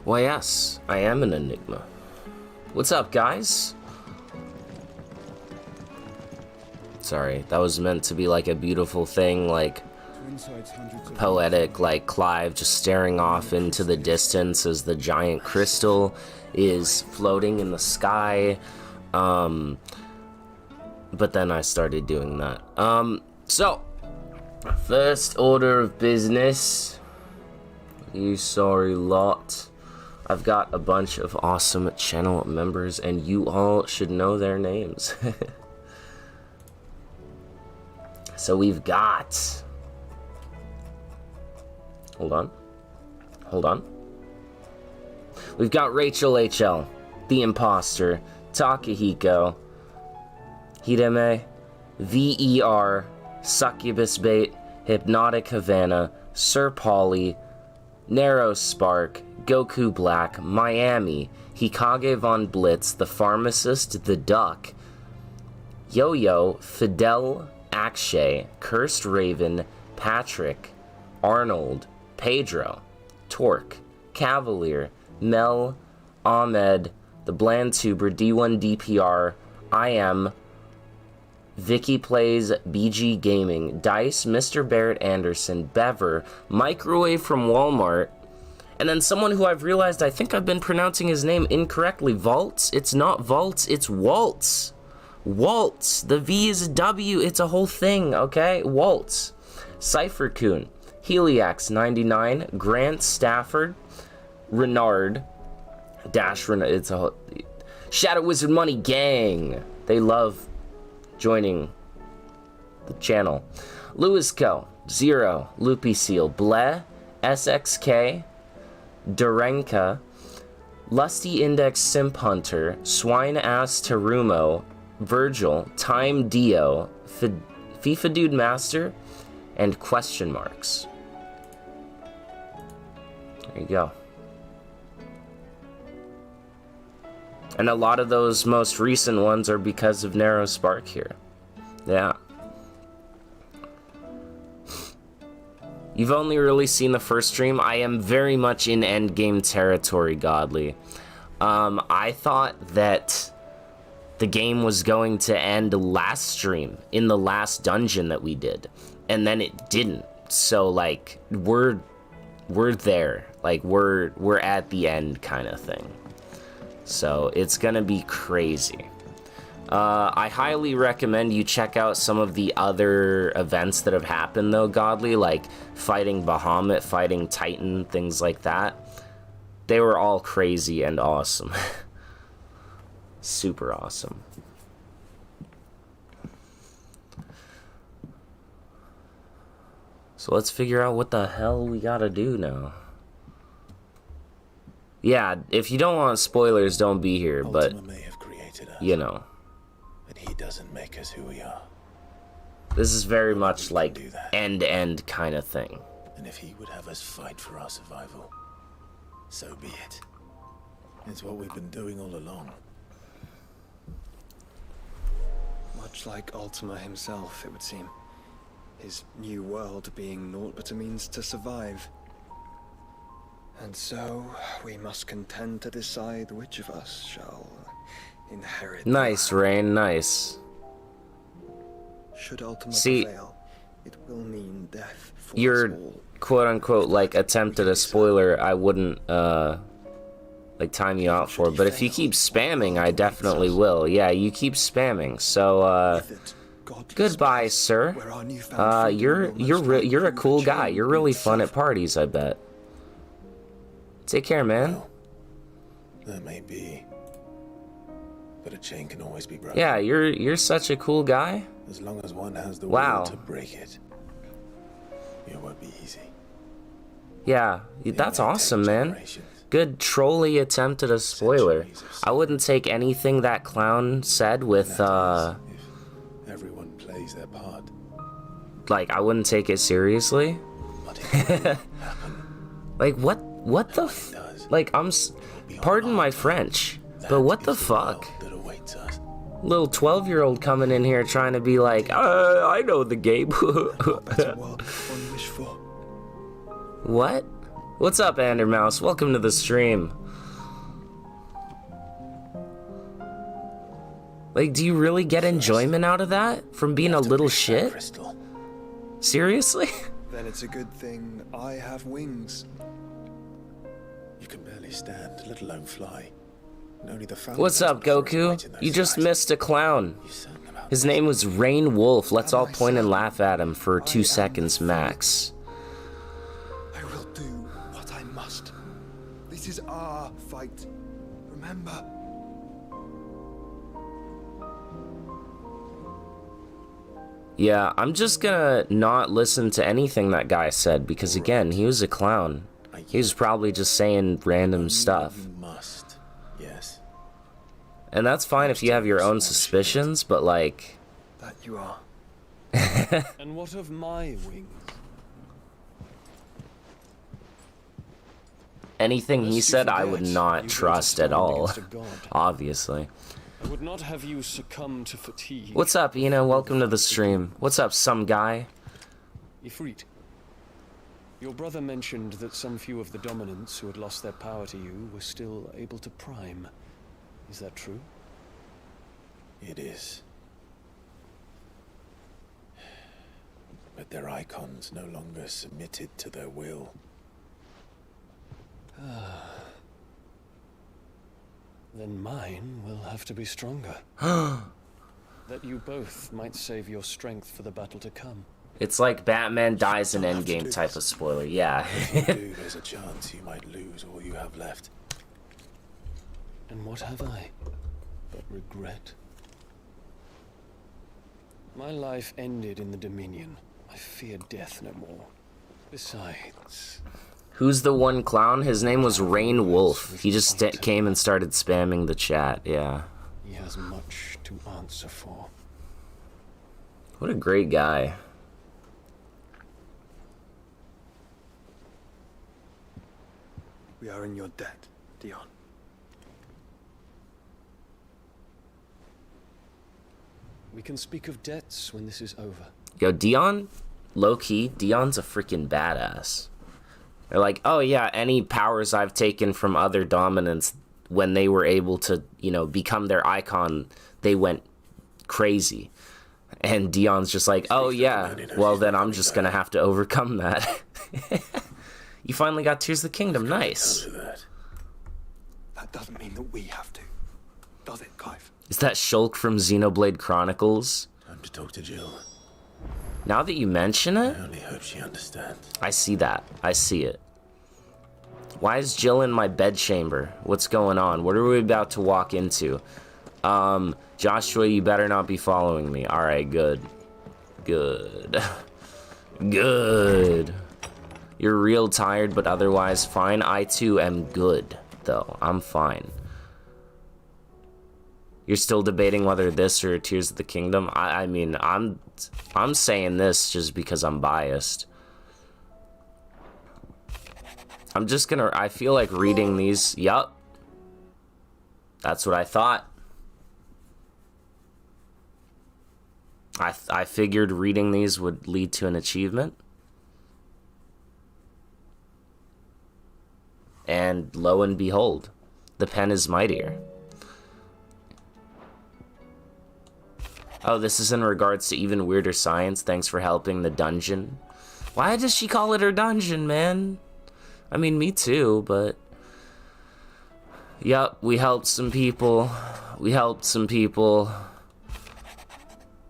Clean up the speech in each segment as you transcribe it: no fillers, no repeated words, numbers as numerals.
Why, yes, I am an Enigma. What's up, guys? Sorry, that was meant to be like a beautiful thing, like poetic, like Clive just staring off into the distance as the giant crystal is floating in the sky. But then I started doing that. So, first order of business, you sorry lot. I've got a bunch of awesome channel members, and you all should know their names. So we've got... Hold on. We've got Rachel HL, The Imposter, Takahiko, Hideme, VER, Succubus Bait, Hypnotic Havana, Sir Polly, Narrow Spark, Goku Black, Miami, Hikage Von Blitz, The Pharmacist, The Duck, Yo-Yo, Fidel, Akshay, Cursed Raven, Patrick, Arnold, Pedro, Torque, Cavalier, Mel, Ahmed, The Bland Tuber, D1 DPR, I Am, Vicky Plays, BG Gaming, Dice, Mr. Barrett Anderson, Bever, Microwave from Walmart, and then someone who I've realized I think I've been pronouncing his name incorrectly. Vaults? It's not Vaults, it's Waltz. Waltz. The V is a W. It's a whole thing, okay? Waltz. Cypher Coon, Heliax99, Grant Stafford, Renard, Dash Renard. It's a whole... Shadow Wizard Money Gang. They love joining the channel. Lewis Co, Zero, Loopy Seal, Bleh, SXK, Durenka, Lusty Index Simp Hunter, Swine Ass Terumo, Virgil, Time Dio, FIFA Dude Master, and question marks. There you go. And a lot of those most recent ones are because of Narrow Spark here. Yeah. You've only really seen the first stream. I am very much in endgame territory, Godly. I thought that the game was going to end last stream, in the last dungeon that we did. And then it didn't. So, like, we're there. Like, we're at the end kind of thing. So, it's gonna be crazy. I highly recommend you check out some of the other events that have happened, though, Godly, like fighting Bahamut, fighting Titan, things like that. They were all crazy and awesome. Super awesome. So let's figure out what the hell we gotta do now. Yeah, if you don't want spoilers, don't be here, but, you know. He doesn't make us who we are. This is very much like end-to-end kind of thing. And if he would have us fight for our survival, so be it. It's what we've been doing all along. Much like Ultima himself, it would seem. His new world being naught but a means to survive. And so, we must contend to decide which of us shall inherit. Nice, Rain, nice. Should Ultima fail, it will mean death for your quote-unquote like attempt at a spoiler I wouldn't like time you out for, but if you keep spamming, I definitely will. Yeah, you keep spamming. So goodbye, sir. You're a cool guy. You're really fun at parties, I bet. Take care, man. Well, that may be, but a chain can always be broken. Yeah, you're such a cool guy. As long as one has the will to break it, it won't be easy. Yeah, that's awesome, man. Good trolly attempt at a spoiler. I wouldn't take anything that clown said with if everyone plays their part. Like, I wouldn't take it seriously. But it will happen. Like, what the like, pardon my French, but what the fuck? Little 12-year-old coming in here trying to be like, I know the game. What? What's up, Andermouse? Welcome to the stream. Like, do you really get enjoyment out of that? From being a little shit? Crystal. Seriously? Then it's a good thing I have wings. You can barely stand, let alone fly. And only the What's up, Goku? You just missed a clown. His name was Rain Wolf. Let's all point and laugh at him for 2 seconds max. I will do what I must. This is our fight. Remember. Yeah, I'm just gonna not listen to anything that guy said because, again, he was a clown. He was probably just saying random stuff. You must. Yes. And that's fine if you have your own suspicions, but like... That you are. And what of my wings? Anything he Lest you said I would forget, not you trust go to at all. stand against a god. Obviously. I would not have you succumb to fatigue. What's up, Ina? Welcome to the stream. What's up, some guy? Ifrit. Your brother mentioned that some few of the dominants who had lost their power to you were still able to prime. Is that true? It is. But their icons no longer submitted to their will. Then mine will have to be stronger. That you both might save your strength for the battle to come. It's like Batman dies in Endgame type of spoiler, yeah. If you do, there's a chance you might lose all you have left. And what have I but regret? My life ended in the Dominion. I fear death no more. Besides... Who's the one clown? His name was Rain Wolf. He just came and started spamming the chat, yeah. He has much to answer for. What a great guy. We are in your debt, Dion. We can speak of debts when this is over. Yo, Dion, low-key, Dion's a freaking badass. They're like, oh yeah, any powers I've taken from other dominants, when they were able to, you know, become their icon, they went crazy. And Dion's just like, oh yeah, well then I'm just gonna have to overcome that. You finally got Tears of the Kingdom, nice. That doesn't mean that we have to, does it, Clive? Is that Shulk from Xenoblade Chronicles? Time to talk to Jill. Now that you mention it, I only hope she understands. I see that. I see it. Why is Jill in my bedchamber? What's going on? What are we about to walk into? Joshua, you better not be following me. Alright, good. Good. Good. You're real tired, but otherwise fine. I too am good, though. I'm fine. You're still debating whether this or Tears of the Kingdom? I mean, I'm saying this just because I'm biased. I'm just gonna, I feel like reading these, yup. That's what I thought. I figured reading these would lead to an achievement. And lo and behold, the pen is mightier. Oh, this is in regards to even weirder science. Thanks for helping the dungeon. Why does she call it her dungeon, man? I mean, me too, but... Yup, we helped some people. We helped some people.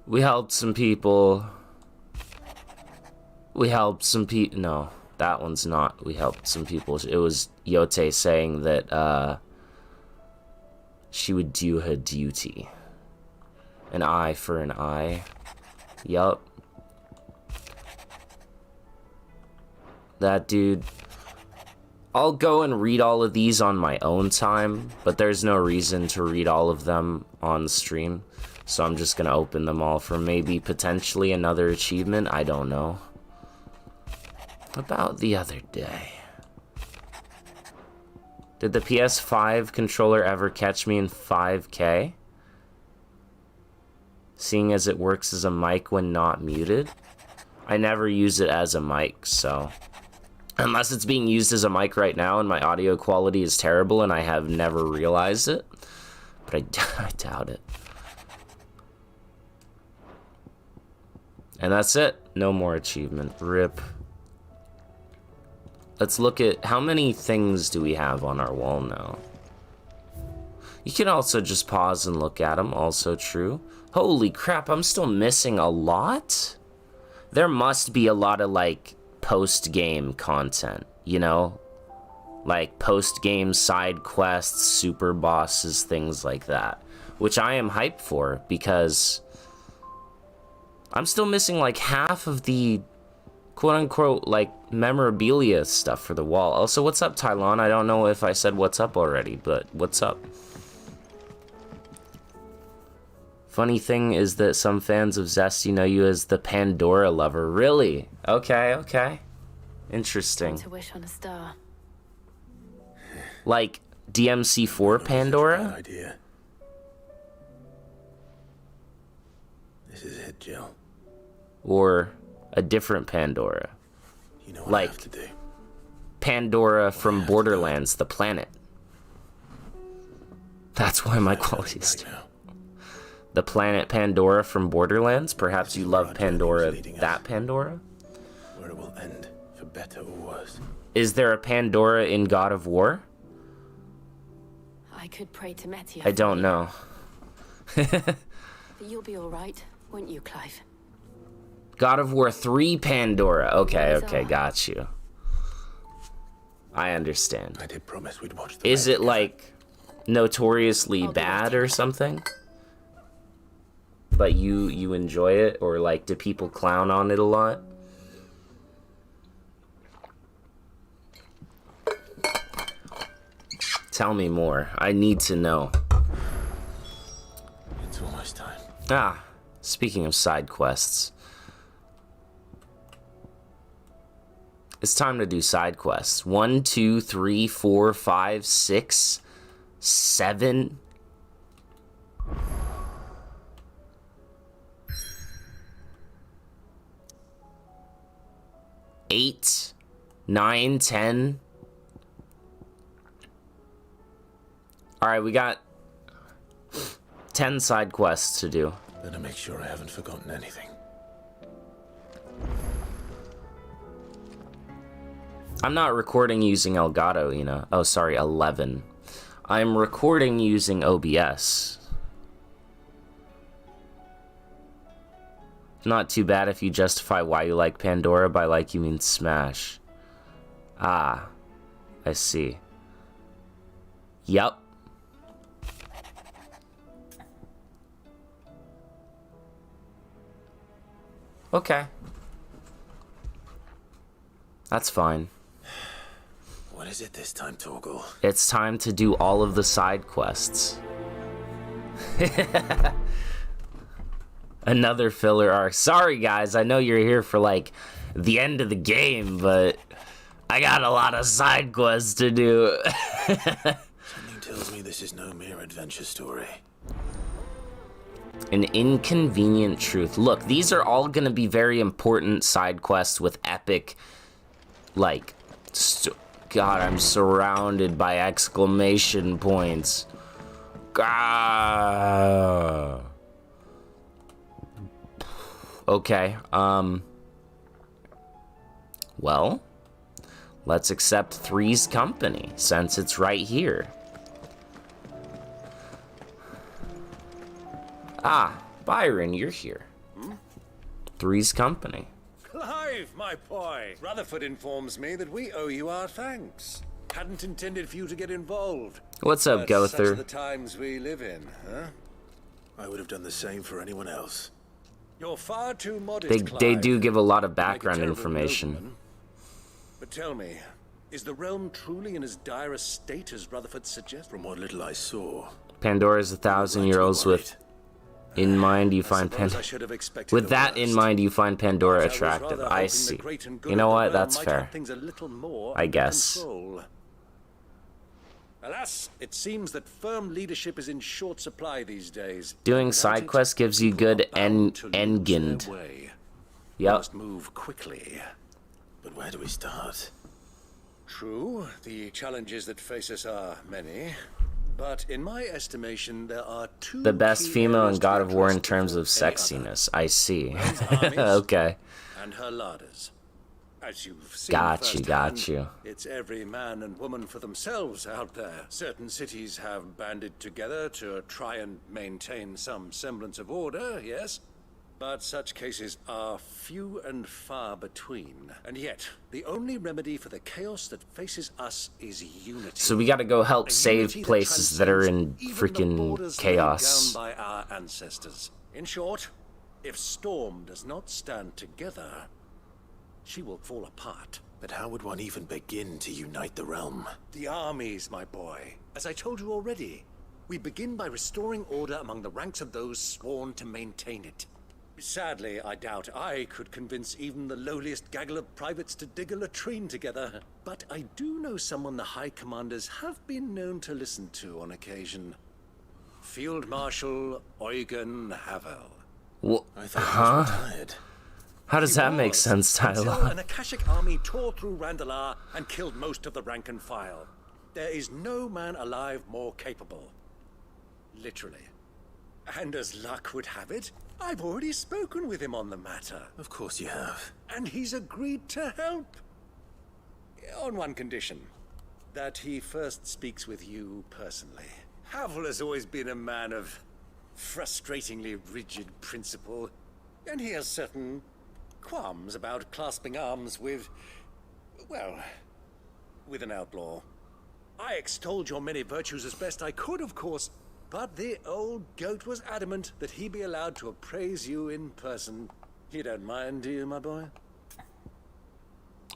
We helped some people. We helped some people. No, that one's not. We helped some people. It was Yote saying that, she would do her duty. An eye for an eye. Yup. That dude. I'll go and read all of these on my own time, but there's no reason to read all of them on the stream. So I'm just gonna open them all for maybe potentially another achievement. I don't know. About the other day. Did the PS5 controller ever catch me in 5K? Seeing as it works as a mic when not muted. I never use it as a mic, so Unless it's being used as a mic right now and my audio quality is terrible and I have never realized it. But I doubt it. And that's it. No more achievement. RIP. Let's look at how many things do we have on our wall now. You can also just pause and look at them. Also true. Holy crap, I'm still missing a lot? There must be a lot of, like, post-game content, you know? Like, post-game side quests, super bosses, things like that. Which I am hyped for, because I'm still missing, like, half of the quote-unquote, like, memorabilia stuff for the wall. Also, what's up, Tylon? I don't know if I said what's up already, but what's up? Funny thing is that some fans of Zesty know you as the Pandora lover. Really? Okay, okay. Interesting. To wish on a star. Like DMC4 Pandora? Bad idea. This is it, Jill. Or a different Pandora? You know what like I have to do. Pandora from Borderlands, the planet. That's why my quality is down. The planet Pandora from Borderlands? Perhaps you love Pandora, that Pandora? Where it will end, for better or worse. Is there a Pandora in God of War? I could pray to Metia. I don't know. But you'll be all right, won't you, Clive? God of War 3 Pandora. Okay, okay, got you. I understand. I did promise we'd watch the Is it like notoriously bad or something? But you enjoy it, or like do people clown on it a lot? Tell me more. I need to know. It's almost time. Ah, speaking of side quests. It's time to do side quests. 1, 2, 3, 4, 5, 6, 7. Eight, 9, 10. Alright, we got 10 side quests to do. Better make sure I haven't forgotten anything. I'm not recording using Elgato, you know. Oh, sorry, 11. I'm recording using OBS. Not too bad if you justify why you like Pandora. By like, you mean Smash. Ah, I see. Yup. Okay. That's fine. What is it this time, Torgal? It's time to do all of the side quests. Another filler arc. Sorry guys, I know you're here for like the end of the game, but I got a lot of side quests to do. Something tells me this is no mere adventure story. An inconvenient truth. Look, these are all gonna be very important side quests with epic, like, God, I'm surrounded by exclamation points. Gah. Okay, well, let's accept Three's company, since it's right here. Ah, Byron, you're here. Three's company. Clive, my boy! Rutherford informs me that we owe you our thanks. Hadn't intended for you to get involved. What's up, But Gother? such are the times we live in, huh? I would have done the same for anyone else. You're far too modest, They Clive. do give a lot of You make a background terrible information. nobleman. But tell me, is the realm truly in as dire a state as Rutherford suggests? From what little I saw, Pandora's 1,000 year olds with in mind you find Suppose I should have expected with the that in worst. mind you find Pandora But I was attractive. rather I hoping see. the great and good You know of the what? realm That's might fair. have things a little more I under guess. control. Alas, it seems that firm leadership is in short supply these days. Doing Without side it, quests gives you people good are bound to lose their endgame. way. Yep. Must move quickly. but where do we start? True, the challenges that face us are many, but in my estimation, there are two The best key female in areas to God of War in address terms of before any other. sexiness. I see. Rome's armies Okay. and her larders. As you've seen Got firsthand, you. it's every man and woman for themselves out there. Certain cities have banded together to try and maintain some semblance of order, yes? But such cases are few and far between. And yet, the only remedy for the chaos that faces us is unity. So we gotta go help A save unity places that are in transcends even the freaking borders laid chaos. down by our ancestors. In short, if Storm does not stand together, she will fall apart. But how would one even begin to unite the realm? The armies, my boy. As I told you already, we begin by restoring order among the ranks of those sworn to maintain it. Sadly, I doubt I could convince even the lowliest gaggle of privates to dig a latrine together. But I do know someone the High Commanders have been known to listen to on occasion. Field Marshal Eugen Havel. I thought he was retired. How does that make Was, sense, until Tyler? an Akashic army tore through Randalar and killed most of the rank and file. There is no man alive more capable. Literally. And as luck would have it, I've already spoken with him on the matter. Of course you have. And he's agreed to help. On one condition. That he first speaks with you personally. Havel has always been a man of frustratingly rigid principle. And he has certain qualms about clasping arms with, well, with an outlaw. I extolled your many virtues as best I could, of course, but the old goat was adamant that he be allowed to appraise you in person. You don't mind, do you, my boy?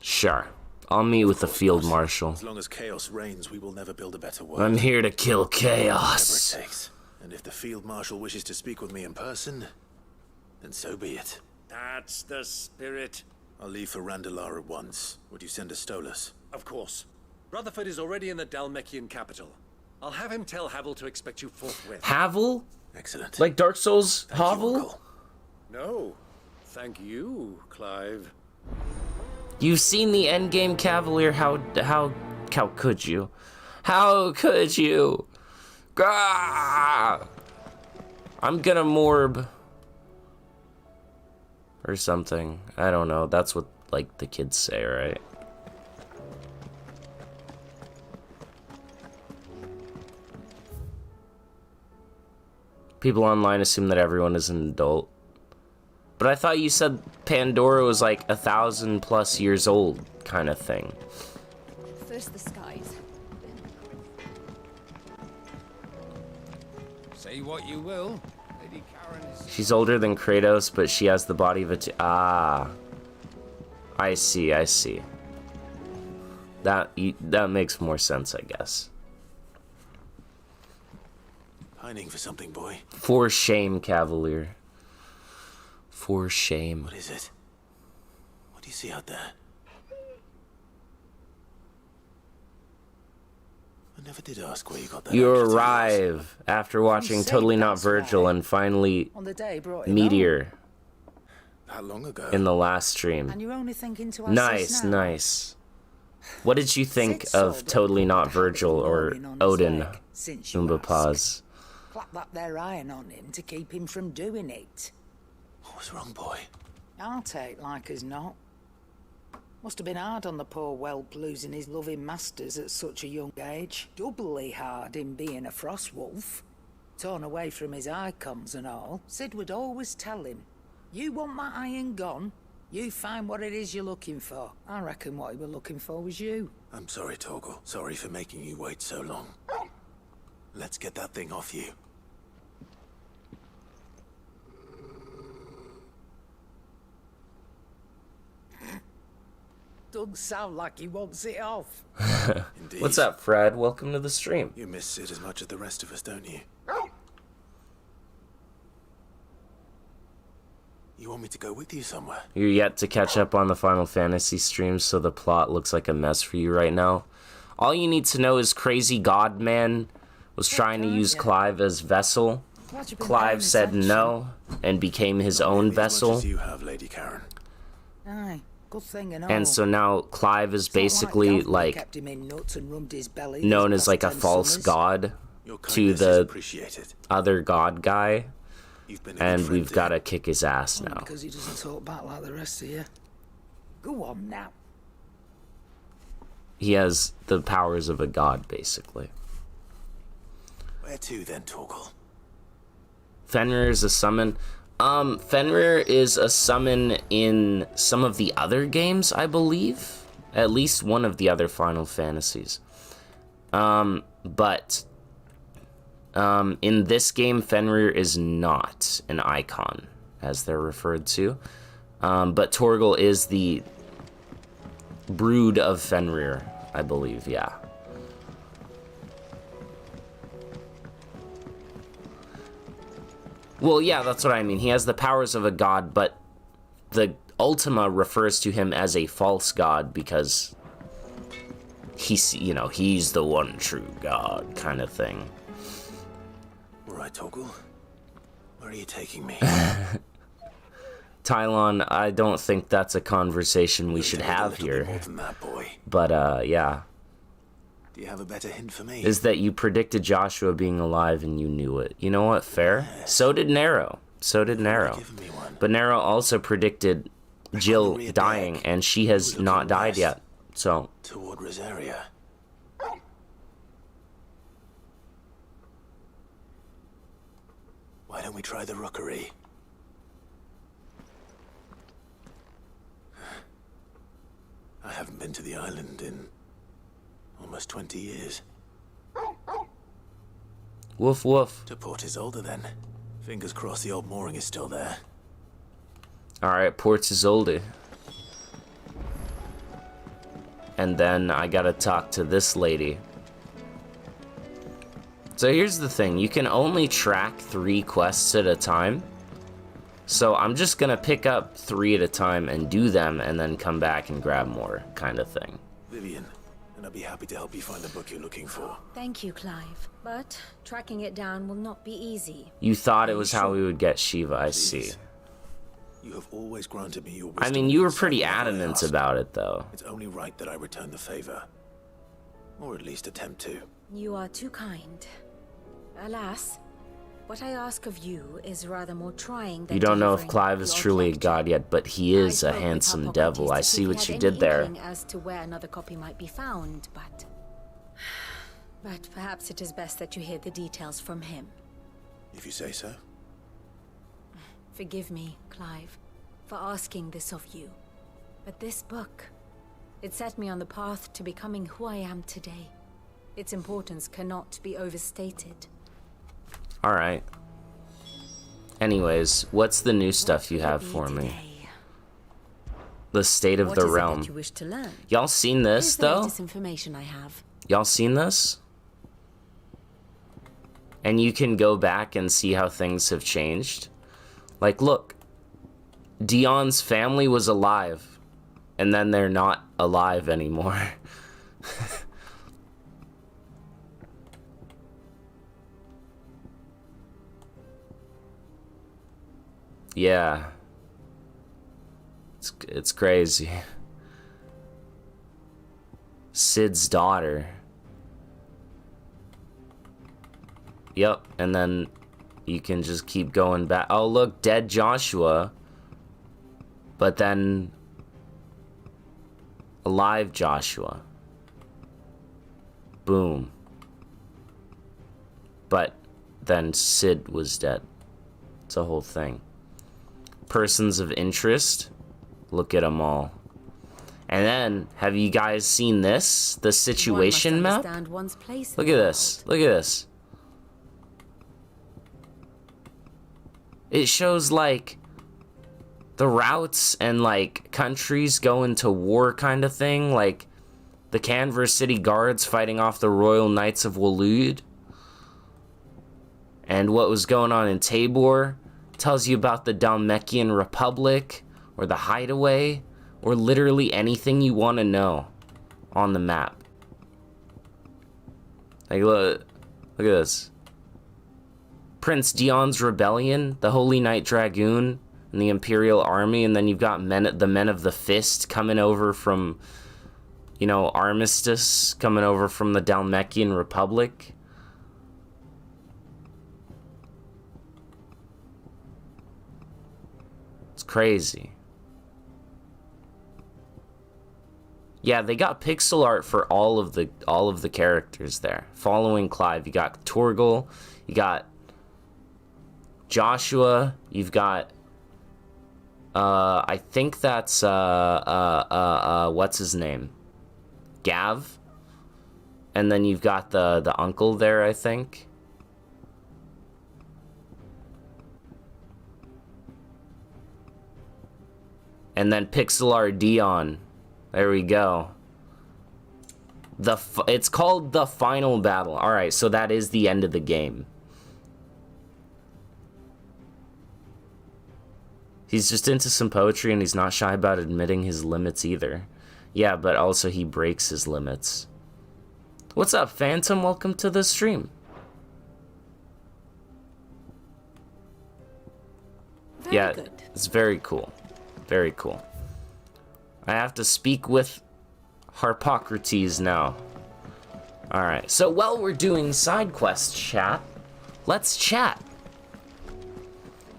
Sure. I'll meet with the field marshal. As long as chaos reigns, we will never build a better world. I'm here to kill Whatever chaos. it takes. And if the field marshal wishes to speak with me in person, then so be it. That's the spirit. I'll leave for Randalar at once. Would you send a Stolas? Of course. Rutherford is already in the Dalmekian capital. I'll have him tell Havel to expect you forthwith. Havel? Excellent. Like Dark Souls Thank you, Havel? Uncle. No. Thank you, Clive. You've seen the Endgame Cavalier. How could you? How could you? Gah! I'm gonna morb. Or something. I don't know. That's what, like, the kids say, right? People online assume that everyone is an adult. But I thought you said Pandora was like 1,000+ years old, kind of thing. First the skies. Say what you will. Lady Karen is... She's older than Kratos, but she has the body of a ah. I see. That makes more sense, I guess. Pining for something, boy. For shame, Cavalier. For shame. What is it? What do you see out there? I never did ask where you got that. You extra tails. arrive after watching say Totally Not that's Virgil right. and finally On the day brought it Meteor That long ago. in the last on. stream. And you're only thinking to ask Nice, us now? nice. What did you think Sid of sold Totally it, Not the Virgil habit of or gnawing on his Odin leg, since you ask. Umbapaz? Clap that there iron on him to keep him from doing it. What was wrong, boy? I'll take like as not. Must have been hard on the poor whelp losing his loving masters at such a young age. Doubly hard in being a frost wolf. Torn away from his icons and all. Sid would always tell him, you want that iron gone? You find what it is you're looking for. I reckon what he were looking for was you. I'm sorry, Torgal. Sorry for making you wait so long. Let's get that thing off you. Doesn't sound like he wants it off. Indeed. What's up, Fred? Welcome to the stream. You miss Sid as much as the rest of us, don't you? You want me to go with you somewhere? You're yet to catch up on the Final Fantasy streams, so the plot looks like a mess for you right now. All you need to know is Crazy Godman was trying to use Clive as vessel. What you been paying Clive said attention? no and became his own Maybe as much vessel. as you have, Lady Karen. Aye, Good thing and all. And so now Clive is It's not basically Governor like kept him in nuts and rubbed his belly known these as like a past 10 false summers. god Your to kindness is the appreciated. other god guy, You've been a good and friend we've to got him. to kick his ass Only now. because he doesn't talk back like the rest of you. Go on now. He has the powers of a god, basically. Where to then, Torgal? Fenrir is a summon. Fenrir is a summon in some of the other games, I believe. At least one of the other Final Fantasies. But in this game, Fenrir is not an icon, as they're referred to. But Torgal is the brood of Fenrir, I believe, yeah. Well, yeah, that's what I mean. He has the powers of a god, but the Ultima refers to him as a false god because he's, you know, he's the one true god kind of thing. All right, Torgal. Where are you taking me? Tylon, I don't think that's a conversation we You're should doing a have little here. bit more than that, boy. But, yeah. Do you have a better hint for me? Is that you predicted Joshua being alive and you knew it. You know what? Fair. Yes. So did Nero. So did Nero. Give me one. But Nero also predicted Jill Maria dying, Deck. and she You has were not looking died west. yet. So, Toward Rosaria. Why don't we try the rookery? I haven't been to the island in almost 20 years. woof woof. To Port Isolde then. Fingers crossed the old mooring is still there. Alright, Port Isolde. And then I gotta talk to this lady. So here's the thing, you can only track 3 quests at a time. So I'm just gonna pick up 3 at a time and do them and then come back and grab more, kind of thing. Vivian, and I'll be happy to help you find the book you're looking for. Thank you, Clive. But tracking it down will not be easy. You thought it was how we would get Shiva, I see. Please. You have always granted me your I wisdom mean, you were and pretty insight whenever I adamant asked. about it, though. It's only right that I return the favor. Or at least attempt to. You are too kind. Alas, what I ask of you is rather more trying than You don't know if delivering Clive is your truly a objective. god yet, but he is I a spoke with handsome Hippocrates devil. to I see see if he what you had did any there. inkling as to where another copy might be found, but perhaps it is best that you hear the details from him. If you say so. Forgive me, Clive, for asking this of you. But this book, it set me on the path to becoming who I am today. Its importance cannot be overstated. Alright. Anyways, what's the new stuff you What will have it be for me? today? The state of What the is it that realm. you wish to learn? Y'all seen Here's this, the though? latest information I have. Y'all seen this? And you can go back and see how things have changed. Like, look. Dion's family was alive. And then they're not alive anymore. Yeah. It's crazy. Sid's daughter. Yep, and then you can just keep going back. Oh, look, dead Joshua. But then alive Joshua. Boom. But then Sid was dead. It's a whole thing. Persons of interest. Look at them all. And then, have you guys seen this? The situation One must map? understand one's place in Look at the this. Look at this. It shows, like, the routes and, like, countries going to war kind of thing. Like, the Canver City Guards fighting off the Royal Knights of Waloed. And what was going on in Tabor. Tells you about the Dalmekian Republic. Or the Hideaway. Or literally anything you want to know on the map. Like, look at this. Prince Dion's Rebellion, the Holy Knight Dragoon, and the Imperial Army, and then you've got the Men of the Fist coming over from, you know, Armistice, coming over from the Dalmekian Republic. It's crazy. Yeah, they got pixel art for all of the characters there. Following Clive, you got Torgal, you got Joshua, you've got I think that's what's his name? Gav. And then you've got the uncle there, I think. And then pixel art Dion. There we go. It's called The Final Battle. Alright, so that is the end of the game. He's just into some poetry and he's not shy about admitting his limits either. Yeah, but also he breaks his limits. What's up, Phantom? Welcome to the stream. Very good. It's very cool. Very cool. I have to speak with Harpocrates now. Alright, so while we're doing side quest chat, let's chat.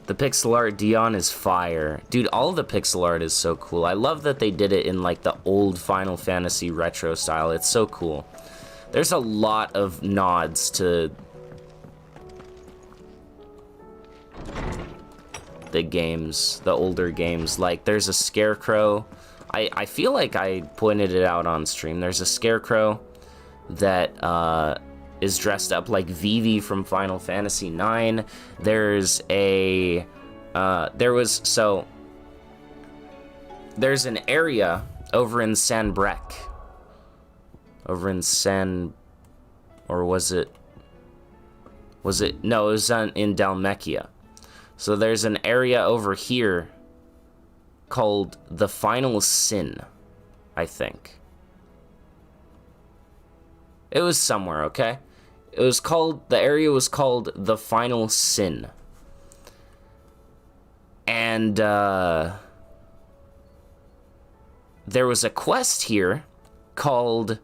The pixel art Dion is fire. Dude, all the pixel art is so cool. I love that they did it in like the old Final Fantasy retro style. It's so cool. There's a lot of nods to the games, the older games. Like there's a scarecrow. I feel like I pointed it out on stream. There's a scarecrow that is dressed up like Vivi from Final Fantasy IX. There's a there's an area over in Sanbrec. Over in or was it no, it was in Dalmekia. So there's an area over here called the Final Sin, I think. It was somewhere, okay? The area was called the Final Sin. And there was a quest here called,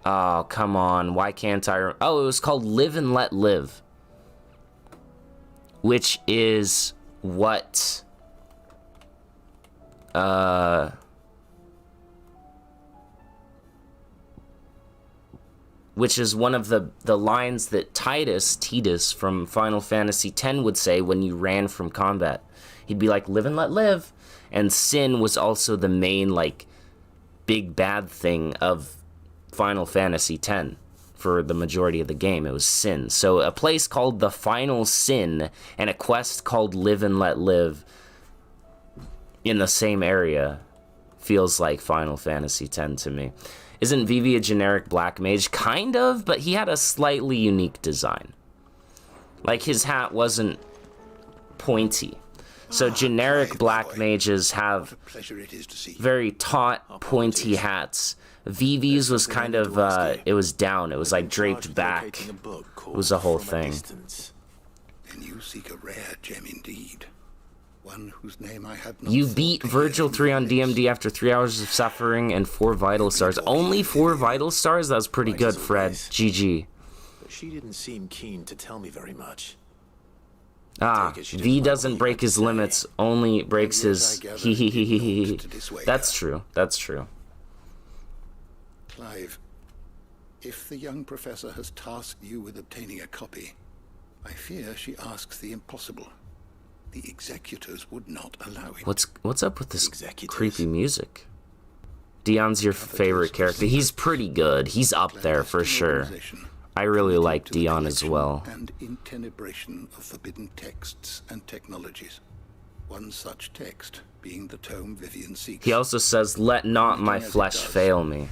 oh, come on, why can't I? Oh, it was called Live and Let Live. Which is what, which is one of the lines that Tidus from Final Fantasy X would say when you ran from combat. He'd be like, live and let live. And sin was also the main, like, big bad thing of Final Fantasy X. For the majority of the game, it was sin. So a place called the Final Sin and a quest called Live and Let Live in the same area feels like Final Fantasy X to me. Isn't Vivi a generic black mage? Kind of, but he had a slightly unique design. Like his hat wasn't pointy. So generic black mages have very taut, pointy hats. Vivi's was kind of, it was down. It was like draped back. It was a whole thing. And you seek a rare gem indeed. One whose name I had not. You beat Virgil 3 on DMD after 3 hours of suffering and 4 vital stars. Only 4 vital stars? That was pretty good, Fred. GG. But she didn't seem keen to tell me very much. Ah, V doesn't break his limits, only breaks his he. That's true. That's true. Clive, if the young professor has tasked you with obtaining a copy, I fear she asks the impossible. The executors would not allow it. What's up with this creepy music? Dion's your favorite character. He's pretty good. He's up there for sure. I really like Dion as well. And intenebration of forbidden texts and technologies. One such text being the tome Vivian seeks. He also says, "Let not my flesh fail me."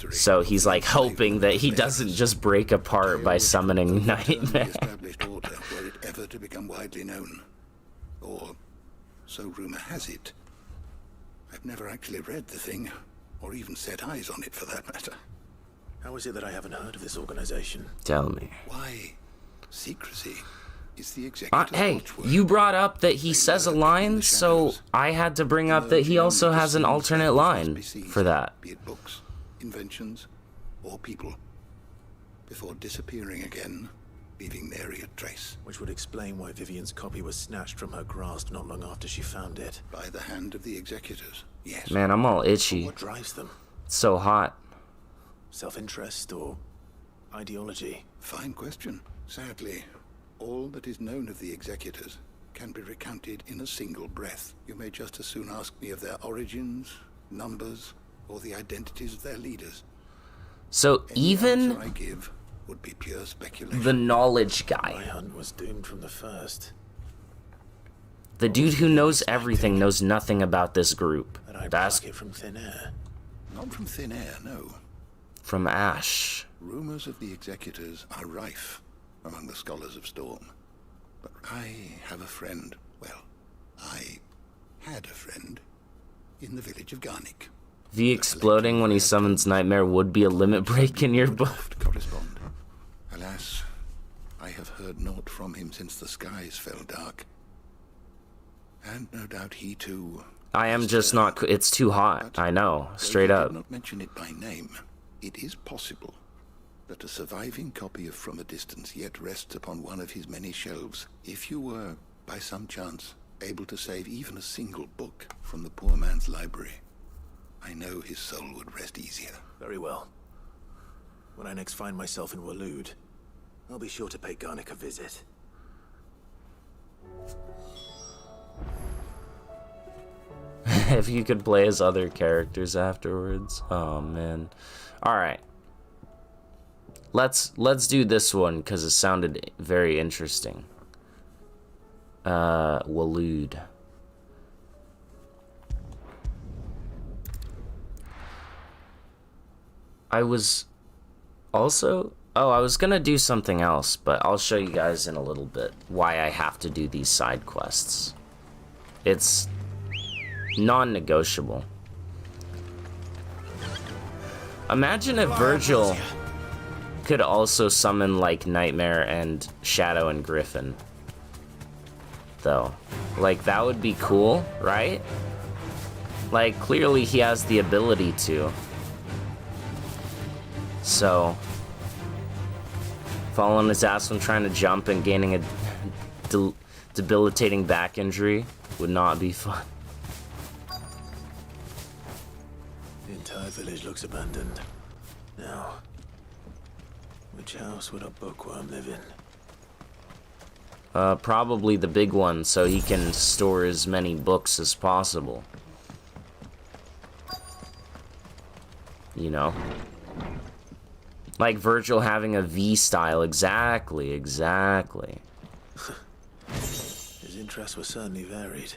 So he's like hoping that he doesn't just break apart by summoning Nightmare. Established order were it ever to become widely known, or so rumor has it. I've never actually read the thing, or even set eyes on it for that matter. How is it that I haven't heard of this organization? Tell me. Why secrecy? is the executor's Hey, watchword. you brought up that he says a line, so I had to bring up that he also has an alternate line for that. Be it books, inventions, or people, before disappearing again, leaving nary a trace. Which would explain why Vivian's copy was snatched from her grasp not long after she found it. By the hand of the executors, yes. Man, I'm all itchy. What drives them? It's so hot. Self-interest or ideology? Fine question. Sadly, all that is known of the executors can be recounted in a single breath. You may just as soon ask me of their origins, numbers, or the identities of their leaders. So Any even answer I give would be pure speculation. the knowledge guy, My hunt was doomed from the first. the dude who knows everything, knows nothing about this group. That I That's pluck it from thin air. Not from thin air, no. from Ash. Rumors of the executors are rife among the scholars of Storm. But I have a friend, well, I had a friend in the village of Garnick. V exploding when he summons Nightmare would be a limit break in your book. Oft correspond. Alas, I have heard naught from him since the skies fell dark. And no doubt he too... I am just not... It's too hot. I know. Straight Though he up. did not mention it by name, it is possible that a surviving copy of From a Distance yet rests upon one of his many shelves. If you were, by some chance, able to save even a single book from the poor man's library, I know his soul would rest easier. Very well. When I next find myself in Waloed, I'll be sure to pay Garnick a visit. If you could play as other characters afterwards. Oh, man. Alright. Let's do this one, because it sounded very interesting. Waloed. I was also... Oh, I was gonna do something else, but I'll show you guys in a little bit why I have to do these side quests. It's non-negotiable. Imagine if Virgil could also summon, like, Nightmare and Shadow and Griffin. Though. Like, that would be cool, right? Like, clearly he has the ability to. So, falling on his ass when trying to jump and gaining a debilitating back injury would not be fun. The entire village looks abandoned. Now, which house would a bookworm live in? Probably the big one, so he can store as many books as possible. You know? Like Virgil having a V style, exactly. His interests were certainly varied.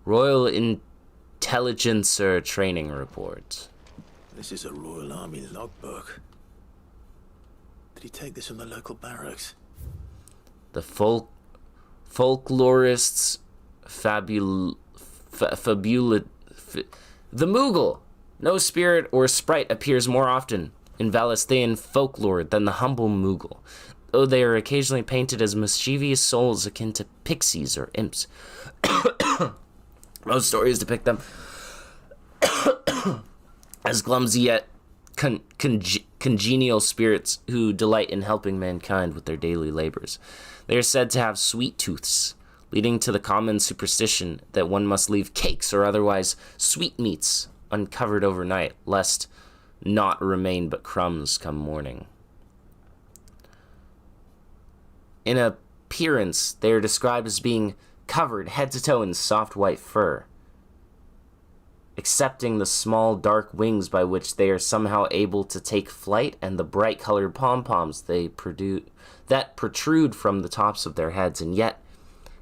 Royal Intelligencer Training Report. This is a Royal Army logbook. Did he take this from the local barracks? The folklorists the Moogle. No spirit or sprite appears more often in Valisthian folklore than the humble Moogle, though they are occasionally painted as mischievous souls akin to pixies or imps. Most stories depict them as clumsy yet congenial spirits who delight in helping mankind with their daily labors. They are said to have sweet tooths, leading to the common superstition that one must leave cakes or otherwise sweetmeats uncovered overnight, lest naught remain but crumbs come morning. In appearance, they are described as being covered head to toe in soft white fur, excepting the small dark wings by which they are somehow able to take flight and the bright colored pom-poms that protrude from the tops of their heads. And yet,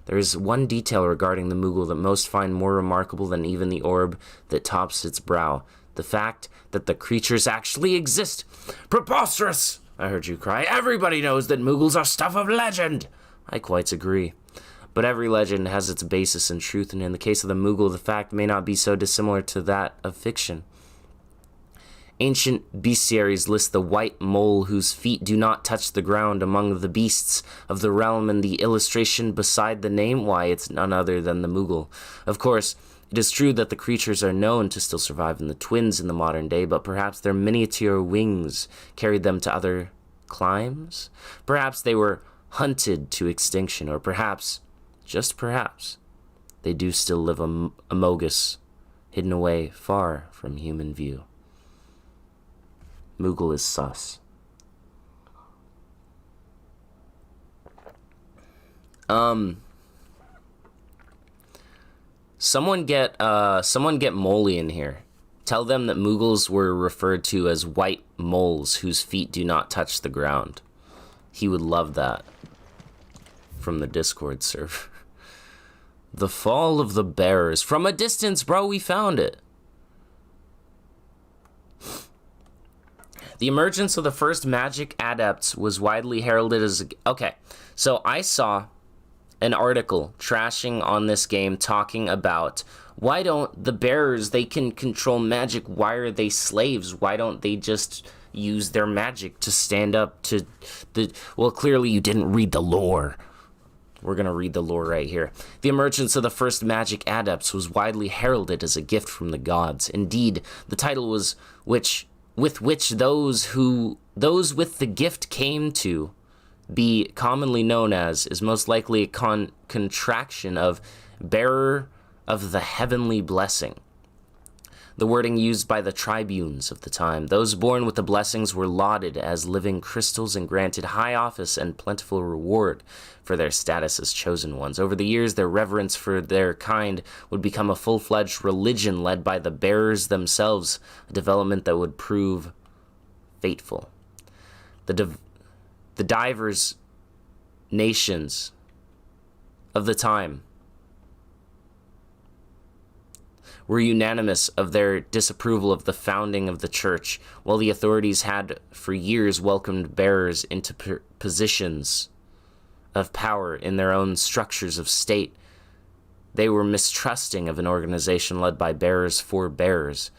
there is one detail regarding the Moogle that most find more remarkable than even the orb that tops its brow. The fact that the creatures actually exist. Preposterous! I heard you cry. Everybody knows that Moogles are stuff of legend. I quite agree. But every legend has its basis in truth, and in the case of the Moogle, the fact may not be so dissimilar to that of fiction. Ancient bestiaries list the white mole whose feet do not touch the ground among the beasts of the realm, and the illustration beside the name, why, it's none other than the Moogle. Of course, it is true that the creatures are known to still survive in the Twins in the modern day, but perhaps their miniature wings carried them to other climes? Perhaps they were hunted to extinction, or perhaps, just perhaps, they do still live among us, hidden away far from human view. Moogle is sus. Someone get Molly in here. Tell them that Moogles were referred to as white moles whose feet do not touch the ground. He would love that. From the Discord server. The Fall of the Bearers. From a distance, bro, we found it. The emergence of the first magic adepts was widely heralded as... Okay, so I saw an article trashing on this game talking about why don't the bearers, they can control magic, why are they slaves? Why don't they just use their magic to stand up to the... Well, clearly you didn't read the lore. We're going to read the lore right here. The emergence of the first magic adepts was widely heralded as a gift from the gods. Indeed, the title was with which those with the gift came to be commonly known as is most likely a contraction of bearer of the heavenly blessing. The wording used by the tribunes of the time. Those born with the blessings were lauded as living crystals and granted high office and plentiful reward for their status as chosen ones. Over the years, their reverence for their kind would become a full-fledged religion led by the bearers themselves, a development that would prove fateful. The divers nations of the time were unanimous of their disapproval of the founding of the church, while the authorities had for years welcomed bearers into positions of power in their own structures of state. They were mistrusting of an organization led by bearers for bearers.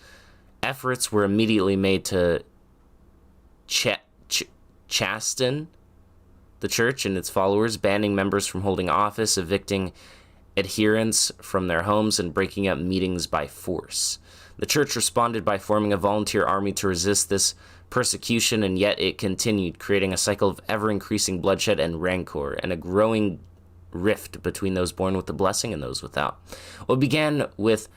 Efforts were immediately made to chasten the church and its followers, banning members from holding office, evicting adherents from their homes, and breaking up meetings by force. The church responded by forming a volunteer army to resist this persecution, and yet it continued, creating a cycle of ever-increasing bloodshed and rancor, and a growing rift between those born with the blessing and those without. What began with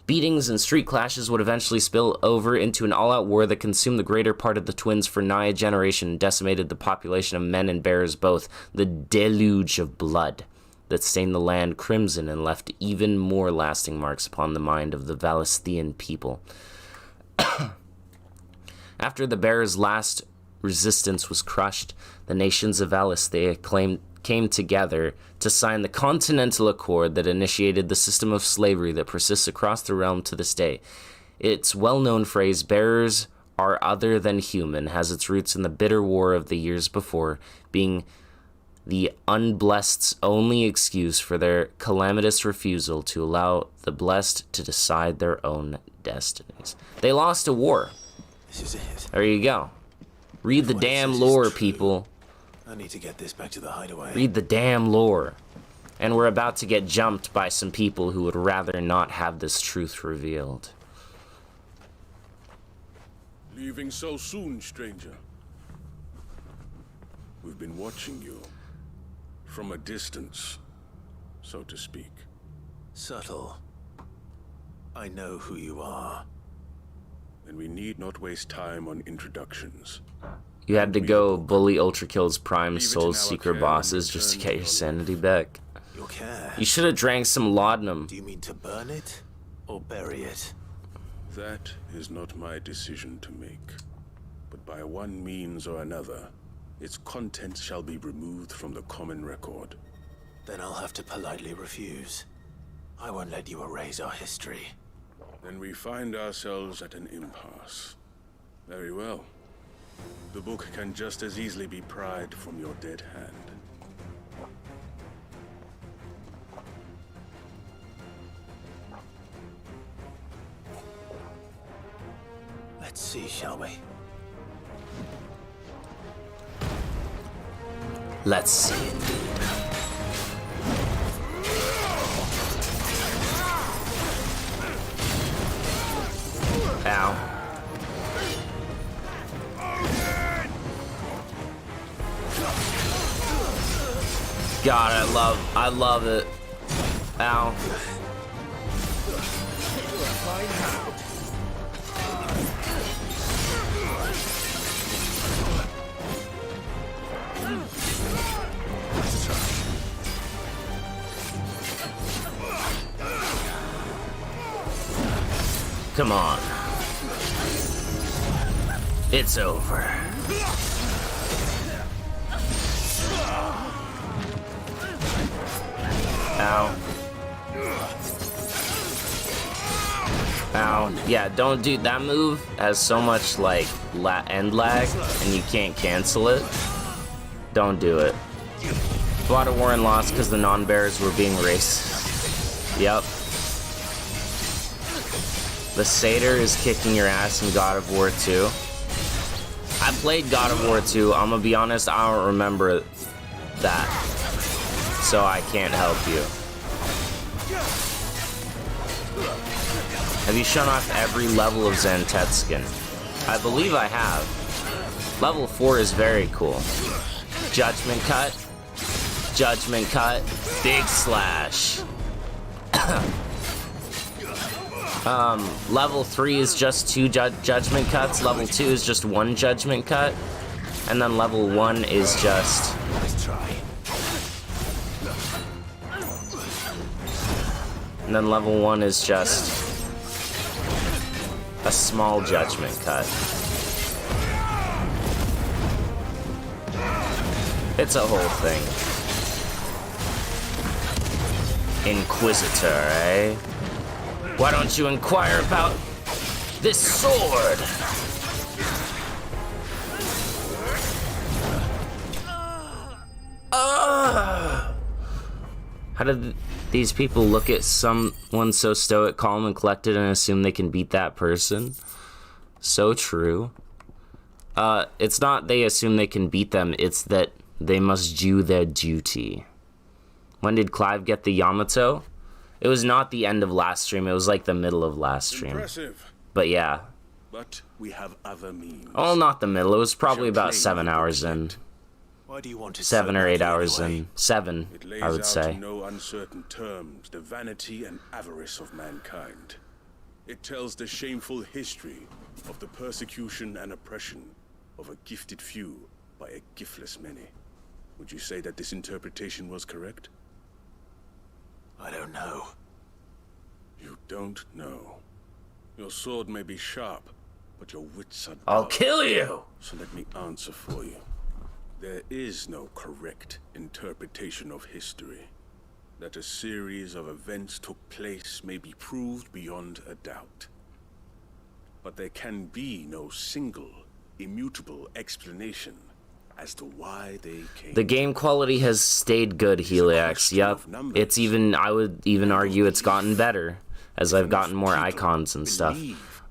beatings and street clashes would eventually spill over into an all-out war that consumed the greater part of the Twins for nigh a generation and decimated the population of men and bears both. The deluge of blood that stained the land crimson and left even more lasting marks upon the mind of the Valisthian people. After the bearers' last resistance was crushed, the nations of Valisthea came together to sign the Continental Accord that initiated the system of slavery that persists across the realm to this day. Its well-known phrase, "bearers are other than human," has its roots in the bitter war of the years before, being the unblessed's only excuse for their calamitous refusal to allow the blessed to decide their own destinies. They lost a war. This is it. There you go. Read the damn lore, people. I need to get this back to the hideaway. Read the damn lore. And we're about to get jumped by some people who would rather not have this truth revealed. Leaving so soon, stranger? We've been watching you. From a distance, so to speak. Subtle. I know who you are. And we need not waste time on introductions. You had to go bully Ultrakill's Prime Soul's secret bosses just to get your sanity back. Your care. You should have drank some laudanum. Do you mean to burn it or bury it? That is not my decision to make. But by one means or another, its contents shall be removed from the common record. Then I'll have to politely refuse. I won't let you erase our history. Then we find ourselves at an impasse. Very well. The book can just as easily be pried from your dead hand. Let's see, shall we? Let's see indeed. Ow. God, I love it. Ow. Come on. It's over. Ow. Ow. Yeah, don't do that move. Has so much like end lag, and you can't cancel it. Don't do it. God of War lost because the non-bears were being racist. Yep. The satyr is kicking your ass in God of War 2. I played God of War 2. I'm gonna be honest, I don't remember that. So I can't help you. Have you shown off every level of Xantetskin? I believe I have. Level 4 is very cool. Judgment cut. Judgment cut. Big slash. Level 3 is just 2 judgment cuts. Level 2 is just 1 judgment cut. And then level 1 is just... Let's try. And then level 1 is just... a small judgment cut. It's a whole thing. Inquisitor, eh? Why don't you inquire about this sword? How did these people look at someone so stoic, calm, and collected and assume they can beat that person? So true. It's not they assume they can beat them, it's that they must do their duty. When did Clive get the Yamato? It was not the end of last stream, it was like the middle of last stream. Impressive. But yeah. But we have other means. Oh, not the middle, it was probably about 7 hours in. Why do you want it 7 so or 8 badly hours anyway? in. 7, It lays I would out say. in no uncertain terms the vanity and avarice of mankind. It tells the shameful history of the persecution and oppression of a gifted few by a giftless many. Would you say that this interpretation was correct? I don't know. You don't know. Your sword may be sharp, but your wits are dull. I'll kill you! So let me answer for you. There is no correct interpretation of history. That a series of events took place may be proved beyond a doubt. But there can be no single, immutable explanation as to why they came. The game quality has stayed good, Heliax. Yep. It's even, I would even argue it's gotten better as I've gotten more icons and stuff.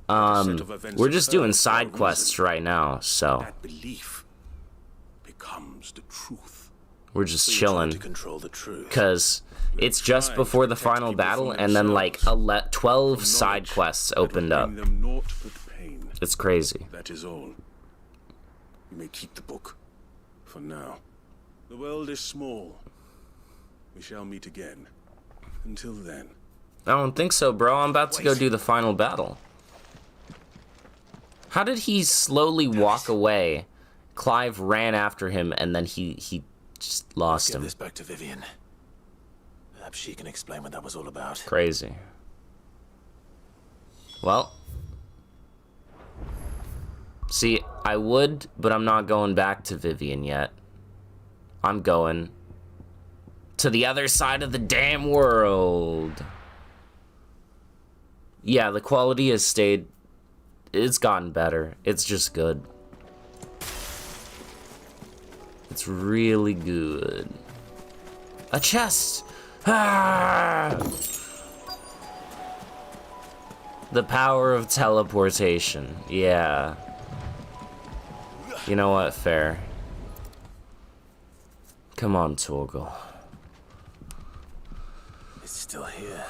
We're just doing side quests right now, so That belief becomes the truth. we're just So you're trying chilling. to control the truth. Because it's just before the final battle, and then like 12 side quests opened up. Bring them naught but pain. It's crazy. That is all. You may keep the book. For now. The world is small. We shall meet again. Until then. I don't think so, bro. I'm about to go do the final battle. How did he slowly walk away? Clive ran after him, and then he just lost Give him. this back to Vivian. Perhaps she can explain what that was all about. Crazy. Well. See, I would, but I'm not going back to Vivian yet. I'm going to the other side of the damn world. Yeah, the quality has stayed... It's gotten better. It's just good. It's really good. A chest! Ah! The power of teleportation. Yeah. You know what? Fair. Come on, Torgal. It's still here.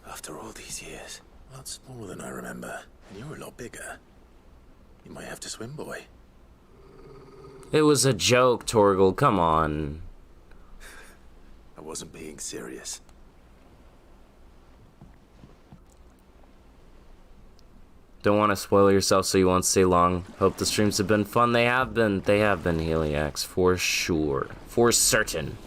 After all these years. A lot smaller than I remember. And you're a lot bigger. You might have to swim, boy. It was a joke, Torgal. Come on. I wasn't being serious. Don't want to spoil yourself so you won't stay long. Hope the streams have been fun. They have been. They have been, Heliax. For sure. For certain.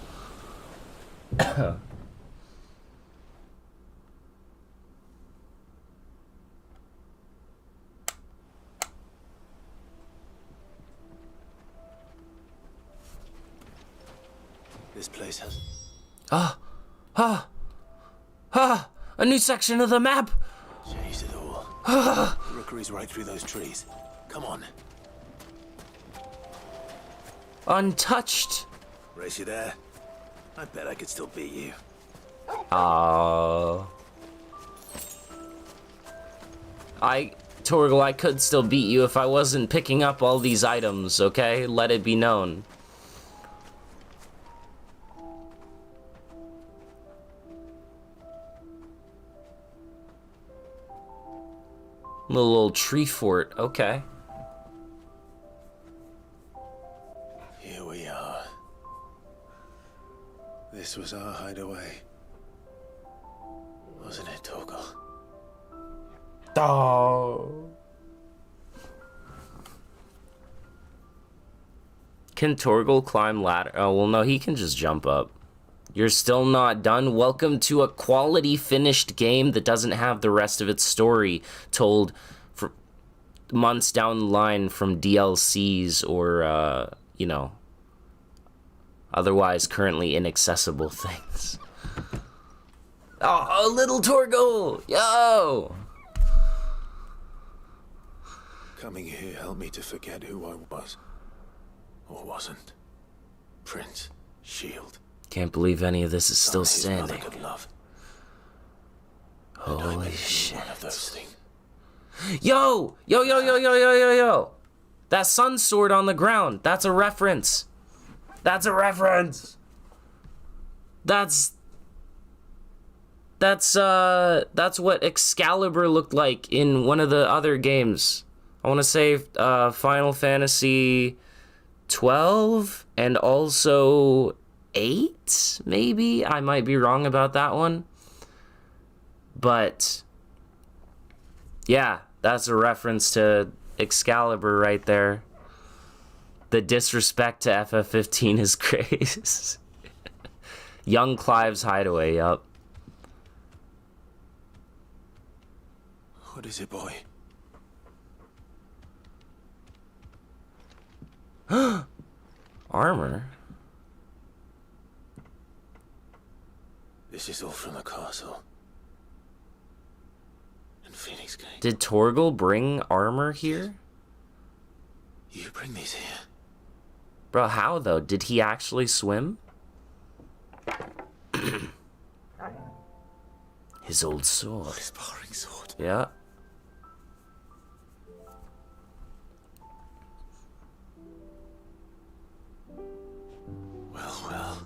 This place has... A new section of the map! Changed it all. The rookery's right through those trees. Come on. Untouched. Race you there? I bet I could still beat you. Torgal, I could still beat you if I wasn't picking up all these items, okay? Let it be known. Little tree fort, okay. Here we are. This was our hideaway. Wasn't it, Torgal? Oh. Can Torgal climb ladder? Oh, well, no, he can just jump up. You're still not done? Welcome to a quality finished game that doesn't have the rest of its story told for months down the line from DLCs or, you know, otherwise currently inaccessible things. Oh, little Torgal! Yo! Coming here helped me to forget who I was. Or wasn't. Prince, Shield. Can't believe any of this is still His mother standing. could love. Holy shit. One of those things. Yo! Yo, yo, yo, yo, yo, yo, yo! That sun sword on the ground. That's a reference. That's a reference. That's what Excalibur looked like in one of the other games. I want to say Final Fantasy 12 and also 8, maybe? I might be wrong about that one. But yeah, that's a reference to Excalibur right there. The disrespect to FF15 is great. Young Clive's hideaway, yup. What is it, boy? Armor? This is all from the castle. And Phoenix Gate. Did Torgal bring armor here? You bring these here? Bro, how though? Did he actually swim? His old sword. His sparring sword. Yeah. Well, well.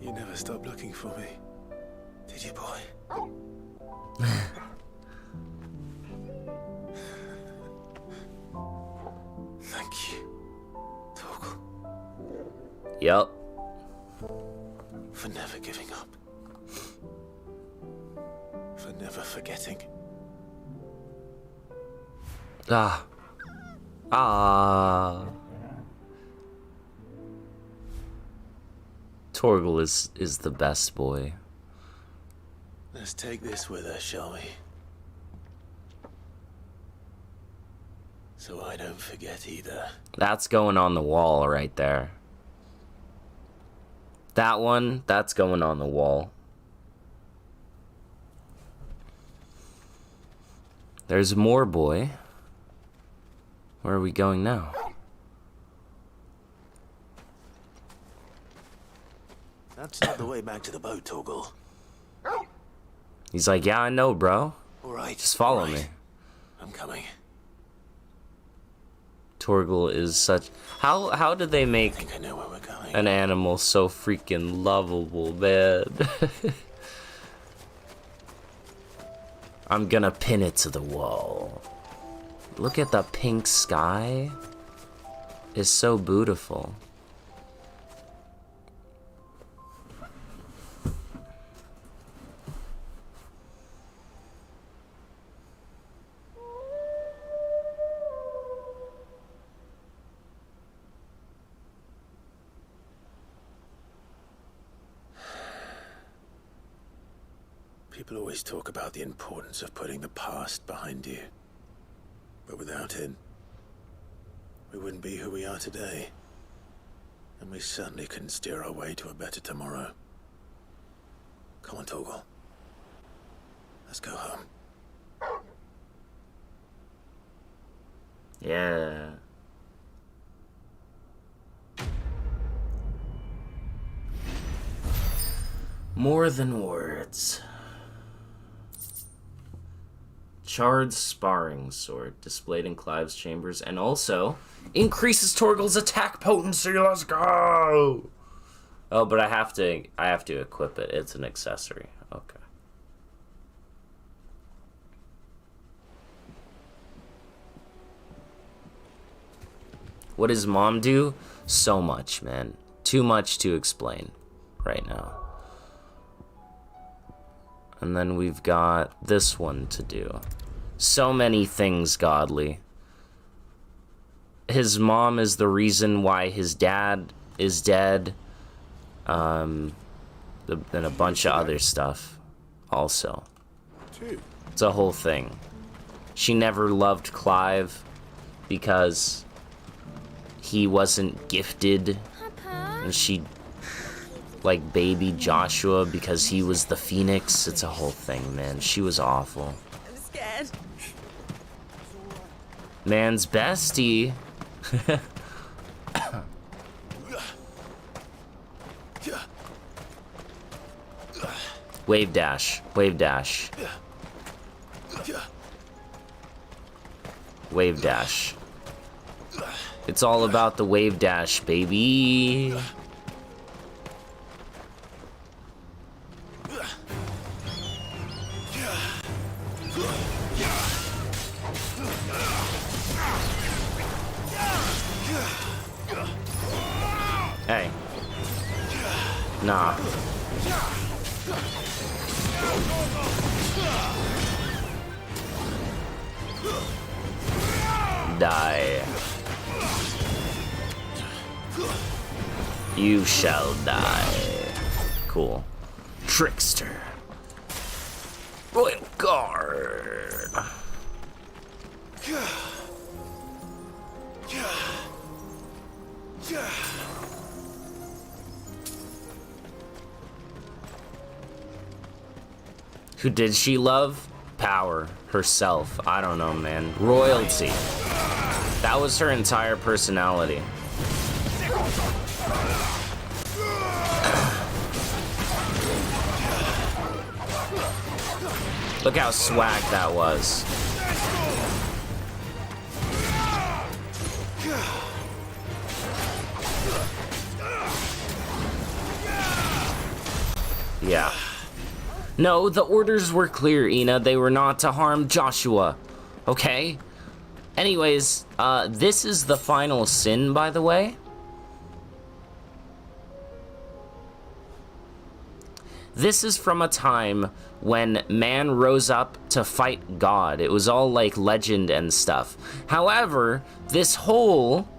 You never stopped looking for me, did you, boy? Thank you, Torgal. Yep. For never giving up. For never forgetting. Ah. Torgal is the best boy. Let's take this with us, shall we? So I don't forget either. That's going on the wall right there. That one, that's going on the wall. There's more, boy. Where are we going now? That's not the way back to the boat, Torgal. He's like, yeah, I know, bro. All right. Just follow all right. me. I'm coming. Torgal is such... How did they I make think I know where we're going. an animal so freaking lovable, man? I'm gonna pin it to the wall. Look at the pink sky. It's so beautiful. People always talk about the importance of putting the past behind you. But without it, we wouldn't be who we are today. And we certainly couldn't steer our way to a better tomorrow. Come on, Torgal. Let's go home. Yeah. More than words. Charred sparring sword displayed in Clive's chambers, and also increases Torgal's attack potency. Let's go. Oh, but I have to equip it. It's an accessory. Okay. What does mom do? So much, man. Too much to explain right now. And then we've got this one to do. So many things godly. His mom is the reason why his dad is dead. And a bunch of other stuff also. It's a whole thing. She never loved Clive because he wasn't gifted. And she like baby Joshua because he was the Phoenix. It's a whole thing, man. She was awful. I'm scared. Man's bestie. Wave dash. Wave dash. Wave dash. It's all about the wave dash, baby. Hey. Nah. Die. You shall die. Cool. Trickster. Royal Guard. Who did she love? Power. Herself. I don't know, man. Royalty. That was her entire personality. Look how swag that was. Yeah. No, the orders were clear, Ina. They were not to harm Joshua. Okay? Anyways, this is the final sin, by the way. This is from a time when man rose up to fight God. It was all like legend and stuff. However, this hole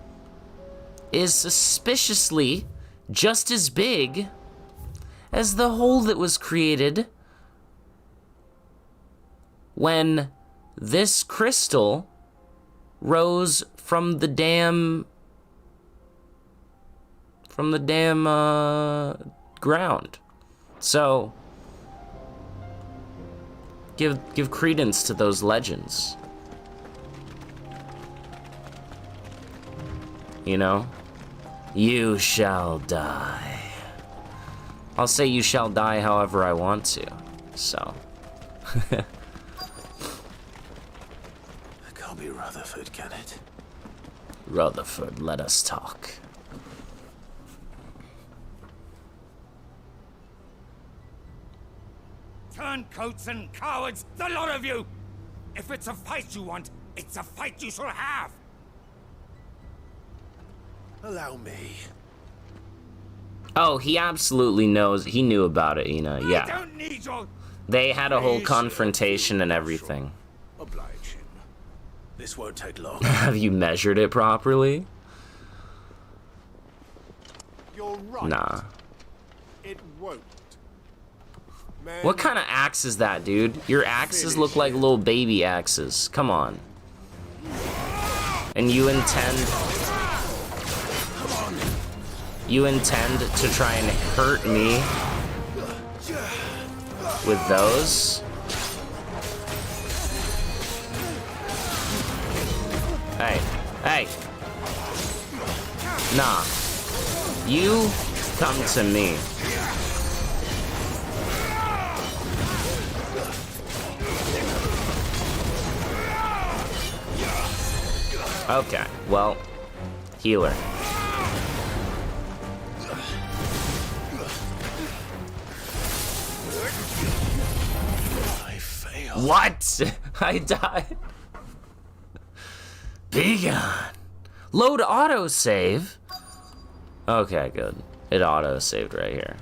is suspiciously just as big as the hole that was created when this crystal rose from the damn ground. So give credence to those legends. You know? You shall die. I'll say you shall die however I want to. So It can't be Rutherford, can it? Rutherford, let us talk. Turncoats and cowards, the lot of you! If it's a fight you want, it's a fight you shall have! Allow me. Oh, he absolutely knows. He knew about it, Ina. I Yeah. don't need your... They had a whole confrontation and everything. Oblige him. This won't take long. Have you measured it properly? You're right. Nah. It won't. Man, What kind of axe is that, dude? Your axes look like little baby axes. Come on. And you intend to try and hurt me with those? Hey, hey. Nah. You come to me. Okay, well, healer. I failed. What? I died. Be gone. Load autosave. Okay, good. It auto-saved right here.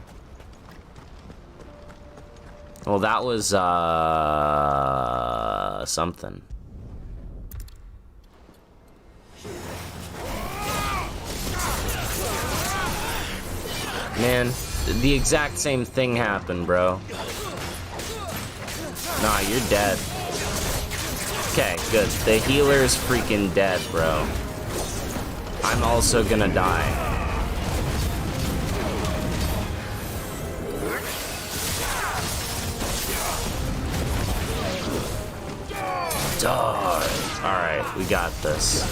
Well, that was, something. Man, the exact same thing happened, bro. Nah, you're dead. Okay, good. The healer's freaking dead, bro. I'm also gonna die. Die. Alright, we got this.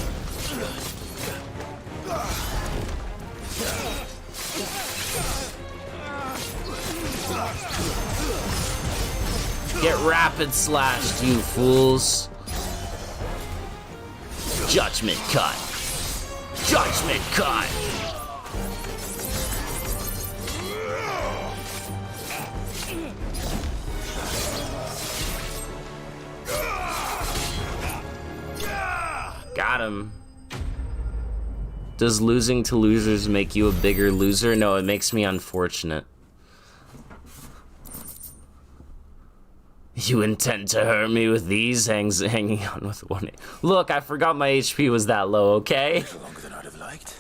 Get rapid slashed, you fools. Judgment cut. Judgment cut. Got him. Does losing to losers make you a bigger loser? No, it makes me unfortunate. You intend to hurt me with these hanging on with one. Look, I forgot my HP was that low, okay? A little longer than I'd have liked.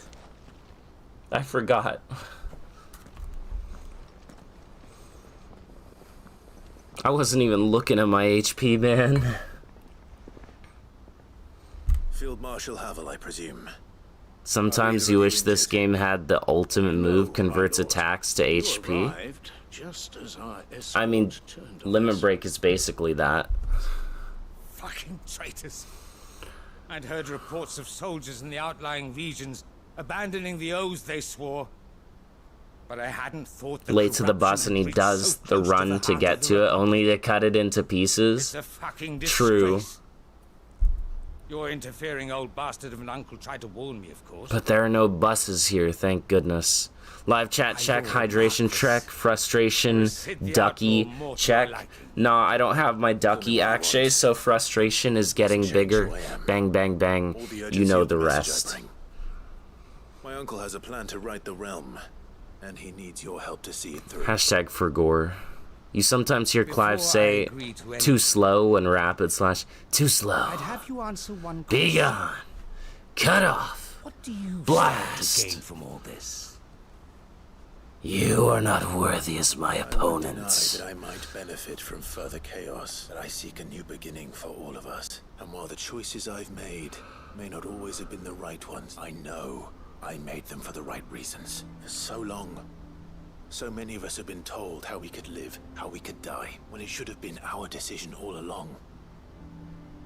I forgot. I wasn't even looking at my HP, man. Field Marshal Havel, I presume. Sometimes you wish this game had the ultimate move converts attacks to HP. Just as I mean, Limit Break is basically that. Fucking traitors. I'd heard reports of soldiers in the outlying regions abandoning the oaths they swore. But I hadn't thought that Late to the bus and he does the run to get to it, only to cut it into pieces. It's a fucking True. disgrace. Your interfering old bastard of an uncle tried to warn me, of course. But there are no buses here, thank goodness. Live chat check, hydration check, frustration, ducky check. Nah, I don't have my ducky actually, so frustration is getting bigger. Bang, bang, bang. You know the rest. My uncle has a plan to right the realm, and he needs your help to see it through. Hashtag for gore. You sometimes hear Clive say, too slow and rapid slash, too slow. I'd have you answer one Be question. gone. Cut off. What do you Blast. stand to gain from all this? You are not worthy as my I won't opponents. deny that I might benefit from further chaos, but I seek a new beginning for all of us. And while the choices I've made may not always have been the right ones, I know I made them for the right reasons. For so long, so many of us have been told how we could live, how we could die, when it should have been our decision all along.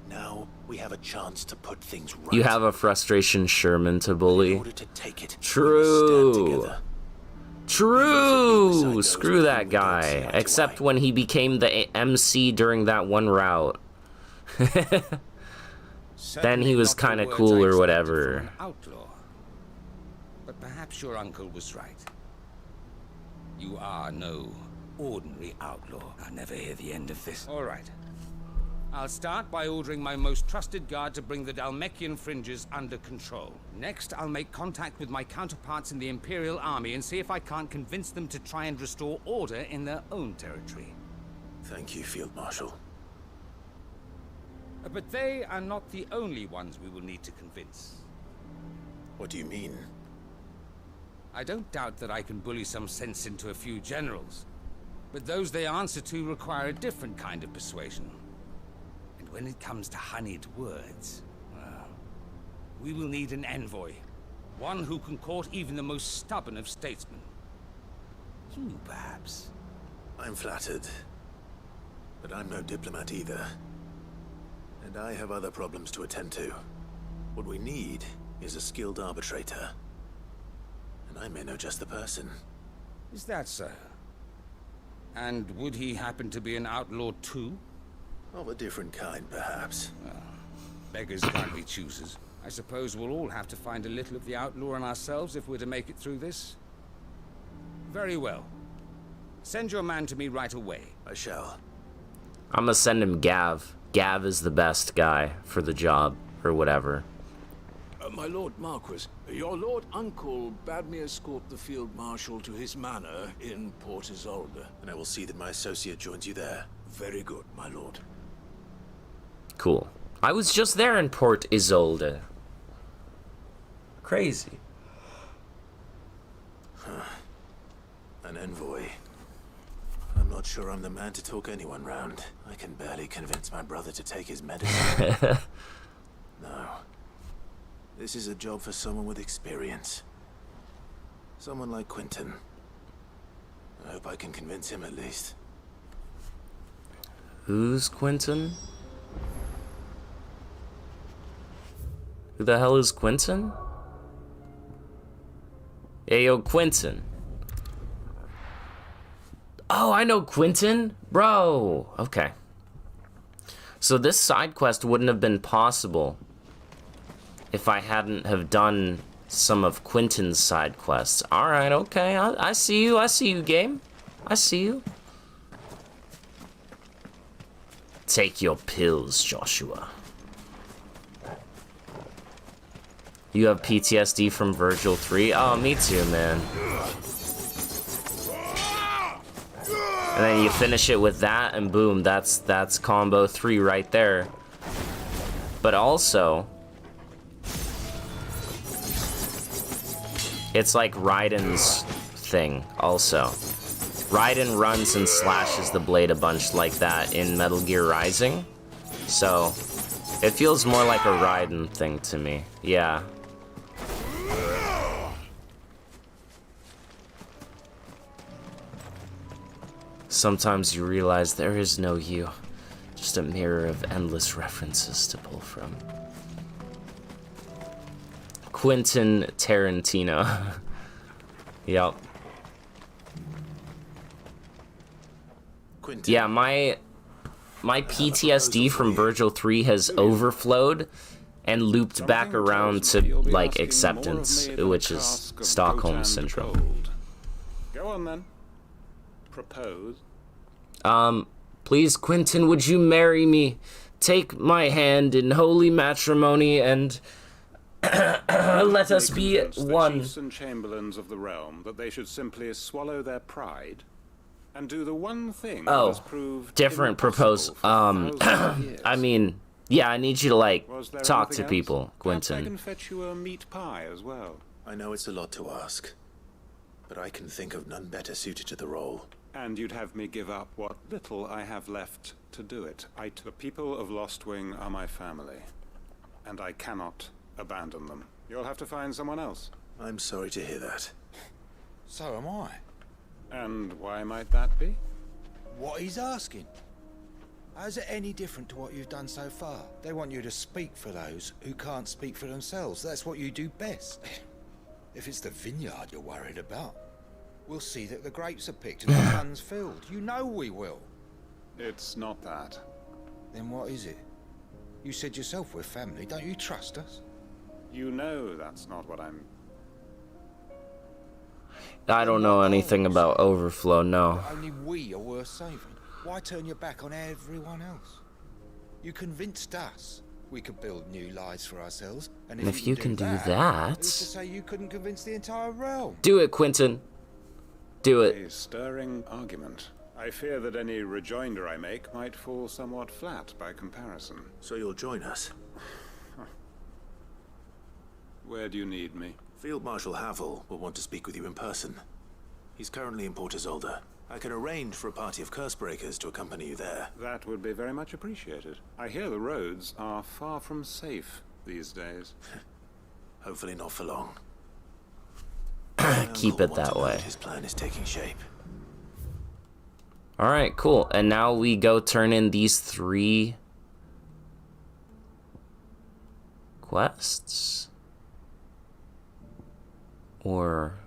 Now, we have a chance to put things right. You have a frustration Sherman to In bully. order to take it, we must stand True. together. True! Screw that guy. Except when he became the MC during that one route. Then he was kind of cool or whatever. Outlaw. But perhaps your uncle was right. You are no ordinary outlaw. I'll never hear the end of this. All right. I'll start by ordering my most trusted guard to bring the Dalmekian fringes under control. Next, I'll make contact with my counterparts in the Imperial Army and see if I can't convince them to try and restore order in their own territory. Thank you, Field Marshal. But they are not the only ones we will need to convince. What do you mean? I don't doubt that I can bully some sense into a few generals, but those they answer to require a different kind of persuasion. And when it comes to honeyed words, well, we will need an envoy. One who can court even the most stubborn of statesmen. You, perhaps. I'm flattered. But I'm no diplomat either. And I have other problems to attend to. What we need is a skilled arbitrator. And I may know just the person. Is that so? And would he happen to be an outlaw too? Of a different kind, perhaps. Beggars can't be choosers. I suppose we'll all have to find a little of the outlaw in ourselves if we're to make it through this. Very well. Send your man to me right away. I shall. I'm gonna send him Gav. Gav is the best guy for the job, or whatever. My Lord Marquis, your Lord Uncle bade me escort the Field Marshal to his manor in Port Isolde. And I will see that my associate joins you there. Very good, my lord. Cool. I was just there in Port Isolde. Crazy. An envoy. I'm not sure I'm the man to talk anyone round. I can barely convince my brother to take his medicine. No. This is a job for someone with experience. Someone like Quentin. I hope I can convince him at least. Who's Quentin? Who the hell is Quentin? Hey, yo, Quentin. Oh, I know Quentin. Bro. Okay. So this side quest wouldn't have been possible if I hadn't have done some of Quentin's side quests. Alright, okay. I see you. I see you, game. I see you. Take your pills, Joshua. You have PTSD from Virgil 3? Oh, me too, man. And then you finish it with that, and boom, that's combo 3 right there. But also, it's like Raiden's thing, also. Raiden runs and slashes the blade a bunch like that in Metal Gear Rising. So, it feels more like a Raiden thing to me. Yeah. Sometimes you realize there is no you, just a mirror of endless references to pull from. Quentin Tarantino. Yep. Quentin. Yeah, my PTSD from Virgil 3 has overflowed and looped back around to, like, acceptance, which is Stockholm Syndrome. Go on, then. Propose. Please, Quentin, would you marry me? Take my hand in holy matrimony and let us be one. The chiefs and chamberlains of the realm that they should simply swallow their pride and do the one thing that has proved different proposal. I mean, yeah, I need you to, like, talk to people, Quentin. I can fetch you a meat pie as well. I know it's a lot to ask, but I can think of none better suited to the role. And you'd have me give up what little I have left to do it. The people of Lostwing are my family, and I cannot abandon them. You'll have to find someone else. I'm sorry to hear that. So am I. And why might that be? What he's asking. How's it any different to what you've done so far? They want you to speak for those who can't speak for themselves. That's what you do best. If it's the vineyard you're worried about. We'll see that the grapes are picked and the funds filled. You know we will. It's not that. Then what is it? You said yourself we're family. Don't you trust us? You know that's not what I'm... I don't know anything about overflow, no. Only we are worth saving. Why turn your back on everyone else? You convinced us we could build new lives for ourselves, and if you can do that... who's to say you couldn't convince the entire realm? Do it, Quentin. Do it. A stirring argument. I fear that any rejoinder I make might fall somewhat flat by comparison. So you'll join us? Where do you need me? Field Marshal Havel will want to speak with you in person. He's currently in Port Isolde. I can arrange for a party of Cursebreakers to accompany you there. That would be very much appreciated. I hear the roads are far from safe these days. Hopefully not for long. Keep it that way. His plan is taking shape. Alright, cool. And now we go turn in these 3 quests. Or...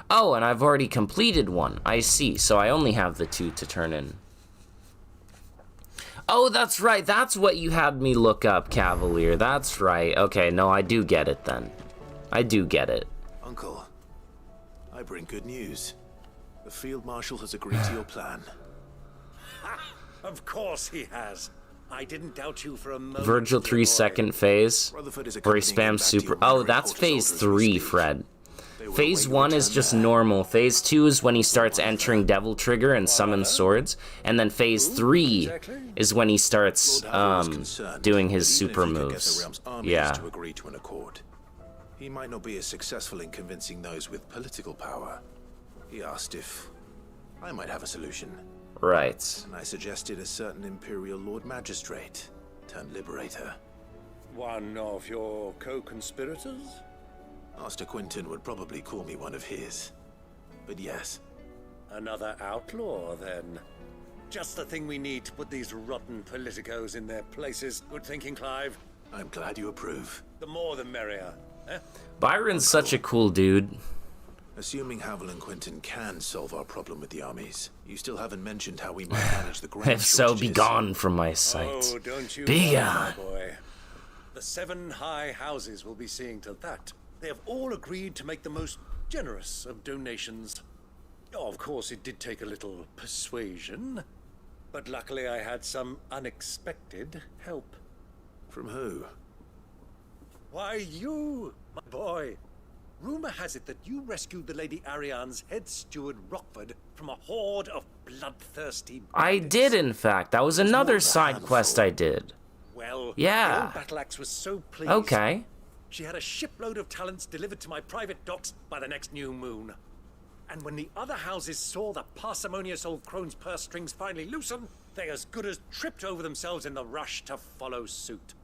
Oh, and I've already completed one. I see. So I only have the 2 to turn in. Oh, that's right. That's what you had me look up, Cavalier. That's right. Okay, no, I do get it then. I do get it. Uncle, I bring good news. The Field Marshal has agreed to your plan. Of course he has. I didn't doubt you for a moment. Virgil 3-second phase. Where he spams super... Oh, that's phase 3, Fred. Phase 1 is just normal. Phase 2 is when he starts entering Devil Trigger and summons swords. And then phase 3 is when he starts doing his super moves. Yeah. To agree to an accord. He might not be as successful in convincing those with political power. He asked if I might have a solution. Right. And I suggested a certain Imperial Lord Magistrate turned Liberator. One of your co-conspirators? Master Quentin would probably call me one of his. But yes. Another outlaw, then. Just the thing we need to put these rotten politicos in their places. Good thinking, Clive. I'm glad you approve. The more the merrier. Eh? Byron's such a cool dude. Assuming Havel and Quentin can solve our problem with the armies, you still haven't mentioned how we might manage the grain If so, be gone from my sight. Oh, don't you be worry, gone. my boy. The 7 high houses will be seeing to that. They have all agreed to make the most generous of donations. Oh, of course, it did take a little persuasion, but luckily I had some unexpected help. From who? Why, you, my boy. Rumor has it that you rescued the Lady Ariane's head steward Rockford from a horde of bloodthirsty bandits. I did, in fact. That was another side quest I did. Well, yeah. The old battle axe was so pleased. Okay. She had a shipload of talents delivered to my private docks by the next new moon. And when the other houses saw the parsimonious old crone's purse strings finally loosen, they as good as tripped over themselves in the rush to follow suit.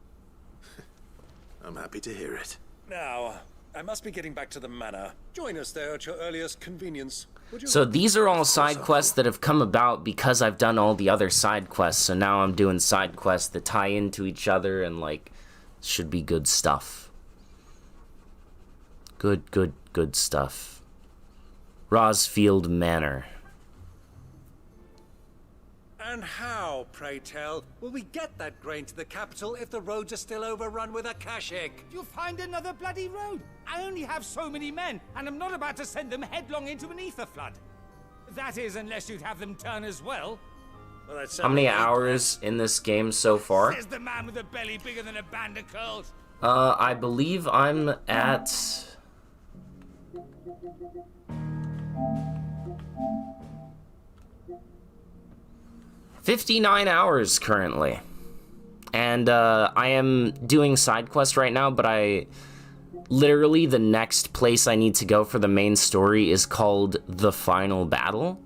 I'm happy to hear it. Now, I must be getting back to the manor. Join us there at your earliest convenience, would you? So these are all side quests that have come about because I've done all the other side quests. So now I'm doing side quests that tie into each other and, like, should be good stuff. Good stuff. Rosfield Manor. And how, pray tell, will we get that grain to the capital if the roads are still overrun with Akashic? You'll find another bloody road. I only have so many men, and I'm not about to send them headlong into an ether flood. That is, unless you'd have them turn as well. Well, how many hours in this game so far? Says the man with a belly bigger than a band of curls. I believe I'm at... 59 hours currently. And I am doing side quests right now, but literally the next place I need to go for the main story is called The Final Battle.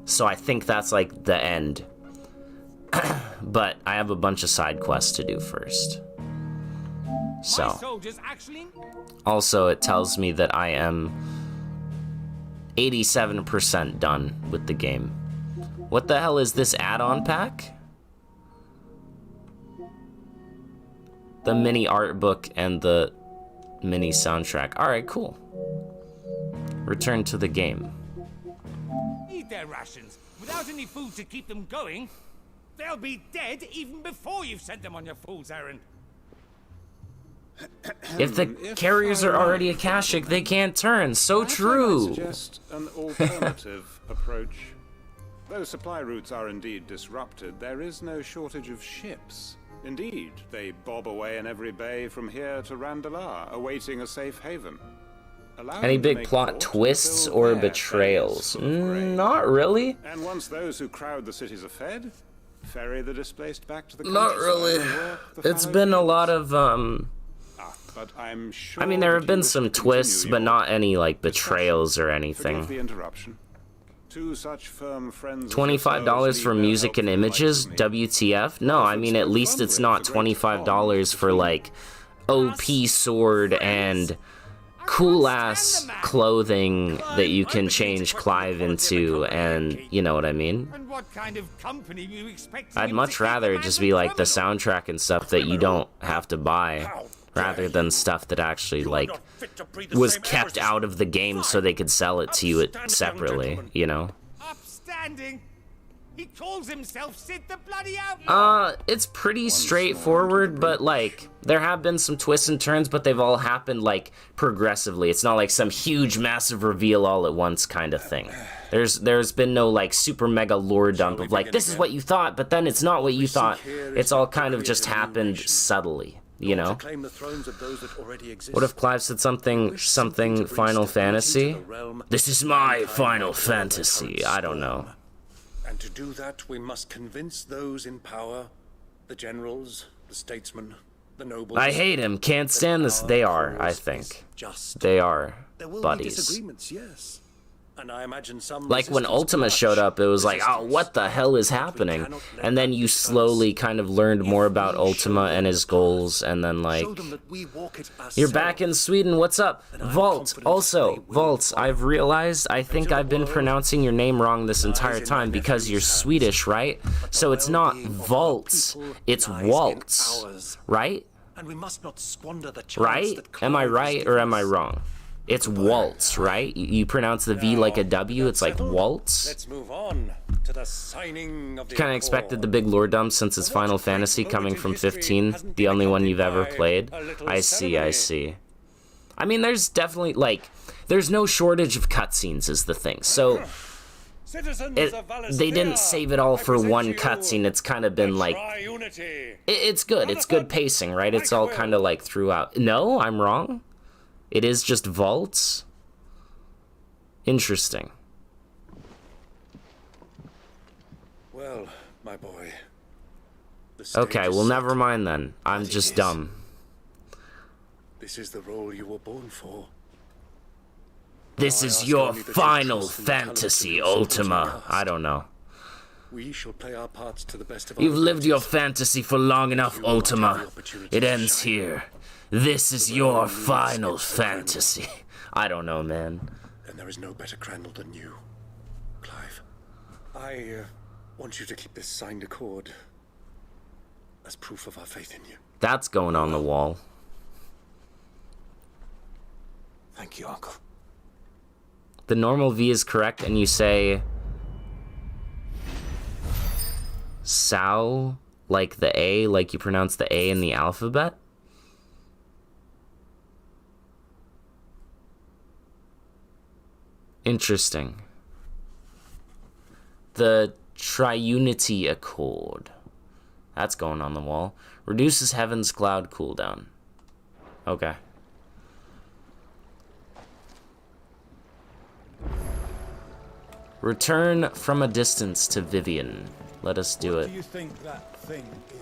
So I think that's like the end. But I have a bunch of side quests to do first. So also it tells me that I am 87% done with the game. What the hell is this add-on pack? The mini art book and the mini soundtrack. Alright, cool. Return to the game. Eat their rations. Without any food to keep them going, they'll be dead even before you've sent them on your fool's errand. If the carriers are already Akashic, they can't turn. So true. I suggest an alternative approach. Though supply routes are indeed disrupted, there is no shortage of ships. Indeed, they bob away in every bay from here to Randalar, awaiting a safe haven. Any big plot twists or betrayals? Not really. And once those who crowd the cities are fed, ferry the displaced back to the Not really. It's been a lot of but I'm sure I mean, there have been some twists, but not any like betrayals or anything. the interruption. Two such firm friends $25 for music and images? WTF? No, I mean, at least it's not $25 for like OP sword and cool ass clothing that you can change Clive into, and you know what I mean? And what kind of company you expect? I'd much rather it just be like the soundtrack and stuff that you don't have to buy, rather than stuff that actually like was kept out of the game so they could sell it to you separately, you know? Upstanding. He calls himself Sid the Bloody Outlaw. It's pretty straightforward, but like there have been some twists and turns, but they've all happened like progressively. It's not like some huge massive reveal all at once kind of thing. There's been no like super mega lore dump of like this is what you thought, but then it's not what you thought. It's all kind of just happened subtly, you know? What if Clive said something Final Fantasy? This is my Final Fantasy. I don't know. And to do that, we must convince those in power, the generals, the statesmen, the nobles. I hate him. Can't stand this. They are, I think. They are there will buddies. Be disagreements, yes. And I imagine some like when Ultima showed up, it was like, oh, what the hell is happening? And then you slowly kind of learned more about Ultima and his goals, and then like, you're back in Sweden, what's up? Vault, also, Vault, I've realized, I think I've been pronouncing your name wrong this entire time because you're Swedish, right? So it's not Vault, it's Waltz, right? And we must not squander the chance. Right? Am I right or am I wrong? It's waltz, right? You pronounce the V like a W, it's like waltz. Let's move on to the signing of the Kind of expected the big lore dump since it's Final Fantasy coming from 15, the only one you've ever played. I see. I mean, there's definitely, like, there's no shortage of cutscenes is the thing. So, they didn't save it all for one cutscene. It's kind of been like, it's good. It's good pacing, right? It's all kind of like throughout. No, I'm wrong. It is just vaults? Interesting. Well, my boy. Okay, well, never mind then. I'm just dumb. This is the role you were born for. This is your Final Fantasy, Ultima. I don't know. We shall play our parts to the best of our You've lived your fantasy for long enough, Ultima. It ends here. This is your Final Fantasy. I don't know, man. And there is no better Crandall than you, Clive. I want you to keep this signed accord as proof of our faith in you. That's going on the wall. Thank you, Uncle. The normal V is correct, and you say Sao, like the A, like you pronounce the A in the alphabet? Interesting. The Triunity Accord. That's going on the wall. Reduces Heaven's Cloud cooldown. Okay. Return from a distance to Vivian. Let us do it. What do you think that thing is?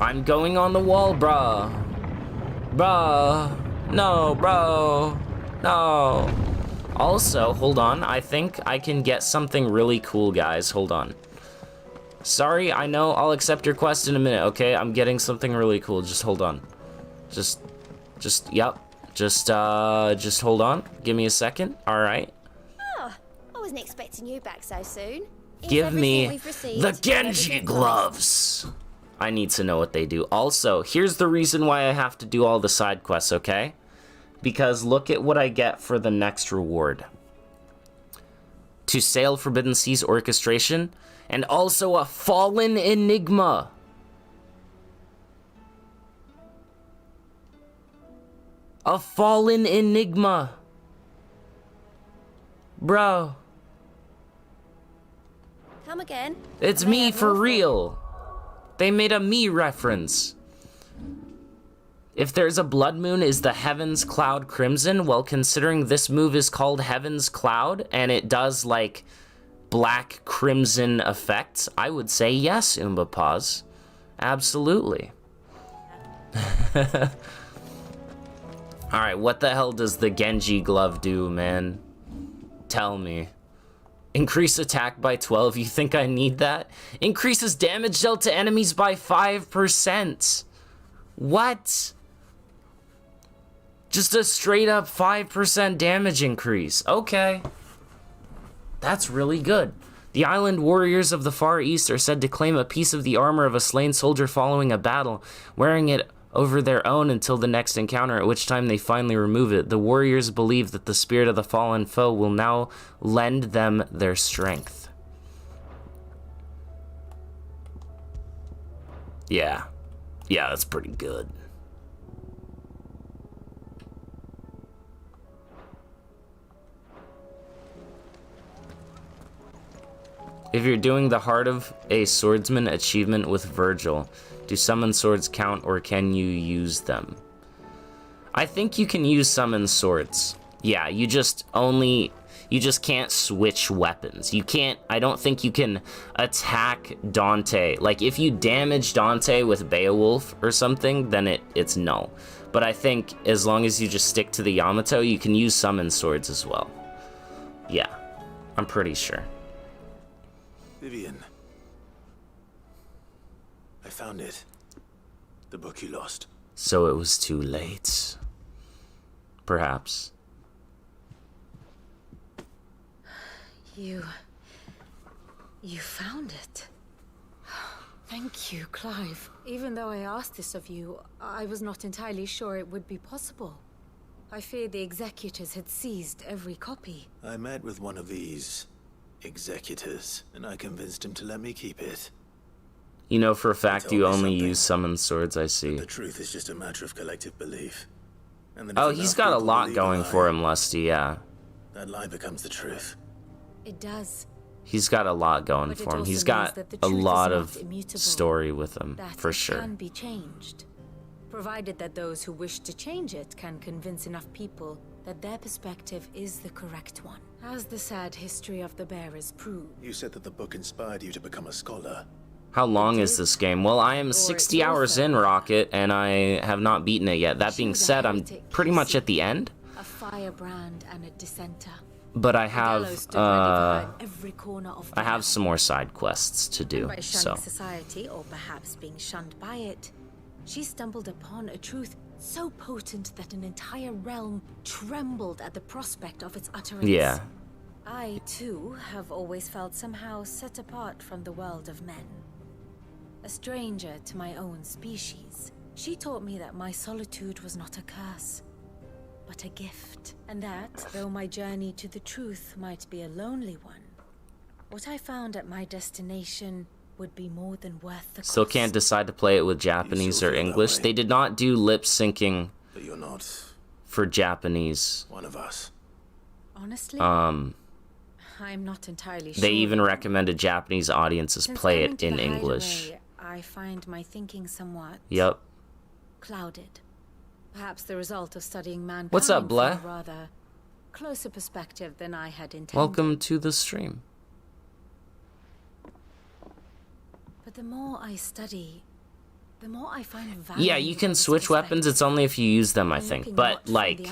I'm going on the wall, bruh. Bruh. No, bro. No. Also, hold on. I think I can get something really cool, guys. Hold on. Sorry, I know. I'll accept your quest in a minute, okay? I'm getting something really cool. Just hold on. Yep. Just hold on. Give me a second. All right. Oh, I wasn't expecting you back so soon. Give me the Genji gloves. I need to know what they do. Also, here's the reason why I have to do all the side quests, okay? Because look at what I get for the next reward. To sail Forbidden Seas orchestration, and also a fallen Enigma. A fallen Enigma. Bro. Come again? It's me for real. They made a me reference. If there's a blood moon, is the Heaven's Cloud crimson? Well, considering this move is called Heaven's Cloud, and it does, like, black crimson effects, I would say yes, Umbapaz. Absolutely. Alright, what the hell does the Genji glove do, man? Tell me. Increase attack by 12, you think I need that? Increases damage dealt to enemies by 5%. What? Just a straight up 5% damage increase. Okay. That's really good. The island warriors of the Far East are said to claim a piece of the armor of a slain soldier following a battle, wearing it over their own until the next encounter, at which time they finally remove it. The warriors believe that the spirit of the fallen foe will now lend them their strength. Yeah. Yeah, that's pretty good. If you're doing the Heart of a Swordsman achievement with Virgil, do summon swords count or can you use them? I think you can use summon swords. Yeah, you just can't switch weapons. You can't, I don't think you can attack Dante. Like, if you damage Dante with Beowulf or something, then it's null. But I think as long as you just stick to the Yamato, you can use summon swords as well. Yeah, I'm pretty sure. Vivian. I found it. The book you lost. So it was too late. Perhaps. You found it. Thank you, Clive. Even though I asked this of you, I was not entirely sure it would be possible. I feared the executors had seized every copy. I met with one of these executors, and I convinced him to let me keep it. You know for a fact you only use summon swords, I see. The truth is just a matter of collective belief. And Oh, he's got a lot going for him, Lusty, yeah. That lie becomes the truth. It does. He's got a lot going for him. He's got a lot of story with him, for sure. It can be changed, provided that those who wish to change it can convince enough people that their perspective is the correct one. As the sad history of the bearers proved. You said that the book inspired you to become a scholar. How long is this game? Well, I am 60 hours in, Rocket, and I have not beaten it yet. That being said, I'm pretty much at the end. A firebrand and a dissenter. But I have some more side quests to do. By shunning society, or perhaps being shunned by it, she stumbled upon a truth so potent that an entire realm trembled at the prospect of its utterance. Yeah. I, too, have always felt somehow set apart from the world of men. A stranger to my own species. She taught me that my solitude was not a curse, but a gift. And that, though my journey to the truth might be a lonely one, what I found at my destination would be more than worth the cost. Still can't decide to play it with Japanese or English. They did not do lip syncing for Japanese. One of us. Honestly, I'm not entirely sure. They even recommended Japanese audiences play it in English. I find my thinking somewhat clouded. Perhaps the result of studying mankind. What's up, Bleh? From a rather closer perspective than I had intended. Welcome to the stream. But the more I study, the more I find value. Yeah, you can switch weapons. It's only if you use them, I think. But like,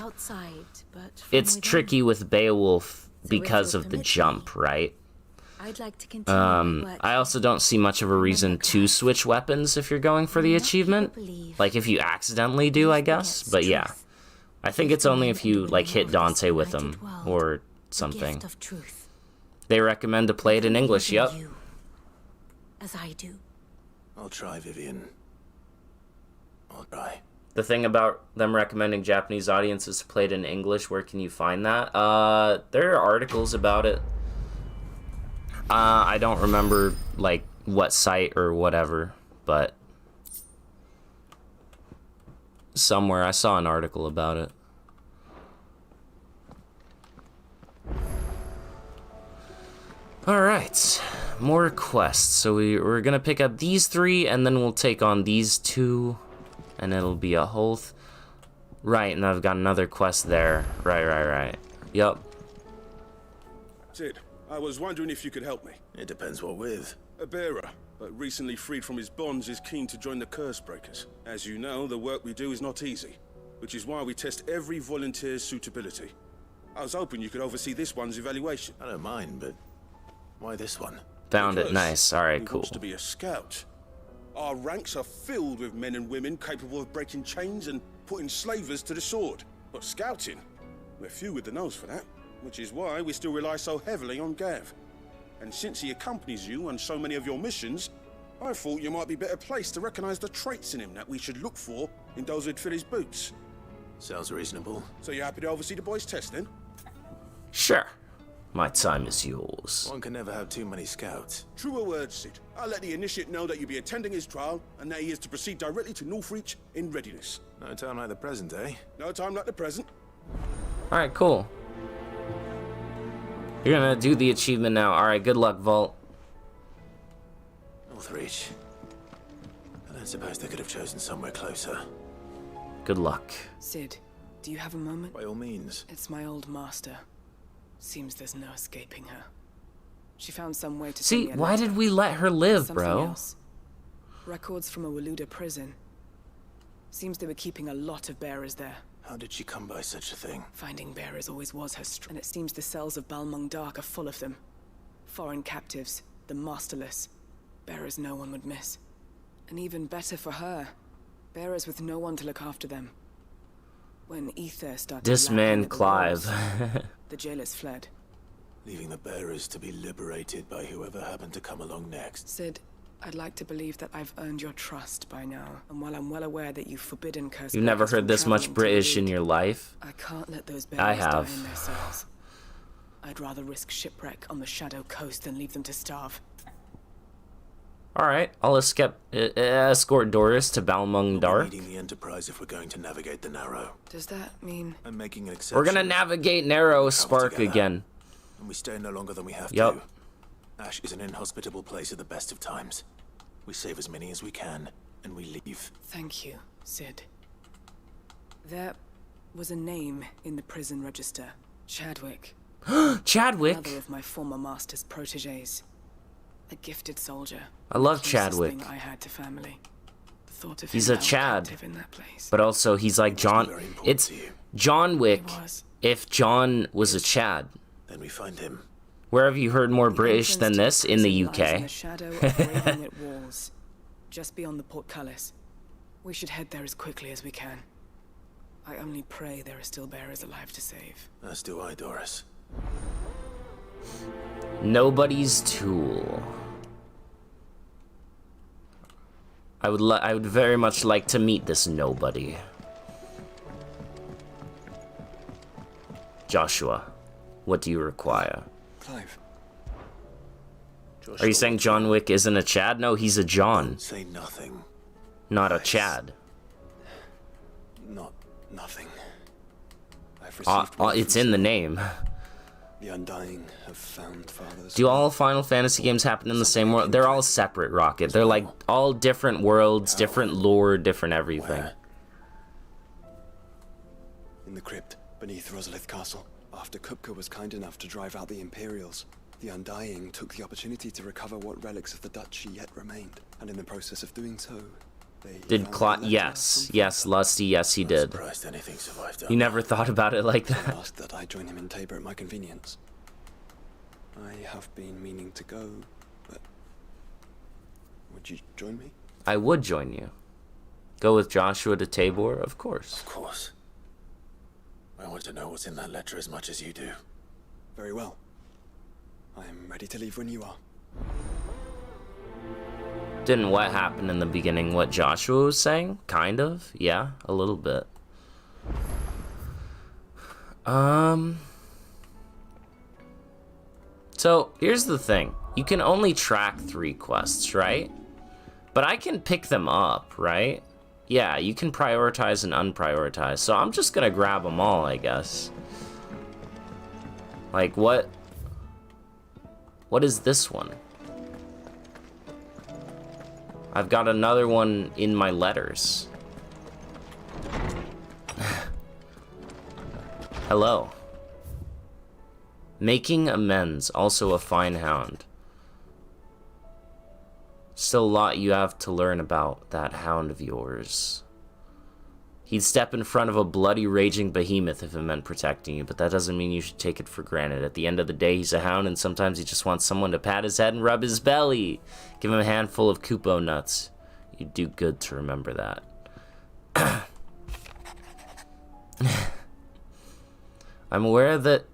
it's tricky with Beowulf because of the jump, right? I'd like to continue I also don't see much of a reason to switch weapons if you're going for the achievement. Like if you accidentally do, I guess. But yeah, I think it's only if you like hit Dante with them or something. They recommend to play it in English. Yep. As I do. I'll try, Vivian. I'll try. The thing about them recommending Japanese audiences to play it in English, where can you find that? There are articles about it. I don't remember, like, what site or whatever, but somewhere I saw an article about it. Alright, more quests. So we're gonna pick up these 3, and then we'll take on these 2, and it'll be a whole... Right, and I've got another quest there. Right. Yup. Sid, I was wondering if you could help me. It depends what with. A bearer, but recently freed from his bonds, is keen to join the Curse Breakers. As you know, the work we do is not easy, which is why we test every volunteer's suitability. I was hoping you could oversee this one's evaluation. I don't mind, but why this one? Found it. Nice. Alright, He cool. wants to be a scout. Our ranks are filled with men and women capable of breaking chains and putting slavers to the sword. But scouting, we're few with the nose for that, which is why we still rely so heavily on Gav. And since he accompanies you on so many of your missions, I thought you might be better placed to recognize the traits in him that we should look for in those who'd fill his boots. Sounds reasonable. So you're happy to oversee the boys' test, then? Sure. My time is yours. One can never have too many scouts. Truer words, Sid. I'll let the initiate know that you'll be attending his trial and that he is to proceed directly to Northreach in readiness. No time like the present, eh? No time like the present. Alright, cool. You're gonna do the achievement now. Alright, good luck, Vault. Northreach. I don't suppose they could have chosen somewhere closer. Good luck. Sid, do you have a moment? By all means. It's my old master. Seems there's no escaping her. She found some way to See, why did we let her live, bro? Else. Records from a Waluda prison. Seems they were keeping a lot of bearers there. How did she come by such a thing? Finding bearers always was her strength, and it seems the cells of Balmung Dark are full of them. Foreign captives, the masterless. Bearers no one would miss. And even better for her, bearers with no one to look after them. When Ether started This man, at the Clive. walls, the jailers fled. Leaving the bearers to be liberated by whoever happened to come along next. Sid, I'd like to believe that I've earned your trust by now. And while I'm well aware that you've forbidden Curse You've never Breakers heard from this much traveling to British the in League, your life? I can't let those I bearers die have. in their cells. I'd rather risk shipwreck on the Shadow Coast than leave them to starve. Alright, I'll escort Doris to Balmung Dark. Leading the Enterprise if we're going to navigate the Narrow. Does that mean... I'm making an exception. We're gonna navigate Narrow Spark together. again. And we stay no longer than we have Yup. to. Ash is an inhospitable place at the best of times. We save as many as we can, and we leave. Thank you, Sid. There was a name in the prison register. Chadwick. Chadwick? Another of my former master's protégés. A gifted soldier. I love The closest Chadwick. thing I had to family. The thought of He's him a held Chad. captive in that place. But also, he's like John. It's John Wick if John was a Chad. Then we find him. Where have you heard more British than this? In the Lies in UK. the shadow of Ravenlit walls, just beyond the portcullis. We should head there as quickly as we can. I only pray there are still bearers alive to save. As do I, Doris. Nobody's tool. I would very much like to meet this nobody. Joshua, what do you require? Clive. Are you saying John Wick isn't a Chad? No, he's a John. Say nothing. Not a Chad. Not nothing. I've received word It's from in the name. the Undying have found fathers. Do all Final Fantasy games happen in the same world? They're all separate, Rocket. They're like all different worlds, different lore, different everything. In the crypt beneath Rosalith Castle. After Kupka was kind enough to drive out the Imperials, the Undying took the opportunity to recover what relics of the Duchy yet remained, and in the process of doing so, they Did yes, Lusty, yes he did. Surprised anything survived. You never thought about it like He that. asked that I join him in Tabor at my convenience. I have been meaning to go, but would you join me? I would join you. Go with Joshua to Tabor, of course. Of course. I want to know what's in that letter as much as you do. Very well. I am ready to leave when you are. Didn't what happened in the beginning? What Joshua was saying? Kind of? Yeah, a little bit. So, here's the thing. You can only track 3 quests, right? But I can pick them up, right? Yeah, you can prioritize and unprioritize. So I'm just gonna grab them all, I guess. Like, what is this one? I've got another one in my letters. Hello. Making amends, also a fine hound. Still a lot you have to learn about that hound of yours. He'd step in front of a bloody raging behemoth if it meant protecting you, but that doesn't mean you should take it for granted. At the end of the day, he's a hound, and sometimes he just wants someone to pat his head and rub his belly. Give him a handful of Kupo nuts. You'd do good to remember that. I'm aware that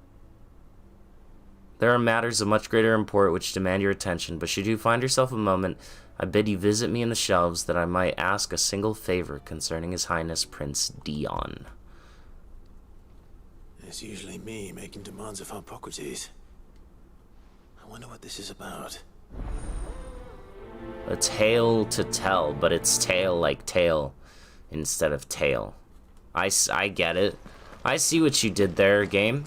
there are matters of much greater import which demand your attention, but should you find yourself a moment, I bid you visit me in the shelves that I might ask a single favor concerning His Highness Prince Dion. It's usually me making demands of Hippocrates. I wonder what this is about. A tale to tell, but it's tale like tail instead of tail. I get it. I see what you did there, game.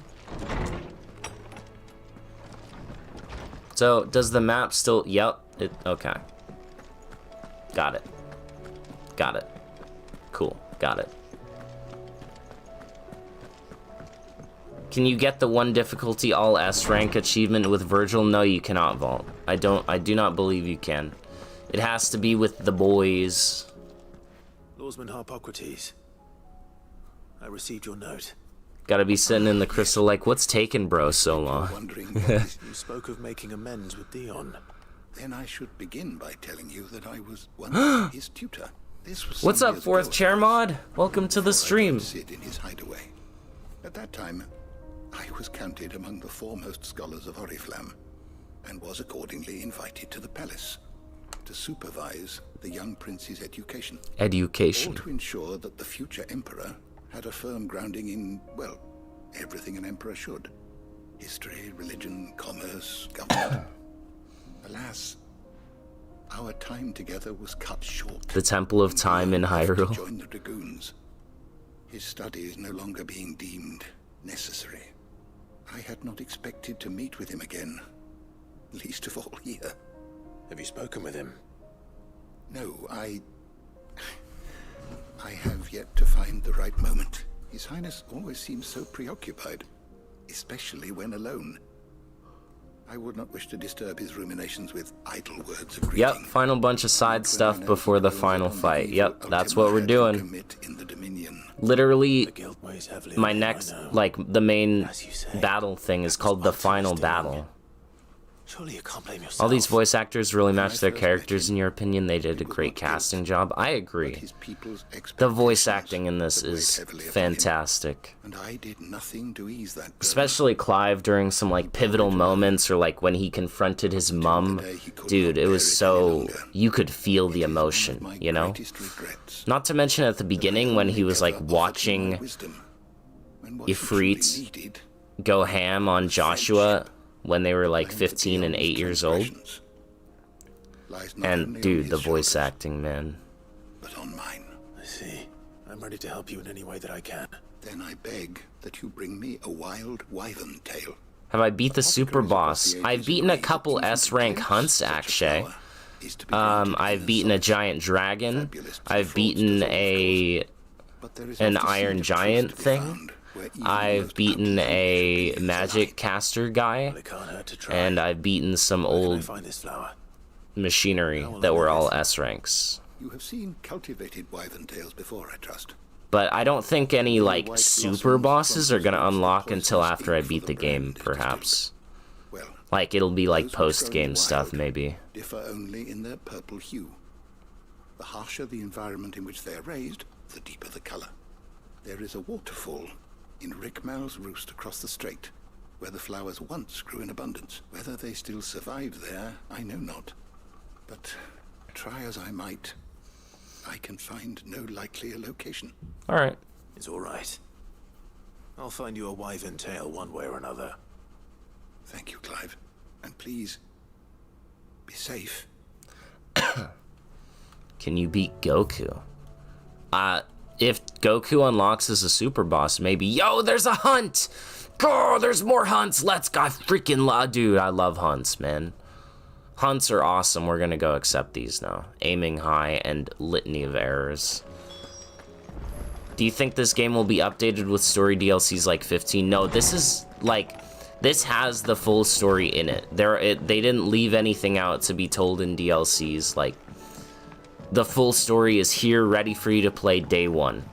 So, does the map still... Yep. Okay. Got it. Got it. Cool. Got it. Can you get the 1 difficulty all S rank achievement with Virgil? No, you cannot, Vault. I do not believe you can. It has to be with the boys. Lawsman Hippocrates, I received your note. Gotta be sitting in the crystal like, what's taking bro so long? You spoke of making amends with Dion. Then I should begin by telling you that I was once his tutor. This was What's up, 4th Chair Mod? Welcome to the stream. Lucid in his hideaway. At that time, I was counted among the foremost scholars of Oriflamme, and was accordingly invited to the palace to supervise the young prince's education. All to ensure that the future emperor had a firm grounding in, well, everything an emperor should. History, religion, commerce, government. Alas, our time together was cut short. The Temple of Time in Hyrule. To join the dragoons. His studies no longer being deemed necessary. I had not expected to meet with him again, least of all here. Have you spoken with him? No, I have yet to find the right moment. His Highness always seems so preoccupied, especially when alone. I would not wish to disturb his ruminations with idle words of greeting. Yep, final bunch of side stuff before the final fight. Yep, that's what we're doing. Literally, my next, like, the main battle thing is called the final battle. Surely you can't blame yourself. All these voice actors really match their characters, in your opinion. They did a great casting job. I agree. The voice acting in this is fantastic. And I did nothing to ease that burden. Especially Clive during some, like, pivotal moments, or, like, when he confronted his mum. Dude, it was so... You could feel the emotion, you know? Not to mention at the beginning when he was, like, watching Ifrit go ham on Joshua when they were like 15 and 8 years old. And dude, the voice acting, man. But on mine. I see. I'm ready to help you in any way that I can. Then I beg that you bring me a wild wyvern tail. Have I beat the super boss? I've beaten a couple S rank hunts, actually. I've beaten a giant dragon. I've beaten an iron giant thing. I've beaten a magic caster guy, and I've beaten some old machinery that were all S ranks. You have seen cultivated wyvern tails before, I trust. But I don't think any, like, super bosses are gonna unlock until after I beat the game, perhaps. Like, it'll be like post-game stuff, maybe. Differ only in their purple hue. The harsher the environment in which they are raised, the deeper the color. There is a waterfall in Rickmal's roost across the strait, where the flowers once grew in abundance. Whether they still survive there, I know not. But try as I might, I can find no likelier location. All right. It's all right. I'll find you a wyvern tail one way or another. Thank you, Clive. And please, be safe. Can you beat Goku? If Goku unlocks as a super boss, maybe. Yo, there's a hunt! Oh, there's more hunts! Let's go! Freaking dude, I love hunts, man. Hunts are awesome. We're gonna go accept these now. Aiming high and litany of errors. Do you think this game will be updated with story DLCs like 15? No, this is like, this has the full story in it. They didn't leave anything out to be told in DLCs. Like, the full story is here, ready for you to play day one.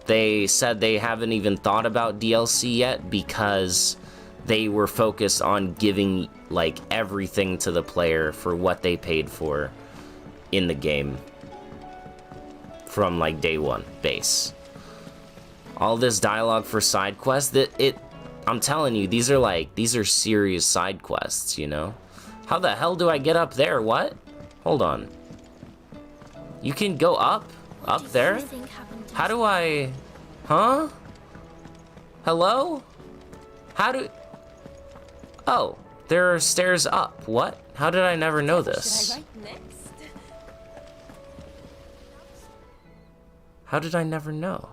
They said they haven't even thought about DLC yet because they were focused on giving, like, everything to the player for what they paid for in the game. From, like, day one, base. All this dialogue for side quests, I'm telling you, these are serious side quests, you know? How the hell do I get up there? What? Hold on. You can go up? Up there? How do I... Huh? Hello? How do... Oh, there are stairs up. What? How did I never know this? Should I write next? How did I never know?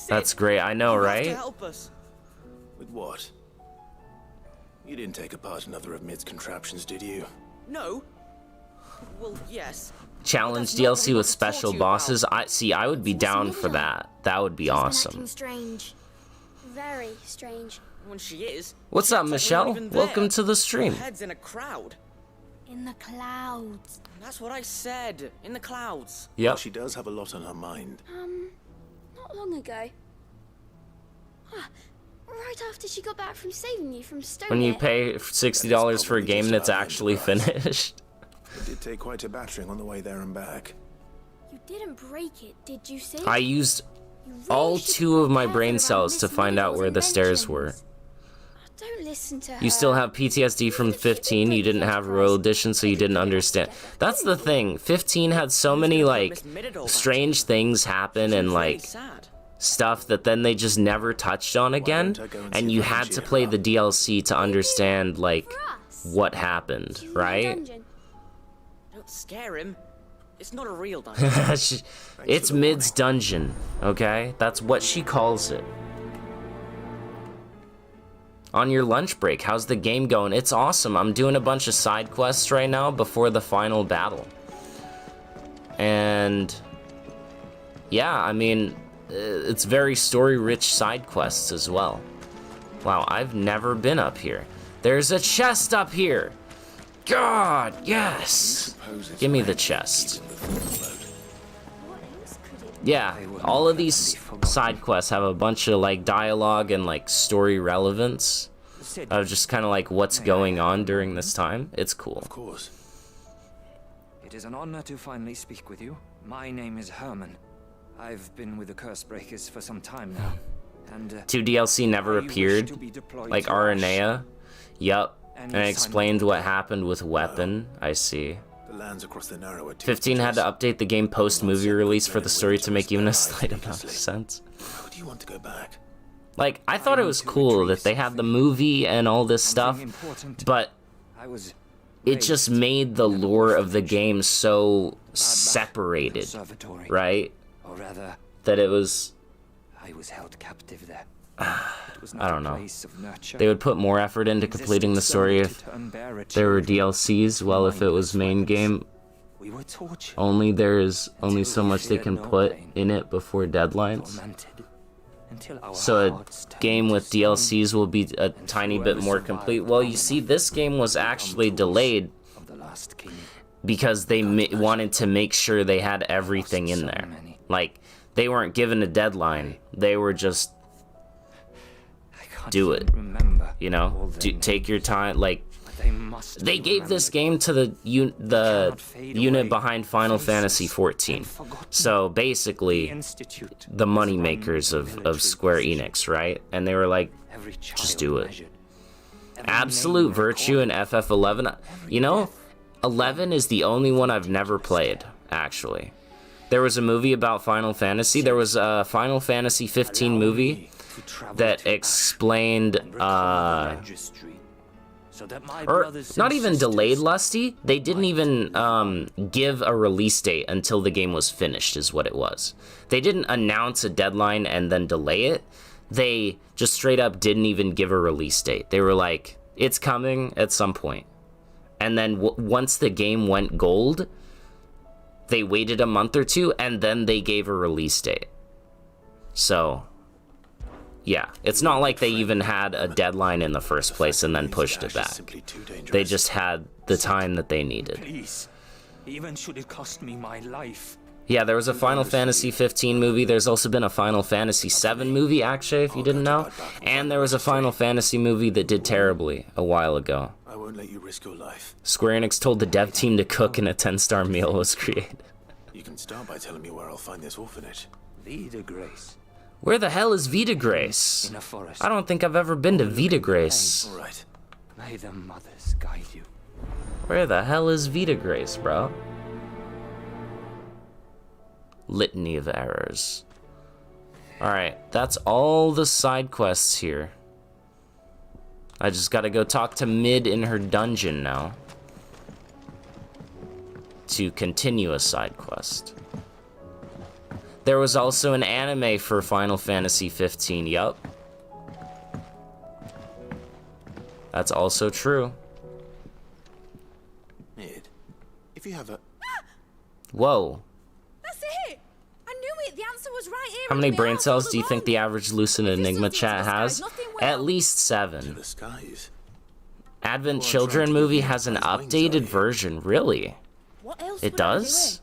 That's great, I know, right? Help us. With what? You didn't take apart another of Mid's contraptions, did you? No. Well, yes. Challenge DLC with special bosses. I would be down for that. That would be awesome. Strange. Very strange. When she is. What's up, Michelle? Welcome to the stream. Her head's in a crowd. In the clouds. That's what I said. In the clouds. Yep. She does have a lot on her mind. Not long ago. Right after she got back from saving you from Stone. When you pay $60 for a game that's actually finished. It did take quite a battering on the way there and back. You didn't break it, did you, Sid? I used all 2 of my brain cells to find out where the stairs were. Don't listen to her. You still have PTSD from 15, you didn't have Royal Edition, so you didn't understand. That's the thing, 15 had so many, like, strange things happen and, like, stuff that then they just never touched on again, and you had to play the DLC to understand, like, what happened, right? Don't scare him. It's not a real dungeon. It's Mid's dungeon, okay? That's what she calls it. On your lunch break, how's the game going? It's awesome. I'm doing a bunch of side quests right now before the final battle. And yeah, I mean, it's very story-rich side quests as well. Wow, I've never been up here. There's a chest up here. God, yes. Give me the chest. Yeah, all of these side quests have a bunch of, like, dialogue and, like, story relevance of just kind of like what's going on during this time. It's cool. Of course. It is an honor to finally speak with you. My name is Herman. I've been with the Cursebreakers for some time now. And 2 DLC never appeared, like Aranea. Yup. And I explained what happened with Weapon. I see. The lands across the narrower 15 had to update the game post-movie release for the story to make even a slight amount of sense. How do you want to go back? Like, I thought it was cool that they had the movie and all this stuff, but it just made the lore of the game so separated, right? That it was... I was held captive there. I don't know. They would put more effort into completing the story if there were DLCs. Well, if it was main game, only there's only so much they can put in it before deadlines. So a game with DLCs will be a tiny bit more complete. Well, you see, this game was actually delayed because they wanted to make sure they had everything in there. Like, they weren't given a deadline. They were just... do it, you know, take your time. Like, they gave this game to the unit behind Final Fantasy XIV, so basically the money makers of Square Enix, right? And they were like, just do it. Absolute Virtue and FF11. You know, 11 is the only one I've never played, actually. There was a movie about Final Fantasy. There was a Final Fantasy 15 movie that explained, or not even delayed Lusty. They didn't even give a release date until the game was finished, is what it was. They didn't announce a deadline and then delay it. They just straight up didn't even give a release date. They were like, it's coming at some point. And then once the game went gold, they waited a month or two, and then they gave a release date. So, yeah, it's not like they even had a deadline in the first place and then pushed it back. They just had the time that they needed. Please, even should it cost me my life. Yeah, there was a Final Fantasy 15 movie. There's also been a Final Fantasy 7 movie, actually, if you didn't know. And there was a Final Fantasy movie that did terribly a while ago. I won't let you risk your life. Square Enix told the dev team to cook and a 10-star meal was created. You can start by telling me where I'll find this orphanage. Vita Grace. Where the hell is Vita Grace? In a forest. I don't think I've ever been to Vita Grace. All right. May the mothers guide you. Where the hell is Vita Grace, bro? Litany of errors. Alright, that's all the side quests here. I just gotta go talk to Mid in her dungeon now to continue a side quest. There was also an anime for Final Fantasy 15, yup. That's also true. Mid, if you have a... Whoa. That's it! I knew it! The answer was right here! How many brain cells do you think the average Lucid Enigma chat has? At least 7. Advent Children movie has an updated version, really? It does?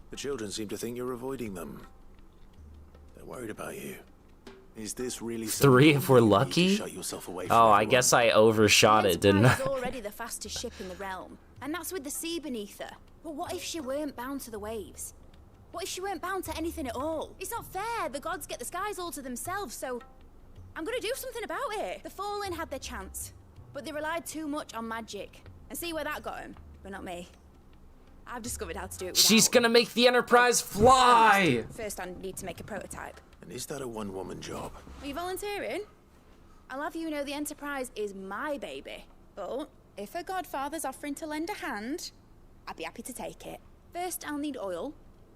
The children seem to think you're avoiding them. They're worried about you. Is this really 3 if we're lucky? Oh, I guess I overshot it, didn't I? It's already the fastest ship in the realm, and that's with the sea beneath her. But what if she weren't bound to the waves? What if she weren't bound to anything at all? It's not fair. The gods get the skies all to themselves, so I'm gonna do something about it. The Fallen had their chance, but they relied too much on magic. And see where that got them, but not me. I've discovered how to do it without. She's gonna make the Enterprise fly! First, I need to make a prototype. And is that a one-woman job? Are you volunteering? I'll have you know the Enterprise is my baby. But if her godfather's offering to lend a hand, I'd be happy to take it. First, I'll need oil,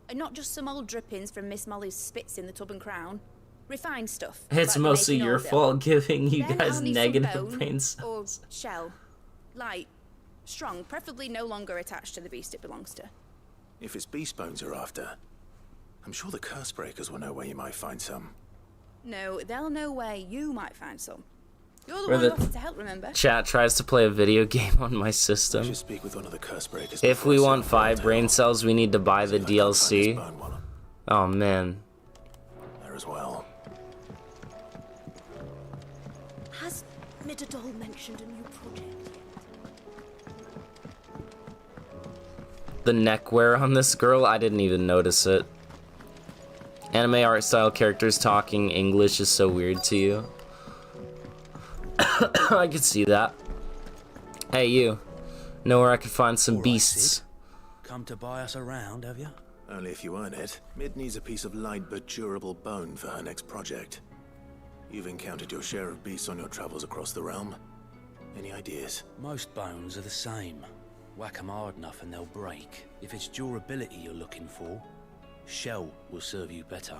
and not just some old drippings from Miss Molly's spits in the tub and crown. Refined stuff. It's like mostly making your oil. fault giving you Then guys I'll need some negative bone brain cells. or shell. Light, strong, preferably no longer attached to the beast it belongs to. If it's beast bones you're after, I'm sure the curse breakers will know where you might find some. No, they'll know where you might find some. You're the Where one the who offered to help, remember? Chat tries to play a video game on my I system. should speak with one of the curse breakers. If we want 5 brain cells, we need to buy the DLC. Oh man. There as well. Has Midadol mentioned a new project yet? The neckwear on this girl, I didn't even notice it. Anime art style characters talking English is so weird to you. I could see that. Hey you, know where I could find some beasts? Come to buy us around, have you? Only if you earn it. Mid needs a piece of light but durable bone for her next project. You've encountered your share of beasts on your travels across the realm. Any ideas? Most bones are the same. Whack 'em hard enough and they'll break. If it's durability you're looking for, shell will serve you better.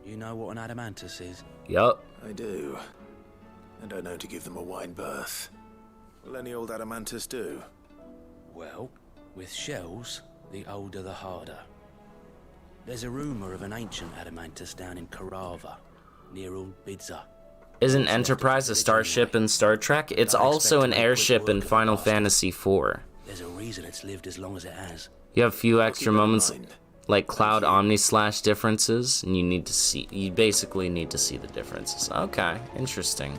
You know what an adamantus is? Yup. I do. And I know to give them a wide berth. Will any old adamantus do? Well, with shells, the older the harder. There's a rumor of an ancient adamantus down in Karava, near Old Bidza. Isn't Enterprise a starship in Star Trek? It's also an airship in Final Fantasy IV. There's a reason it's lived as long as it has. You have a few extra moments like Cloud Omni-Slash differences, and you basically need to see the differences. Okay, interesting.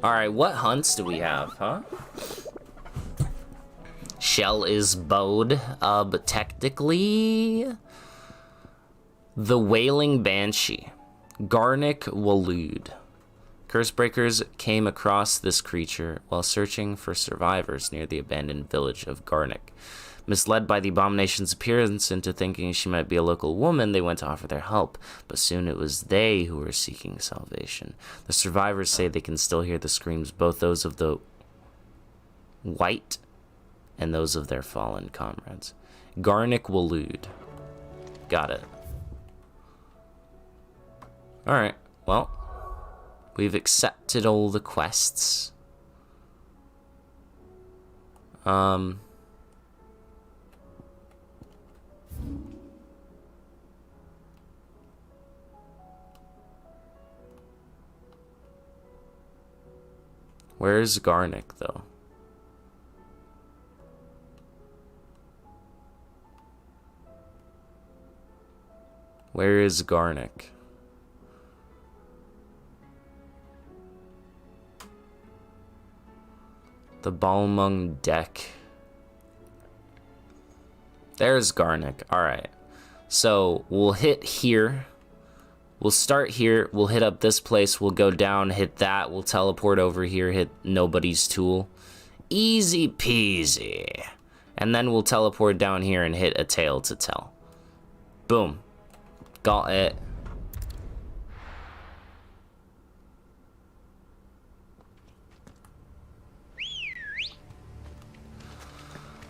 Alright, what hunts do we have, huh? Shell is bowed, but technically... The Wailing Banshee. Garnick Walood. Cursebreakers came across this creature while searching for survivors near the abandoned village of Garnick. Misled by the abomination's appearance into thinking she might be a local woman, they went to offer their help, but soon it was they who were seeking salvation. The survivors say they can still hear the screams, both those of the white and those of their fallen comrades. Garnick Walud. Got it. Alright, well, we've accepted all the quests. Where's Garnick, though? Where is Garnick? The Balmung deck. There's Garnick. Alright. So, we'll hit here. We'll start here. We'll hit up this place. We'll go down, hit that. We'll teleport over here, hit nobody's tool. Easy peasy. And then we'll teleport down here and hit a tale to tell. Boom. Got it.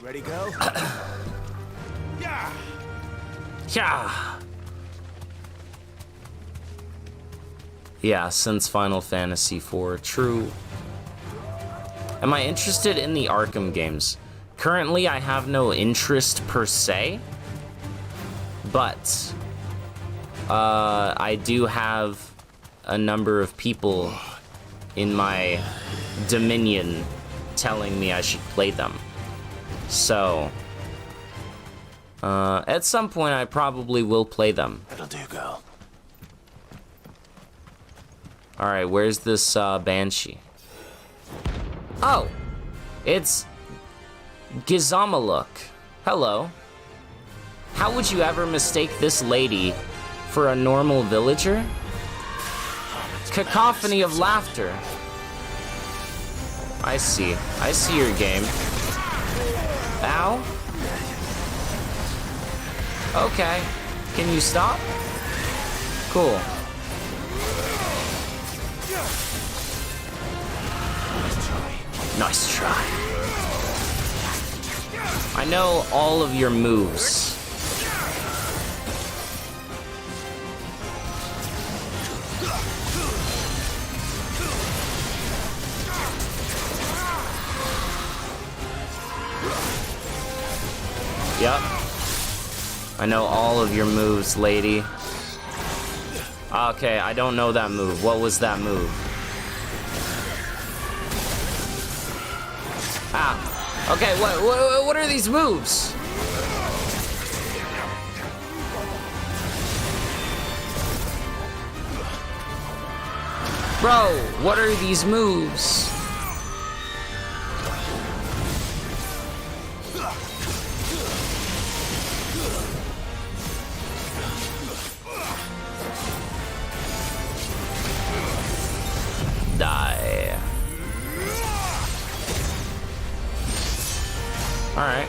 Ready, go? Yeah. Yeah. Yeah, since Final Fantasy IV. True. Am I interested in the Arkham games? Currently, I have no interest per se, but I do have a number of people in my dominion telling me I should play them. So, at some point, I probably will play them. That'll do, girl. Alright, where's this Banshee? Oh! It's Gizamaluk. Hello. How would you ever mistake this lady for a normal villager? Cacophony of laughter. I see your game. Ow. Okay. Can you stop? Cool. Nice try. I know all of your moves. Yep. I know all of your moves, lady. Okay, I don't know that move. What was that move? Ah. Okay, what are these moves? Bro, what are these moves? Die. Alright.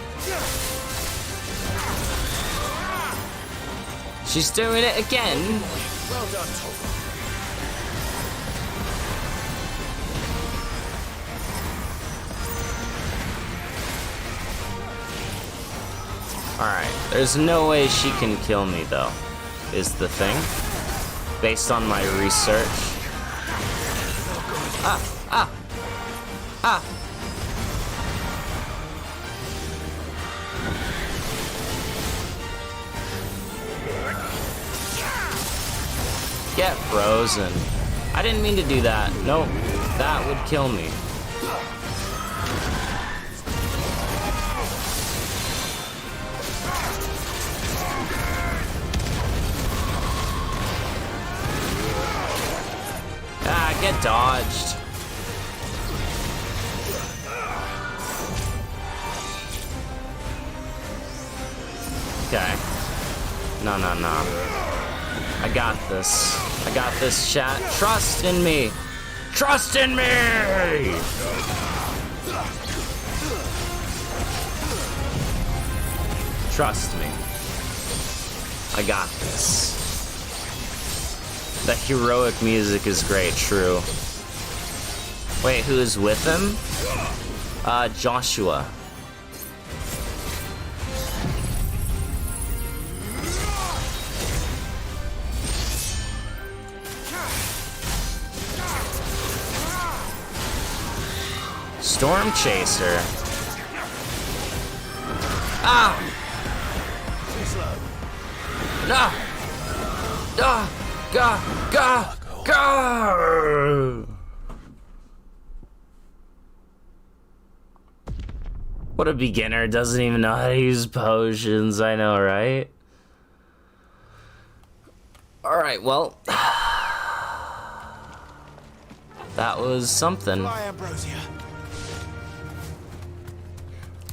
She's doing it again. Well done, Alright, there's no way she can kill me though, is the thing. Based on my research. Ah! Get frozen. I didn't mean to do that. Nope, that would kill me. Ah, get dodged. Okay. No. I got this. I got this, chat. Trust in me. Trust in me! Trust me. I got this. The heroic music is great, true. Wait, who is with him? Joshua. Storm Chaser. Ah! Too slow. No! Go! What a beginner, doesn't even know how to use potions, I know, right? Alright, well. That was something.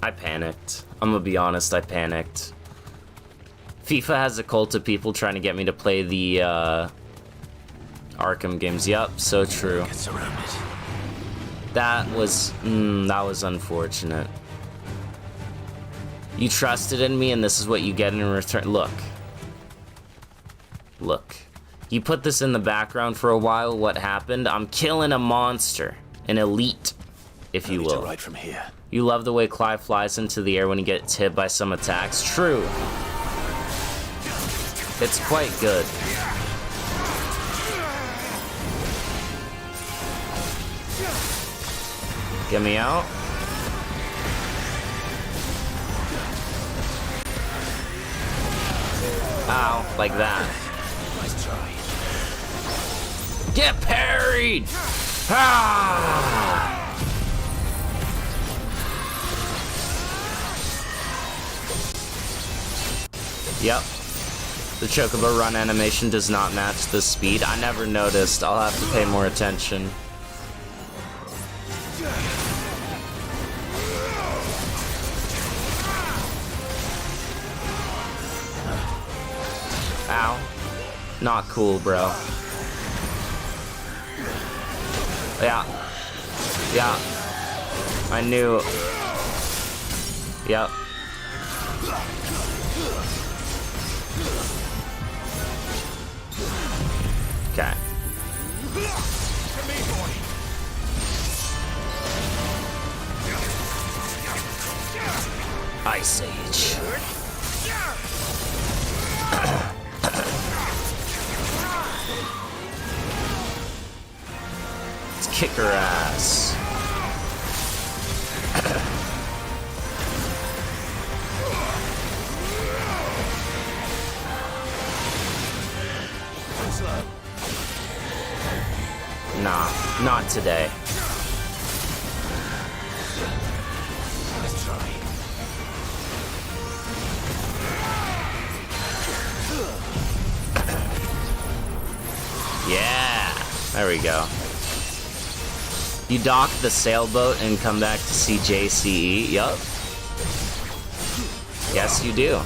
I panicked. I'm gonna be honest, I panicked. FIFA has a cult of people trying to get me to play the Arkham games. Yup, so true. That was unfortunate. You trusted in me and this is what you get in return. Look. You put this in the background for a while, what happened? I'm killing a monster. An elite, if you will. Right from here. You love the way Clive flies into the air when he gets hit by some attacks. True. It's quite good. Get me out. Ow, like that. Nice try. Get parried! Ah! Yep. The Chocobo run animation does not match the speed. I never noticed. I'll have to pay more attention. Ow. Not cool, bro. Yeah. I knew. Yep. Okay. Ice Age. Let's kick her ass. Nah, not today. Let's try. Yeah, there we go. You dock the sailboat and come back to see JCE. Yup. Yes, you do.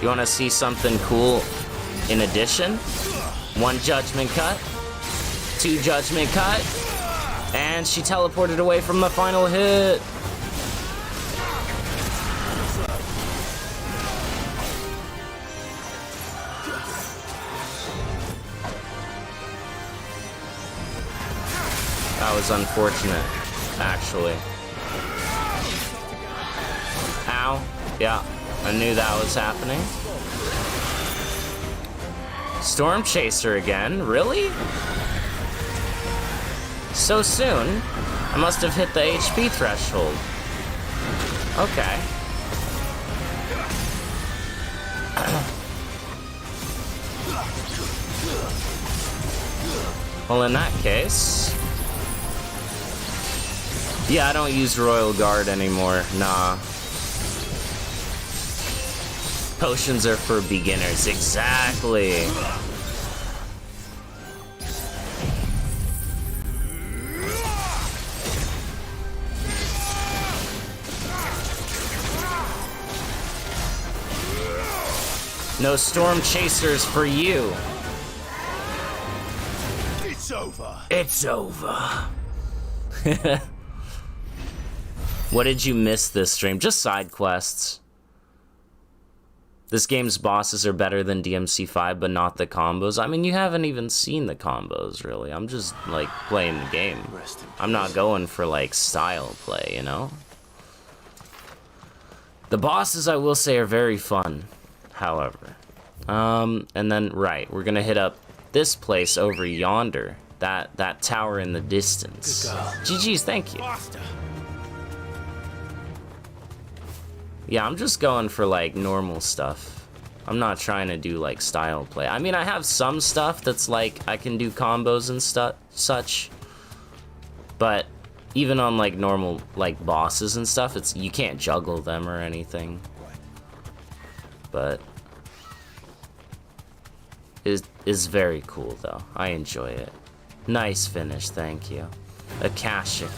You want to see something cool in addition? 1 judgment cut, 2 judgment cut, and she teleported away from the final hit. That was unfortunate, actually. Ow. Yeah, I knew that was happening. Storm Chaser again? Really? So soon? I must have hit the HP threshold. Okay. Well, in that case... Yeah, I don't use Royal Guard anymore. Nah. Potions are for beginners. Exactly. No Storm Chasers for you. It's over. What did you miss this stream? Just side quests. This game's bosses are better than DMC5, but not the combos. I mean, you haven't even seen the combos, really. I'm just, like, playing the game. I'm not going for, like, style play, you know? The bosses, I will say, are very fun, however. And then, right, we're gonna hit up this place over yonder. That tower in the distance. GG's, thank you. Yeah, I'm just going for, like, normal stuff. I'm not trying to do, like, style play. I mean, I have some stuff that's, like, I can do combos and such. But even on, like, normal, like, bosses and stuff, you can't juggle them or anything. But it is very cool, though. I enjoy it. Nice finish, thank you. Akashic.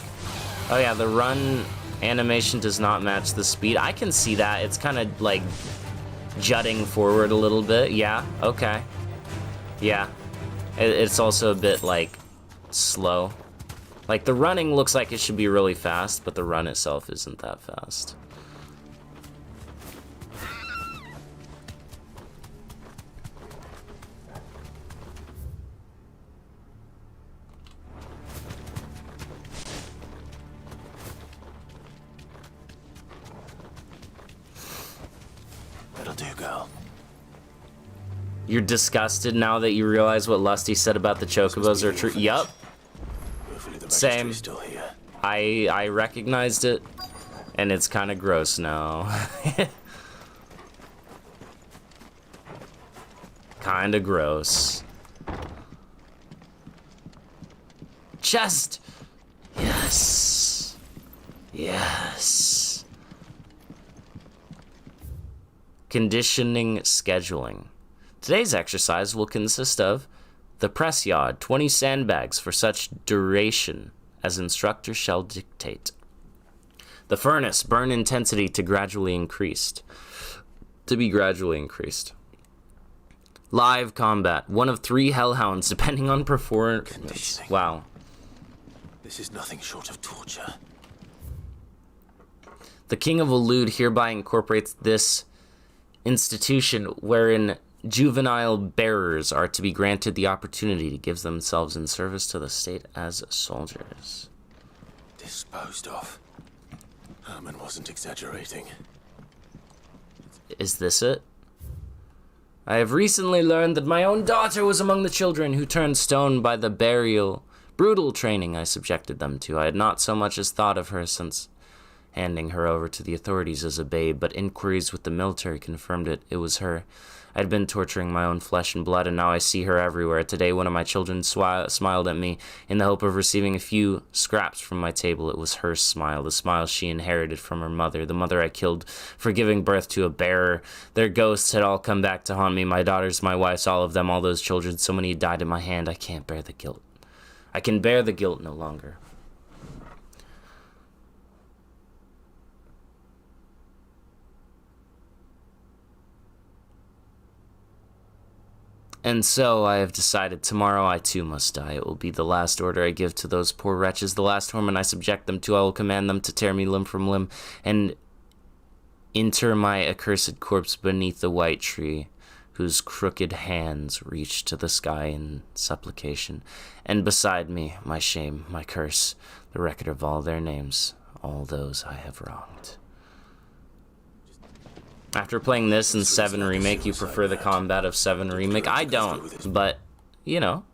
Oh, yeah, the run animation does not match the speed. I can see that. It's kind of like jutting forward a little bit. Yeah, okay. Yeah. It's also a bit like slow. Like the running looks like it should be really fast, but the run itself isn't that fast. You're disgusted now that you realize what Lusty said about the chocobos are true. Yup. Same. I recognized it, and it's kind of gross now. Kind of gross. Chest. Yes. Yes. Conditioning scheduling. Today's exercise will consist of the press yard, 20 sandbags for such duration as instructor shall dictate. The furnace, burn intensity to be gradually increased. Live combat, 1 of 3 hellhounds depending on performance. Wow. This is nothing short of torture. The King of Elude hereby incorporates this institution wherein juvenile bearers are to be granted the opportunity to give themselves in service to the state as soldiers. Disposed of. Herman wasn't exaggerating. Is this it? I have recently learned that my own daughter was among the children who turned stone by the brutal training I subjected them to. I had not so much as thought of her since handing her over to the authorities as a babe, but inquiries with the military confirmed it. It was her. I'd been torturing my own flesh and blood, and now I see her everywhere. Today, one of my children smiled at me in the hope of receiving a few scraps from my table. It was her smile, the smile she inherited from her mother, the mother I killed for giving birth to a bearer. Their ghosts had all come back to haunt me, my daughters, my wives, all of them, all those children. So many had died at my hand. I can't bear the guilt. I can bear the guilt no longer. And so I have decided tomorrow I too must die. It will be the last order I give to those poor wretches, the last torment I subject them to. I will command them to tear me limb from limb and inter my accursed corpse beneath the white tree, whose crooked hands reach to the sky in supplication. And beside me, my shame, my curse, the record of all their names, all those I have wronged. After playing this and 7 Remake, you prefer the combat of 7 Remake? I don't, but, you know,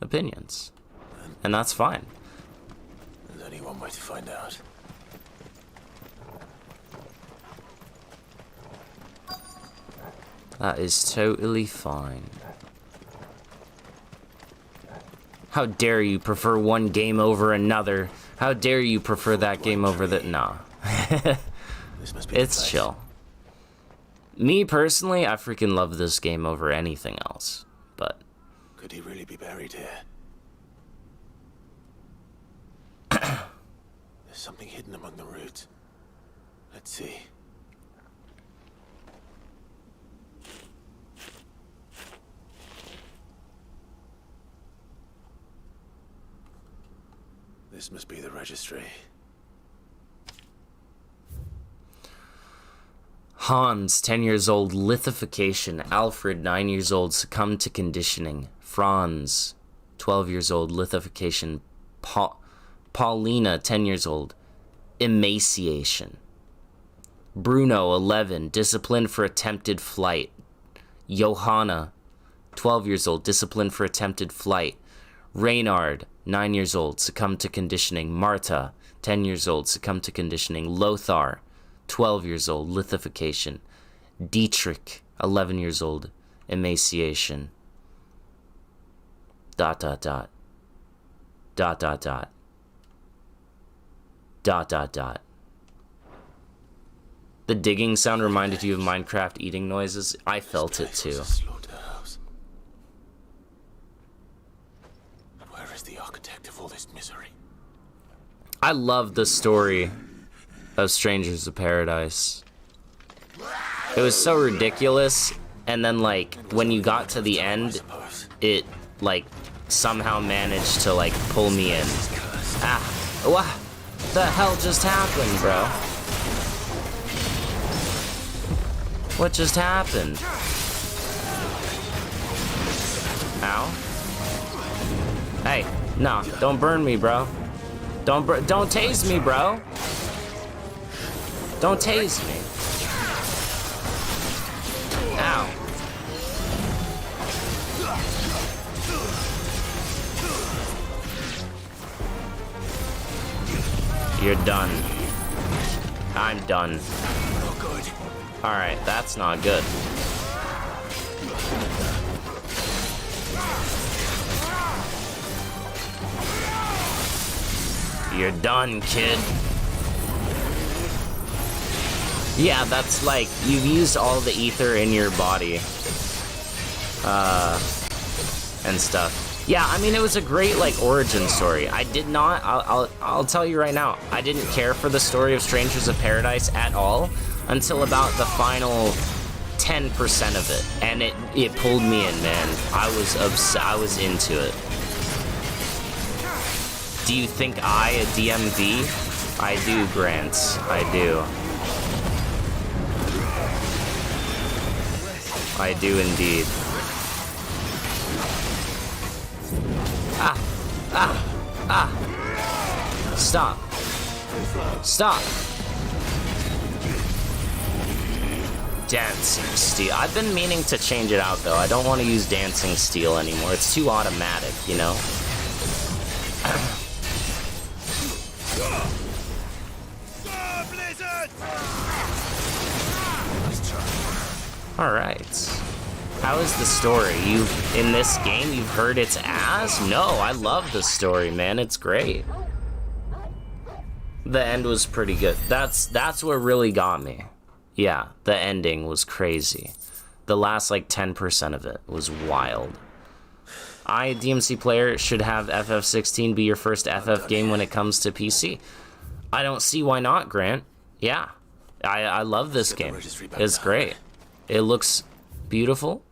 opinions. And that's fine. There's only one way to find out. That is totally fine. How dare you prefer one game over another? How dare you prefer that game over that? Nah. It's chill. Me personally, I freaking love this game over anything else, but could he really be buried here? There's something hidden among the roots. Let's see. This must be the registry. Hans, 10 years old, lithification. Alfred, 9 years old, succumbed to conditioning. Franz, 12 years old, lithification. Paulina, 10 years old, emaciation. Bruno, 11, disciplined for attempted flight. Johanna, 12 years old, disciplined for attempted flight. Reynard, 9 years old, succumbed to conditioning. Marta, 10 years old, succumbed to conditioning. Lothar, 12 years old, lithification. Dietrich, 11 years old, emaciation. ... The digging sound reminded you of Minecraft eating noises? I felt it too. Where is the architect of all this misery? I love the story of Strangers of Paradise. It was so ridiculous, and then like when you got to the end, it like somehow managed to like pull me in. Ah, what the hell just happened, bro? What just happened? Ow. Hey, no, don't burn me, bro. Don't tase me, bro. Don't tase me. Ow. You're done. I'm done. Alright, that's not good. You're done, kid. Yeah, that's like, you've used all the ether in your body. And stuff. Yeah, I mean, it was a great, like, origin story. I did not, I'll tell you right now, I didn't care for the story of Strangers of Paradise at all until about the final 10% of it. And it pulled me in, man. I was into it. Do you think a DMV? I do, Grant. I do. I do indeed. Stop. Stop. Dancing steel. I've been meaning to change it out though. I don't want to use dancing steel anymore. It's too automatic, you know? Alright. How is the story? In this game, you've heard its ass? No, I love the story, man. It's great. The end was pretty good. That's what really got me. Yeah, the ending was crazy. The last, like, 10% of it was wild. A DMC player, should have FF16 be your first FF game when it comes to PC. I don't see why not, Grant. Yeah, I love this game. It's great. It looks beautiful.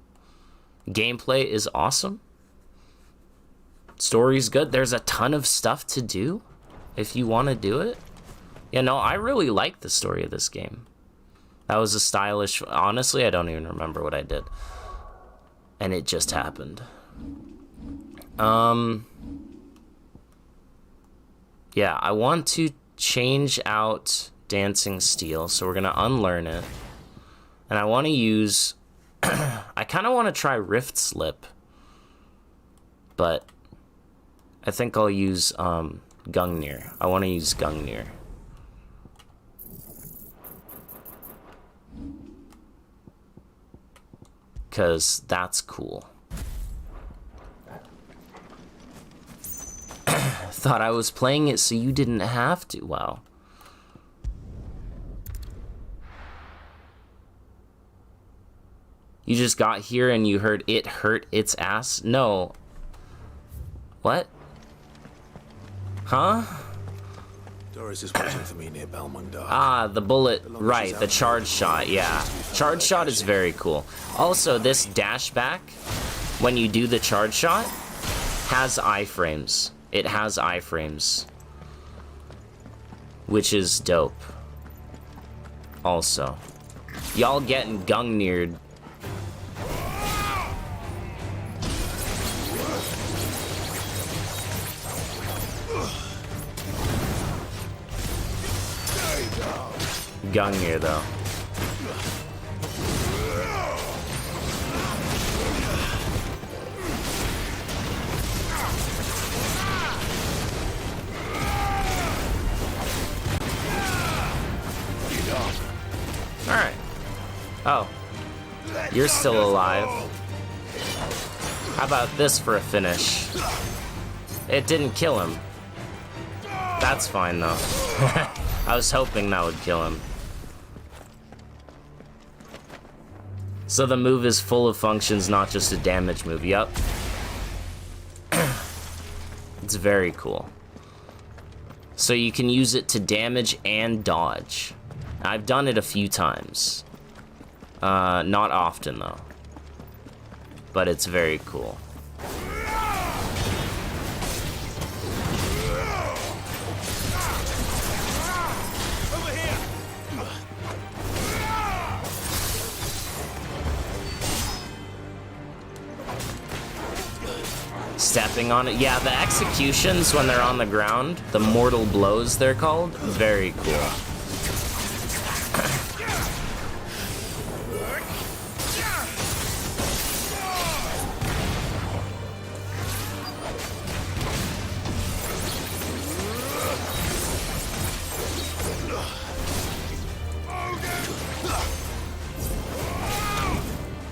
Gameplay is awesome. Story's good. There's a ton of stuff to do if you want to do it. You know, I really like the story of this game. That was a stylish... Honestly, I don't even remember what I did. And it just happened. Yeah, I want to change out Dancing Steel, so we're going to unlearn it. And I want to use... I kind of want to try Rift Slip. But I think I'll use Gungnir. I want to use Gungnir. Because that's cool. Thought I was playing it so you didn't have to. Wow. You just got here and you heard it hurt its ass? No. What? Huh? Doris is waiting for me near Balmung Dark. Ah, the bullet, right, the charge shot, yeah. Charge shot is very cool. Also, this dash back, when you do the charge shot, has iframes. It has iframes. which is dope. Also, y'all getting Gungnir'd. Gungnir though. Alright. Oh. You're still alive. How about this for a finish? It didn't kill him. That's fine though. I was hoping that would kill him. So the move is full of functions, not just a damage move. Yup. It's very cool. So you can use it to damage and dodge. I've done it a few times. Not often though. But it's very cool. Stepping on it. Yeah, the executions when they're on the ground, the mortal blows they're called, very cool.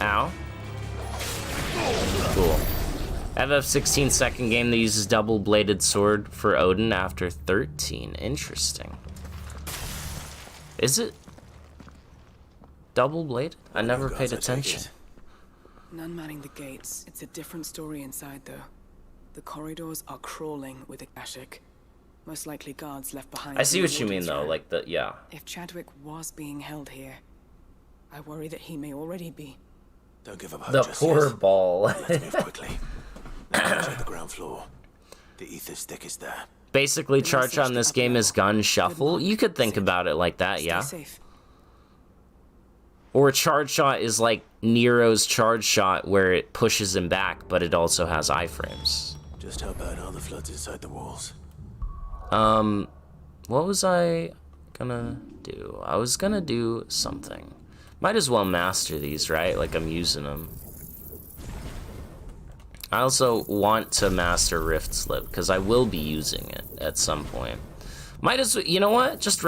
Ow. Cool. FF16 second game that uses double-bladed sword for Odin after 13. Interesting. Is it double-bladed? I never paid attention. None manning the gates. It's a different story inside, though. The corridors are crawling with Akashic. Most likely guards left behind. I see what you mean, though. Like the yeah. If Chadwick was being held here, I worry that he may already be. Don't give up hope. The just poor yet. ball. Let's move quickly. Check the ground floor. The ether stick is there. Basically, charge on this game is gun shuffle. You could think about it like that, yeah. Or charge shot is like Nero's charge shot, where it pushes him back, but it also has iframes. Just how bad are the floods inside the walls? What was I gonna do? I was gonna do something. Might as well master these, right? Like I'm using them. I also want to master Rift Slip, because I will be using it at some point. Might as well, you know what? Just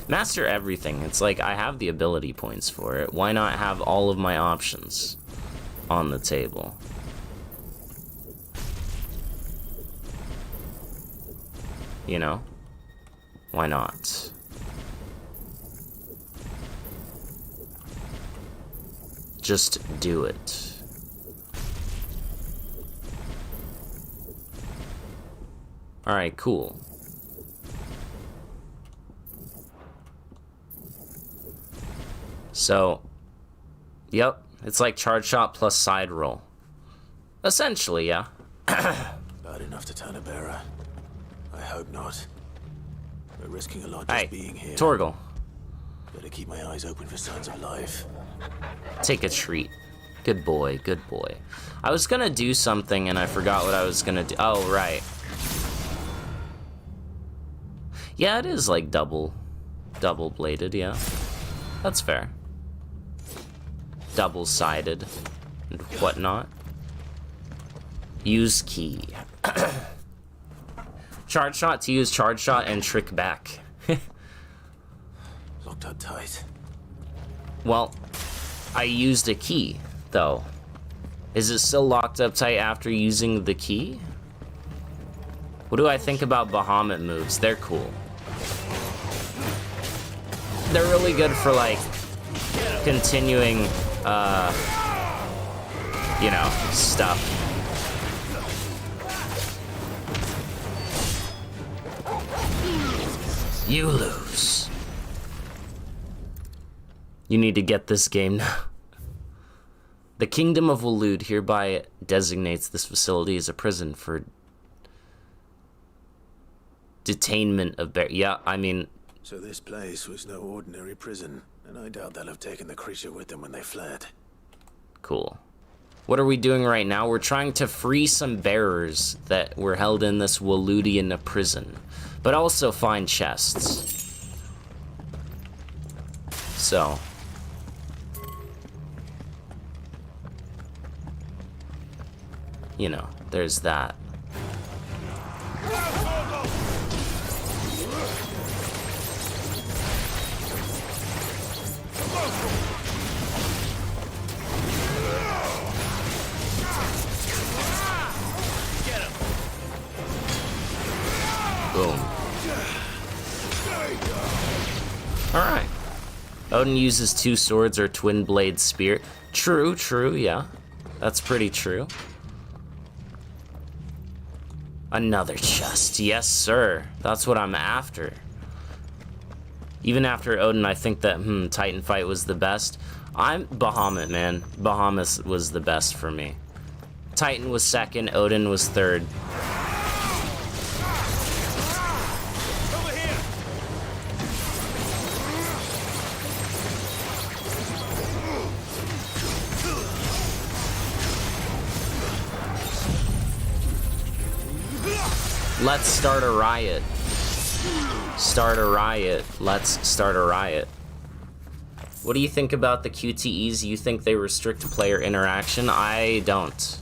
master everything. It's like I have the ability points for it. Why not have all of my options on the table? You know? Why not? Just do it. Alright, cool. So, yep, it's like charge shot plus side roll. Essentially, yeah. Bad enough to turn a bearer. I hope not. We're risking a lot just being here. Torgal. Better keep my eyes open for signs of life. Take a treat. Good boy, good boy. I was gonna do something and I forgot what I was gonna do. Oh, right. Yeah, it is like double-bladed, yeah. That's fair. Double-sided and whatnot. Use key. Charge shot to use charge shot and trick back. Locked up tight. Well, I used a key, though. Is it still locked up tight after using the key? What do I think about Bahamut moves? They're cool. They're really good for, like, continuing, you know, stuff. You lose. You need to get this game now. The Kingdom of Waloed hereby designates this facility as a prison for Detainment of bear. Yeah, I mean... So this place was no ordinary prison, and I doubt they'll have taken the creature with them when they fled. Cool. What are we doing right now? We're trying to free some bearers that were held in this Waludian prison, but also find chests. So... you know, there's that. Boom. Alright. Odin uses 2 swords or twin blade spear. True, yeah. That's pretty true. Another chest. Yes, sir. That's what I'm after. Even after Odin, I think that, Titan fight was the best. I'm Bahamut, man. Bahamut was the best for me. Titan was second, Odin was third. Let's start a riot. Start a riot. Let's start a riot. What do you think about the QTEs? You think they restrict player interaction? I don't.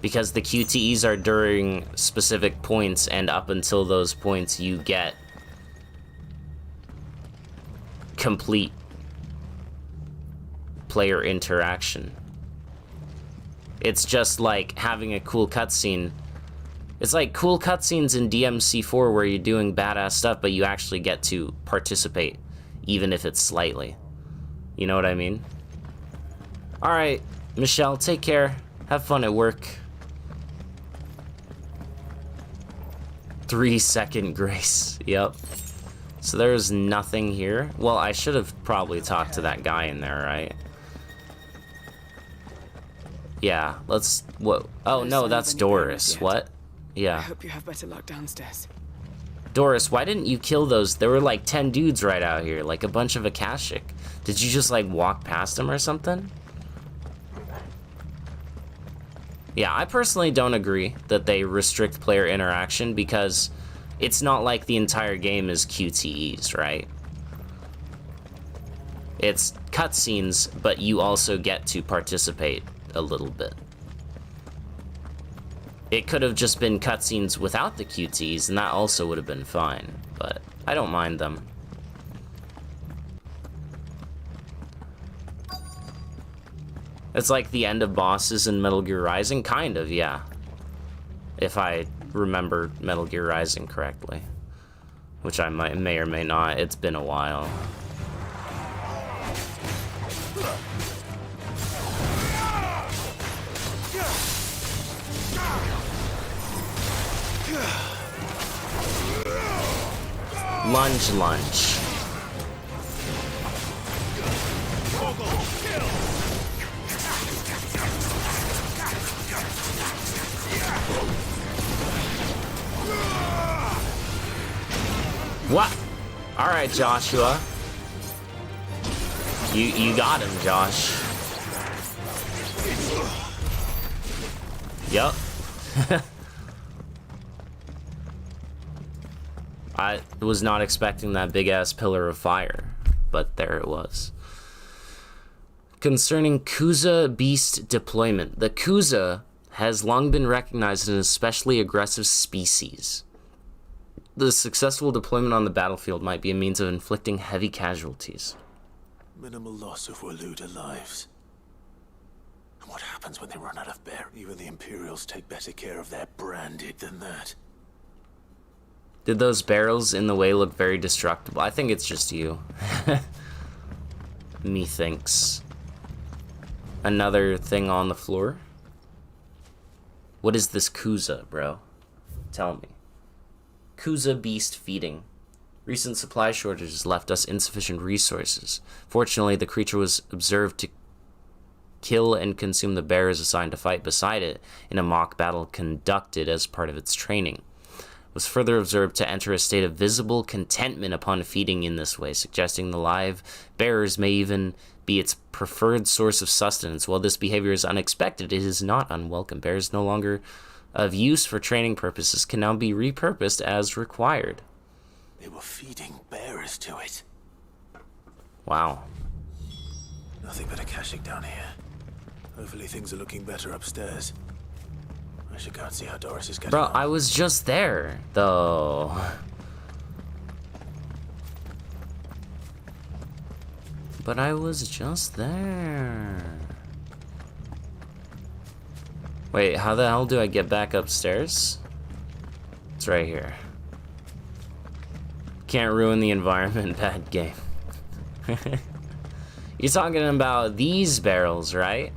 Because the QTEs are during specific points, and up until those points you get complete player interaction. It's just like having a cool cutscene. It's like cool cutscenes in DMC4 where you're doing badass stuff, but you actually get to participate, even if it's slightly. You know what I mean? Alright, Michelle, take care. Have fun at work. 3-second grace. Yep. So there's nothing here. Well, I should have probably talked to that guy in there, right? Yeah, let's... What? Oh, no, that's Doris. What? Yeah. I hope you have better luck downstairs. Doris, why didn't you kill those? There were like 10 dudes right out here, like a bunch of Akashic. Did you just like walk past them or something? Yeah, I personally don't agree that they restrict player interaction because it's not like the entire game is QTEs, right? It's cutscenes, but you also get to participate a little bit. It could have just been cutscenes without the QTs, and that also would have been fine, but I don't mind them. It's like the end of bosses in Metal Gear Rising, kind of, yeah. If I remember Metal Gear Rising correctly, which I may or may not. It's been a while. Lunge, lunge. What? All right, Joshua. You got him, Josh. Yup. I was not expecting that big-ass pillar of fire, but there it was. Concerning Kuza beast deployment. The Kuza has long been recognized as an especially aggressive species. The successful deployment on the battlefield might be a means of inflicting heavy casualties. Minimal loss of Waluda lives. And what happens when they run out of bear? Even the Imperials take better care of their branded than that. Did those barrels in the way look very destructible? I think it's just you. Methinks. Another thing on the floor. What is this Kuza, bro? Tell me. Kuza beast feeding. Recent supply shortages left us insufficient resources. Fortunately, the creature was observed to kill and consume the bears assigned to fight beside it in a mock battle conducted as part of its training. was further observed to enter a state of visible contentment upon feeding in this way, suggesting the live bearers may even be its preferred source of sustenance. While this behavior is unexpected, it is not unwelcome. Bears no longer of use for training purposes can now be repurposed as required. They were feeding bearers to it. Wow. Nothing but a caching down here. Hopefully things are looking better upstairs. I should go and see how Doris is getting Bro, on. I was just there, though. But I was just there. Wait, how the hell do I get back upstairs? It's right here. Can't ruin the environment, bad game. You're talking about these barrels, right?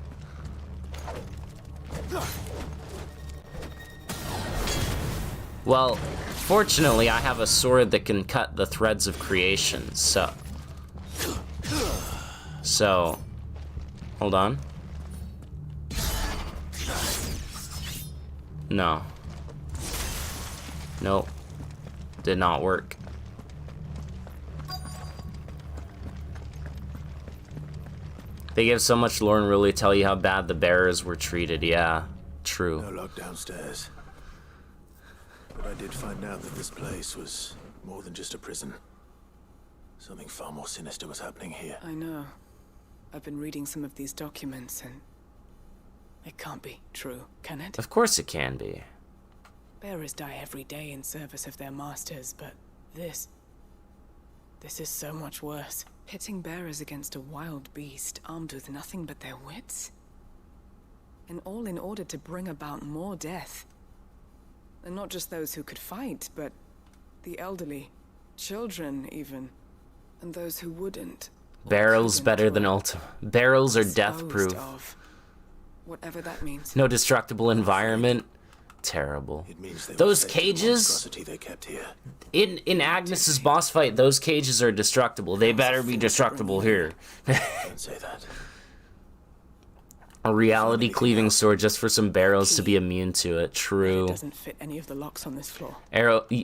Well, fortunately, I have a sword that can cut the threads of creation, so... hold on. No. Nope. Did not work. They give so much lore and really tell you how bad the bearers were treated. Yeah, true. No lock downstairs. But I did find out that this place was more than just a prison. Something far more sinister was happening here. I know. I've been reading some of these documents and it can't be true, can it? Of course it can be. Bearers die every day in service of their masters, but this is so much worse. Pitting bearers against a wild beast armed with nothing but their wits? And all in order to bring about more death. And not just those who could fight, but the elderly, children even, and those who wouldn't. Barrels better than Ultima. Barrels are death-proof. Whatever that means. No destructible environment. Terrible. Those cages They kept here. in Agnes's boss fight, those cages are destructible. They better be destructible here. Don't say that. A reality cleaving sword just for some barrels to be immune to it. True. It doesn't fit any of the locks on this floor.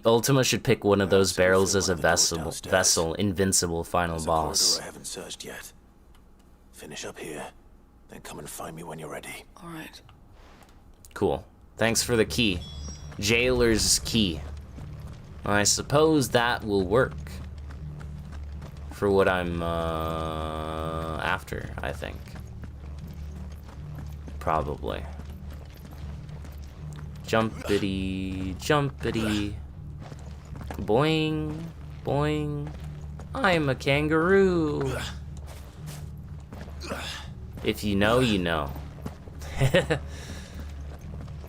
Ultima should pick one of those barrels as a vessel, invincible final boss. I haven't searched yet. Finish up here, then come and find me when you're ready. All right. Cool. Thanks for the key. Jailer's key. I suppose that will work. For what I'm after, I think. Probably. Jumpity, jumpity. Boing, boing. I'm a kangaroo. If you know, you know.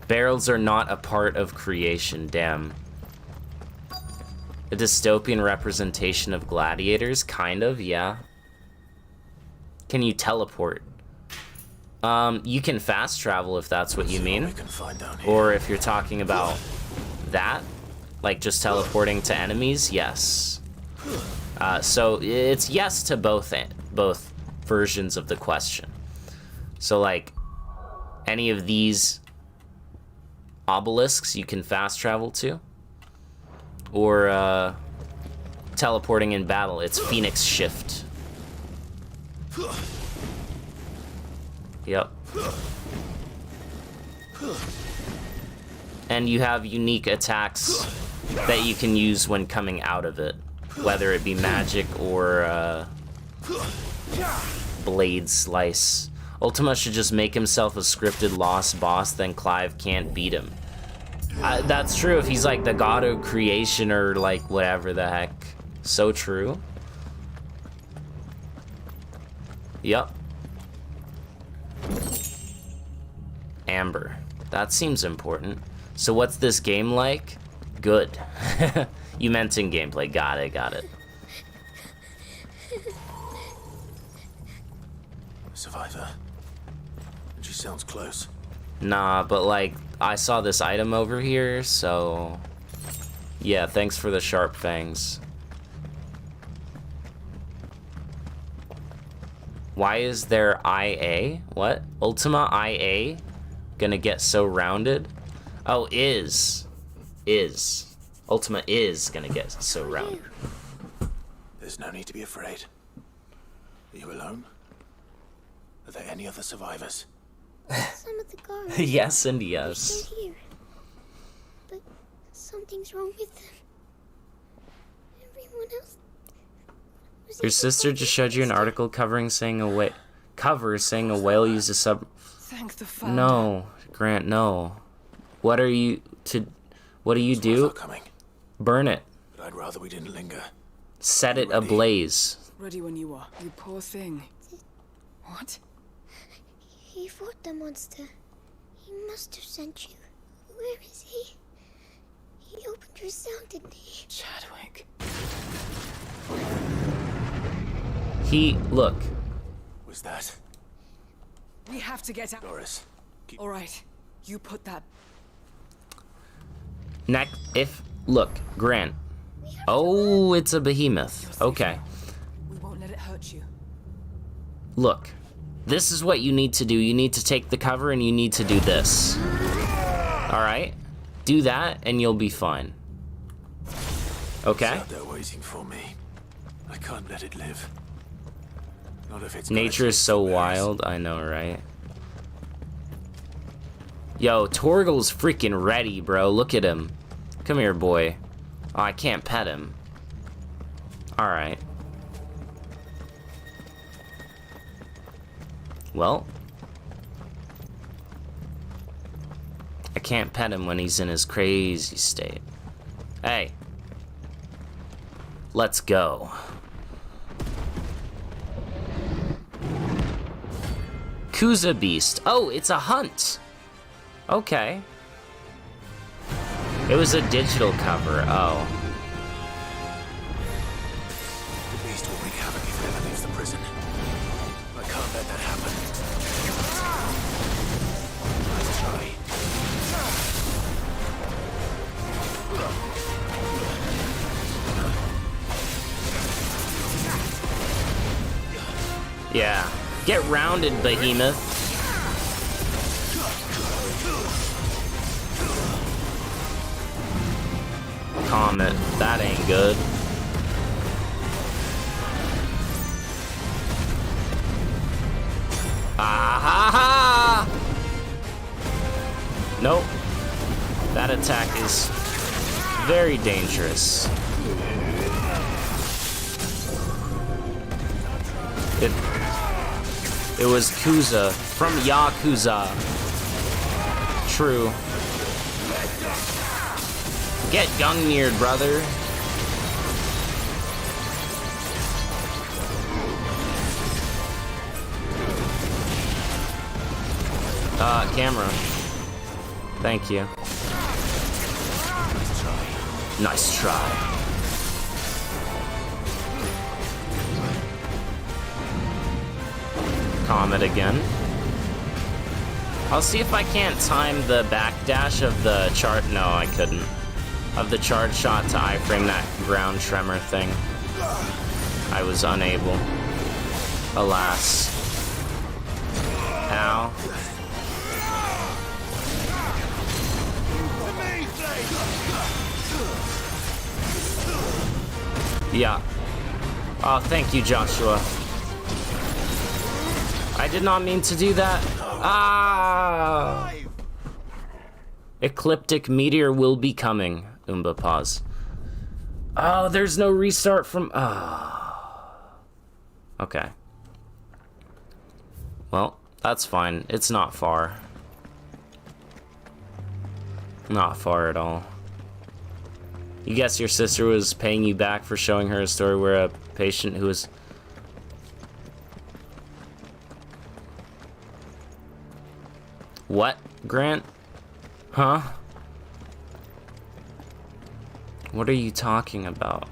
Barrels are not a part of creation, damn. A dystopian representation of gladiators? Kind of, yeah. Can you teleport? You can fast travel if that's what you mean. Or if you're talking about that, like just teleporting to enemies, yes. So it's yes to both versions of the question. So like any of these obelisks you can fast travel to, or teleporting in battle, it's Phoenix Shift. Yep. And you have unique attacks that you can use when coming out of it, whether it be magic or blade slice. Ultima should just make himself a scripted lost boss, then Clive can't beat him. That's true if he's like the god of creation or like whatever the heck. So true. Yep. Amber. That seems important. So what's this game like? Good. You meant in gameplay. Got it, got it. Survivor. And she sounds close. Nah, but like, I saw this item over here, so... Yeah, thanks for the sharp fangs. Why is there IA? What? Ultima IA? Gonna get so rounded? Oh, is. Ultima is gonna get so round. There's no need to be afraid. Are you alone? Are there any other survivors? Some of the guards. Yes and are yes. still here. But something's wrong with them. Everyone else. Your sister just showed you an article covering saying a whale used a sub. Thank the Father. No, Grant, no. What do you do? Burn it. But I'd rather we didn't linger. Set it ablaze. Ready when you are. You poor thing. What? He fought the monster. He must have sent you. Where is he? He opened your cell, didn't he? Chadwick. Look. Was that? We have to get out. Doris. All right. You put that. Look, Grant. Oh, it's a behemoth. Okay. We won't let it hurt you. Look. This is what you need to do. You need to take the cover and you need to do this. Alright? Do that and you'll be fine. Okay? It's out there waiting for me. I can't let it live. Not if it's Nature is so wild. I know, right? Yo, Torgal's freaking ready, bro. Look at him. Come here, boy. Oh, I can't pet him. Alright. Well. I can't pet him when he's in his crazy state. Hey. Let's go. Kuza Beast. Oh, it's a hunt. Okay. It was a digital cover. Oh. The beast will wreak havoc if it ever leaves the prison. I can't let that happen. Nice try. Yeah. Get rounded, behemoth. Comet. That ain't good. Ah ha ha! Nope. That attack is very dangerous. It was Kuza from Yakuza. True. Get Gungnir'd, brother. Camera. Thank you. Nice try. Comet again. I'll see if I can't time the backdash of the chart. No, I couldn't. Of the charge shot to iframe that ground tremor thing. I was unable. Alas. Ow. Yeah. Oh, thank you, Joshua. I did not mean to do that. Ah! Ecliptic meteor will be coming. Umba pause. Oh, there's no restart from... Okay. Well, that's fine. It's not far. Not far at all. You guess your sister was paying you back for showing her a story where a patient who was... What, Grant? Huh? What are you talking about?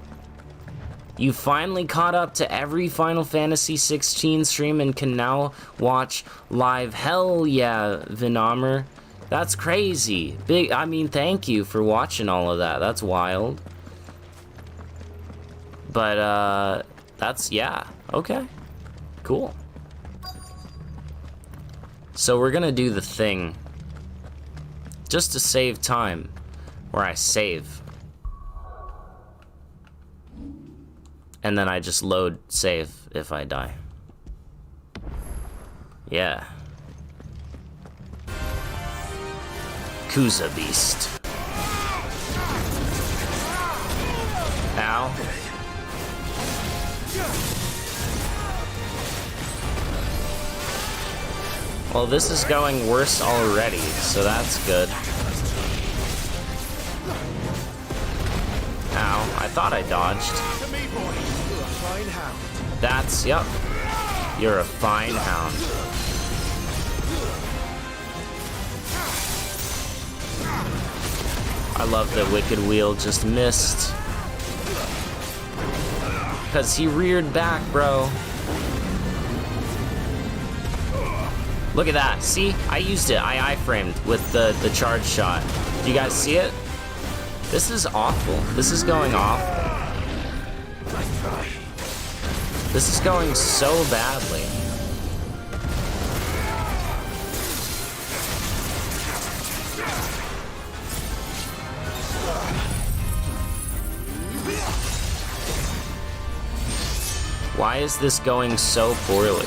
You finally caught up to every Final Fantasy 16 stream and can now watch live. Hell yeah, Vinomer. That's crazy. Thank you for watching all of that. That's wild. But, yeah. Okay. Cool. So we're gonna do the thing. Just to save time. Where I save. And then I just load save if I die. Yeah. Kusa Beast. Ow. Well, this is going worse already, so that's good. Ow, I thought I dodged. That's, yep. You're a fine hound. I love that Wicked Wheel just missed. Because he reared back, bro. Look at that. See? I used it. I iframed with the charge shot. Do you guys see it? This is awful. This is going awful. This is going so badly. Why is this going so poorly?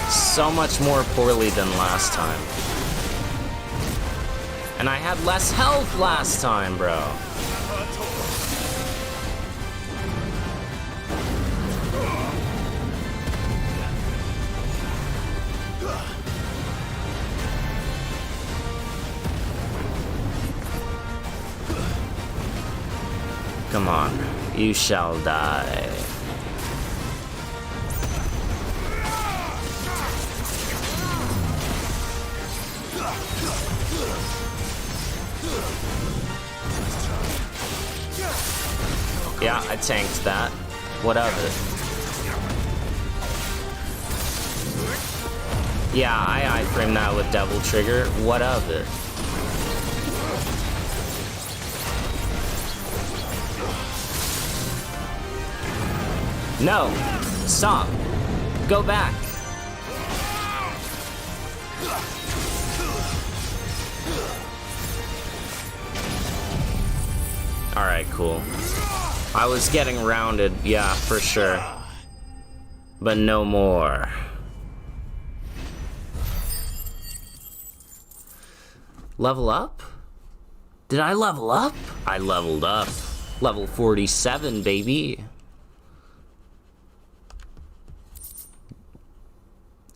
So much more poorly than last time. And I had less health last time, bro. Come on, you shall die. Yeah, I tanked that. What of it? Yeah, I iframed that with Devil Trigger. What of it? No! Stop! Go back! Alright, cool. I was getting rounded, yeah, for sure. But no more. Level up? Did I level up? I leveled up. Level 47, baby.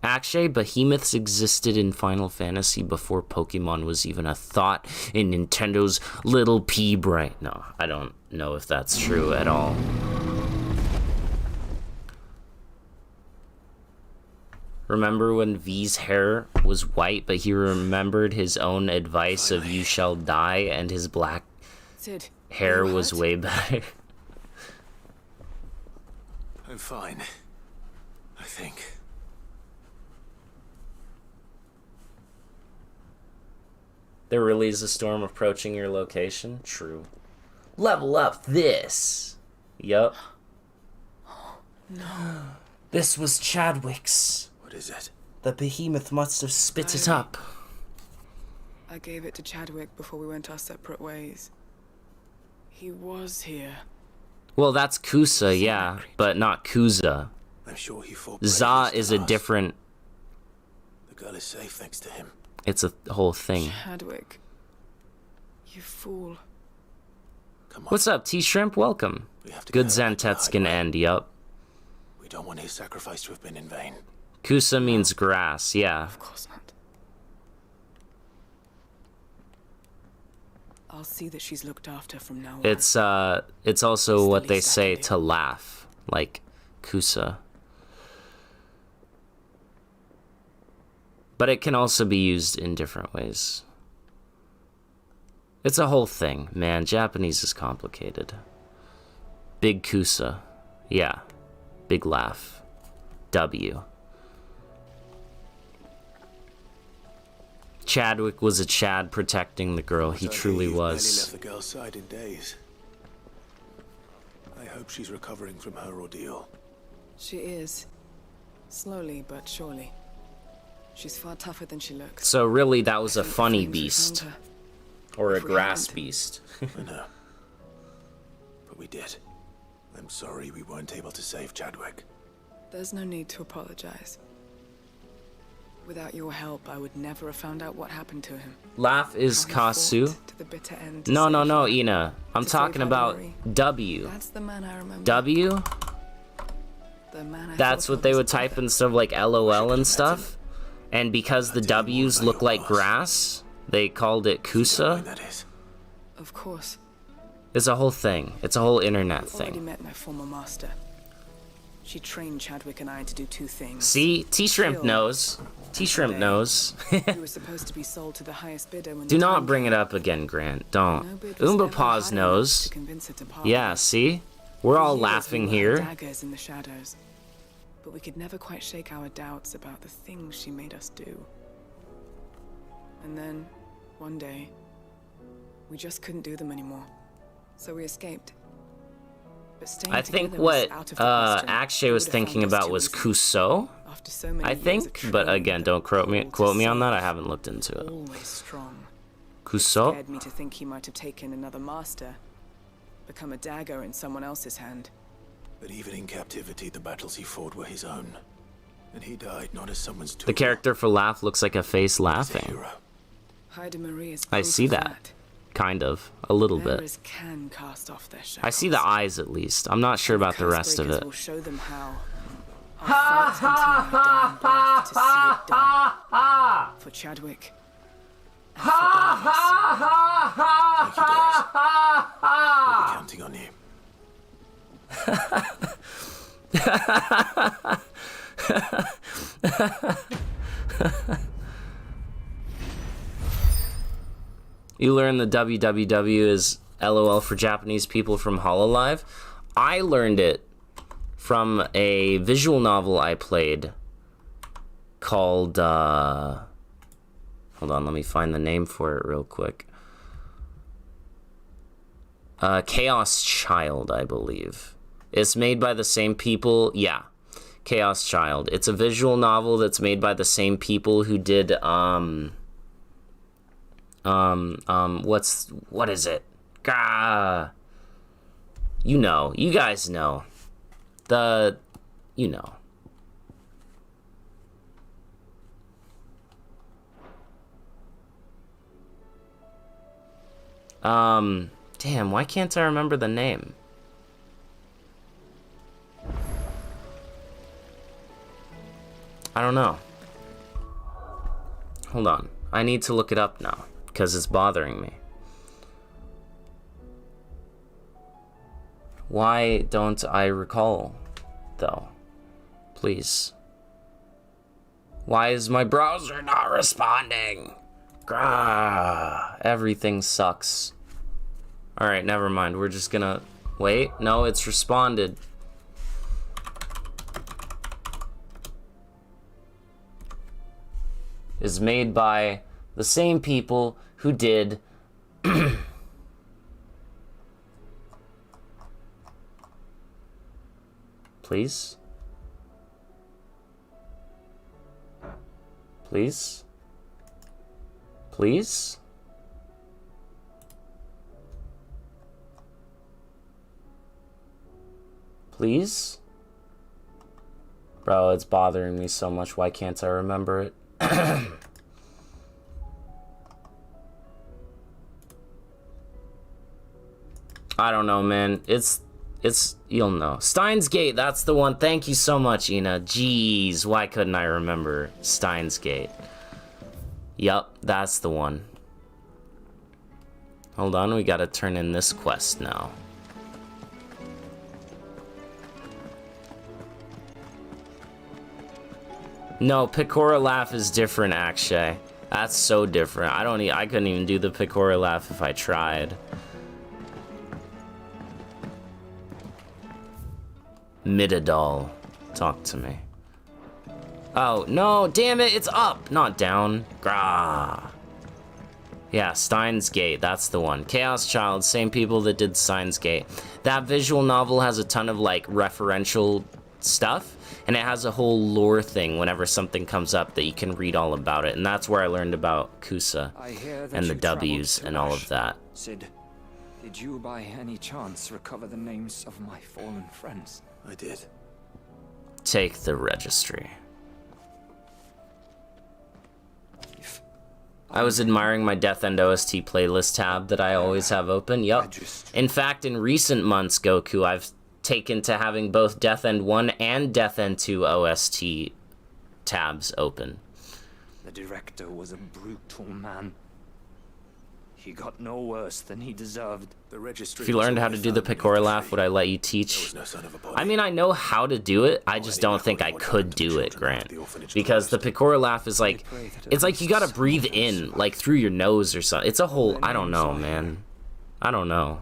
Actually, behemoths existed in Final Fantasy before Pokemon was even a thought in Nintendo's little pea brain. No, I don't know if that's true at all. Remember when V's hair was white, but he remembered his own advice of "you shall die," and his black Sid, hair was way better? I'm fine. I think. There really is a storm approaching your location? True. Level up this! Yup. No. This was Chadwick's. What is it? The behemoth must have spit it up. I gave it to Chadwick before we went our separate ways. He was here. Well, that's Kusa, yeah, but not Kuza. I'm sure he fought. Za is a different... The girl is safe thanks to him. It's a whole thing. Chadwick. You fool. Come on. What's up, T-Shrimp? Welcome. Good Zantetskin end, yup. We don't want his sacrifice to have been in vain. Kusa means grass, yeah. Of course not. I'll see that she's looked after from now on. It's also what they say to laugh, like Kusa. But it can also be used in different ways. It's a whole thing, man. Japanese is complicated. Big Kusa. Yeah. Big laugh. W. Chadwick was a Chad protecting the girl. He truly was. Barely left the girl's side in days. I hope she's recovering from her ordeal. She is. Slowly but surely. She's far tougher than she looks. So really, that was a funny Things we beast. found her. Or a If we grass hadn't. beast. I know. But we did. I'm sorry we weren't able to save Chadwick. There's no need to apologize. Without your help, I would never have found out what happened to him. Laugh is How he Kasu. fought to the bitter end to No, save no, her. no, Ina. I'm To talking save about Marie. W. That's the man I remember. W? The man I That's thought what they was would type instead of like LOL and stuff. And because the W's look like grass, they called it Kusa. Of course. It's a whole thing. It's a whole internet Already thing. met my former master. She trained Chadwick and I to do two things. See? T-Shrimp Kill. knows. T-Shrimp knows. We were supposed to be sold to the highest bidder when Do the not time bring came. it up again, Grant. Don't. No bid was Oomba ever Paws high enough knows. to convince her to part Yeah, with it. see? We're all For years, laughing we were here. daggers in the shadows, but we could never quite shake our doubts about the things she made us do. And then, one day, we just couldn't do them anymore, so we escaped. But staying I think together was what out of the question. Akshay We was would have thinking found us about too was easy. Kuso. After so many I years of think, but training, again, don't quote me on that. I haven't looked into it. always strong. Kuso? Scared me to think he might have taken another master, become a dagger in someone else's hand. But even in captivity, the battles he fought were his own. And he died not as someone's tool. The character for Laugh looks like a face laughing. Hyde Marie is I proof see of that. Kind of. A little bit. Bearers can cast off their shackles. I see the eyes at least. I'm not sure about the rest of Cursebreakers it. will show them how. I'll fight until I die to see it done. For Chadwick. And for We'll be counting on you. You learn the WWW is LOL for Japanese people from Hololive. I learned it from a visual novel I played called, hold on, let me find the name for it real quick. Chaos Child, I believe. It's made by the same people, yeah. Chaos Child. It's a visual novel that's made by the same people who did, what is it? Gah. You know, you guys know. You know. Damn, why can't I remember the name? I don't know. Hold on. I need to look it up now, because it's bothering me. Why don't I recall, though? Please. Why is my browser not responding? Grah, everything sucks. Alright, never mind. We're just gonna... Wait, no, it's responded. Is made by the same people who did... Please? Please? Please? Please? Bro, it's bothering me so much. Why can't I remember it? I don't know, man. It's, you'll know. Steins Gate, that's the one. Thank you so much, Ina. Jeez, why couldn't I remember Steins Gate? Yup, that's the one. Hold on, we gotta turn in this quest now. No, Picora Laugh is different, Akshay. That's so different. I couldn't even do the Picora Laugh if I tried. Midadol, talk to me. Oh, no, damn it, it's up, not down. Grah. Yeah, Steins Gate, that's the one. Chaos Child, same people that did Steins Gate. That visual novel has a ton of, like, referential stuff, and it has a whole lore thing whenever something comes up that you can read all about it, and that's where I learned about Kusa and the W's and all of that. Sid, did you by any chance recover the names of my fallen friends? I did. Take the registry. I was admiring my Death End OST playlist tab that I always have open. Yup. In fact, in recent months, Goku, I've taken to having both Death End 1 and Death End 2 OST tabs open. The director was a brutal man. He got no worse than he deserved. The registry. If you learned how to do the Picora laugh, would I let you teach? I mean, I know how to do it. I just don't think I could do it, Grant. Because the Picora laugh is like, it's like you gotta breathe in, like through your nose or something. It's a whole, I don't know, man. I don't know.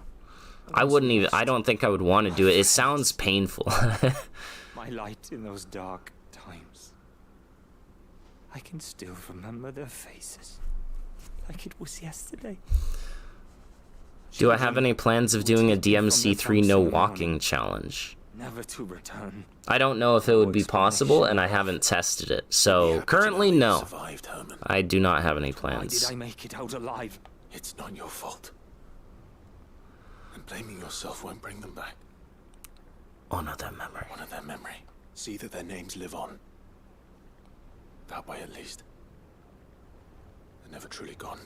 I wouldn't even, I don't think I would want to do it. It sounds painful. My light in those dark times. I can still remember their faces. Like it was yesterday. Do I have any plans of doing a DMC3 no walking challenge? Never to return. I don't know if it would be possible, and I haven't tested it. So currently, no. I do not have any plans. Why did I make it out alive? It's not your fault. And blaming yourself won't bring them back. Honor their memory. Honor their memory. See that their names live on. That way, at least. They're never truly gone.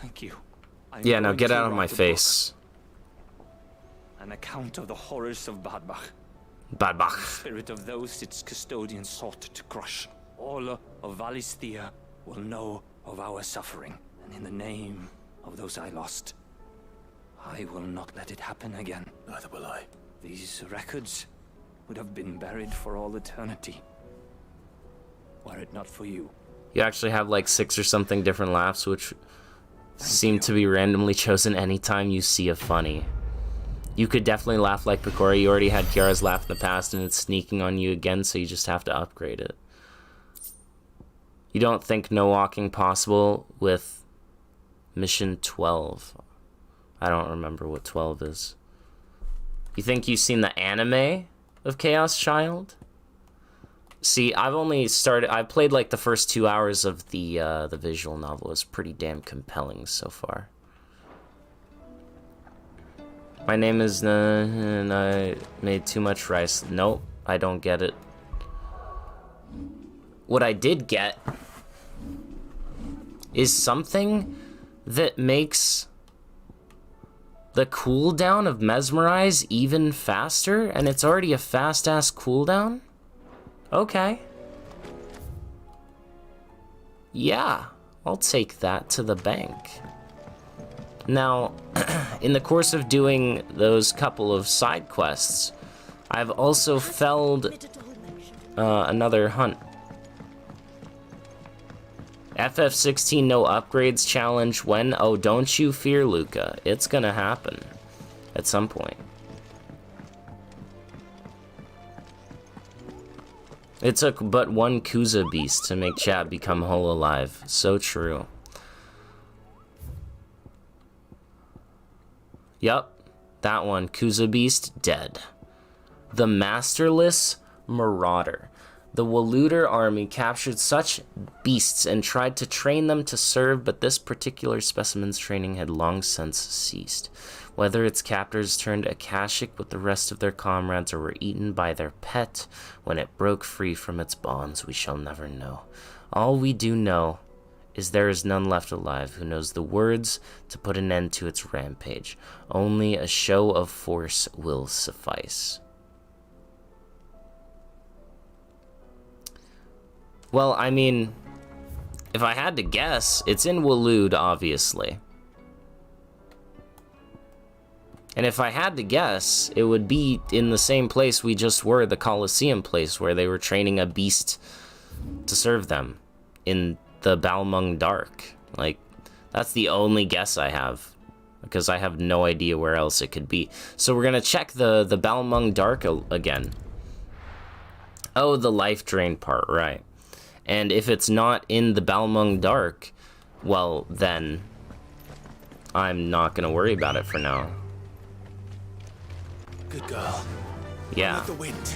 Thank you. Yeah, now get out of my face. An account of the horrors of Badbach. Badbach. The spirit of those its custodians sought to crush. All of Valisthea will know of our suffering, and in the name of those I lost, I will not let it happen again. Neither will I. These records would have been buried for all eternity, were it not for you. You actually have like 6 or something different laughs, which seem to be randomly chosen anytime you see a funny. You could definitely laugh like Picora. You already had Kiara's laugh in the past, and it's sneaking on you again, so you just have to upgrade it. You don't think no walking possible with Mission 12? I don't remember what 12 is. You think you've seen the anime of Chaos Child? See, I played like the first 2 hours of the visual novel. It's pretty damn compelling so far. My name is and I made too much rice. Nope, I don't get it. What I did get is something that makes the cooldown of Mesmerize even faster, and it's already a fast-ass cooldown? Okay. Yeah, I'll take that to the bank. Now, in the course of doing those couple of side quests, I've also felled another hunt. FF16 no upgrades challenge when? Oh, don't you fear, Luca. It's gonna happen at some point. It took but one Kuza beast to make Chad become whole alive. So true. Yup, that one. Kuza beast, dead. The Masterless Marauder. The Waluder army captured such beasts and tried to train them to serve, but this particular specimen's training had long since ceased. Whether its captors turned Akashic with the rest of their comrades or were eaten by their pet when it broke free from its bonds, we shall never know. All we do know is there is none left alive who knows the words to put an end to its rampage. Only a show of force will suffice. Well, I mean, if I had to guess, it's in Waloed, obviously. And if I had to guess, it would be in the same place we just were, the Colosseum place, where they were training a beast to serve them in the Balmung Dark. Like, that's the only guess I have, because I have no idea where else it could be. So we're gonna check the Balmung Dark again. Oh, the life drain part, right. And if it's not in the Balmung Dark, well, then I'm not gonna worry about it for now. Good girl. Yeah. Let the wind.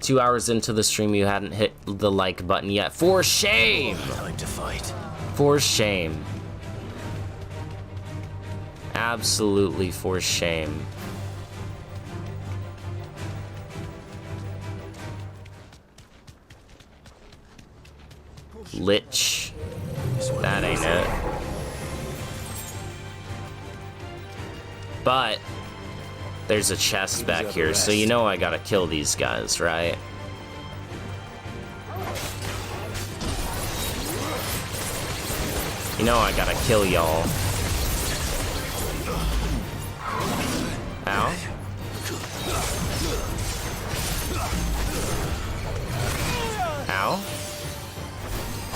2 hours into the stream, you hadn't hit the like button yet. For shame! Time to fight. For shame. Absolutely for shame. Lich. That ain't it. But there's a chest back here, so you know I gotta kill these guys, right? You know I gotta kill y'all. Ow. Ow.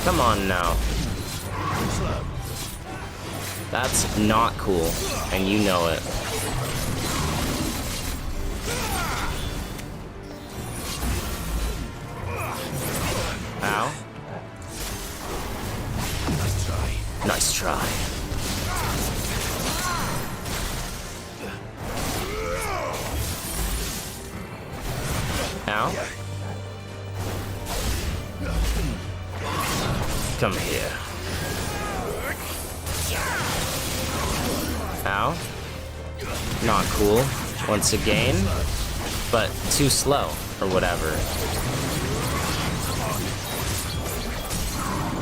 Come on now. That's not cool, and you know it. Ow. Nice try. Nice try. Ow. Come here. Ow. Not cool, once again, but too slow, or whatever.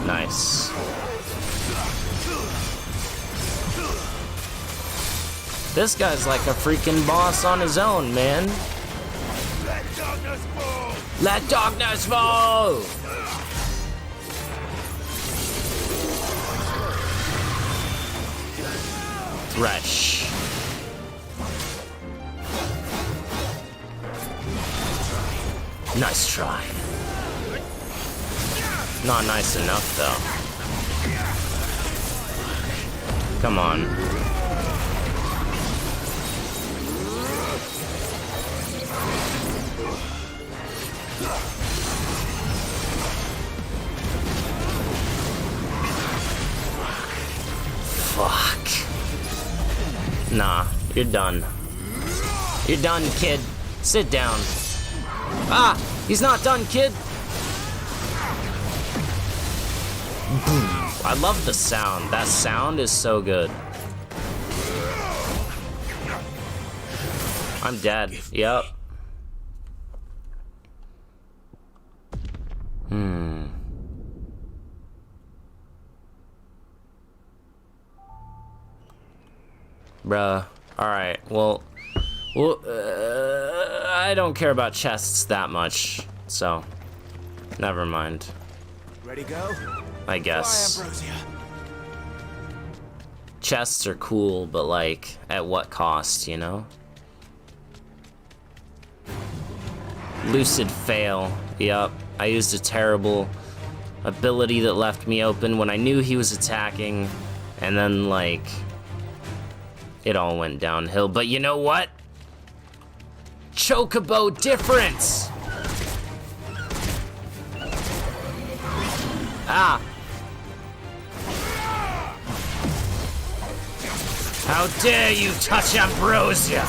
Nice. This guy's like a freaking boss on his own, man. Let darkness fall. Let darkness fall! Thresh. Nice try. Not nice enough, though. Come on. Fuck. Nah, you're done. You're done, kid. Sit down. Ah, he's not done, kid. Boom. I love the sound. That sound is so good. I'm dead. Yep. Bruh. Alright, well, I don't care about chests that much, so never mind. Ready, go? I guess. Fly, Ambrosia. Chests are cool, but like, at what cost, you know? Lucid fail. Yup, I used a terrible ability that left me open when I knew he was attacking, and then like, it all went downhill. But you know what? Chocobo difference! Ah! How dare you touch Ambrosia!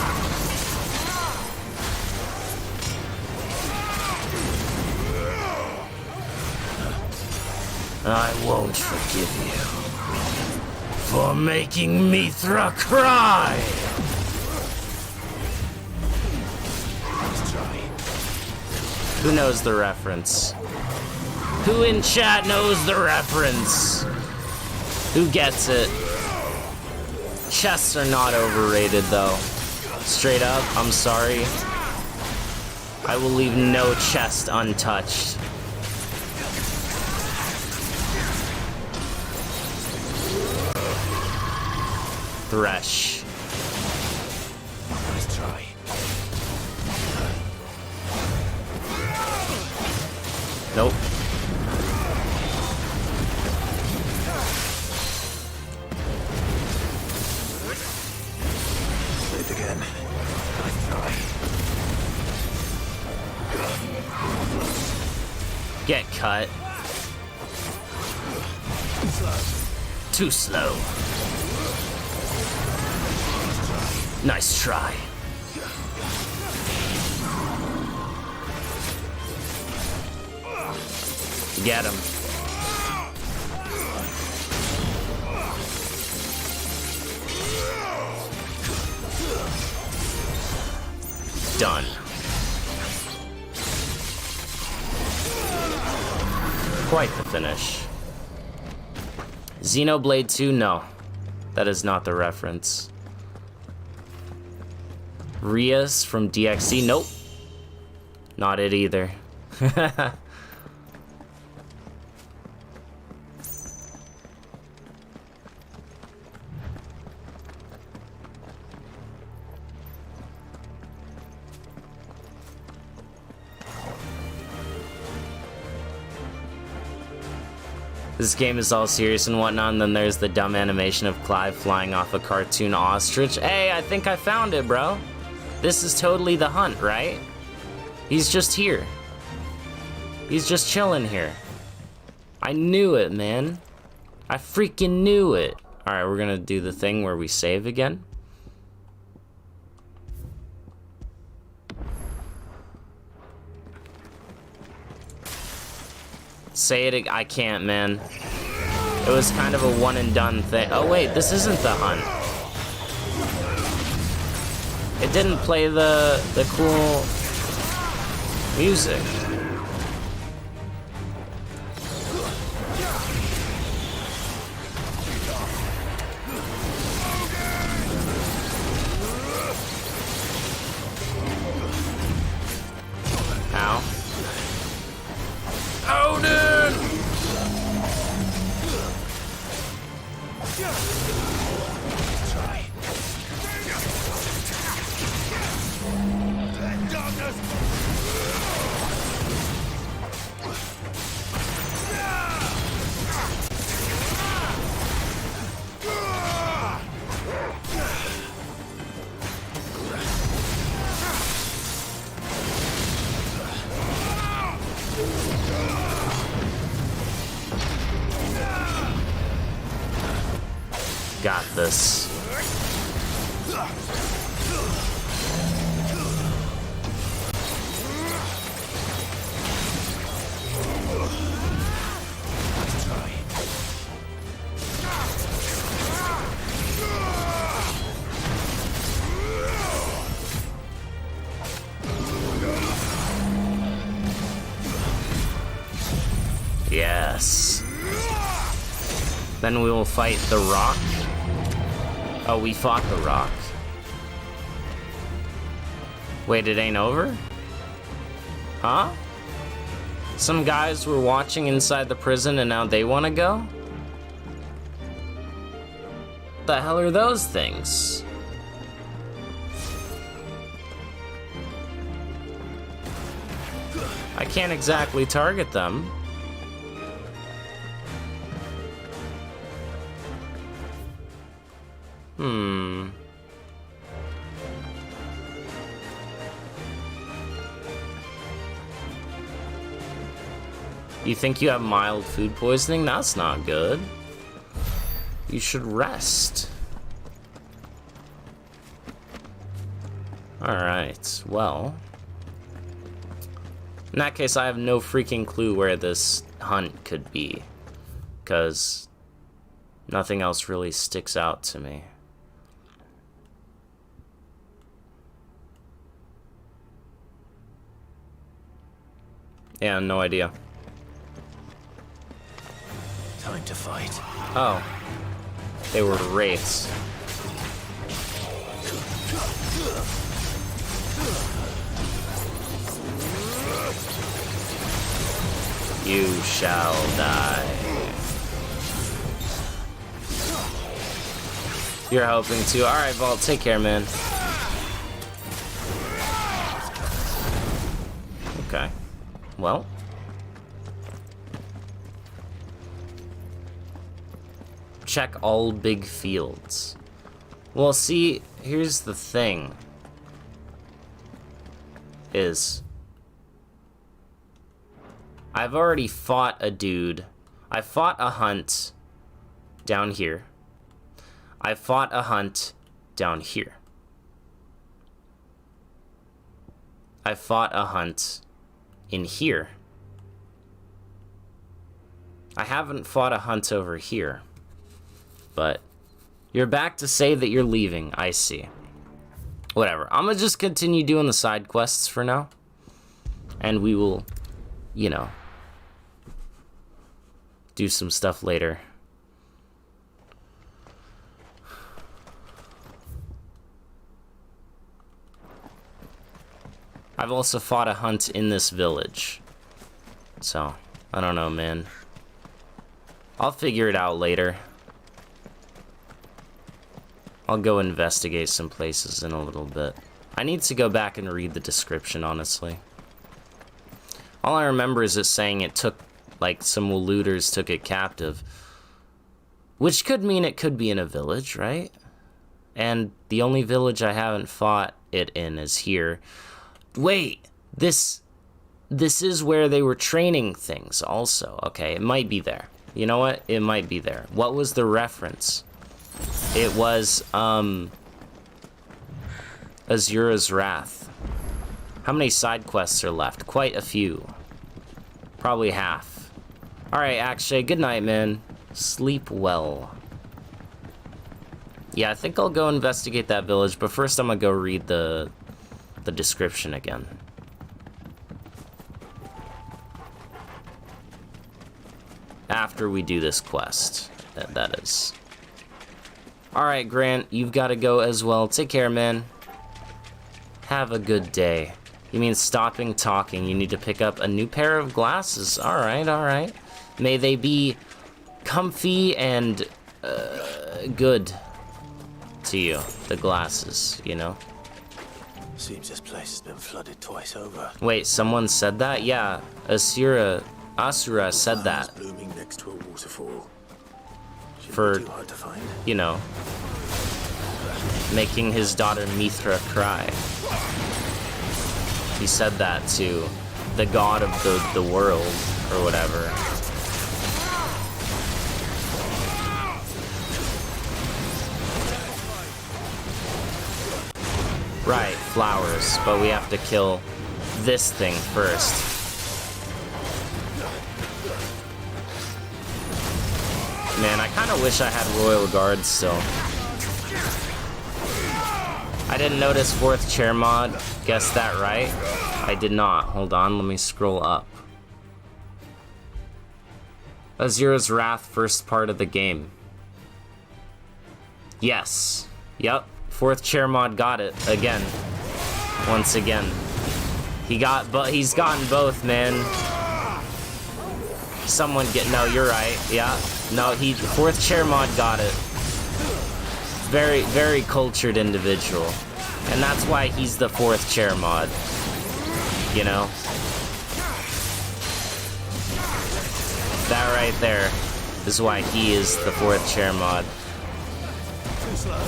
I won't forgive you for making Mithra cry! Who knows the reference? Who in chat knows the reference? Who gets it? Chests are not overrated though. Straight up, I'm sorry. I will leave no chest untouched. Thresh. Nice try. Nope. Saved again. Nice try. Get cut. Too slow. Nice try. Get him. Done. Quite the finish. Xenoblade 2? No. That is not the reference. Rias from DXC? Nope. Not it either. This game is all serious and whatnot, and then there's the dumb animation of Clive flying off a cartoon ostrich. Hey, I think I found it, bro. This is totally the hunt, right? He's just here. He's just chilling here. I knew it, man. I freaking knew it. Alright, we're gonna do the thing where we save again. Say it, I can't, man. It was kind of a one and done thing. Oh wait, this isn't the hunt. It didn't play the cool music. Ow. Odin! Got this. Yes. Then we will fight the Rock. Oh, we fought the Rock. Wait, it ain't over? Huh? Some guys were watching inside the prison and now they want to go? The hell are those things? I can't exactly target them. You think you have mild food poisoning? That's not good. You should rest. Alright, well. In that case, I have no freaking clue where this hunt could be. Because nothing else really sticks out to me. Yeah, no idea. Time to fight. Oh. They were wraiths. You shall die. You're hoping to. Alright, Vault, take care, man. Okay. Well. Check all big fields. Well, see, here's the thing. I've already fought a dude. I fought a hunt down here. I fought a hunt down here. I fought a hunt in here. I haven't fought a hunt over here. But you're back to say that you're leaving. I see. Whatever. I'm gonna just continue doing the side quests for now. And we will, you know, do some stuff later. I've also fought a hunt in this village. So, I don't know, man. I'll figure it out later. I'll go investigate some places in a little bit. I need to go back and read the description, honestly. All I remember is it saying it took, like, some looters took it captive. Which could mean it could be in a village, right? And the only village I haven't fought it in is here. Wait, this is where they were training things also. Okay, it might be there. You know what? It might be there. What was the reference? It was, Azura's Wrath. How many side quests are left? Quite a few. Probably half. Alright, Akshay, good night, man. Sleep well. Yeah, I think I'll go investigate that village, but first I'm gonna go read the description again. After we do this quest, that is. Alright, Grant, you've got to go as well. Take care, man. Have a good day. You mean stopping talking. You need to pick up a new pair of glasses. Alright, alright. May they be comfy and good to you. The glasses, you know? Seems this place has been flooded twice over. Wait, someone said that? Yeah, Asura said that. Blooming next to a waterfall. For, too hard to find. You know, making his daughter Mithra cry. He said that to the god of the world, or whatever. Right, flowers, but we have to kill this thing first. Man, I kind of wish I had Royal Guard still. I didn't notice 4th chair mod. Guessed that right? I did not. Hold on, let me scroll up. Azura's Wrath, first part of the game. Yes. Yep. 4th chair mod got it again. Once again. He's gotten both, man. Someone no, you're right. Yeah. No, 4th chair mod got it. Very, very cultured individual. And that's why he's the 4th chair mod. You know? That right there is why he is the 4th chair mod. Too slow.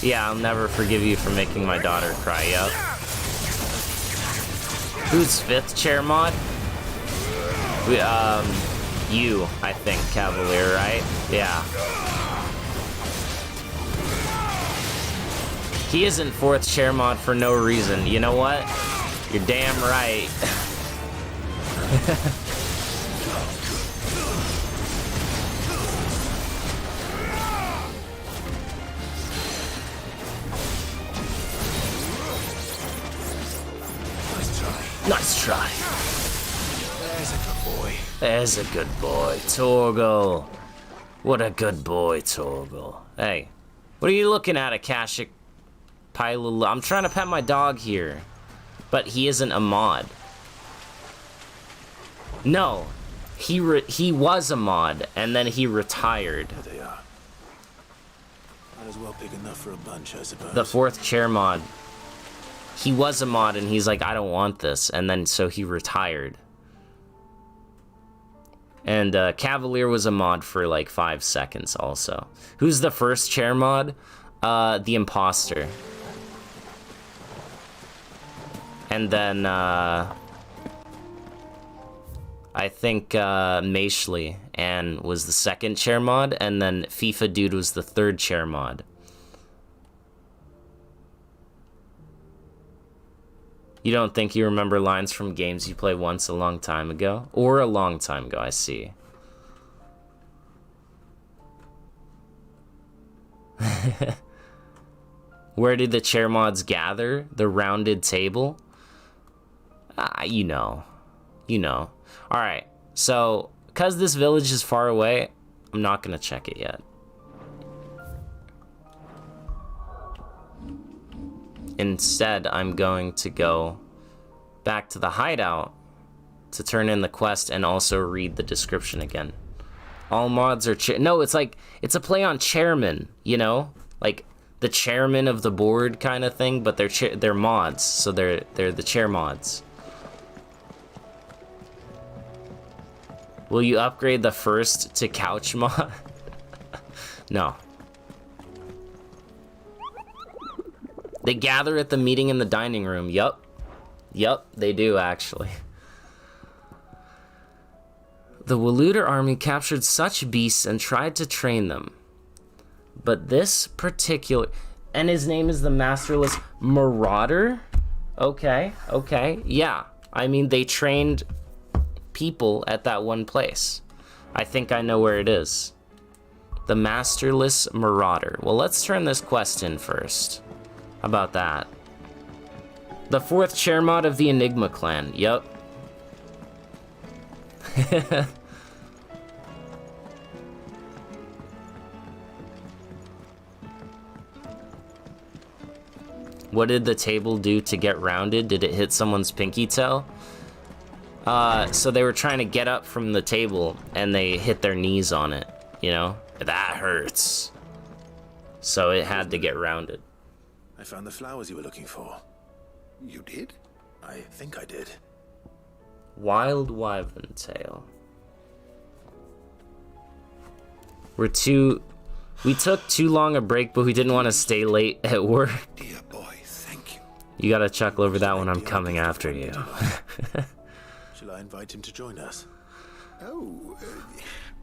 Yeah, I'll never forgive you for making my daughter cry, yup. Who's 5th chair mod? You, I think, Cavalier, right? Yeah. He isn't 4th chair mod for no reason. You know what? You're damn right. Nice try. There's a good boy. There's a good boy, Torgal. What a good boy, Torgal. Hey, what are you looking at, Akashic Pilula? I'm trying to pet my dog here, but he isn't a mod. No, he was a mod, and then he retired. There they are. Might as well big enough for a bunch, I suppose. The 4th chair mod. He was a mod, and he's like, I don't want this, and then so he retired. And Cavalier was a mod for like 5 seconds also. Who's the 1st chair mod? The Imposter. And then I think Maishley Ann was the 2nd chair mod, and then FIFA Dude was the 3rd chair mod. You don't think you remember lines from games you played once a long time ago? Or a long time ago, I see. Where did the chair mods gather? The rounded table? You know. You know. Alright, so, because this village is far away, I'm not going to check it yet. Instead, I'm going to go back to the hideout to turn in the quest and also read the description again. All mods are no, it's like, it's a play on chairman, you know? Like, the chairman of the board kind of thing, but they're mods, so they're the chair mods. Will you upgrade the first to couch mod? No. They gather at the meeting in the dining room. Yup. Yup, they do, actually. The Waluder army captured such beasts and tried to train them. But this particular... And his name is the Masterless Marauder? Okay, okay. Yeah, I mean, they trained people at that one place. I think I know where it is. The Masterless Marauder. Well, let's turn this quest in first. How about that? The 4th chair mod of the Enigma clan. Yup. What did the table do to get rounded? Did it hit someone's pinky toe? So they were trying to get up from the table and they hit their knees on it, you know? That hurts. So it had to get rounded. I found the flowers you were looking for. You did? I think I did. Wild Wyvern Tail. We took too long a break, but we didn't want to stay late at work. Dear boy, thank you. You gotta chuckle over that one. I'm coming after you. Shall I invite him to join us? Oh,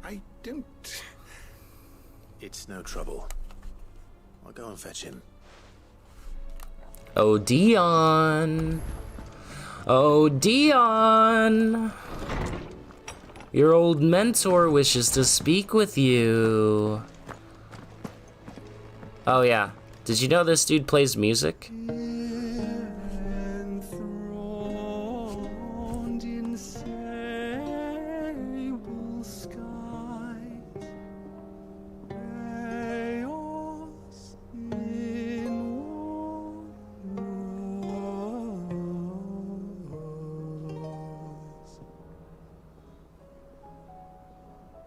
I don't... It's no trouble. I'll go and fetch him. Oh, Dion. Oh, Dion. Your old mentor wishes to speak with you. Oh, yeah. Did you know this dude plays music?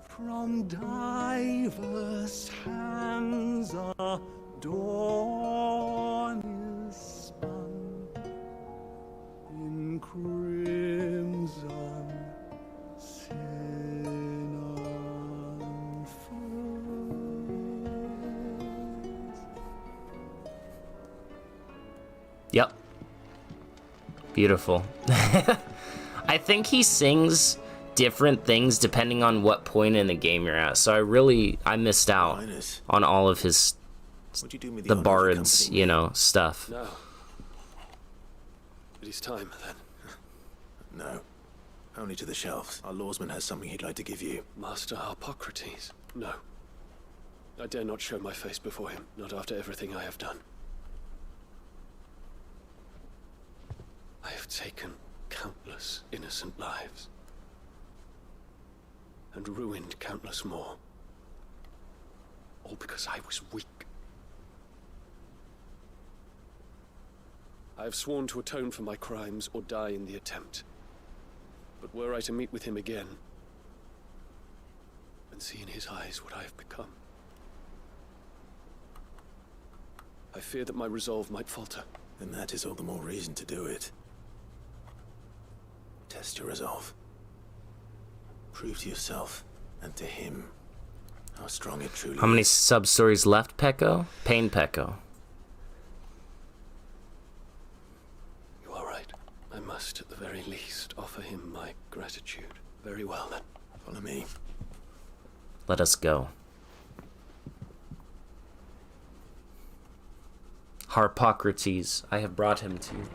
From diverse hands a dawn is spun in crimson sin unfurls. Yep. Beautiful. I think he sings different things depending on what point in the game you're at. So I missed out on all of his, the bards, you know, stuff. No. It is time, then. No. Only to the shelves. Our lawsman has something he'd like to give you. Master Harpocrates? No. I dare not show my face before him, not after everything I have done. I have taken countless innocent lives. And ruined countless more. All because I was weak. I have sworn to atone for my crimes or die in the attempt. But were I to meet with him again, and see in his eyes what I have become, I fear that my resolve might falter. Then that is all the more reason to do it. Test your resolve. Prove to yourself, and to him, how strong it truly is. How many sub-stories left, Pecco? Pain Pecco. You are right. I must, at the very least, offer him my gratitude. Very well, then. Follow me. Let us go. Harpocrates, I have brought him to you.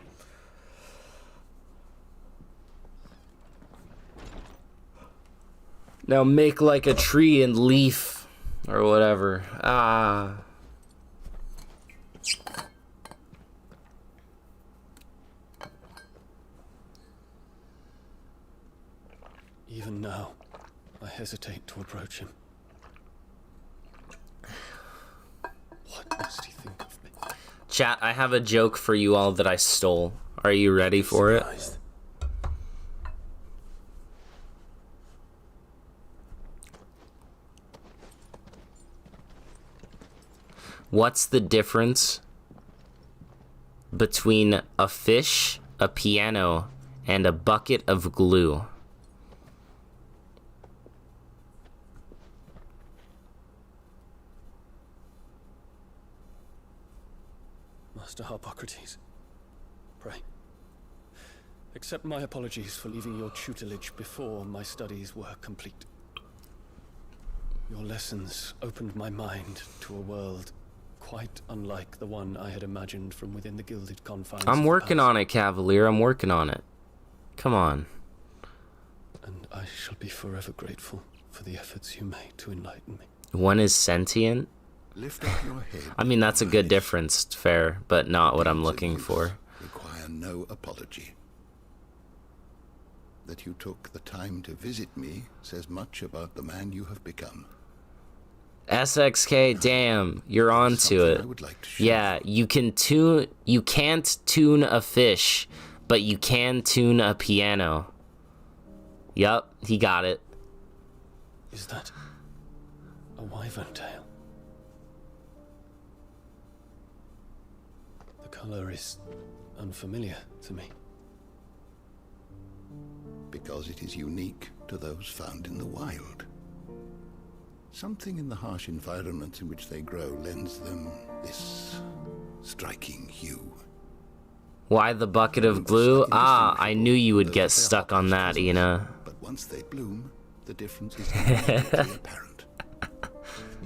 Now make like a tree and leaf or whatever. Ah. Even now, I hesitate to approach him. What must he think of me? Chat, I have a joke for you all that I stole. Are you ready for it? What's the difference between a fish, a piano, and a bucket of glue? Master Harpocrates, pray, accept my apologies for leaving your tutelage before my studies were complete. Your lessons opened my mind to a world quite unlike the one I had imagined from within the gilded confines. I'm working on it, Cavalier. I'm working on it. Come on. And I shall be forever grateful for the efforts you made to enlighten me. One is sentient? Lift up your head. I mean, that's a good difference, fair, but not what I'm looking for. Require no apology. That you took the time to visit me says much about the man you have become. SXK, damn, you're onto it. Yeah, you can't tune a fish, but you can tune a piano. Yup, he got it. Is that a wyvern tail? The color is unfamiliar to me. Because it is unique to those found in the wild. Something in the harsh environments in which they grow lends them this striking hue. Why the bucket of glue? Ah, I knew you would get stuck on that, Ina. But once they bloom, the difference is immediately apparent.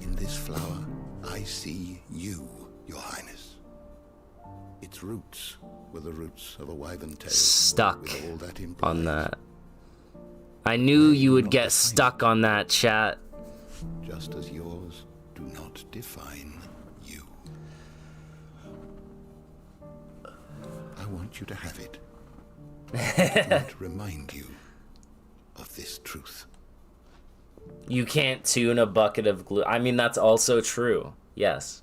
In this flower, I see you, Your Highness. Its roots were the roots of a wyvern tail. Stuck with all that on that. I knew you would get stuck on that, chat. Just as yours do not define you. I want you to have it. To remind you of this truth. You can't tune a bucket of glue. I mean, that's also true. Yes.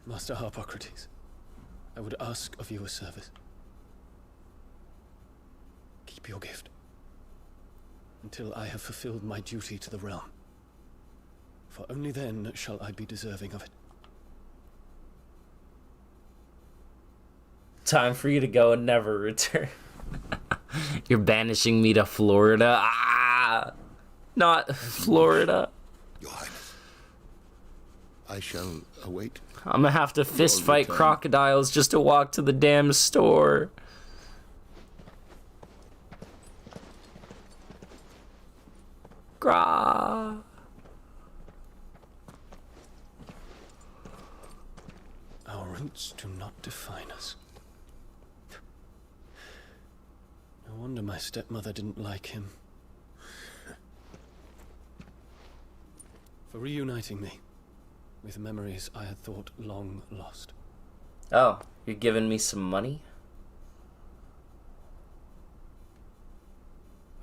Master Harpocrates, I would ask of you a service. Keep your gift until I have fulfilled my duty to the realm. For only then shall I be deserving of it. Time for you to go and never return. You're banishing me to Florida. Ah, not Florida. Your Highness, I shall await. I'm gonna have to fist fight crocodiles just to walk to the damn store. Gra. Our roots do not define us. No wonder my stepmother didn't like him. For reuniting me with memories I had thought long lost. Oh, you're giving me some money?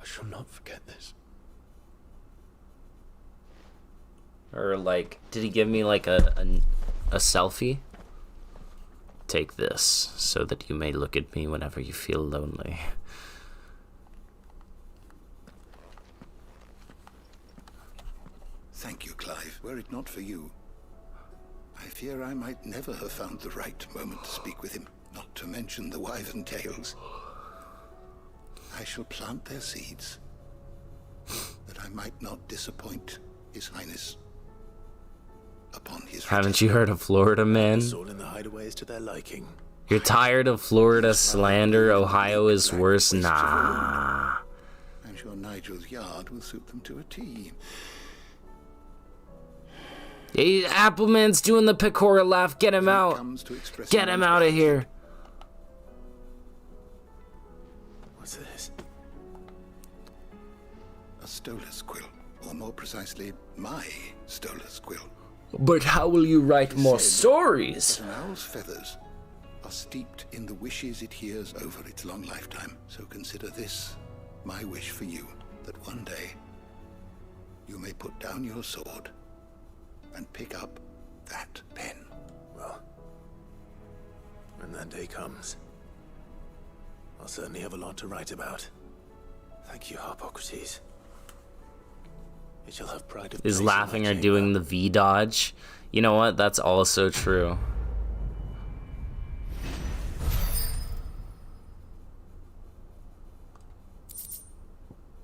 I shall not forget this. Or like, did he give me like a selfie? Take this so that you may look at me whenever you feel lonely. Thank you, Clive. Were it not for you, I fear I might never have found the right moment to speak with him, not to mention the wyvern tales. I shall plant their seeds, that I might not disappoint His Highness upon his Haven't you heard of Florida, man? All in the hideaways to their liking. You're tired of Florida slander? Ohio is worse? Nah. I'm sure Nigel's yard will suit them to a T. Hey, Appleman's doing the Pecora laugh. Get him out. Get him out of here. What's this? A Stolas quill, or more precisely, my Stolas quill. But how will you write more stories? But an owl's feathers are steeped in the wishes it hears over its long lifetime. So consider this my wish for you, that one day you may put down your sword and pick up that pen. Well, when that day comes, I'll certainly have a lot to write about. Thank you, Harpocrates. It shall have pride of Is place in laughing my or doing the V dodge. You know what? That's also true.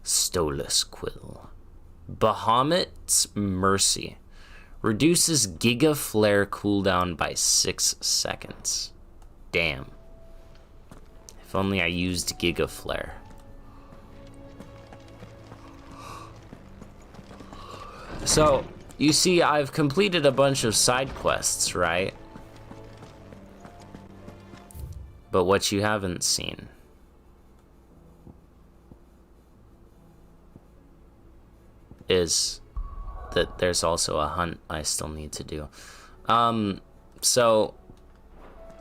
Stolas quill. Bahamut's Mercy. Reduces Giga Flare cooldown by 6 seconds. Damn. If only I used Giga Flare. So, you see, I've completed a bunch of side quests, right? But what you haven't seen is that there's also a hunt I still need to do. So,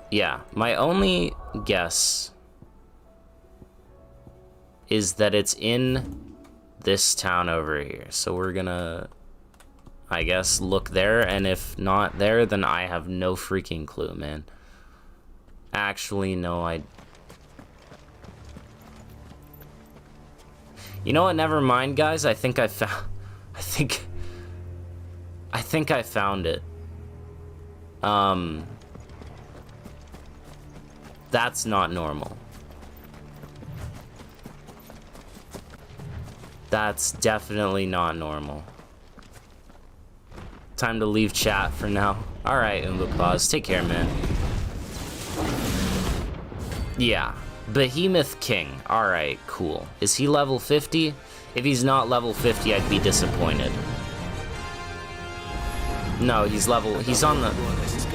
yeah, my only guess is that it's in this town over here. So we're gonna, I guess, look there, and if not there, then I have no freaking clue, man. Actually, no, you know what, never mind, guys. I think I found it. That's not normal. That's definitely not normal. Time to leave chat for now. Alright, Umbapause, take care, man. Yeah, Behemoth King. Alright, cool. Is he level 50? If he's not level 50, I'd be disappointed. No, he's on the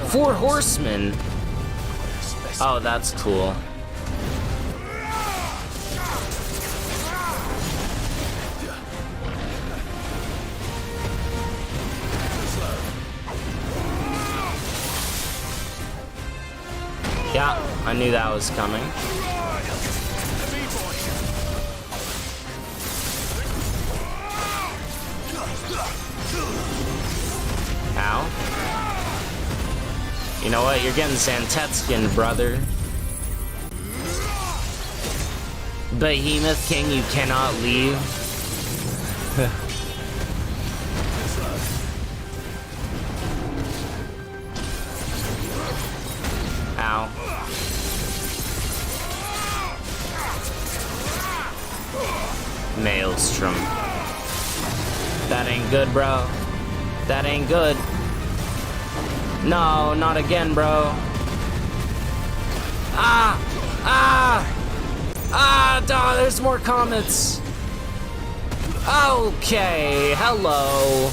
4 Horsemen. Oh, that's cool. Yeah, I knew that was coming. Ow. You know what? You're getting Xantetskin, brother. Behemoth King, you cannot leave. Ow. Maelstrom. That ain't good, bro. That ain't good. No, not again, bro. Ah! Ah! Ah, duh, there's more comets. Okay, hello.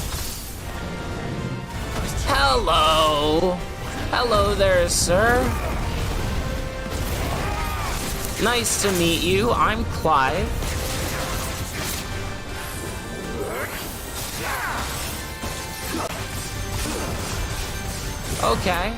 Hello. Hello there, sir. Nice to meet you. I'm Clive. Okay.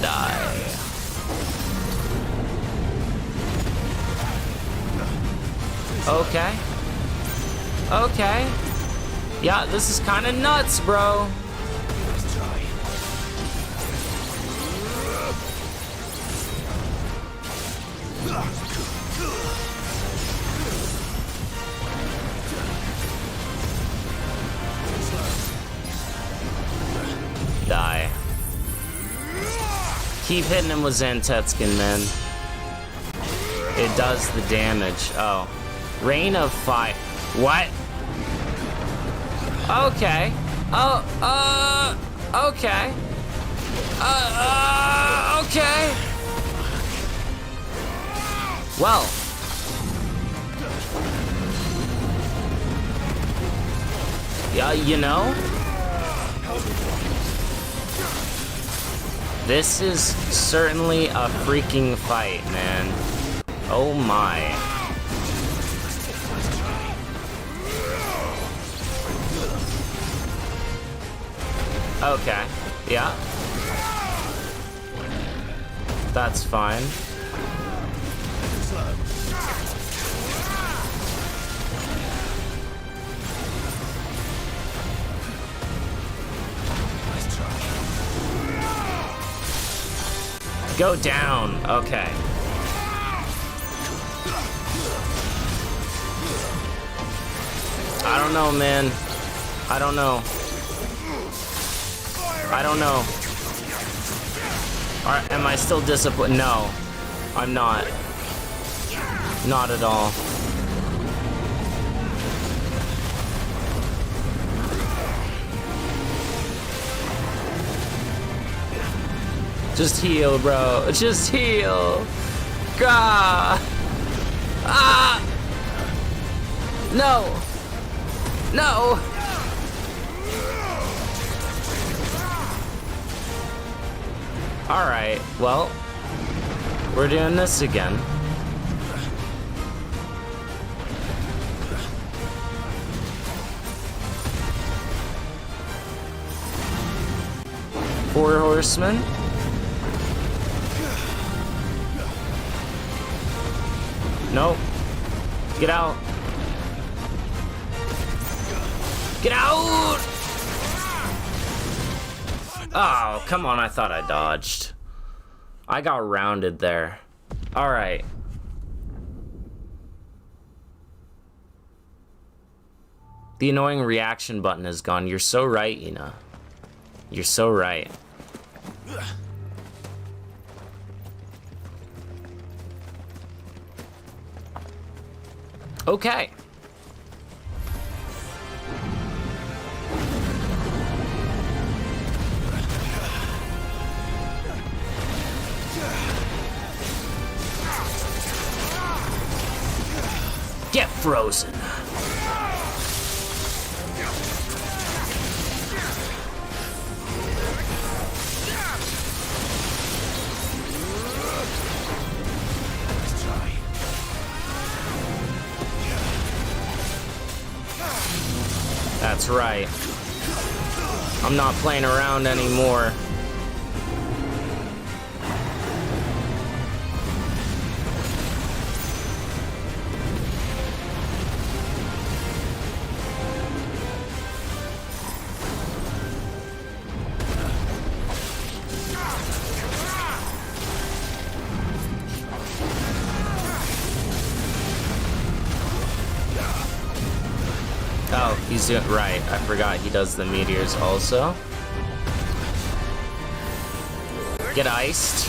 Die. Okay. Okay. Yeah, this is kind of nuts, bro. Die. Keep hitting him with Xantetskin, man. It does the damage. Oh. Rain of Fire. What? Okay. Oh, okay. Okay. Well. Yeah, you know? This is certainly a freaking fight, man. Oh my. Okay, yeah. That's fine. Go down. Okay. I don't know, man. I don't know. I don't know. Am I still disappointed? No, I'm not. Not at all. Just heal, bro. Just heal. Gah. Ah. No. No. All right. Well, we're doing this again. Four horsemen. Nope. Get out. Get out! Oh, come on. I thought I dodged. I got rounded there. All right. The annoying reaction button is gone. You're so right, Ina. You're so right. Okay. Get frozen. That's right. I'm not playing around anymore. Oh, he's doing right. I forgot he does the meteors also. Get iced.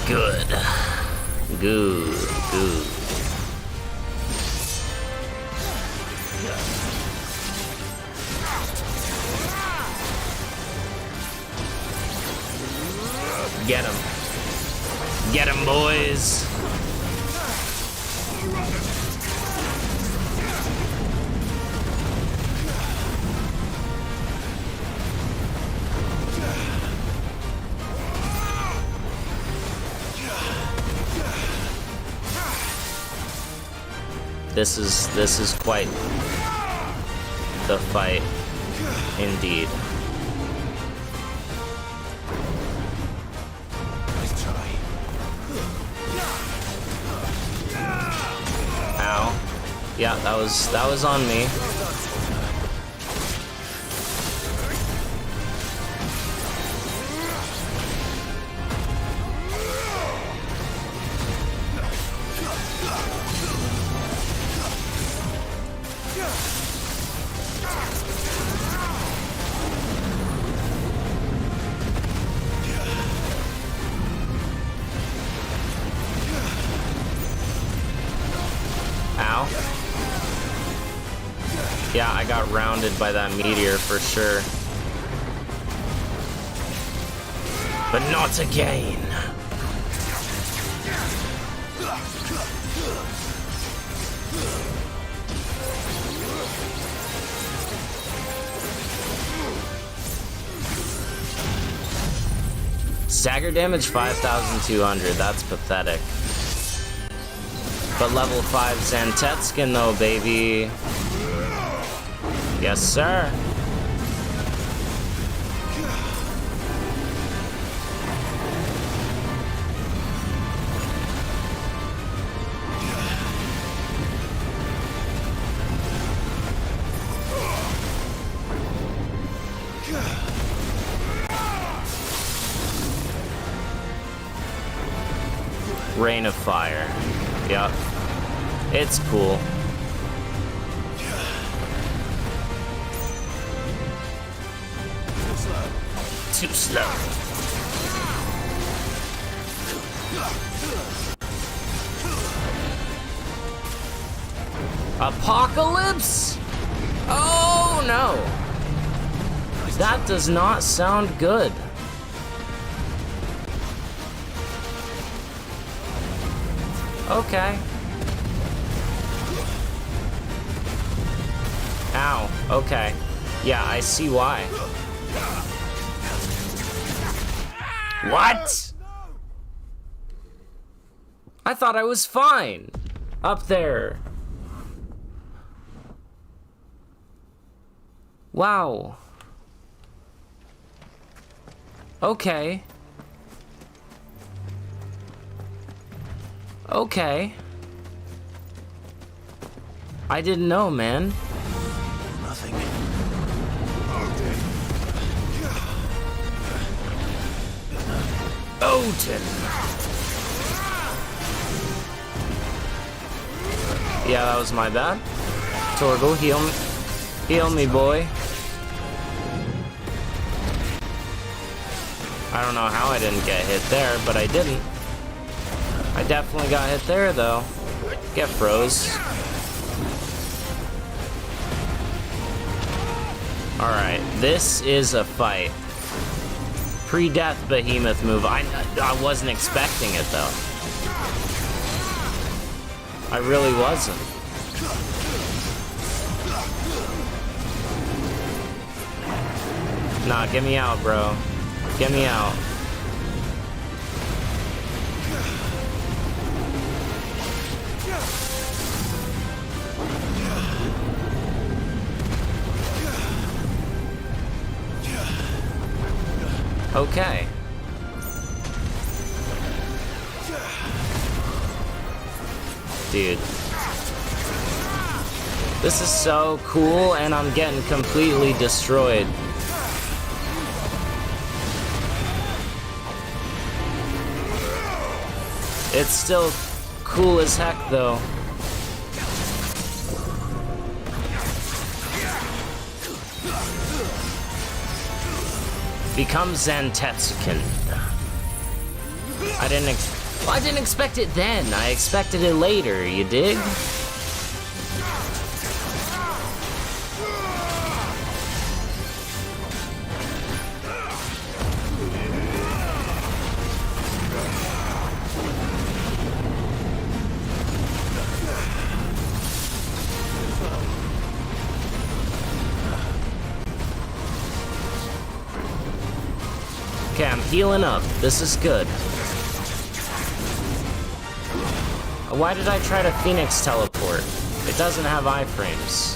Good. Good. Good. Get him. Get him, boys. This is quite the fight indeed. Ow. Yeah, that was on me. Ow. got rounded by that meteor for sure. But not again. Stagger damage 5,200, that's pathetic. But level 5 Xantetskin though, baby. Yes, sir. Rain of Fire. Yep. It's cool. Too slow. Apocalypse? Oh no. That does not sound good. Okay. Ow. Okay. Yeah, I see why. What? I thought I was fine. Up there. Wow. Okay. Okay. I didn't know, man. Nothing. Odin. Yeah, that was my bad. Torgal, heal me, boy. I don't know how I didn't get hit there, but I didn't. I definitely got hit there, though. Get froze. Alright, this is a fight. Pre-death behemoth move. I wasn't expecting it, though. I really wasn't. Nah, get me out, bro. Get me out. Okay. Dude. This is so cool, and I'm getting completely destroyed. It's still cool as heck, though. Become Xantetskin. I didn't expect it then. I expected it later, you dig? Okay, I'm healing up. This is good. Why did I try to Phoenix teleport? It doesn't have iframes.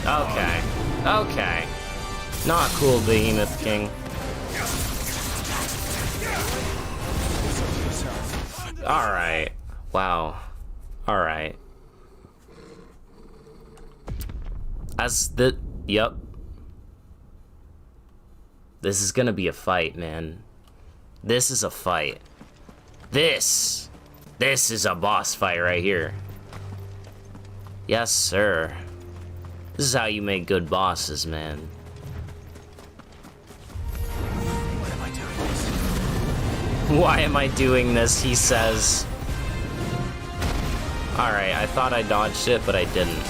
Okay. Okay. Not cool, Behemoth King. Alright. Wow. Alright. Yep. This is gonna be a fight, man. This is a fight. This is a boss fight right here. Yes, sir. This is how you make good bosses, man. Why am I doing this? He says. Alright, I thought I dodged it, but I didn't.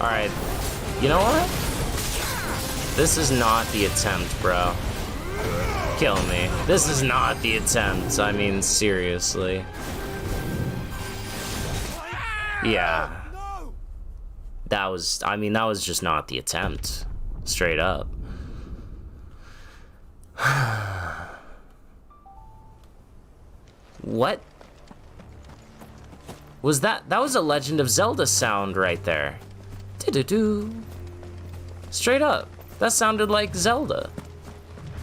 Alright, you know what? This is not the attempt, bro. Kill me. This is not the attempt. I mean, seriously. Yeah. That was, I mean, that was just not the attempt. Straight up. What? Was that? That was a Legend of Zelda sound right there. Do-do-do. Straight up. That sounded like Zelda.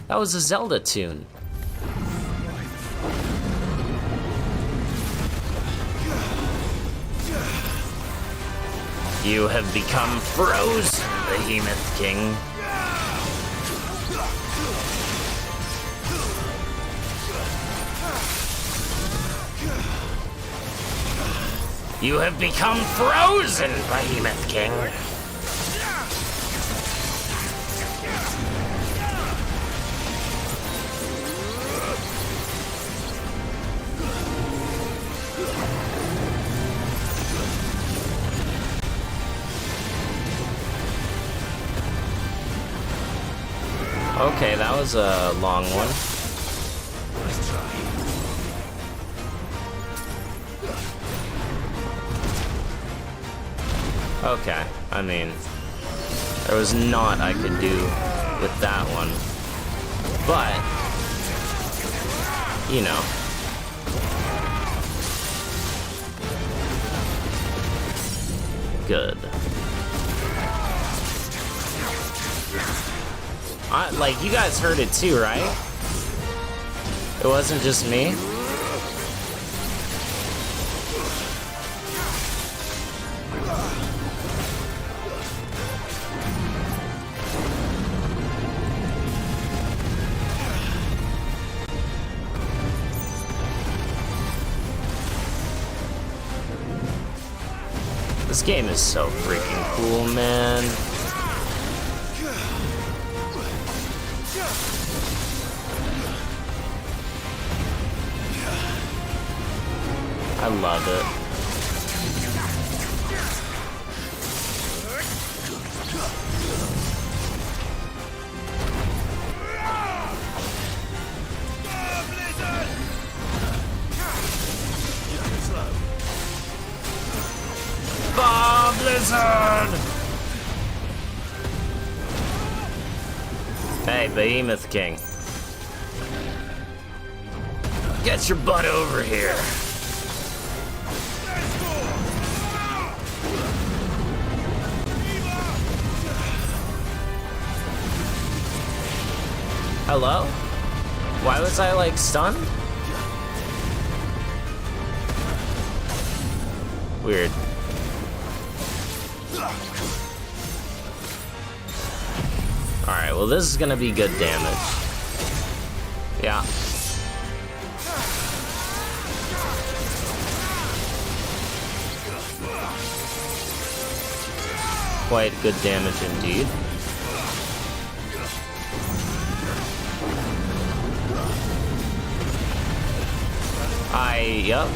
That was a Zelda tune. You have become frozen, Behemoth King. You have become frozen, Behemoth King. Okay, that was a long one. Okay, I mean, there was naught I could do with that one. But, you know. Good. Like, you guys heard it too, right? It wasn't just me? This game is so freaking cool, man. I love it. Bob Blizzard! Hey, Behemoth King. Get your butt over here. Hello? Why was I, like, stunned? Weird. Alright, well, this is gonna be good damage. Yeah. Quite good damage indeed. Yep.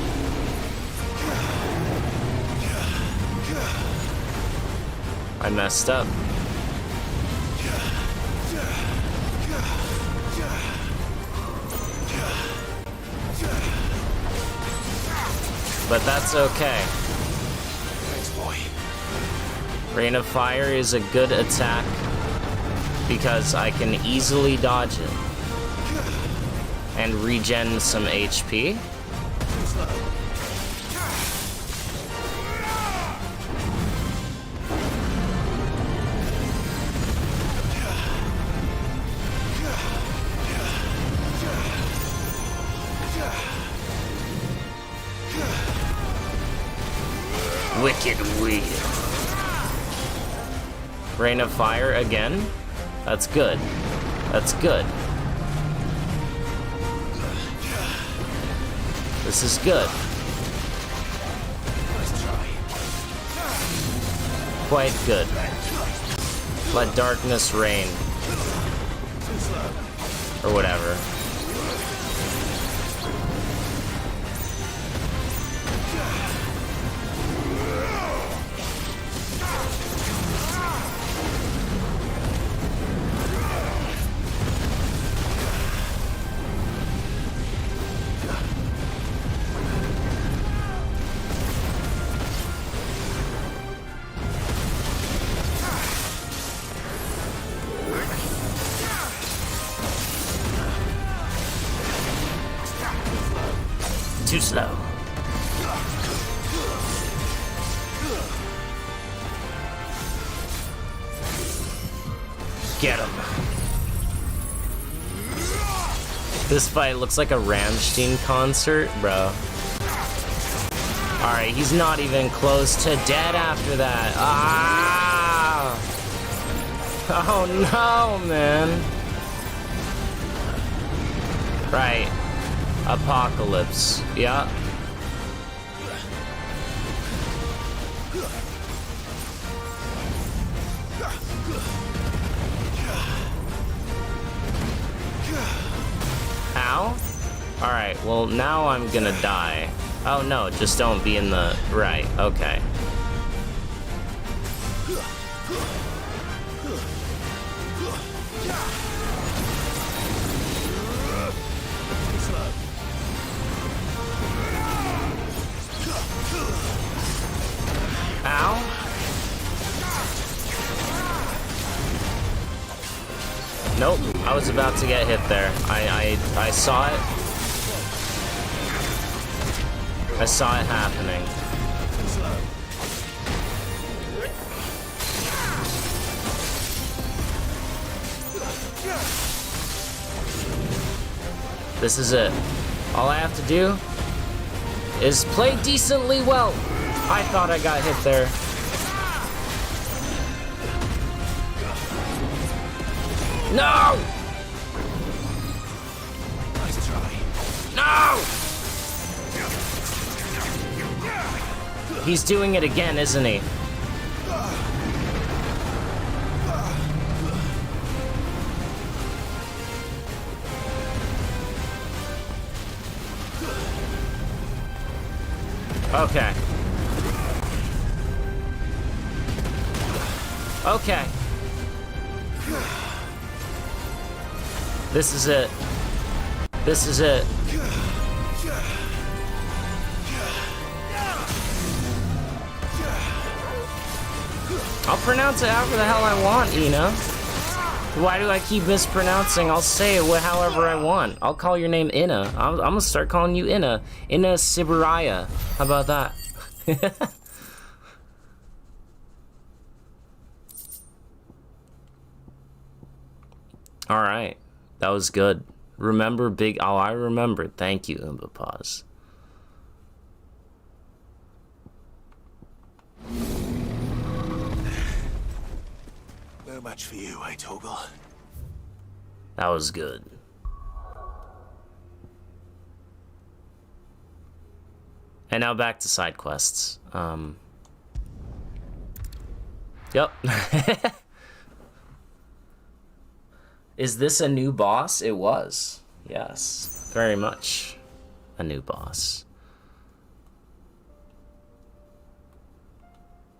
I messed up. But that's okay. Thanks, boy. Rain of Fire is a good attack because I can easily dodge it and regen some HP. Wicked wheel. Rain of fire again? That's good. That's good. This is good. Quite good. Let darkness reign. Or whatever. Too slow. Get him. This fight looks like a Rammstein concert, bro. Alright, he's not even close to dead after that. Ah! Oh no, man. Right. Apocalypse. Yeah. Ow? Alright, well now I'm gonna die. Oh no, just don't be in the... Right, okay. Ow. Nope, I was about to get hit there. I saw it. I saw it happening. This is it. All I have to do is play decently well. I thought I got hit there. No! Nice try. No! He's doing it again, isn't he? Okay. Okay. This is it. This is it. I'll pronounce it however the hell I want, you know? Why do I keep mispronouncing? I'll say it however I want. I'll call your name Inna. I'm gonna start calling you Inna. Inna Sibaraya. How about that? Alright. That was good. Remember big... Oh, I remembered. Thank you, Umba Pause. No much for you, eh, Torgal? That was good. And now back to side quests. Yep. Is this a new boss? It was. Yes. Very much a new boss.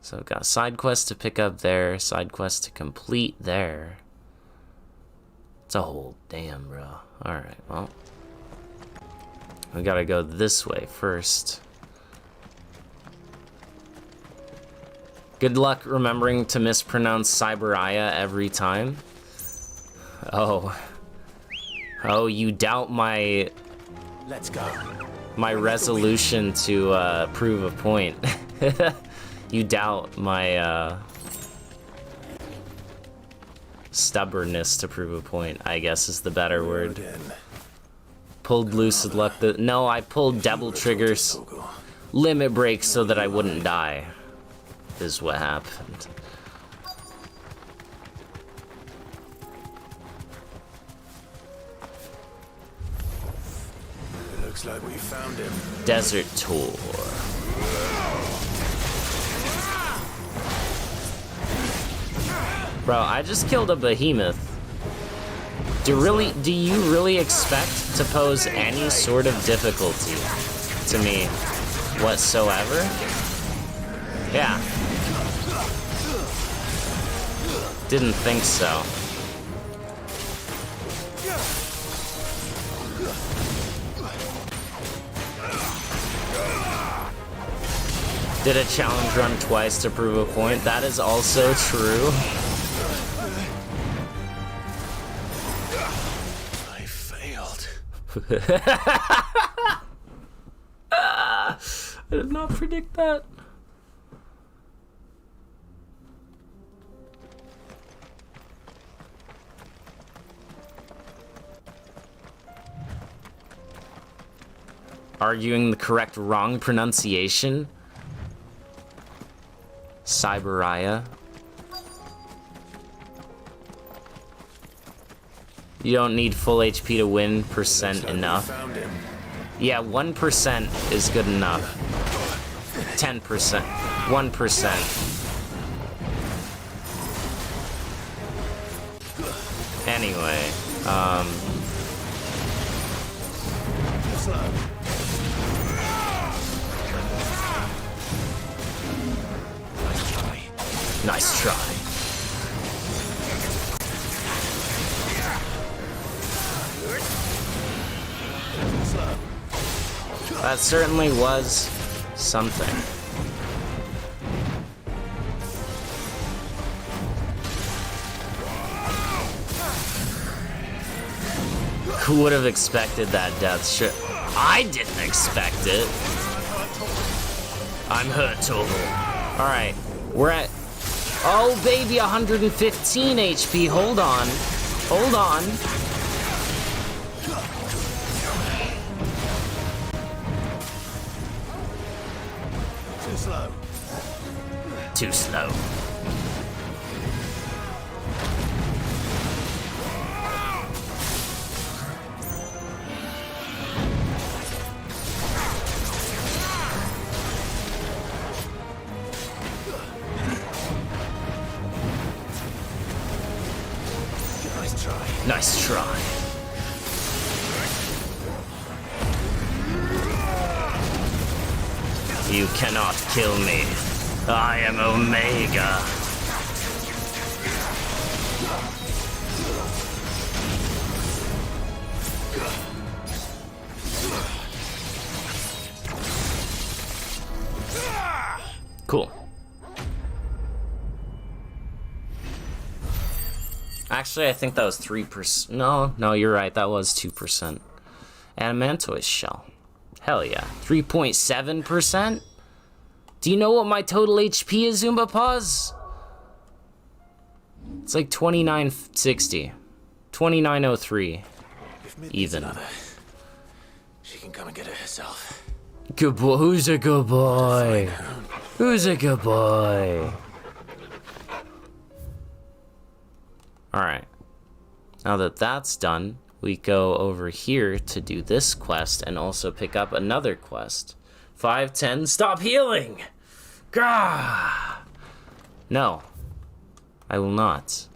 So we've got side quests to pick up there, side quests to complete there. It's a whole damn, bro. Alright, well. We gotta go this way first. Good luck remembering to mispronounce Cyberaya every time. Oh. Oh, you doubt my... Let's go. My resolution to prove a point. You doubt my stubbornness to prove a point, I guess is the better word. Pulled Lucid Luck. No, I pulled Devil Triggers limit breaks so that I wouldn't die. is what happened. It looks like we found him. Desert tour. Bro, I just killed a behemoth. Do you really expect to pose any sort of difficulty to me whatsoever? Yeah. Didn't think so. Did a challenge run twice to prove a point? That is also true. I failed. I did not predict that. Arguing the correct wrong pronunciation. Cyberaya. You don't need full HP to win percent enough. Yeah, 1% is good enough. 10%. 1%. Anyway, nice try. That certainly was something. Who would have expected that death? Sure. I didn't expect it. I'm hurt total. Alright, we're at... Oh, baby, 115 HP. Hold on. Hold on. Too slow. Too slow. Nice try. You cannot kill me. I am Omega. Cool. Actually, I think that was 3%. No, you're right. That was 2%. Adamantoise shell. Hell yeah. 3.7%? Do you know what my total HP is, Zumba Paws? It's like 2960. 2903. Even. She can come and get it herself. Good boy. Who's a good boy? Who's a good boy? Alright. Now that that's done, we go over here to do this quest and also pick up another quest. 510, stop healing! Gah! No. I will not.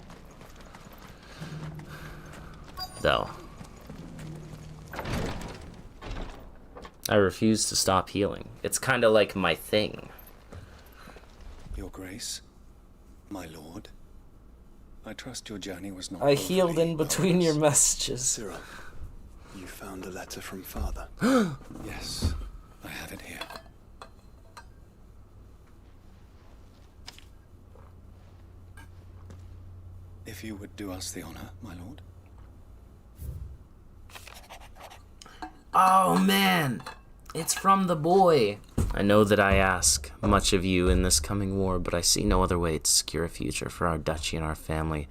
Though. I refuse to stop healing. It's kind of like my thing. Your Grace, my lord, I trust your journey was not. I healed in between your messages. Cyril, you found the letter from Father. Yes, I have it here. If you would do us the honor, my lord. Oh man, it's from the boy. I know that I ask much of you in this coming war, but I see no other way to secure a future for our duchy and our family.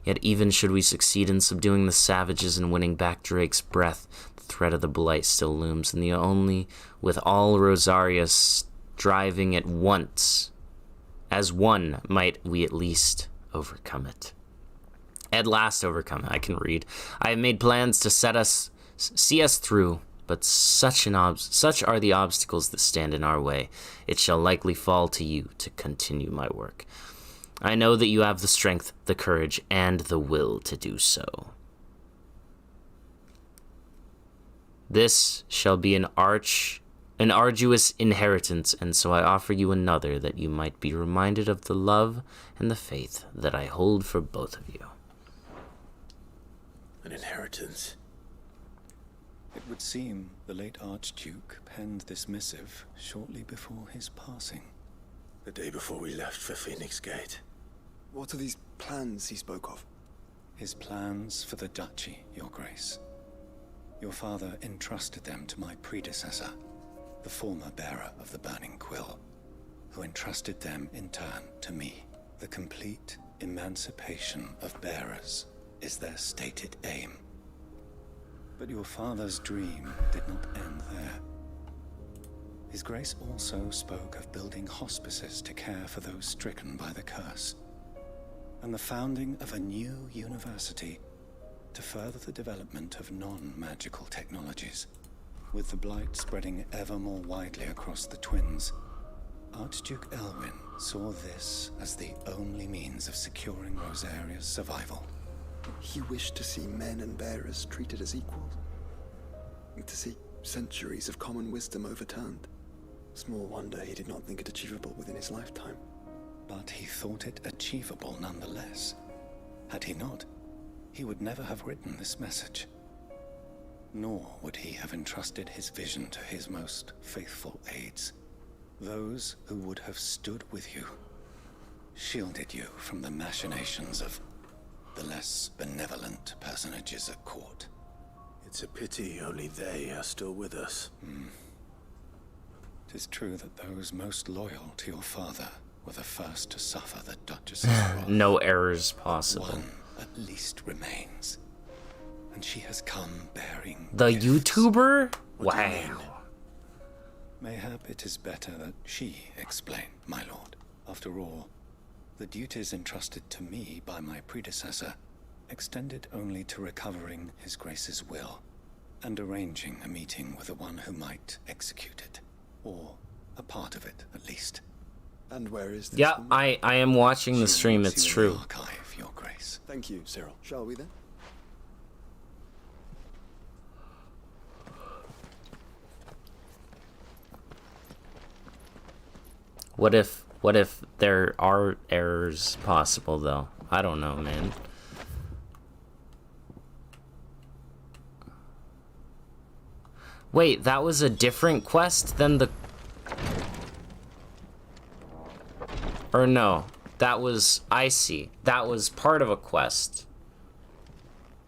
Yet even should we succeed in subduing the savages and winning back Drake's breath, the threat of the blight still looms, and the only with all Rosaria striving at once As one might we at least overcome it. At last overcome it, I can read. I have made plans to see us through, but such are the obstacles that stand in our way. It shall likely fall to you to continue my work. I know that you have the strength, the courage, and the will to do so. This shall be an arduous inheritance, and so I offer you another, that you might be reminded of the love and the faith that I hold for both of you. An inheritance? It would seem the late Archduke penned this missive shortly before his passing. The day before we left for Phoenix Gate. What are these plans he spoke of? His plans for the duchy, Your Grace. Your father entrusted them to my predecessor, the former bearer of the Burning Quill, who entrusted them in turn to me. The complete emancipation of bearers is their stated aim. But your father's dream did not end there. His Grace also spoke of building hospices to care for those stricken by the curse, and the founding of a new university to further the development of non-magical technologies. With the blight spreading ever more widely across the Twins, Archduke Elwyn saw this as the only means of securing Rosaria's survival. He wished to see men and bearers treated as equals. To see centuries of common wisdom overturned. Small wonder he did not think it achievable within his lifetime. But he thought it achievable nonetheless. Had he not, he would never have written this message. Nor would he have entrusted his vision to his most faithful aides, those who would have stood with you, shielded you from the machinations of the less benevolent personages at court. It's a pity only they are still with us. It is true that those most loyal to your father were the first to suffer the Duchess's wrath. No errors possible. One at least remains, and she has come bearing the gifts. YouTuber? Wow. Mayhap it is better that she explain, my lord. After all, the duties entrusted to me by my predecessor extended only to recovering His Grace's will and arranging a meeting with the one who might execute it, or a part of it at least. And where is this? Yeah, I am watching the stream, it's true. Archive, Your Grace. Thank you, Cyril. Shall we then? What if there are errors possible though? I don't know, man. Wait, that was a different quest than the... Or no, that was... I see. That was part of a quest.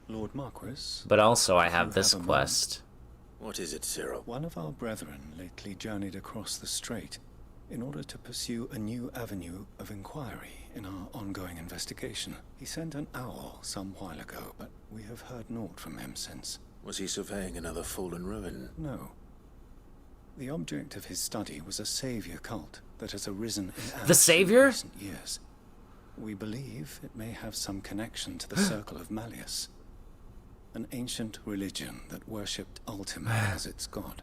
Lord Marquis. But also I have this quest. What is it, Cyril? One of our brethren lately journeyed across the strait in order to pursue a new avenue of inquiry in our ongoing investigation. He sent an owl some while ago, but we have heard naught from him since. Was he surveying another fallen ruin? No. The object of his study was a savior cult that has arisen in the savior? recent years. We believe it may have some connection to the Circle of Malleus, an ancient religion that worshipped Ultima as its god.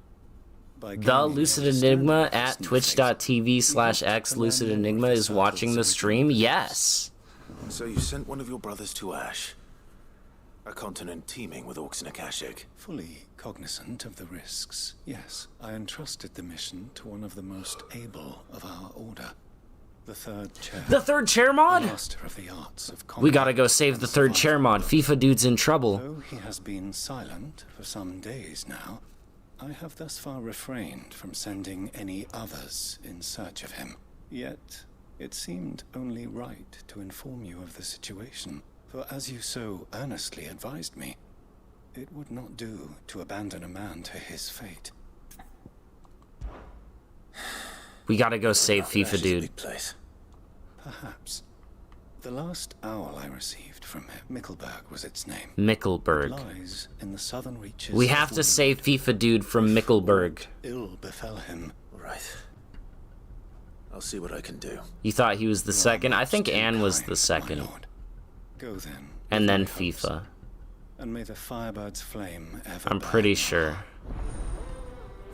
The Lucid Enigma at twitch.tv/x Lucid Enigma is watching the stream? Yes. So you sent one of your brothers to Ash? A continent teeming with orcs and Akashic. Fully cognizant of the risks, yes. I entrusted the mission to one of the most able of our order. The third chair. The third chair mod? Master of the arts of combat. We gotta go save the third chair mod. FIFA dude's in trouble. Though he has been silent for some days now, I have thus far refrained from sending any others in search of him. Yet, it seemed only right to inform you of the situation. For as you so earnestly advised me, it would not do to abandon a man to his fate. We gotta go save FIFA dude. Perhaps. The last owl I received from him, Mickelberg was its name. Mickelberg. Lies in the southern reaches. We have to save FIFA dude from Mickelberg. Ill befell him. Right. I'll see what I can do. You thought he was the second? I think Anne was the second. Go then. And then FIFA. And may the Firebird's flame ever I'm pretty sure.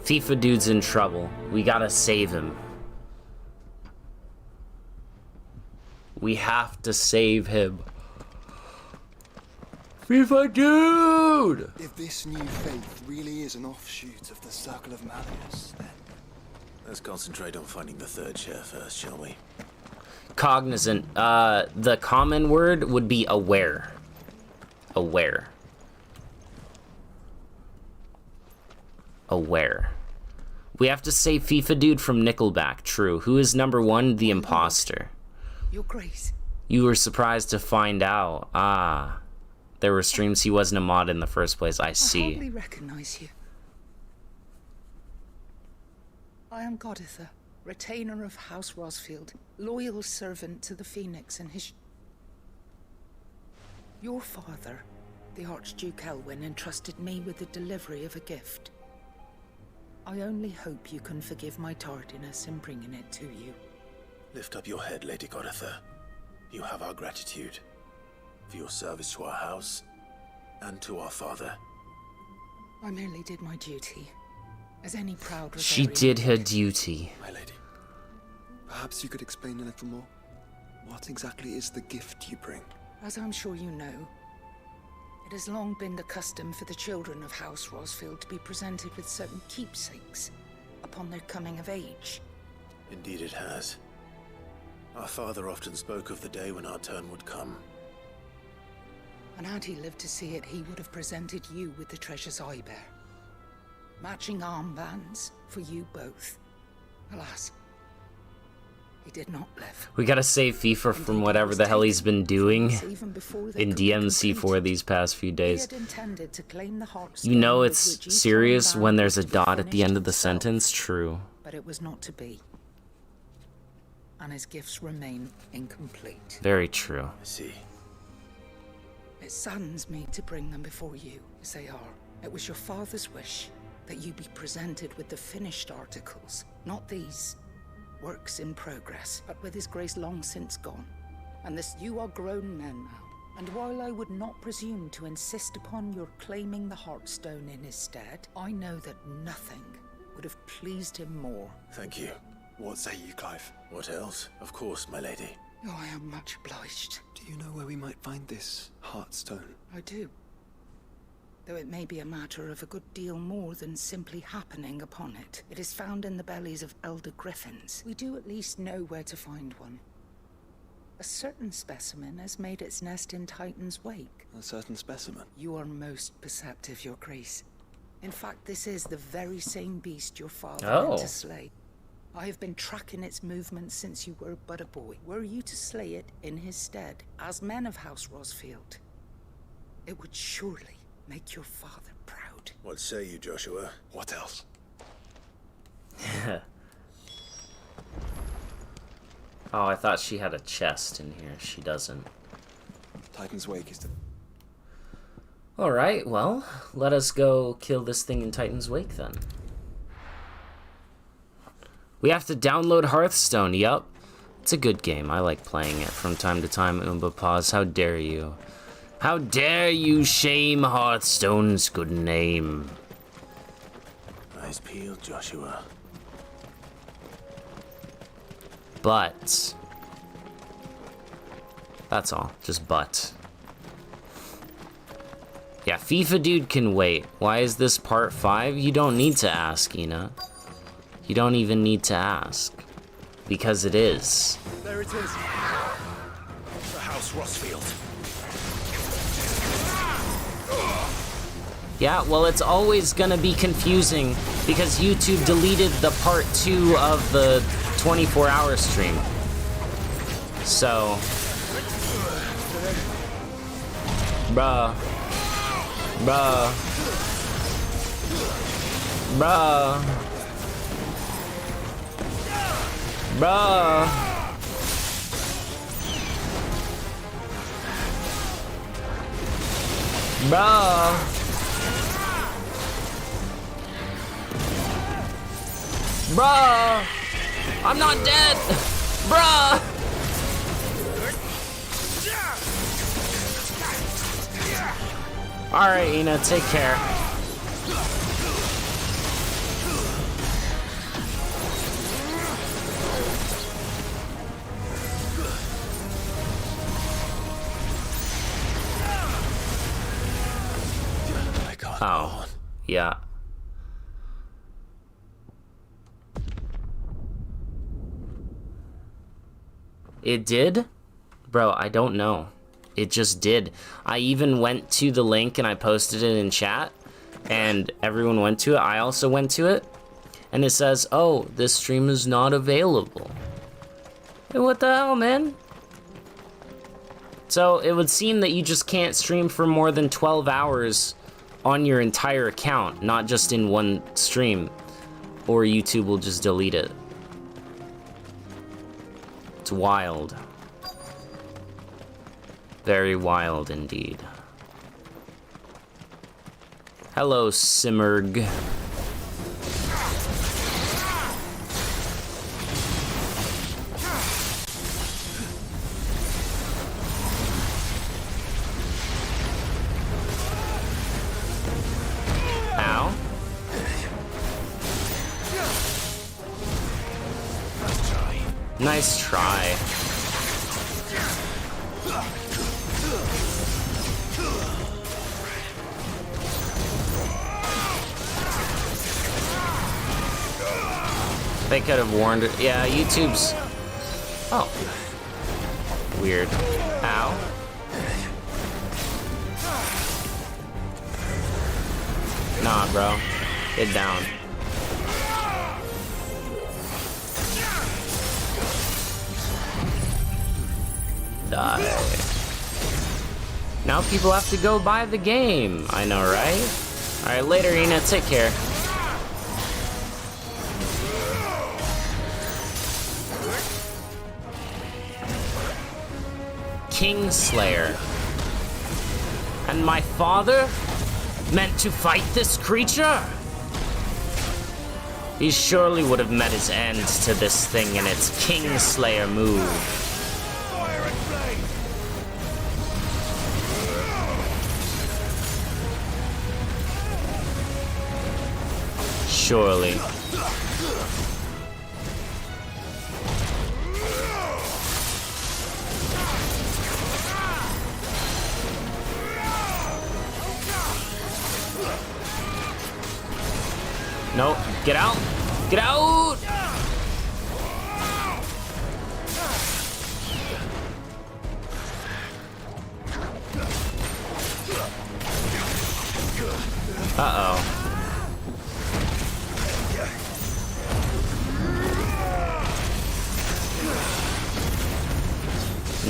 FIFA dude's in trouble. We gotta save him. We have to save him. FIFA dude! If this new faith really is an offshoot of the Circle of Malleus, then... Let's concentrate on finding the third chair first, shall we? Cognizant. The common word would be aware. Aware. Aware. We have to save FIFA dude from Nickelback, true. Who is number one? The imposter. Your Grace. You were surprised to find out. Ah. There were streams he wasn't a mod in the first place, I see. I hardly recognize you. I am Goditha, retainer of House Rosfield, loyal servant to the Phoenix and his... Your father, the Archduke Elwyn, entrusted me with the delivery of a gift. I only hope you can forgive my tardiness in bringing it to you. Lift up your head, Lady Goditha. You have our gratitude for your service to our house and to our father. I merely did my duty, as any proud She did her duty. My lady, perhaps you could explain a little more? What exactly is the gift you bring? As I'm sure you know, it has long been the custom for the children of House Rosfield to be presented with certain keepsakes upon their coming of age. Indeed it has. Our father often spoke of the day when our turn would come. And had he lived to see it, he would have presented you with the treasures I bear. Matching armbands for you both. Alas, he did not live. We gotta save FIFA from whatever the hell he's been doing in DMC4 these past few days. You know it's serious when there's a dot at the end of the sentence? True. But it was not to be. And his gifts remain incomplete. Very true. I see. It saddens me to bring them before you, as they are. It was your father's wish that you be presented with the finished articles, not these works in progress, but with his grace long since gone. And this, you are grown men now. And while I would not presume to insist upon your claiming the Heartstone in his stead, I know that nothing would have pleased him more. Thank you. What say you, Clive? What else? Of course, my lady. Oh, I am much obliged. Do you know where we might find this Heartstone? I do. Though it may be a matter of a good deal more than simply happening upon it. It is found in the bellies of elder griffins. We do at least know where to find one. A certain specimen has made its nest in Titan's wake. A certain specimen? You are most perceptive, Your Grace. In fact, this is the very same beast your father meant to slay. I have been tracking its movements since you were but a boy. Were you to slay it in his stead, as men of House Rosfield, it would surely make your father proud. What say you, Joshua? What else? Oh, I thought she had a chest in here. She doesn't. Titan's Wake is the... Alright, well, let us go kill this thing in Titan's Wake then. We have to download Hearthstone, yup. It's a good game. I like playing it from time to time. Oomba Paws, how dare you? How dare you shame Hearthstone's good name? Eyes peeled, Joshua. But. That's all. Just but. Yeah, FIFA dude can wait. Why is this part 5? You don't need to ask, Ina. You don't even need to ask. Because it is. There it is. The House Rosfield. Yeah, well, it's always gonna be confusing because YouTube deleted the part 2 of the 24-hour stream. So. Bruh. Bruh. Bruh. Bruh. Bruh. Bruh. I'm not dead! Bruh! Alright, Ina, take care. Oh, yeah. It did? Bro, I don't know. It just did. I even went to the link and I posted it in chat and everyone went to it. I also went to it and it says, oh, this stream is not available. Hey, what the hell, man? So it would seem that you just can't stream for more than 12 hours on your entire account, not just in one stream, or YouTube will just delete it. It's wild. Very wild indeed. Hello, Simmerg. Ow. Nice try. They could have warned it. Yeah, YouTube's... Oh. Weird. Ow. Nah, bro. Get down. Die. Now people have to go buy the game. I know, right? Alright, later, Ina. Take care. Kingslayer. And my father meant to fight this creature? He surely would have met his end to this thing in its Kingslayer move. Surely. No, get out! Get out! Uh-oh.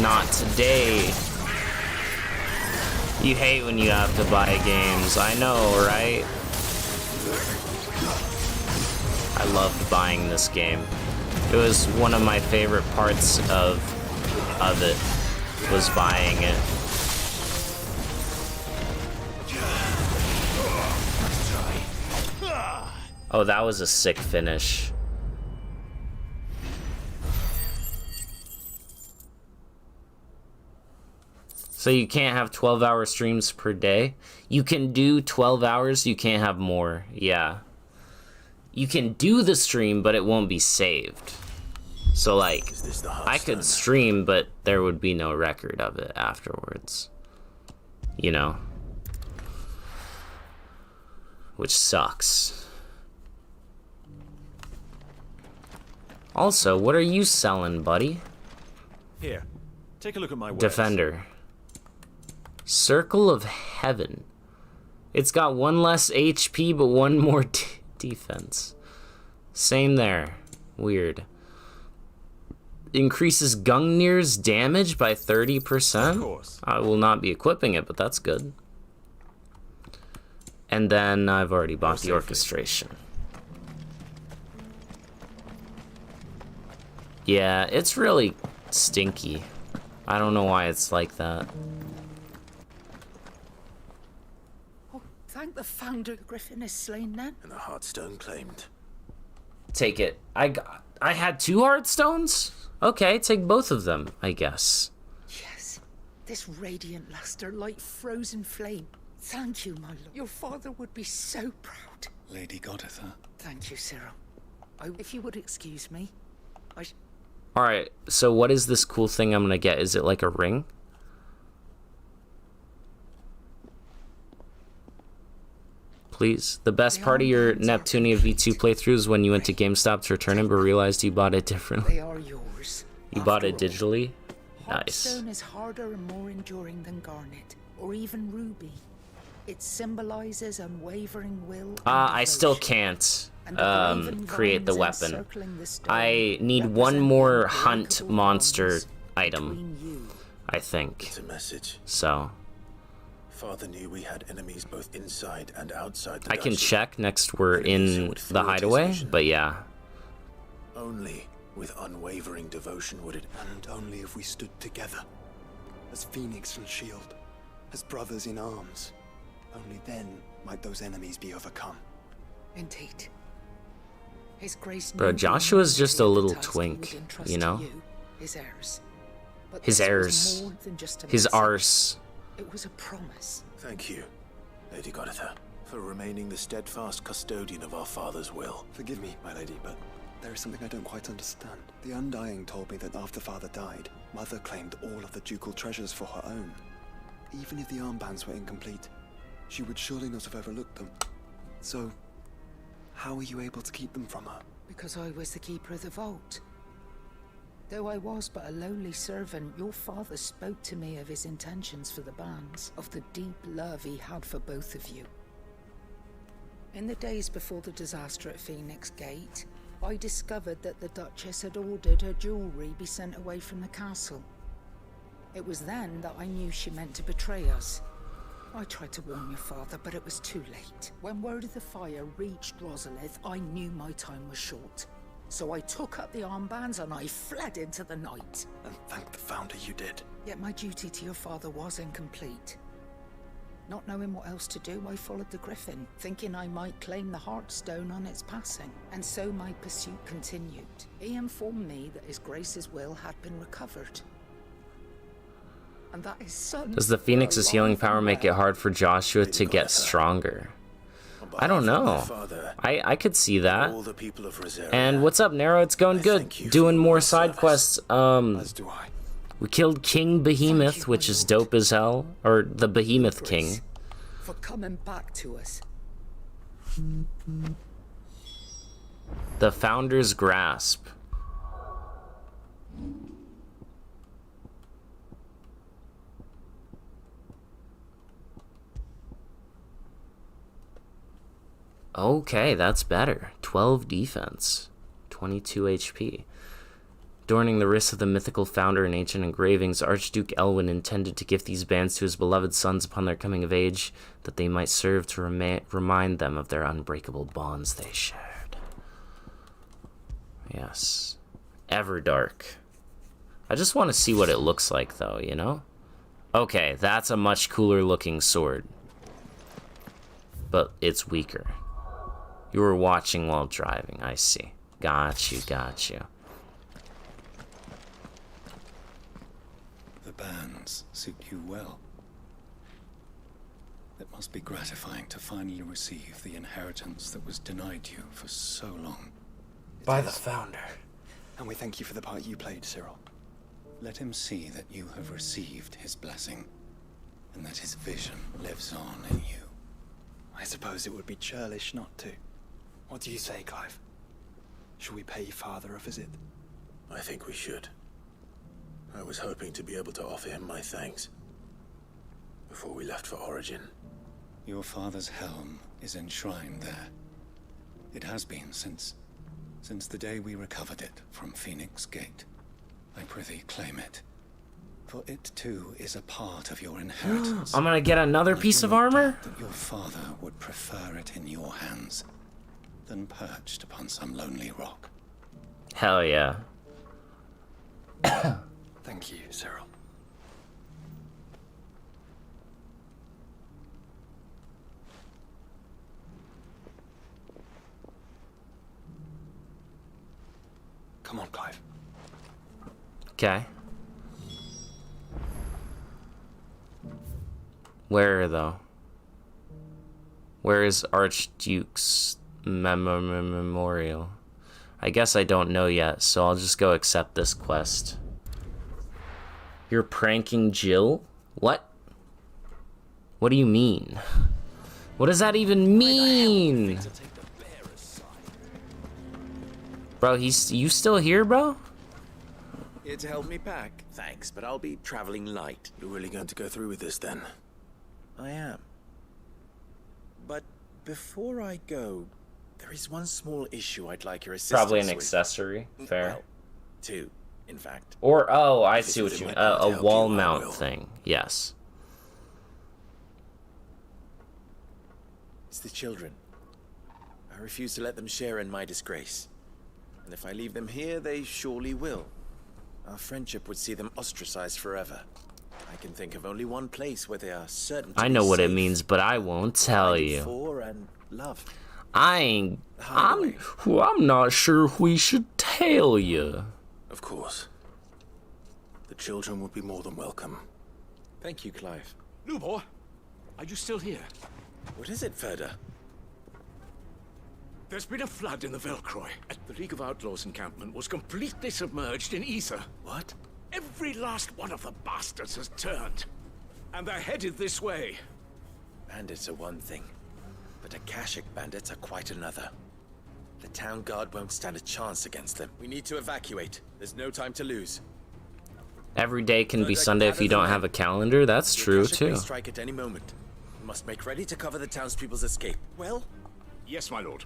Not today. You hate when you have to buy games. I know, right? I loved buying this game. It was one of my favorite parts of it, was buying it. Oh, that was a sick finish. So you can't have 12-hour streams per day? You can do 12 hours, you can't have more, yeah. You can do the stream, but it won't be saved. So, like, I could stream, but there would be no record of it afterwards. You know? Which sucks. Also, what are you selling, buddy? Here, take a look at my wares. Defender. Circle of Heaven. It's got 1 less HP, but 1 more defense. Same there. Weird. Increases Gungnir's damage by 30%. Of course. I will not be equipping it, but that's good. And then I've already bought the orchestration. Yeah, it's really stinky. I don't know why it's like that. Oh, thank the founder. Griffin is slain then. And the Heartstone claimed. Take it. I had 2 Heartstones? Okay, take both of them, I guess. Yes, this radiant luster like frozen flame. Thank you, my lord. Your father would be so proud. Lady Goditha. Thank you, Cyril. If you would excuse me, Alright, so what is this cool thing I'm gonna get? Is it like a ring? Please. The best part of your Neptunia V2 playthrough is when you went to GameStop to return it but realized you bought it differently. They are yours. You bought it digitally? Nice. Heartstone is harder and more enduring than garnet, or even ruby. It symbolizes unwavering will. I still can't create the weapon. I need one more hunt monster item, I think. It's a message. So Father knew we had enemies both inside and outside the I can dungeon. check next we're in the hideaway, but yeah. Only with unwavering devotion would it, and only if we stood together, as Phoenix and Shield, as brothers in arms. Only then might those enemies be overcome. Indeed. His grace. Bro, Joshua's just a little twink, you know? His heirs. His heirs. His arse. It was a promise. Thank you, Lady Goditha, for remaining the steadfast custodian of our father's will. Forgive me, my lady, but there is something I don't quite understand. The Undying told me that after Father died, Mother claimed all of the ducal treasures for her own. Even if the armbands were incomplete, she would surely not have overlooked them. So, how were you able to keep them from her? Because I was the keeper of the vault. Though I was but a lowly servant, your father spoke to me of his intentions for the bands, of the deep love he had for both of you. In the days before the disaster at Phoenix Gate, I discovered that the Duchess had ordered her jewelry be sent away from the castle. It was then that I knew she meant to betray us. I tried to warn your father, but it was too late. When word of the fire reached Rosalith, I knew my time was short. So I took up the armbands and I fled into the night. And thank the Founder you did. Yet my duty to your father was incomplete. Not knowing what else to do, I followed the Griffin, thinking I might claim the Heartstone on its passing. And so my pursuit continued. He informed me that His Grace's will had been recovered. And that his son... Does the Phoenix's healing power make it hard for Joshua to get stronger? I don't know. I could see that. And what's up, Nero? It's going good. Doing more side quests. We killed King Behemoth, which is dope as hell. Or the Behemoth King. For coming back to us. The Founder's Grasp. Okay, that's better. 12 defense, 22 HP. Adorning the wrists of the mythical founder in ancient engravings, Archduke Elwin intended to gift these bands to his beloved sons upon their coming of age, that they might serve to remind them of their unbreakable bonds they shared. Yes. Everdark. I just want to see what it looks like, though, you know? Okay, that's a much cooler looking sword. But it's weaker. You were watching while driving, I see. Got you, got you. The bands suit you well. It must be gratifying to finally receive the inheritance that was denied you for so long. By the Founder. And we thank you for the part you played, Cyril. Let him see that you have received his blessing, and that his vision lives on in you. I suppose it would be churlish not to. What do you say, Clive? Should we pay Father a visit? I think we should. I was hoping to be able to offer him my thanks before we left for Origin. Your father's helm is enshrined there. It has been since the day we recovered it from Phoenix Gate. I prithee claim it, for it too is a part of your inheritance. I'm gonna get another piece of armor? That your father would prefer it in your hands than perched upon some lonely rock. Hell yeah. Thank you, Cyril. Come on, Clive. Okay. Where, though? Where is Archduke's memorial? I guess I don't know yet, so I'll just go accept this quest. You're pranking Jill? What? What do you mean? What does that even mean? Bro, you still here, bro? Here to help me pack? Thanks, but I'll be traveling light. You're really going to go through with this, then? I am. But before I go, there is one small issue I'd like your assistance Probably an with. accessory. Fair. Well, two, in fact. Or, oh, I see what you mean. A wall mount thing. Yes. It's the children. I refuse to let them share in my disgrace. And if I leave them here, they surely will. Our friendship would see them ostracized forever. I can think of only one place where they are certain to I be know what it safe. means, but I won't tell Provided you. for and love. I'm not sure we should tell you. Of course. The children would be more than welcome. Thank you, Clive. Lubor, are you still here? What is it, Ferda? There's been a flood in the Velcroy. The League of Outlaws encampment was completely submerged in ether. What? Every last one of the bastards has turned. And they're headed this way. Bandits are one thing, but Akashic bandits are quite another. The town guard won't stand a chance against them. We need to evacuate. There's no time to lose. Every day can be Sunday if you don't have a calendar. That's true, Akashic may too. strike at any moment. We must make ready to cover the townspeople's escape. Well? Yes, my lord.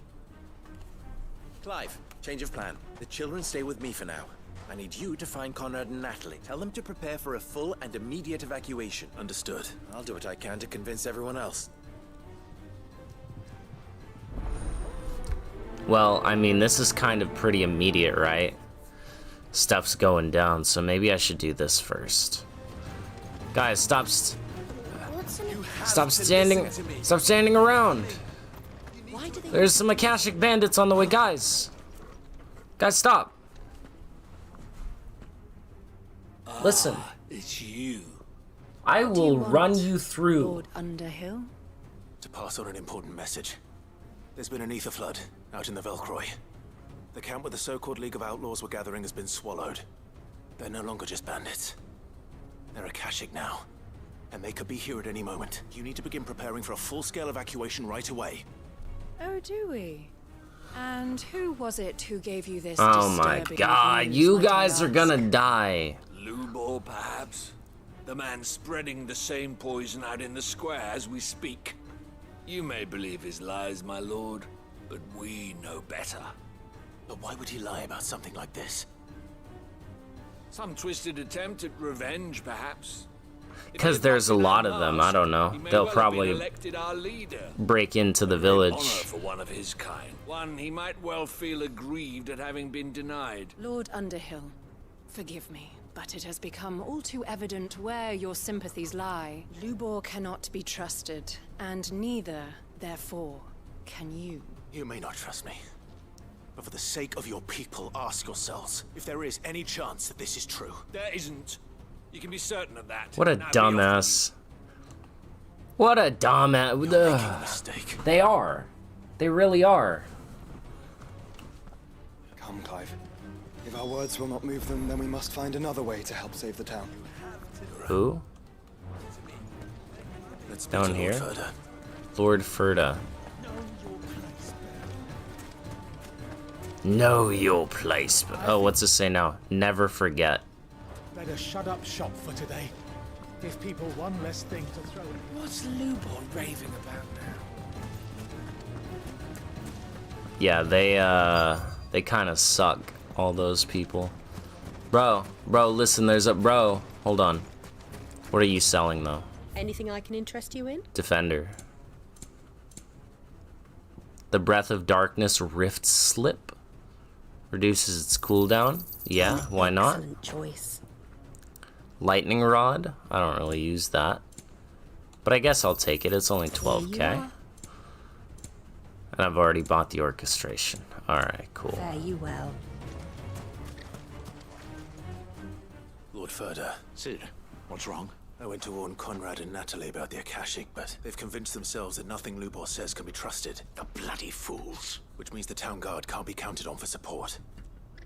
Clive, change of plan. The children stay with me for now. I need you to find Conrad and Natalie. Tell them to prepare for a full and immediate evacuation. Understood. I'll do what I can to convince everyone else. Well, I mean, this is kind of pretty immediate, right? Stuff's going down, so maybe I should do this first. Guys, stop standing around. There's some Akashic bandits on the way, guys. Guys, stop. Listen. It's you. I will run you through. Lord Underhill? To pass on an important message. There's been an ether flood out in the Velcroy. The camp where the so-called League of Outlaws were gathering has been swallowed. They're no longer just bandits. They're Akashic now. And they could be here at any moment. You need to begin preparing for a full-scale evacuation right away. Oh, do we? And who was it who gave you this Oh my disturbing god, news, you might I guys are ask? gonna die. Lubor, perhaps? The man spreading the same poison out in the square as we speak. You may believe his lies, my lord, but we know better. But why would he lie about something like this? Some twisted attempt at revenge, perhaps. Because there's a lot of them, I don't know. They'll probably elected our leader. break into the Honor village. for one of his kind. One he might well feel aggrieved at having been denied. Lord Underhill, forgive me, but it has become all too evident where your sympathies lie. Lubor cannot be trusted, and neither, therefore, can you. You may not trust me. But for the sake of your people, ask yourselves if there is any chance that this is true. There isn't. You can be certain of that. What a Now be off. dumbass. What a dumbass. Mistake. They are. They really are. Come, Clive. If our words will not move them, then we must find another way to help save the town. Who? Let's speak Down to Lord here? Ferda. Lord Ferda. Know your place. Oh, what's it say now? Never forget. Better shut up shop for today. Give people one less thing to throw at. What's Lubor raving about now? Yeah, they kind of suck, all those people. Bro, listen, there's a bro. Hold on. What are you selling though? Anything I can interest you in? Defender. The Breath of Darkness Rift Slip. Reduces its cooldown. Yeah, why not? Excellent choice. Lightning Rod. I don't really use that. But I guess I'll take it. It's only 12k. And I've already bought the orchestration. Alright, cool. Fare you well. Lord Furder. Sid, what's wrong? I went to warn Conrad and Natalie about the Akashic, but they've convinced themselves that nothing Lubor says can be trusted. The bloody fools. Which means the town guard can't be counted on for support.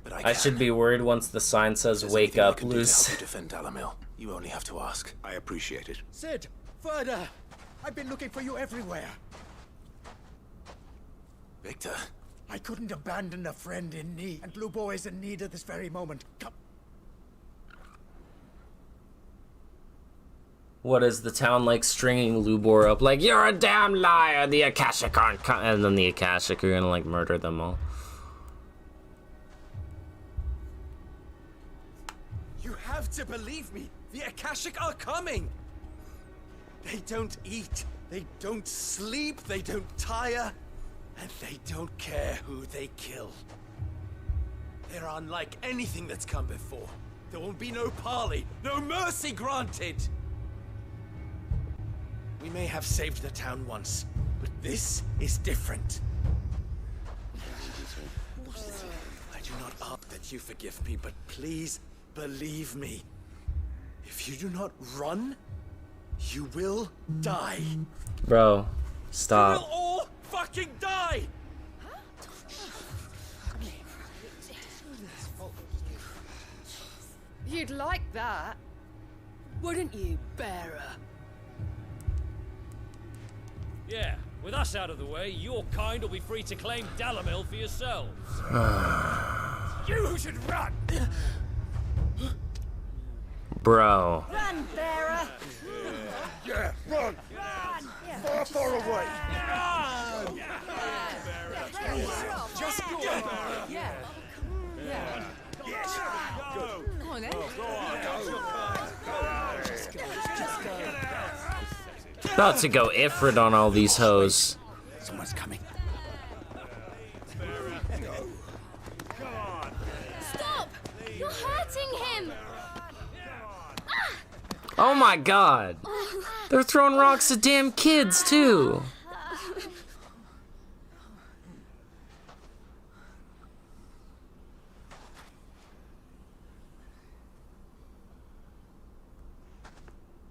But I should be worried once the sign says "Wake up, Luce." To defend Dalamil. You only have to ask. I appreciate it. Sid! Further! I've been looking for you everywhere. Victor. I couldn't abandon a friend in need, and Lubor is in need at this very moment. Come. What is the town like stringing Lubor up like, "You're a damn liar, the Akashic aren't and then the Akashic are gonna like murder them all. You have to believe me. The Akashic are coming. They don't eat, they don't sleep, they don't tire, and they don't care who they kill. They're unlike anything that's come before. There will be no parley, no mercy granted. We may have saved the town once, but this is different. I do not ask that you forgive me, but please believe me. If you do not run, you will die. Bro, You stop. will all fucking die! You'd like that, wouldn't you, bearer? Yeah, with us out of the way, your kind will be free to claim Dalamil for yourselves. You should run! Bro. Run, bearer! Yeah, run! Far, far away! Run! Just go! Yeah. Yeah. Yes! Go! Come on, then. About to go Ifrit on all these hoes. Someone's coming. Stop! You're hurting him! Oh my god. They're throwing rocks at damn kids too.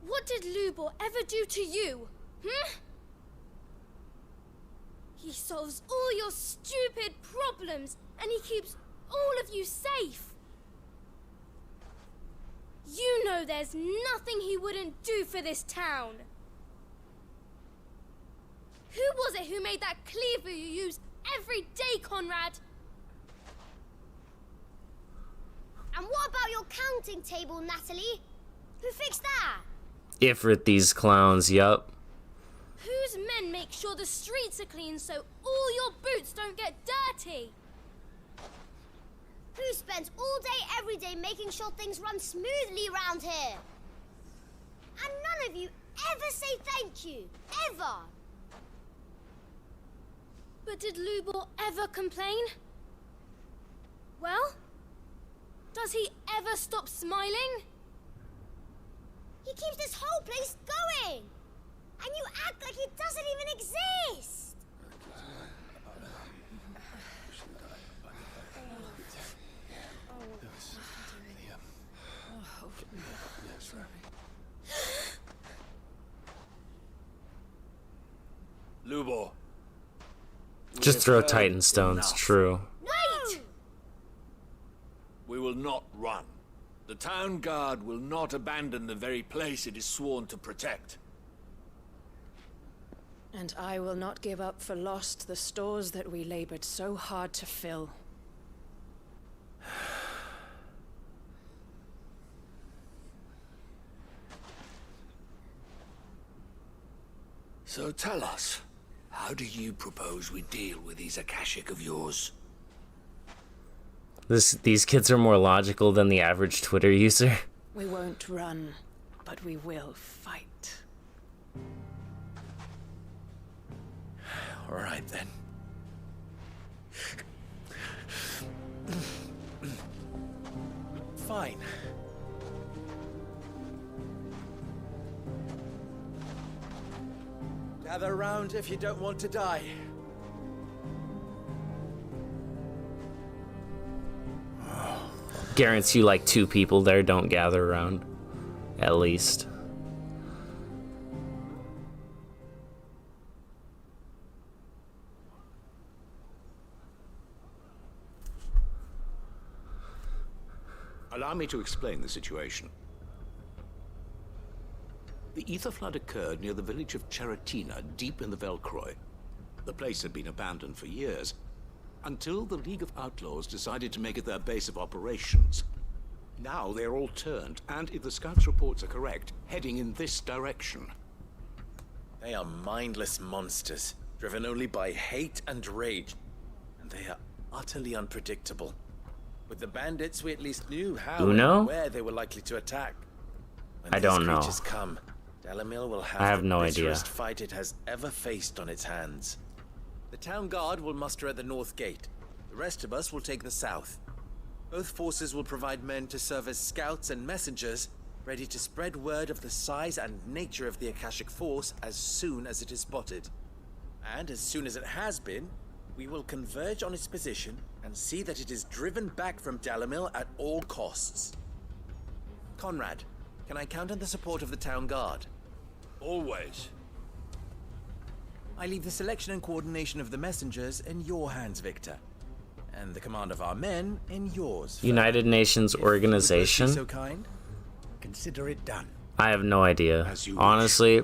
What did Lubor ever do to you? He solves all your stupid problems, and he keeps all of you safe. You know there's nothing he wouldn't do for this town. Who was it who made that cleaver you use every day, Conrad? And what about your counting table, Natalie? Who fixed that? Ifrit these clowns, yup. Whose men make sure the streets are clean so all your boots don't get dirty? Who spends all day every day making sure things run smoothly around here? And none of you ever say thank you. Ever. But did Lubor ever complain? Well, does he ever stop smiling? He keeps this whole place going! And you act like it doesn't even exist! Lubor. Just throw Titan stones, true. Wait! We will not run. The town guard will not abandon the very place it is sworn to protect. And I will not give up for lost the stores that we labored so hard to fill. So tell us, how do you propose we deal with these Akashic of yours? These kids are more logical than the average Twitter user. We won't run, but we will fight. All right, then. Fine. Gather round if you don't want to die. Guarantee you like 2 people there don't gather around. At least. Allow me to explain the situation. The ether flood occurred near the village of Cheratina, deep in the Velcroy. The place had been abandoned for years, until the League of Outlaws decided to make it their base of operations. Now they're all turned, and if the scouts' reports are correct, heading in this direction. They are mindless monsters, driven only by hate and rage. And they are utterly unpredictable. With the bandits, we at least knew how and where they were likely to attack. When I don't know. these creatures come, Dalamil will have, I have the no idea. bitterest fight it has ever faced on its hands. The town guard will muster at the north gate. The rest of us will take the south. Both forces will provide men to serve as scouts and messengers, ready to spread word of the size and nature of the Akashic Force as soon as it is spotted. And as soon as it has been, we will converge on its position and see that it is driven back from Dalamil at all costs. Conrad, can I count on the support of the town guard? Always. I leave the selection and coordination of the messengers in your hands, Victor. And the command of our men in yours. United Nations Organization? If you would both be so kind, consider it done. I have no idea. Honestly,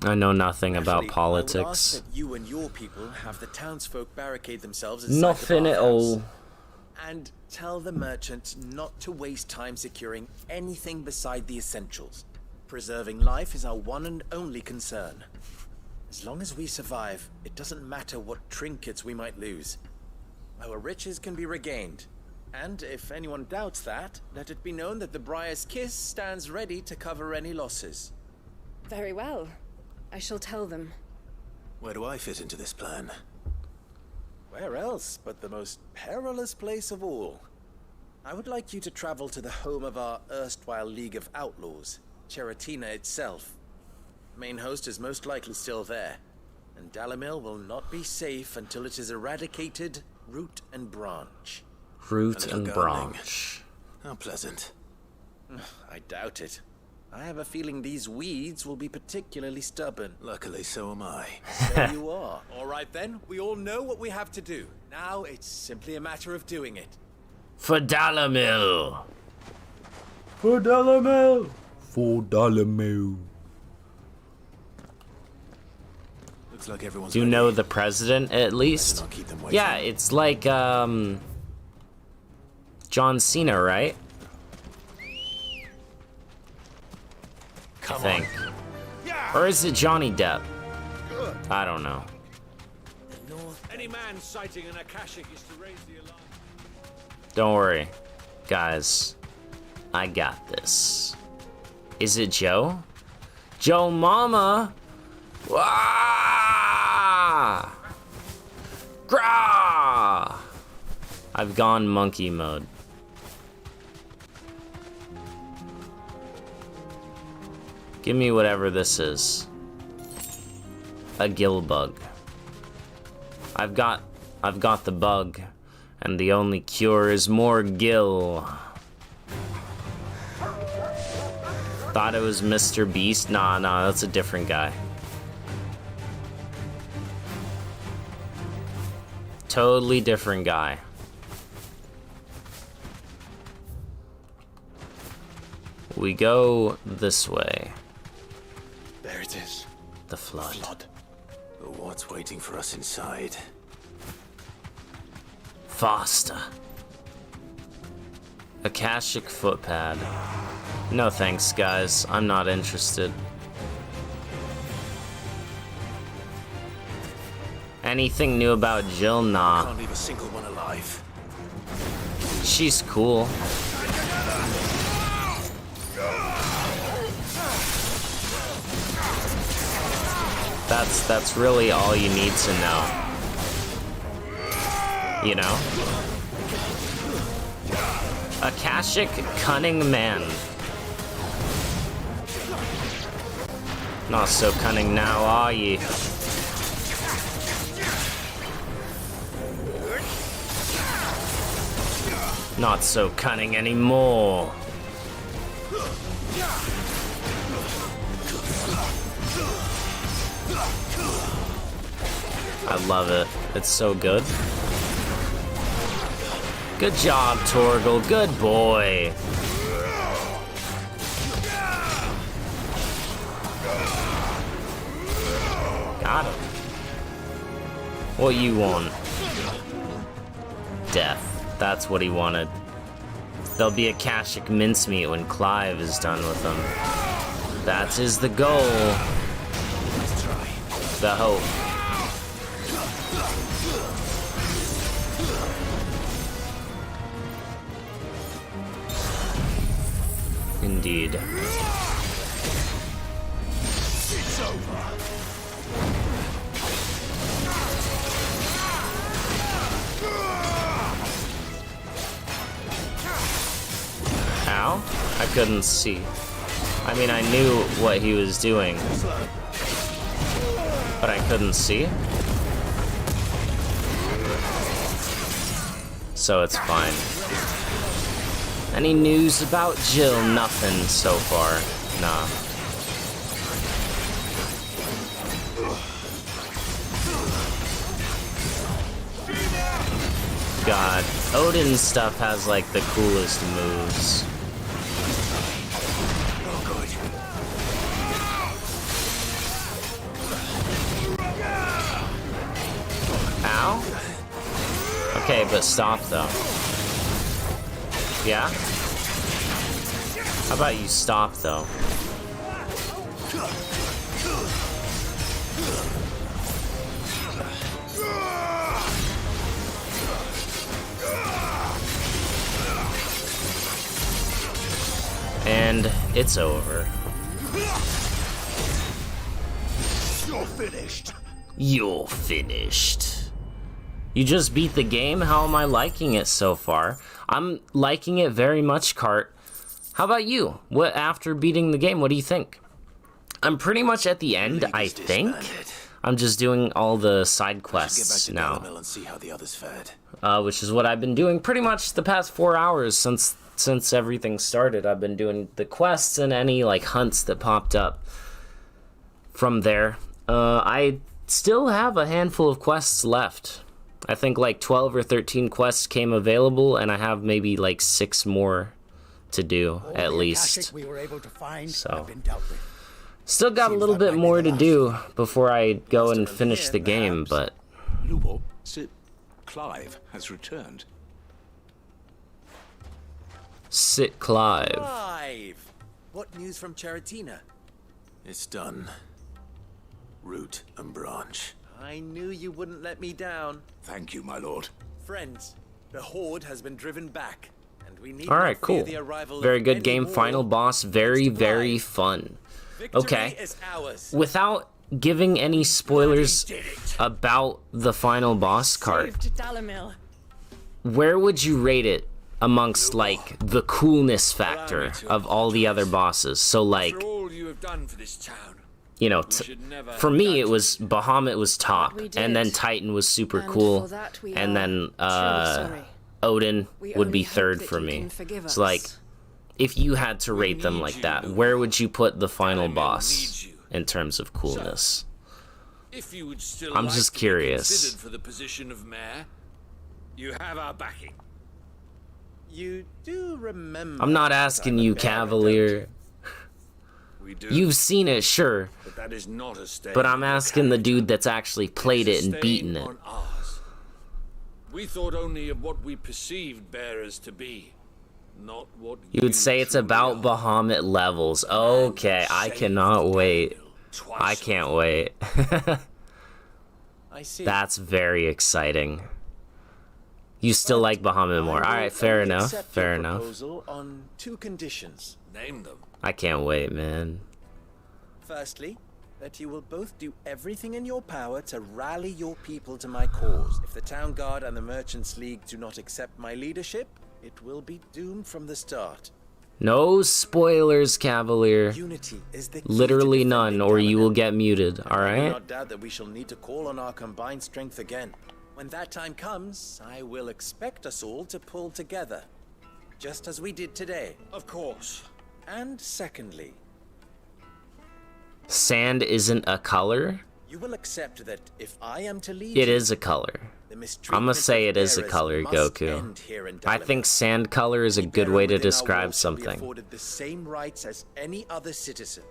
I know nothing about politics. I would ask that you and your people have the townsfolk barricade themselves inside Nothing the at bathhouse. all. And tell the merchant not to waste time securing anything beside the essentials. Preserving life is our one and only concern. As long as we survive, it doesn't matter what trinkets we might lose. Our riches can be regained. And if anyone doubts that, let it be known that the Briar's Kiss stands ready to cover any losses. Very well. I shall tell them. Where do I fit into this plan? Where else but the most perilous place of all? I would like you to travel to the home of our erstwhile League of Outlaws, Cheratina itself. The main host is most likely still there, and Dalamil will not be safe until it is eradicated root and branch. Root and branch. How pleasant. I doubt it. I have a feeling these weeds will be particularly stubborn. Luckily, so am I. There you are. All right then, we all know what we have to do. Now it's simply a matter of doing it. For Dalamil! For Dalamil! For Dalamil. Looks like everyone's Do you know the president at least? Yeah, it's like John Cena, right? I think. Or is it Johnny Depp? I don't know. Any man sighting an Akashic is to raise the alarm. Don't worry, guys. I got this. Is it Joe? Joe Mama! Wah! Grah! I've gone monkey mode. Give me whatever this is. A gill bug. I've got the bug, and the only cure is more gill. Thought it was Mr. Beast? Nah, that's a different guy. Totally different guy. We go this way. There it is. The flood. But what's waiting for us inside? Faster. Akashic footpad. No thanks, guys. I'm not interested. Anything new about Jill? Nah. Can't leave a single one alive. She's cool. That's really all you need to know. You know? Akashic cunning man. Not so cunning now, are ye? Not so cunning anymore. I love it. It's so good. Good job, Torgal. Good boy. Got him. What you want? Death. That's what he wanted. There'll be a Akashic mincemeat when Clive is done with him. That is the goal. The hope. Indeed. It's over. Ow? I couldn't see. I mean, I knew what he was doing, but I couldn't see. So it's fine. Any news about Jill? Nothing so far. Nah. God, Odin's stuff has like the coolest moves. Ow? Okay, but stop though. Yeah? How about you stop though? And it's over. You're finished. You're finished. You just beat the game? How am I liking it so far? I'm liking it very much, Cart. How about you? What, after beating the game, what do you think? I'm pretty much at the end, I think. I'm just doing all the side quests now. And see how the others fared. Which is what I've been doing pretty much the past 4 hours since everything started. I've been doing the quests and any like hunts that popped up from there. I still have a handful of quests left. I think like 12 or 13 quests came available, and I have maybe like 6 more to do at least. We were able to find So still got a little bit more to do before I go and finish the game, but Lubo, Sir Clive has returned. Sit Clive. Clive! What news from Charatina? It's done. Root and branch. I knew you wouldn't let me down. Thank you, my lord. Friends, the Horde has been driven back, and we need Alright, not fear cool. the arrival Very of good any game. more Final boss. Very, very fun. Okay. is ours. Without giving any spoilers about the final boss card, Saved Dalamil. where would you rate it amongst like the coolness factor of all the other bosses? So like, For all you have done for this town. you know, for me it was Bahamut was top, and then Titan was super cool, and then Odin would be third for me. So like, if you had to rate them like that, where would you put the final boss in terms of coolness? If you would still I'm like just to be curious. considered for the position of mayor, you have our backing. You do remember. I'm not asking you, Cavalier. We do. You've seen it, sure, But that is not a stain. but I'm asking the dude that's actually played it and beaten it. on ours. We thought only of what we perceived bearers to be, not what You would say it's about Bahamut levels. Okay, I cannot wait. I can't wait. I see. That's very exciting. You still like Bahamut more. Alright, fair enough. Fair enough. Proposal on 2 conditions. Name them. I can't wait, man. Firstly, that you will both do everything in your power to rally your people to my cause. If the Town Guard and the Merchants League do not accept my leadership, it will be doomed from the start. No spoilers, Cavalier. Unity is the key Literally to none, or you will get muted, I do alright? not doubt that we shall need to call on our combined strength again. When that time comes, I will expect us all to pull together. just as we did today. Of course. And secondly, Sand isn't a color? you will accept that if I am to lead It you, is a color. the I'm mistreatment gonna say of it is a bearers color, must Goku. end here in I Dalamir. think sand color is a good Bearer way to within our describe walls shall be something. afforded the same rights as any other citizen.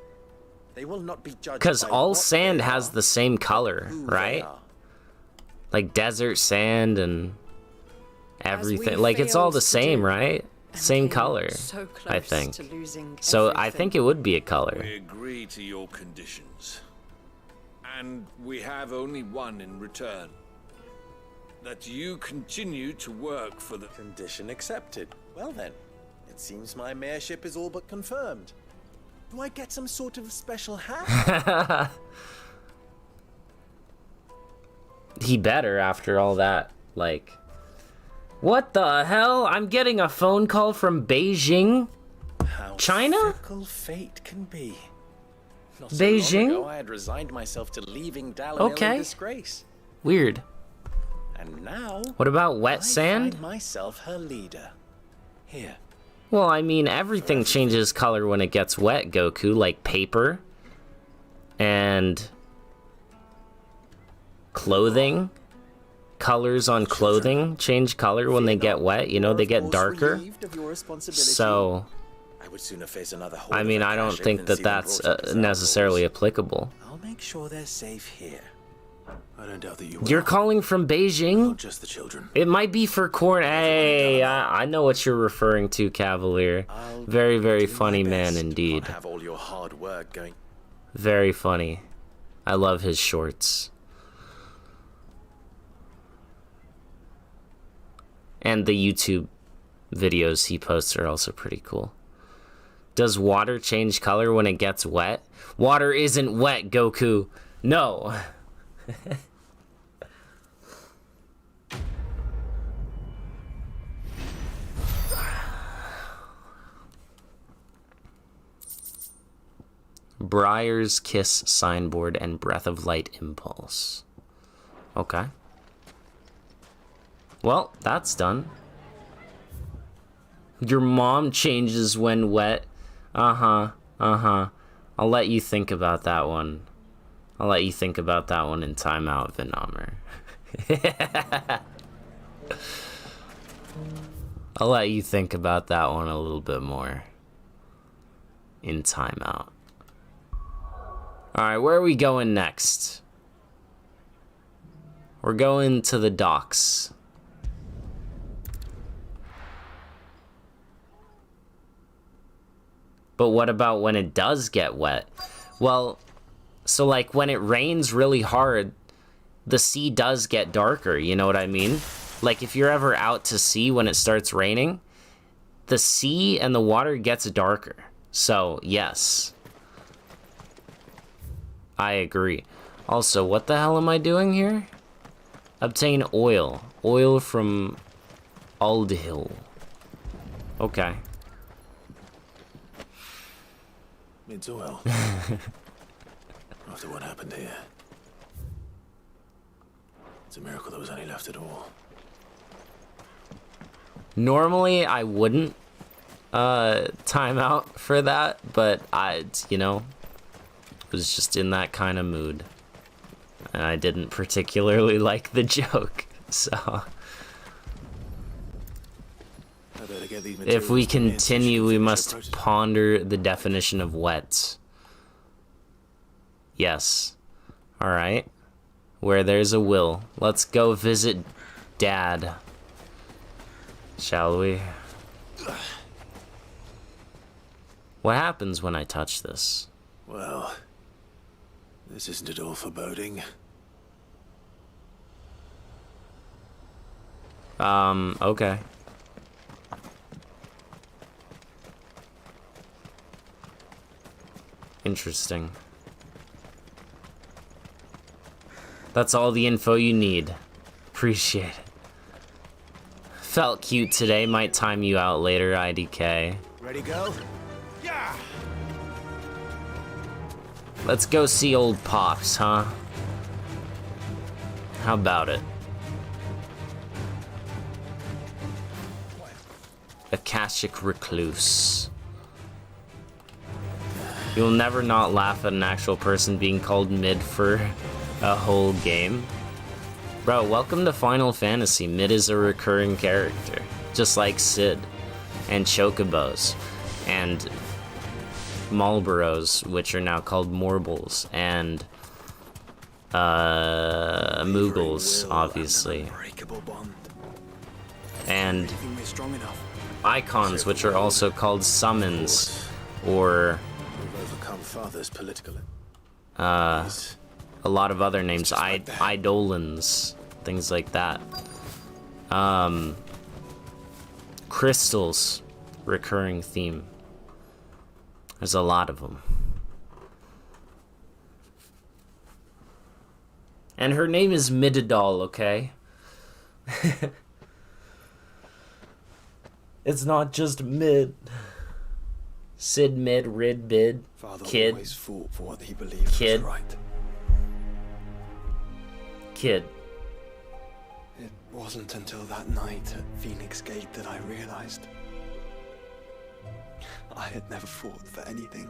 They will not be judged Because by all what sand they has are, the same color, who they right? are. Like desert sand and everything. we Like it's all failed the to same, do, right? Same came color, so I close think. to losing So I everything. think it would be a color. We agree to your conditions. And we have only one in return. That you continue to work for the... Condition accepted. Well then, it seems my mayorship is all but confirmed. Do I get some sort of special hat? He better after all that. Like, what the hell? I'm getting a phone call from Beijing? How China? fickle fate can be. Not Beijing? So long ago, I had resigned myself to leaving Dalamir Okay. in disgrace. Weird. And now, What about wet I sand? find myself her leader. Here. Well, I mean, everything changes color when it gets wet, Goku. Like paper and clothing. Colors on clothing change color when they get wet. You know, they get darker. So, I would sooner face another I mean, I don't think that that's necessarily applicable. I'll make sure they're safe here. I don't doubt that you You're calling from Beijing? Not just the children. It might be for corn. Hey, I know what you're referring to, Cavalier. Very, very funny man indeed. Have all your hard work going. Very funny. I love his shorts. And the YouTube videos he posts are also pretty cool. Does water change color when it gets wet? Water isn't wet, Goku. No. Briar's Kiss signboard and Breath of Light Impulse. Okay. Well, that's done. Your mom changes when wet. Uh-huh. Uh-huh. I'll let you think about that one. I'll let you think about that one in timeout, Venomer. I'll let you think about that one a little bit more in timeout. Alright, where are we going next? We're going to the docks. But what about when it does get wet? Well, so like when it rains really hard, the sea does get darker, you know what I mean? Like if you're ever out to sea when it starts raining, the sea and the water gets darker. So, yes. I agree. Also, what the hell am I doing here? Obtain oil. Oil from Aldhill. Okay. It's oil. After what happened here. It's a miracle there was any left at all. Normally, I wouldn't time out for that, but you know, was just in that kind of mood. And I didn't particularly like the joke, so... If we continue, we must ponder the definition of wet. Yes. Alright. Where there's a will. Let's go visit Dad. Shall we? What happens when I touch this? Well, this isn't at all foreboding. Okay. Interesting. That's all the info you need. Appreciate it. Felt cute today, might time you out later, IDK. Ready, go? Yeah. Let's go see old Pops, huh? How about it? Akashic Recluse. You'll never not laugh at an actual person being called mid for a whole game. Bro, welcome to Final Fantasy. Mid is a recurring character. Just like Sid. And Chocobos. And Marlboros, which are now called Morbles. And Moogles, obviously. And icons, which are also called summons, or a lot of other names, eidolons, things like that. Crystals, recurring theme. There's a lot of them. And her name is Mididol, okay? It's not just Mid. Sid Mid, Rid Bid, Father Kid. always fought for what he believed Kid. was right. Kid. It wasn't until that night at Phoenix Gate that I realized I had never fought for anything.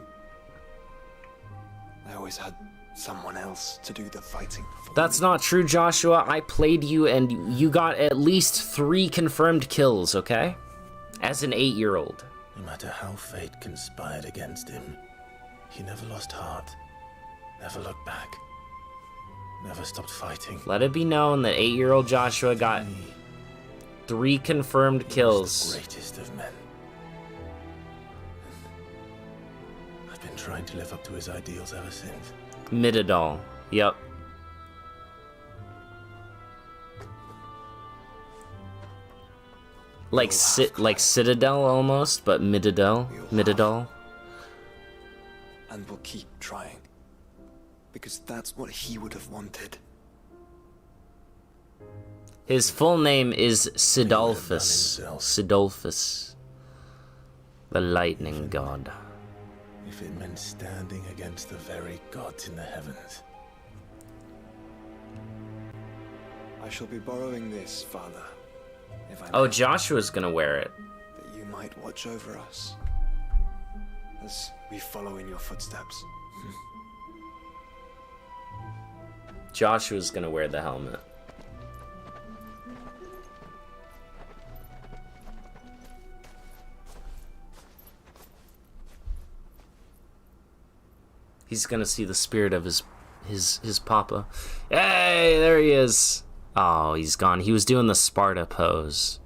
I always had someone else to do the fighting for That's not true, Joshua. I played you and you got at least 3 confirmed kills, okay? As an 8-year-old. No matter how fate conspired against him, he never lost heart, never looked back, never stopped fighting. Let it be known that 8-year-old Joshua got 3 confirmed kills. The greatest of men. I've been trying to live up to his ideals ever since. Mididol. Yep. Like Citadel almost, but Mididol. Mididol. And we'll keep trying. Because that's what he would have wanted. His full name is Sidolphus. Sidolphus. The lightning god. If it meant standing against the very gods in the heavens. I shall be borrowing this, Father. If I Oh, may, Joshua's gonna wear it. that you might watch over us. As we follow in your footsteps. Joshua's gonna wear the helmet. He's gonna see the spirit of his papa. Hey, there he is. Oh, he's gone. He was doing the Sparta pose.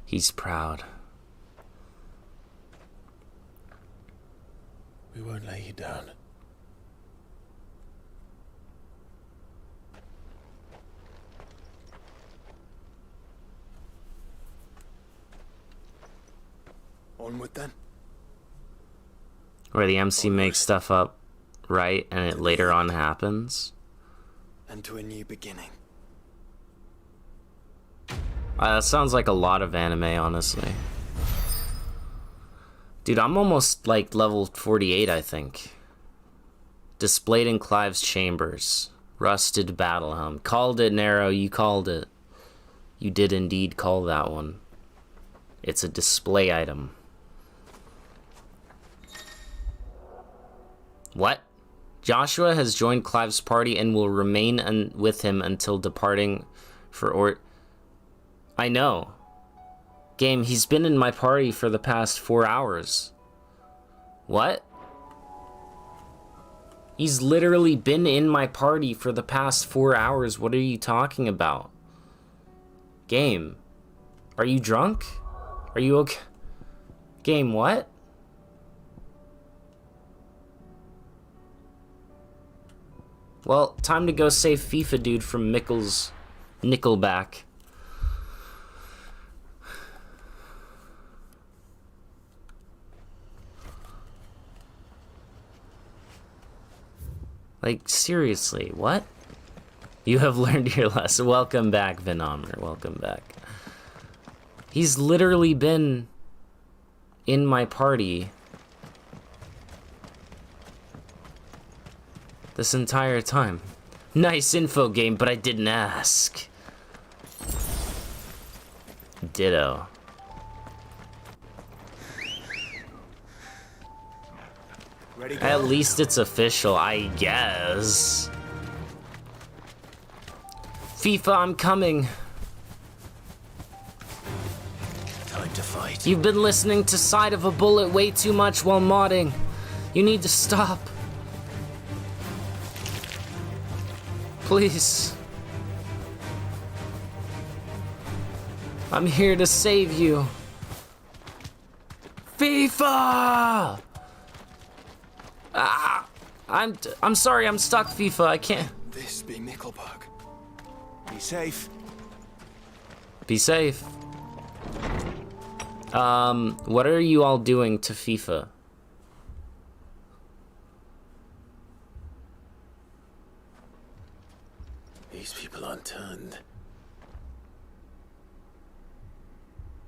He's proud. We won't lay you down. Onward then. Where the MC makes stuff up, right? And it later on happens. And to a new beginning. That sounds like a lot of anime, honestly. Dude, I'm almost like level 48, I think. Displayed in Clive's chambers. Rusted battle helm. Called it, Nero, you called it. You did indeed call that one. It's a display item. What? Joshua has joined Clive's party and will remain with him until departing for I know. Game, he's been in my party for the past 4 hours. What? He's literally been in my party for the past 4 hours. What are you talking about? Game, are you drunk? Are you okay? Game, what? Well, time to go save FIFA dude from Nickelback. Like, seriously, what? You have learned your lesson. Welcome back, Venomer. Welcome back. He's literally been in my party this entire time. Nice info, game, but I didn't ask. Ditto. Ready, go? At least it's official, I guess. FIFA, I'm coming. Time to fight. You've been listening to Side of a Bullet way too much while modding. You need to stop. Please. I'm here to save you. FIFA! Ah, I'm sorry, I'm stuck, FIFA. I can't. This be Nickelberg. Be safe. Be safe. What are you all doing to FIFA? These people aren't turned.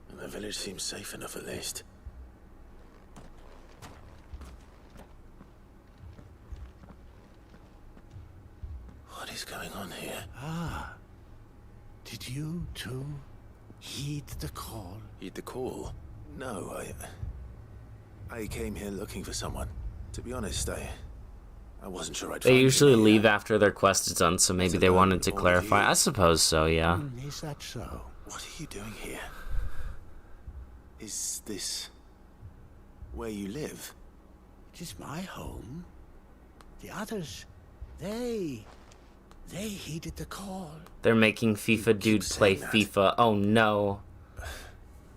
And the village seems safe enough at least. What is going on here? Ah. Did you, too, heed the call? Heed the call? No, I came here looking for someone. To be honest, I wasn't sure I'd They find you usually here. leave after their quest is done, so maybe they wanted to clarify. I suppose so, yeah. Is that so? What are you doing here? Is this where you live? It is my home. The others, they heeded the call. They're making FIFA dude play FIFA. Oh no.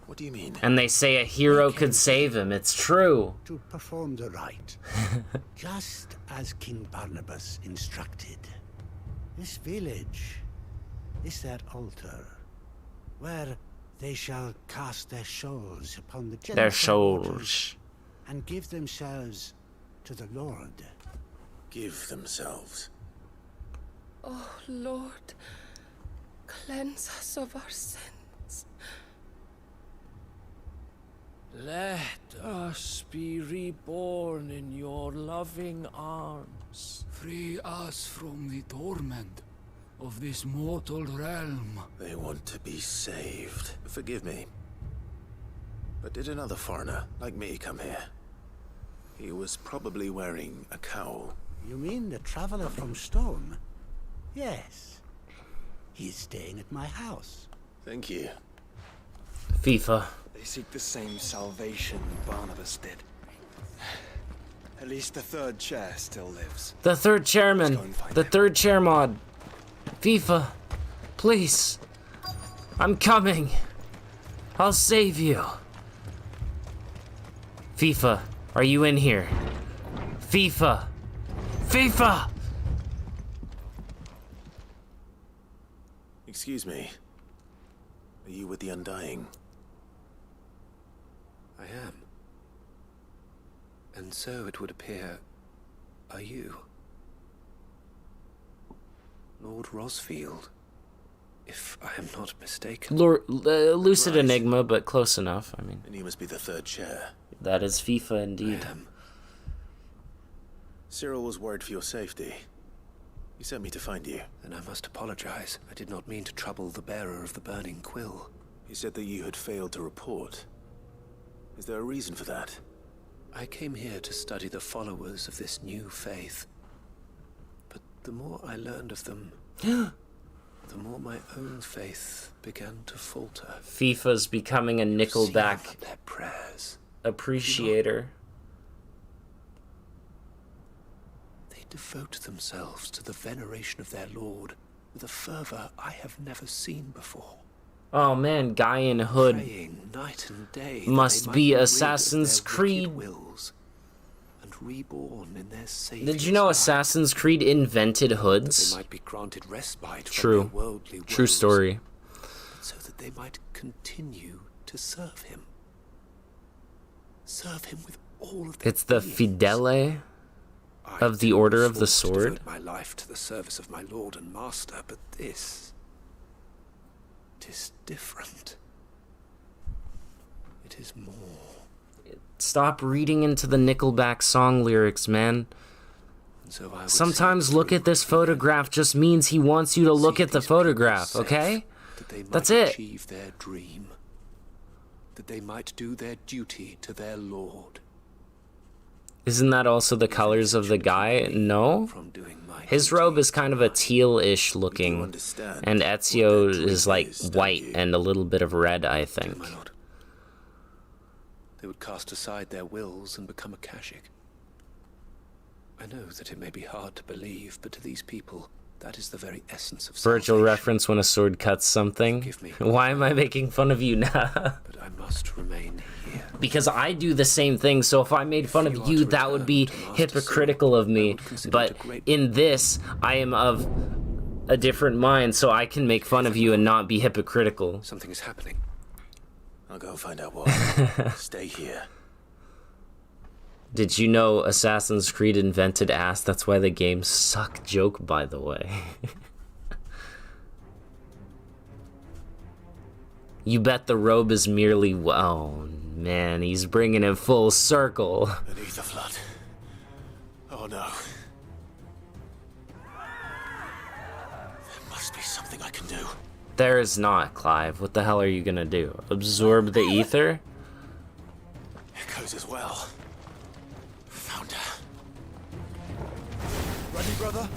What do you mean? And they say a hero could save him. It's true. To perform the rite, just as King Barnabas instructed. This village is their altar, where they shall cast their souls upon the gentle Their souls. waters and give themselves to the Lord. Give themselves. Oh, Lord, cleanse us of our sins. Let us be reborn in your loving arms. Free us from the torment of this mortal realm. They want to be saved. Forgive me. But did another foreigner, like me, come here? He was probably wearing a cowl. You mean the traveler from Storm? Yes. He's staying at my house. Thank you. FIFA. They seek the same salvation Barnabas did. At least the third chair still lives. The third chairman. The third chair mod. FIFA. Please. I'm coming. I'll save you. FIFA. Are you in here? FIFA. FIFA! Excuse me. Are you with the Undying? I am. And so it would appear, are you? Lord Rosfield, if I am not mistaken. Lucid Enigma, but close enough. I mean, And you must be the third chair. that is FIFA indeed. Cyril was worried for your safety. He sent me to find you. Then I must apologize. I did not mean to trouble the bearer of the burning quill. He said that you had failed to report. Is there a reason for that? I came here to study the followers of this new faith. But the more I learned of them, the more my own faith began to falter. FIFA's becoming a Nickelback Their prayers. appreciator. They devote themselves to the veneration of their lord with a fervor I have never seen before. Oh man, Guy in Hood Praying night and day that must they might be rid of Assassin's their Creed. wicked wills and reborn in their Savior's Did you know light, Assassin's Creed invented that hoods? they might be granted respite from True. their worldly woes, True story. so that they might continue to serve him. Serve him with all of their It's the Fidele of the Order of the swore to Sword. devote my life to the service of my lord and master, but this, it is different. It is more. Stop reading into the Nickelback song lyrics, man. And so I would Sometimes look at this photograph just means he wants you to look at the photograph, okay? that they might That's it. achieve their dream. that they might do their duty to their lord. Isn't that also the colors of the guy? No? His robe is kind of a teal-ish looking, and Ezio is like white and a little bit of red, I think. My lord. They would cast aside their wills and become Akashic. I know that it may be hard to believe, but to these people, that is the very essence of Virgil reference when a sword cuts something. Why am I making fun of you now? But I must remain here. Because I do the same thing, so if I made fun of you, that would be hypocritical of me. But in this, I am of a different mind, so I can make fun of you and not be hypocritical. Something is happening. I'll go find out what. Stay here. Did you know Assassin's Creed invented ass? That's why the games suck. Joke, by the way. You bet the robe is merely... Oh, man, he's bringing it full circle. Beneath the flood. Oh, no. There must be something I can do. There is not, Clive. What the hell are you gonna do? Absorb the ether? Echoes as well. Found her. Ready, brother?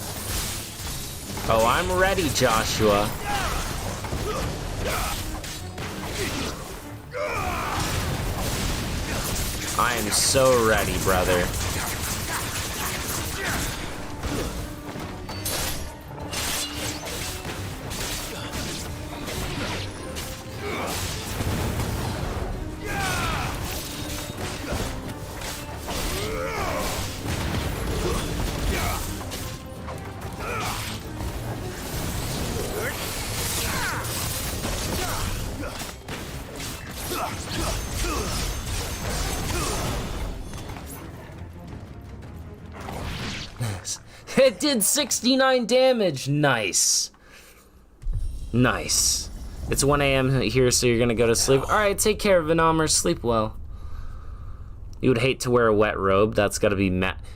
Oh, I'm ready, Joshua. I am so ready, brother. It did 69 damage. Nice. Nice. It's 1 a.m. here, so you're gonna go to sleep. Alright, take care, Venomer. Sleep well. You would hate to wear a wet robe. That's gotta be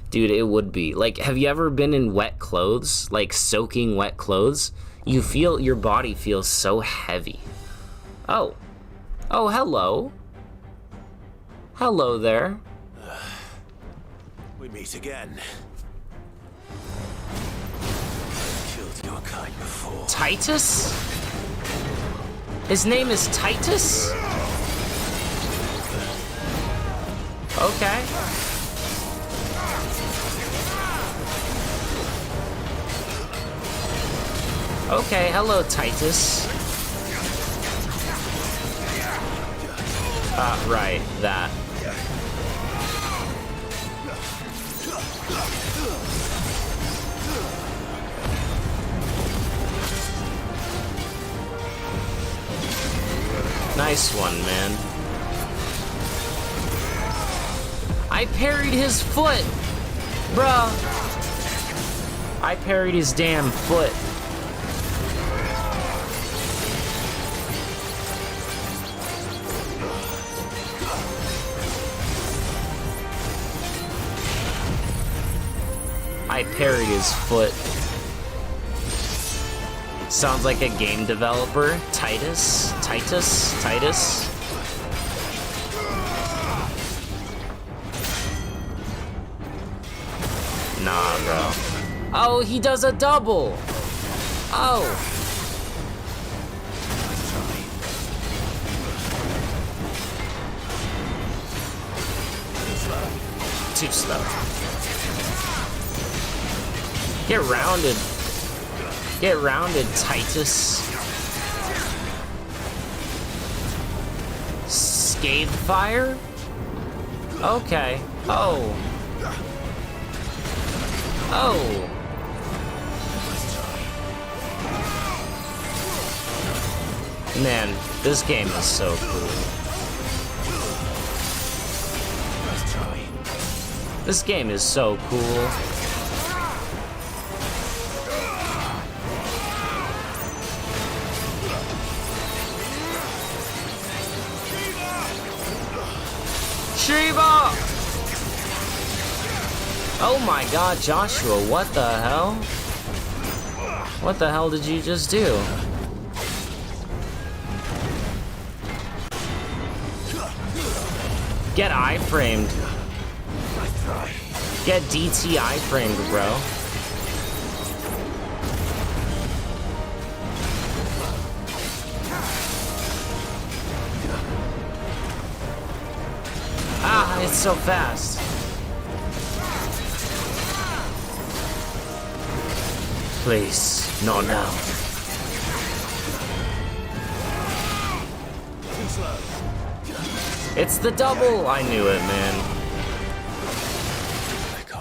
Dude, it would be. Like, have you ever been in wet clothes? Like, soaking wet clothes? You feel, your body feels so heavy. Oh. Oh, hello. Hello there. We meet again. Killed your kind before. Titus? His name is Titus? Okay. Okay, hello, Titus. Right, that. Nice one, man. I parried his foot! Bruh. I parried his damn foot. I parried his foot. Sounds like a game developer. Titus? Titus? Titus? Nah, bro. Oh, he does a double! Oh! Too slow. Get rounded. Get rounded, Titus. Scathe fire? Okay. Oh. Oh. Man, this game is so cool. This game is so cool. Shiva! Oh my god, Joshua, what the hell? What the hell did you just do? Get I-framed. Get DTI framed, bro. Ah, it's so fast. Please, not now. It's the double! I knew it, man.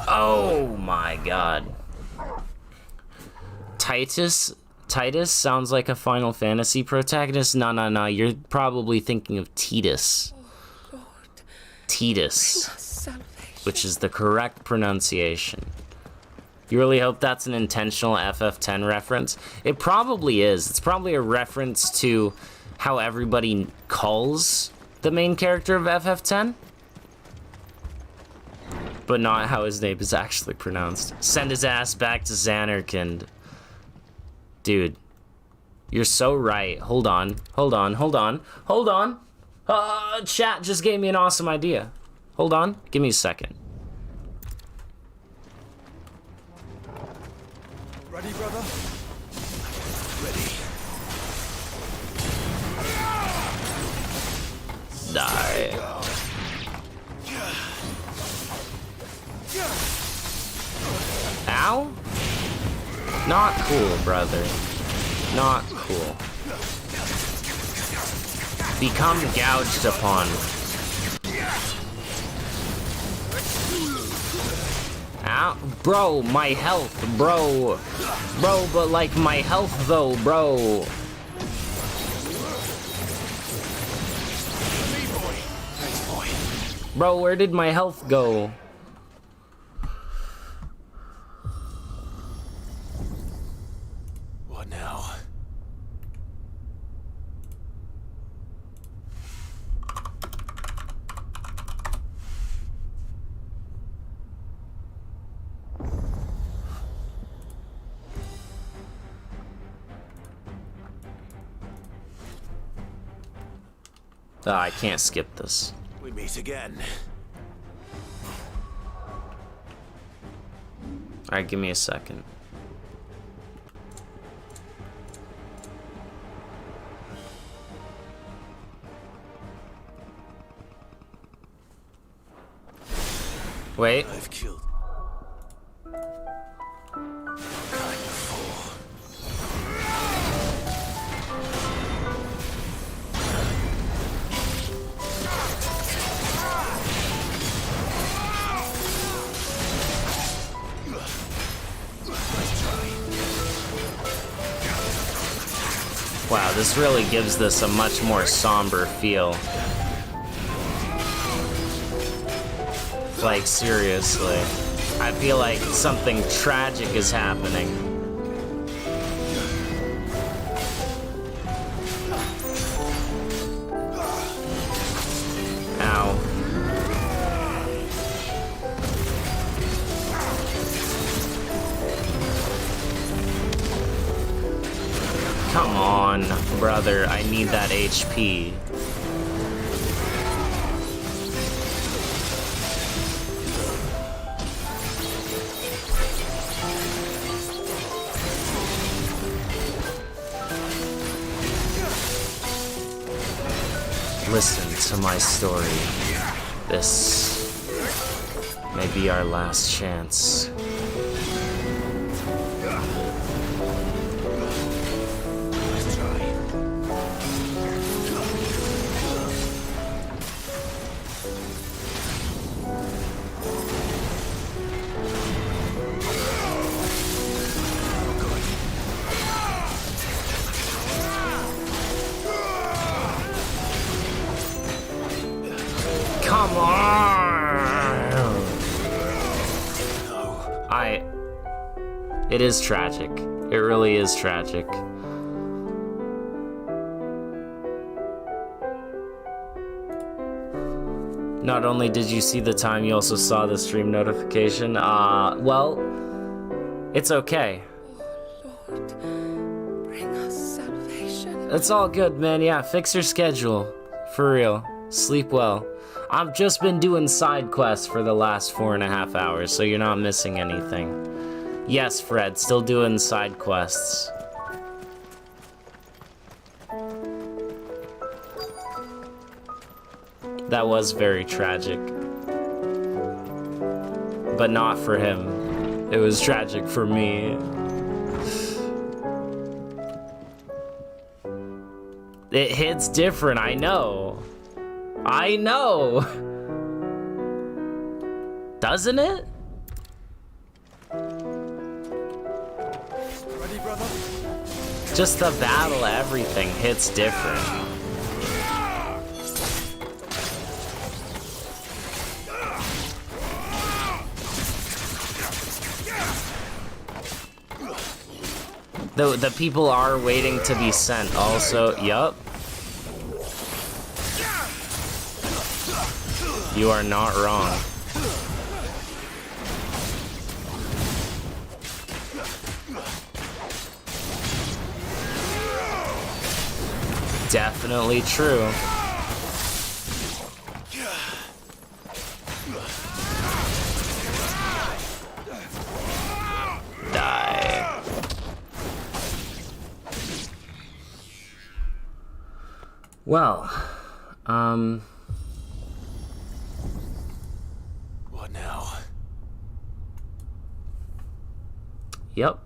Oh my god. Titus sounds like a Final Fantasy protagonist. No, you're probably thinking of Titus. Titus, which is the correct pronunciation. You really hope that's an intentional FF10 reference? It probably is. It's probably a reference to how everybody calls the main character of FF10, but not how his name is actually pronounced. Send his ass back to Xanarkand. Dude, you're so right. Hold on. Chat just gave me an awesome idea. Hold on, give me a second. Ready, brother? Ready. Die. Ow? Not cool, brother. Not cool. Become gouged upon. Ow. Bro, my health, bro. Bro, but like my health though, bro. Bro, where did my health go? What now? I can't skip this. We meet again. Alright, give me a second. Wait. I've killed. Wow, this really gives this a much more somber feel. Like, seriously. I feel like something tragic is happening. Ow. Come on, brother, I need that HP. Listen to my story. This may be our last chance. Come on! It is tragic. It really is tragic. Not only did you see the time, you also saw the stream notification. Well, it's okay. Lord, bring us salvation. It's all good, man. Yeah, fix your schedule. For real. Sleep well. I've just been doing side quests for the last 4.5 hours, so you're not missing anything. Yes, Fred, still doing side quests. That was very tragic. But not for him. It was tragic for me. It hits different, I know. I know. Doesn't it? Ready, brother? Just the battle, everything hits different. The people are waiting to be sent also. Yup. You are not wrong. Definitely true. Die. Well, What now? Yep.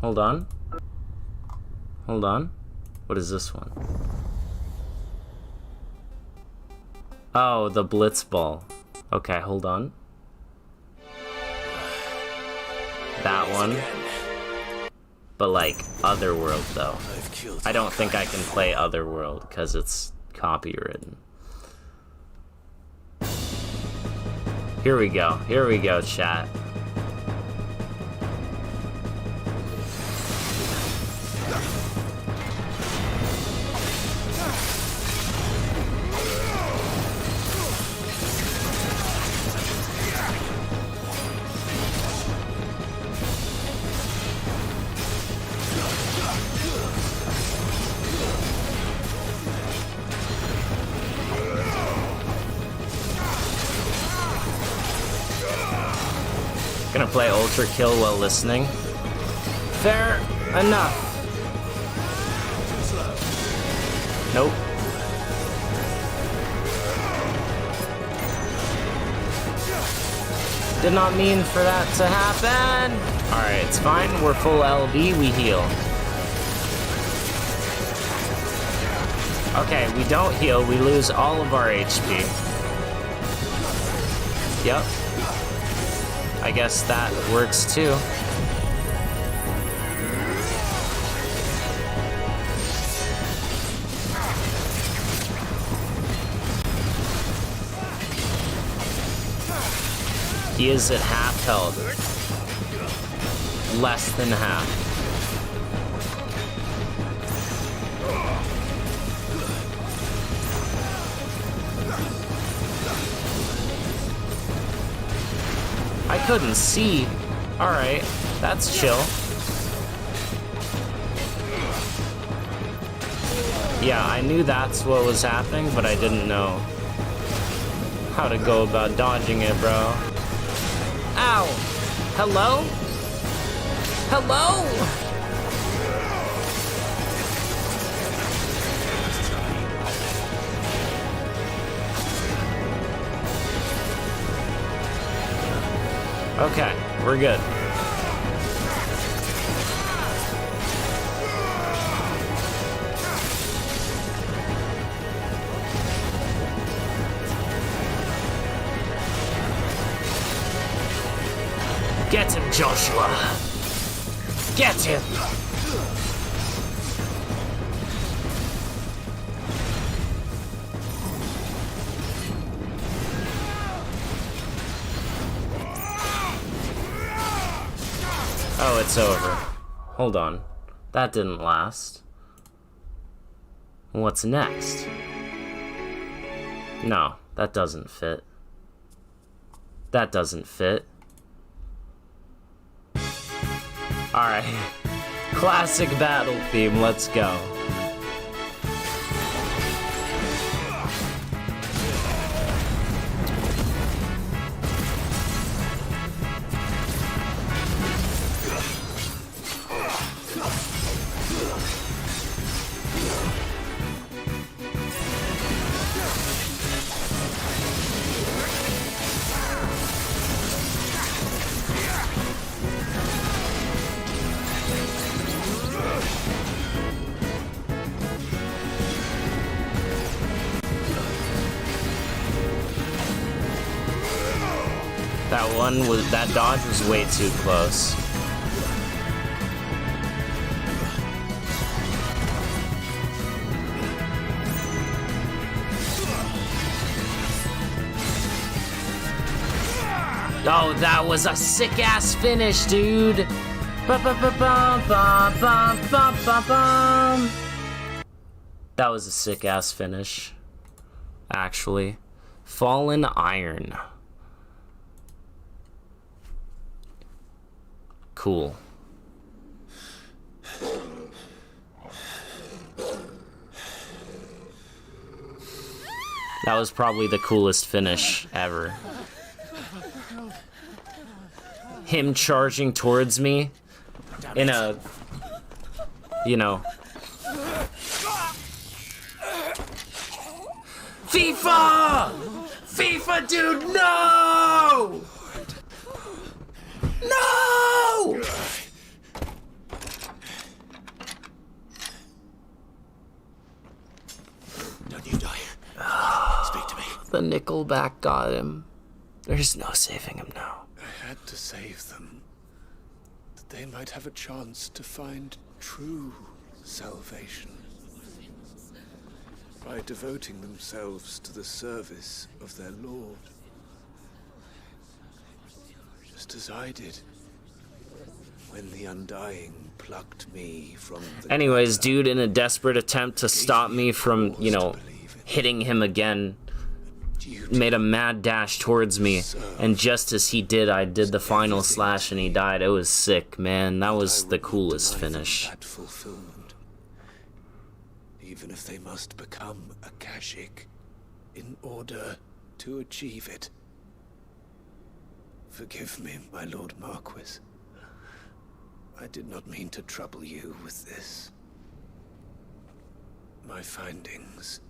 Hold on. Hold on. What is this one? Oh, the Blitz Ball. Okay, hold on. That one. But like, Otherworld though. I don't think I can play Otherworld because it's copywritten. Here we go, chat. Gonna play Ultra Kill while listening. Fair enough. Nope. Did not mean for that to happen. Alright, it's fine. We're full LB. We heal. Okay, we don't heal. We lose all of our HP. Yep. I guess that works too. He is at half health. Less than half. I couldn't see. Alright, that's chill. Yeah, I knew that's what was happening, but I didn't know how to go about dodging it, bro. Ow! Hello? Hello? Okay, we're good. Get him, Joshua! Get him! Oh, it's over. Hold on. That didn't last. What's next? No, that doesn't fit. That doesn't fit. Alright. Classic battle theme, let's go. That dodge was way too close. Oh, that was a sick-ass finish, dude! That was a sick-ass finish, actually. Fallen Iron. Cool. That was probably the coolest finish ever. Him charging towards me in a, you know. FIFA! FIFA, dude, no! No! Don't you die. Speak to me. The Nickelback got him. There's no saving him now. I had to save them, that they might have a chance to find true salvation. By devoting themselves to the service of their Lord. Just as I did when the Undying plucked me from the... Anyways, dude, in a desperate attempt to stop me from, you know, hitting him again, made a mad dash towards me, and just as he did, I did the final slash and he died. It was sick, man. That was the coolest finish. That fulfillment, even if they must become a Kashik in order to achieve it. Forgive me, my Lord Marquis. I did not mean to trouble you with this. My findings.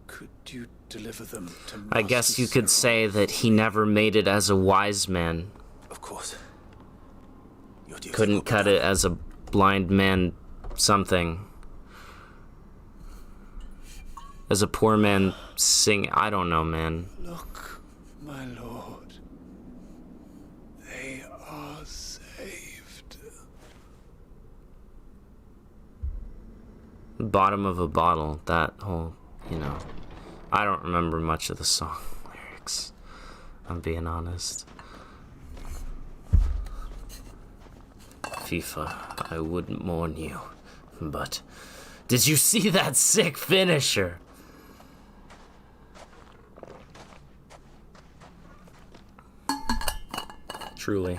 Could you deliver them to Master I guess you could say that he never made it as a wise man. Of course. Couldn't cut it as a blind man something. As a poor man sing... I don't know, man. Look, my lord. They are saved. Bottom of a bottle. That whole, you know... I don't remember much of the song lyrics. I'm being honest. FIFA, I wouldn't warn you, but... Did you see that sick finisher? Truly.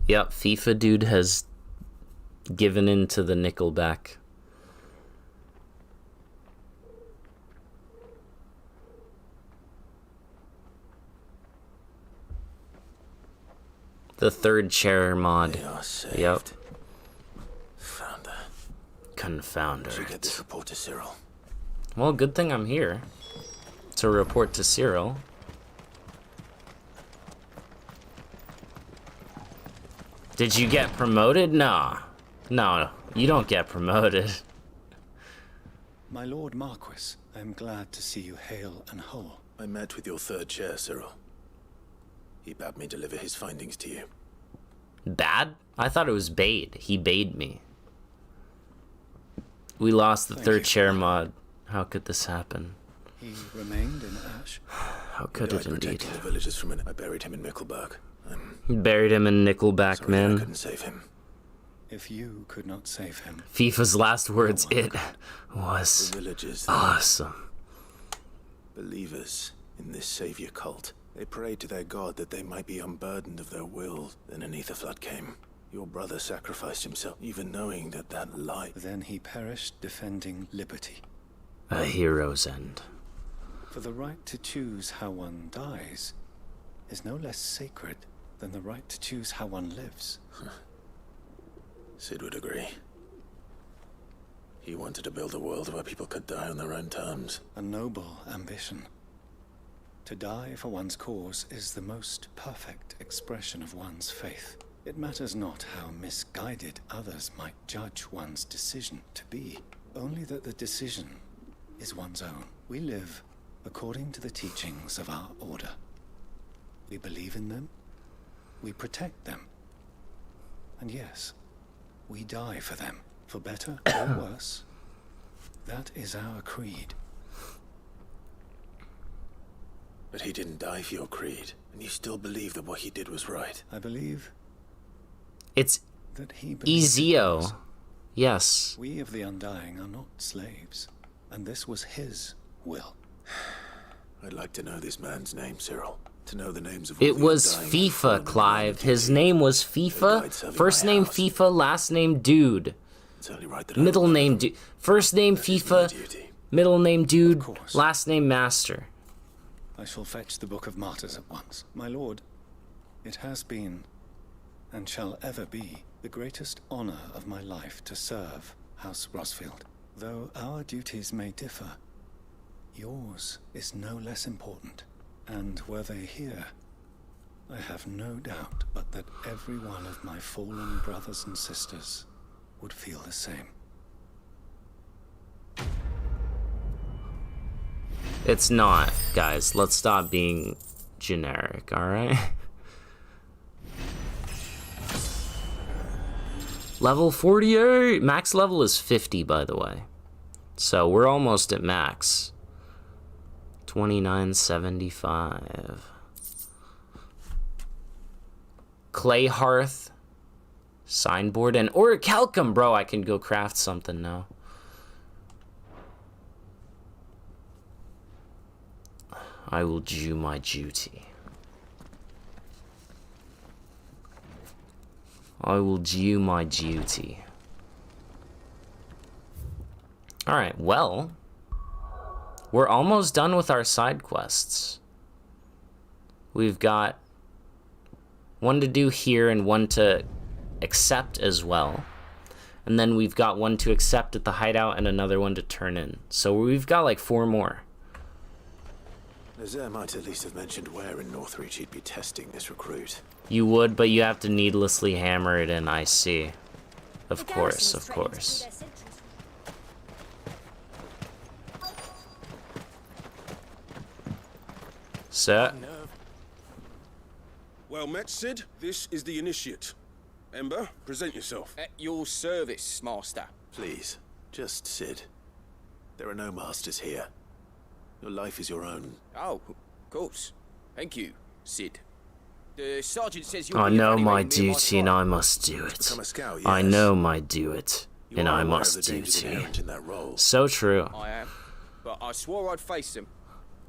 Yep, FIFA dude has given in to the Nickelback. The third chair mod. Yep. Found her. Confounder. Should get this report to Cyril. Well, good thing I'm here to report to Cyril. Did you get promoted? Nah. No, you don't get promoted. My Lord Marquis, I am glad to see you hale and whole. I met with your third chair, Cyril. He bade me deliver his findings to you. Bad? I thought it was bade. He bade me. We lost the third chair mod. How could this happen? He remained in Ash. How could it indeed? Protecting the villagers from it. I buried him in Mickleburg. Buried him in Nickelback, Sorry, man. I couldn't save him. If you could not save him. FIFA's last words, it was The villagers, awesome. Believers in this savior cult. They prayed to their god that they might be unburdened of their will. Then an ether flood came. Your brother sacrificed himself, even knowing that that light... Then he perished defending liberty. A hero's end. For the right to choose how one dies is no less sacred than the right to choose how one lives. Sid would agree. He wanted to build a world where people could die on their own terms. A noble ambition. To die for one's cause is the most perfect expression of one's faith. It matters not how misguided others might judge one's decision to be, only that the decision is one's own. We live according to the teachings of our order. We believe in them, we protect them, and yes, we die for them, for better or worse. That is our creed. But he didn't die for your creed, and you still believe that what he did was right. I believe It's that he believes Ezio. Yes. we of the Undying are not slaves, and this was his will. I'd like to know this man's name, Cyril. To know the names of all It the was Undying FIFA, Clive. His name was FIFA. First name FIFA, last name Dude. It's only right that Middle name Dude. First name FIFA, middle name Dude, last name Master. I shall fetch the Book of Martyrs at once. My lord, it has been, and shall ever be, the greatest honor of my life to serve House Rosfield. Though our duties may differ, yours is no less important. And were they here, I have no doubt but that every one of my fallen brothers and sisters would feel the same. It's not, guys. Let's stop being generic, alright? Level 48! Max level is 50, by the way. So we're almost at max. 2975. Clay hearth. Signboard and orichalcum, bro. I can go craft something now. I will do my duty. I will do my duty. Alright, well, we're almost done with our side quests. We've got one to do here and one to accept as well. And then we've got one to accept at the hideout and another one to turn in. So we've got like 4 more. Nazaire might at least have mentioned where in Northreach he'd be testing this recruit. You would, but you have to needlessly hammer it in, I see. Of course, of course. Sir? Well met, Sid. This is the initiate. Ember, present yourself. At your service, Master. Please, just Sid. There are no masters here. Your life is your own. Oh, of course. Thank you, Sid. The sergeant says you'll I be know evaluating my me and duty and tribe. I must do it. Become a scout, I yes. know my do it You and are I aware of must the do dangers it. inherent in that role. So true. I am. But I swore I'd face them.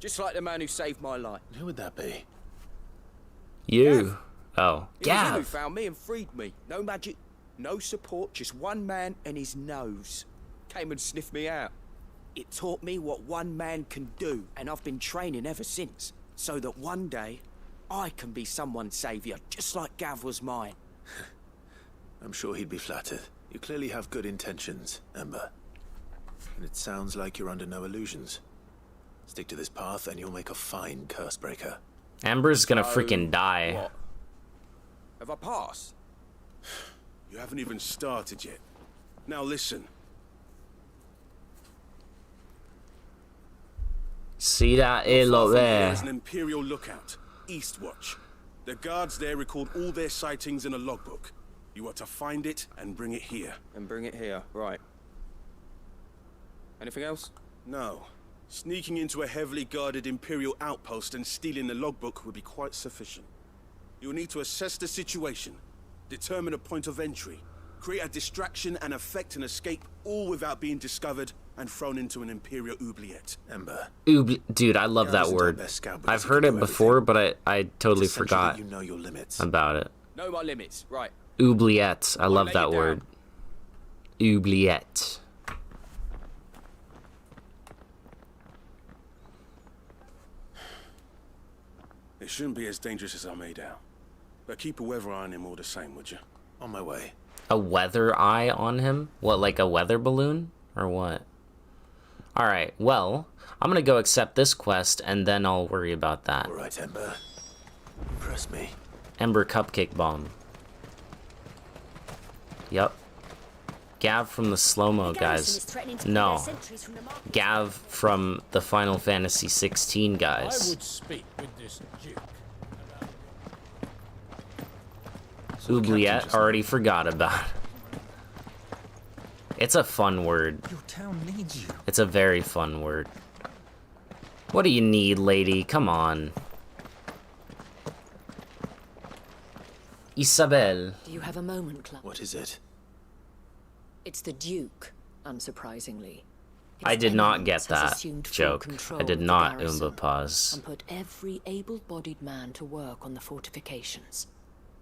Just like the man who saved my life. Who would that be? You. Oh, It was him who Gav. found me and freed me. No magic, no support, just one man and his nose. Came and sniffed me out. It taught me what one man can do, and I've been training ever since. So that one day, I can be someone's saviour, just like Gav was mine. I'm sure he'd be flattered. You clearly have good intentions, Ember. And it sounds like you're under no illusions. Stick to this path and you'll make a fine cursebreaker. Amber's gonna So, freaking die. What? Have I passed? You haven't even started yet. Now listen. See that Not elo far from here there? is an Imperial lookout, Eastwatch. The guards there record all their sightings in a logbook. You are to find it and bring it here. And bring it here, right. Anything else? No. Sneaking into a heavily guarded Imperial outpost and stealing the logbook would be quite sufficient. You'll need to assess the situation, determine a point of entry, create a distraction and effect an escape, all without being discovered and thrown into an Imperial oubliette. Ember. Dude, I love that word. I've heard it before, but I totally It's essential forgot that you know your limits. about it. Know my limits, right. Oubliette. I love lay that it down. word. Oubliette. It shouldn't be as dangerous as I made out. But keep a weather eye on him all the same, would you? On my way. A weather eye on him? What, like a weather balloon? Or what? Alright, well, I'm gonna go accept this quest and then I'll worry about that. Alright, Ember. Impress me. Ember Cupcake Bomb. Yup. Gav from the slow-mo, guys. No. Gav from the Final Fantasy 16, guys. I would speak with this Duke. Oubliette, already forgot about it. It's a fun word. Your town needs you. It's a very fun word. What do you need, lady? Come on. Isabel. Do you have a moment, Club? What is it? It's the Duke, unsurprisingly. I did not get Has that assumed full joke. control I did of the not, garrison Paz. and put every able-bodied man to work on the fortifications.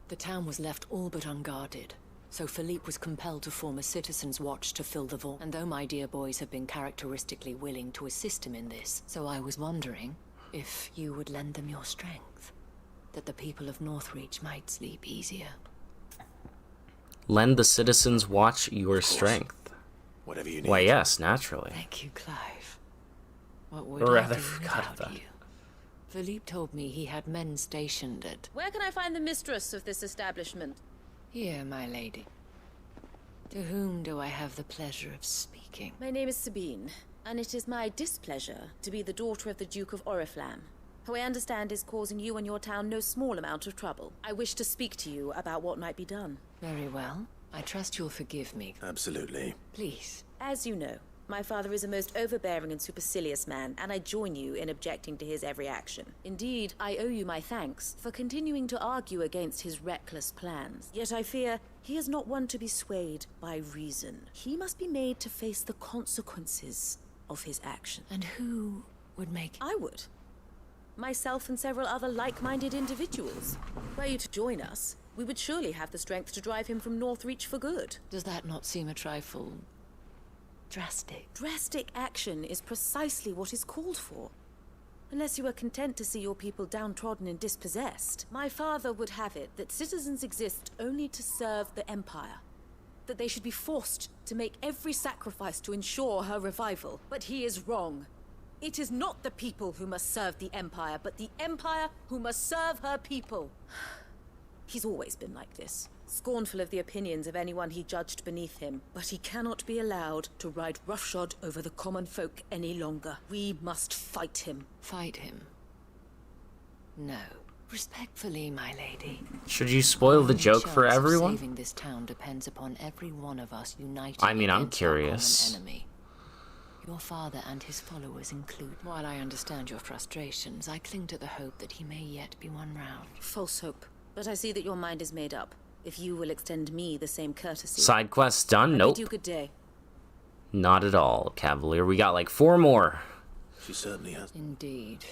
The town was left all but unguarded, so Philippe was compelled to form a citizen's watch to fill the vault. And though my dear boys have been characteristically willing to assist him in this, so I was wondering if you would lend them your strength, that the people of Northreach might sleep easier. Lend the citizens watch your strength. Whatever you need. Why, yes, naturally. Thank you, Clive. What would Or I rather, do forgot without about you? Philippe told me he had men stationed at... Where can I find the mistress of this establishment? Here, my lady. To whom do I have the pleasure of speaking? My name is Sabine, and it is my displeasure to be the daughter of the Duke of Oriflamme, who I understand is causing you and your town no small amount of trouble. I wish to speak to you about what might be done. Very well. I trust you'll forgive me. Absolutely. Please. As you know, my father is a most overbearing and supercilious man, and I join you in objecting to his every action. Indeed, I owe you my thanks for continuing to argue against his reckless plans. Yet I fear he is not one to be swayed by reason. He must be made to face the consequences of his action. And who would make... I would. Myself and several other like-minded individuals. Were you to join us, we would surely have the strength to drive him from Northreach for good. Does that not seem a trifle... drastic? Drastic action is precisely what is called for. Unless you are content to see your people downtrodden and dispossessed. My father would have it that citizens exist only to serve the Empire. That they should be forced to make every sacrifice to ensure her revival. But he is wrong. It is not the people who must serve the Empire, but the Empire who must serve her people. He's always been like this, scornful of the opinions of anyone he judged beneath him. But he cannot be allowed to ride roughshod over the common folk any longer. We must fight him. Fight him? No. Respectfully, my lady. Should you spoil the joke for everyone? Saving this town depends upon every one of us uniting. I mean, I'm against our curious. common enemy. Your father and his followers include. While I understand your frustrations, I cling to the hope that he may yet be won round. False hope. But I see that your mind is made up. If you will extend me the same courtesy. Side quest done? Nope. Bid you good day. Not at all, Cavalier. We got like 4 more. She certainly has. Indeed.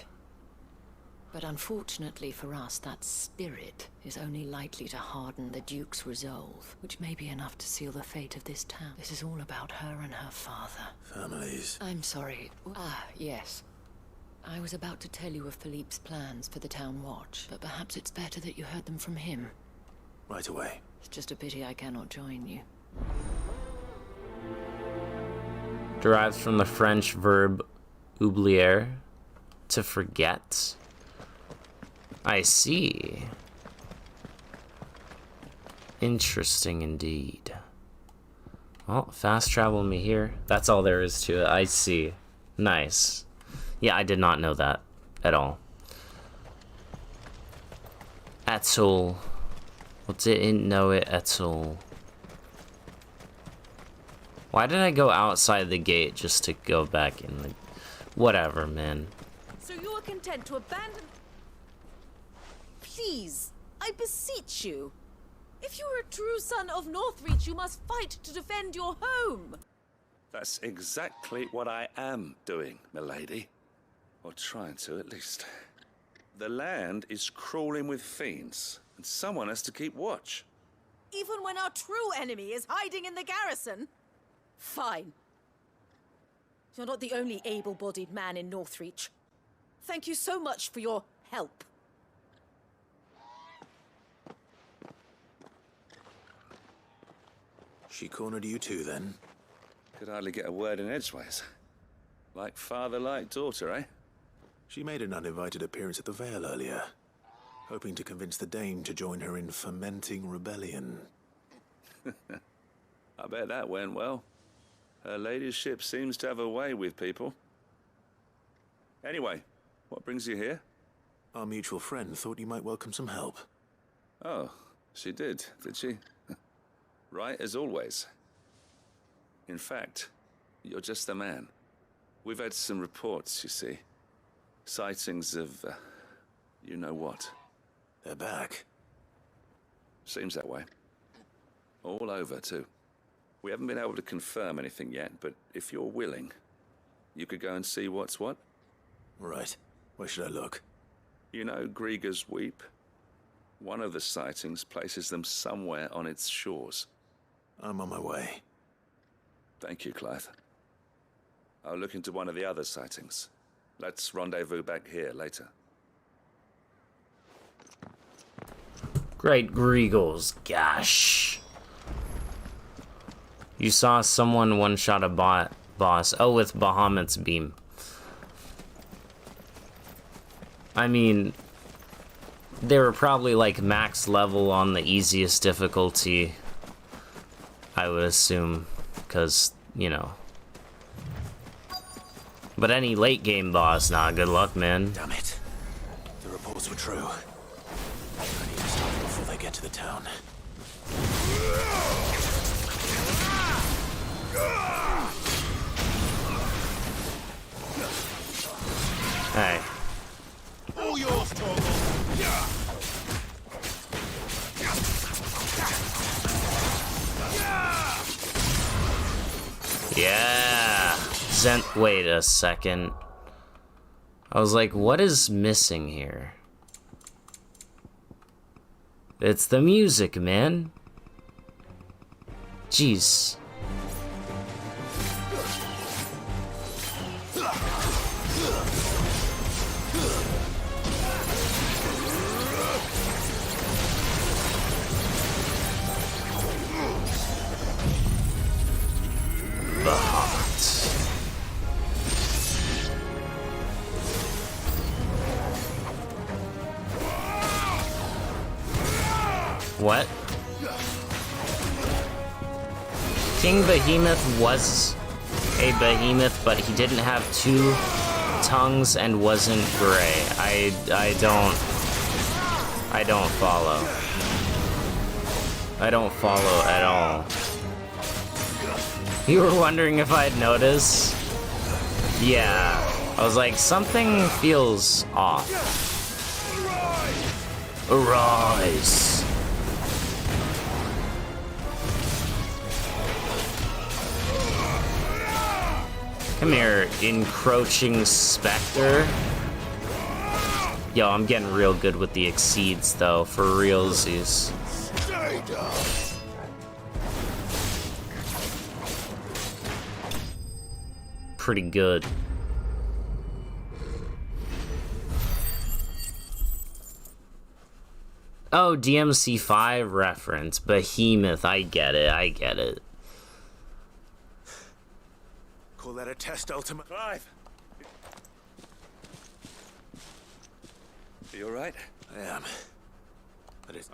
But unfortunately for us, that spirit is only likely to harden the Duke's resolve, which may be enough to seal the fate of this town. This is all about her and her father. Families. I'm sorry. Ah, yes. I was about to tell you of Philippe's plans for the town watch, but perhaps it's better that you heard them from him. Right away. It's just a pity I cannot join you. Derives from the French verb oublier, to forget. I see. Interesting indeed. Well, fast travel me here. That's all there is to it. I see. Nice. Yeah, I did not know that at all. At all. Well, didn't know it at all. Why did I go outside the gate just to go back in the... Whatever, man. So you are content to abandon... Please, I beseech you. If you are a true son of Northreach, you must fight to defend your home. That's exactly what I am doing, milady. Or trying to, at least. The land is crawling with fiends, and someone has to keep watch. Even when our true enemy is hiding in the garrison? Fine. You're not the only able-bodied man in Northreach. Thank you so much for your help. She cornered you too, then? Could hardly get a word in edgeways. Like father, like daughter, eh? She made an uninvited appearance at the Vale earlier, hoping to convince the Dame to join her in fomenting rebellion. I bet that went well. Her ladyship seems to have a way with people. Anyway, what brings you here? Our mutual friend thought you might welcome some help. Oh, she did she? Right as always. In fact, you're just the man. We've had some reports, you see. Sightings of, you know what. They're back. Seems that way. All over, too. We haven't been able to confirm anything yet, but if you're willing, you could go and see what's what. Right. Where should I look? You know Grieger's Weep? One of the sightings places them somewhere on its shores. I'm on my way. Thank you, Clive. I'll look into one of the other sightings. Let's rendezvous back here later. Great Griegles, gosh. You saw someone one-shot a boss. Oh, with Bahamut's beam. I mean, they were probably like max level on the easiest difficulty, I would assume, because, you know. But any late game boss, nah, good luck, man. Damn it. The reports were true. I need to stop them before they get to the town. Hey. All yours, Torgal. Yeah. Wait a second. I was like, what is missing here? It's the music, man. Jeez. What? King Behemoth was a behemoth, but he didn't have two tongues and wasn't gray. I don't follow. I don't follow at all. You were wondering if I'd noticed? Yeah. I was like, something feels off. Arise! Come here, encroaching specter. Yo, I'm getting real good with the exceeds, though, for realsies. Pretty good. Oh, DMC5 reference. Behemoth, I get it. Call that a test, Ultima? Clive! Are you alright? I am.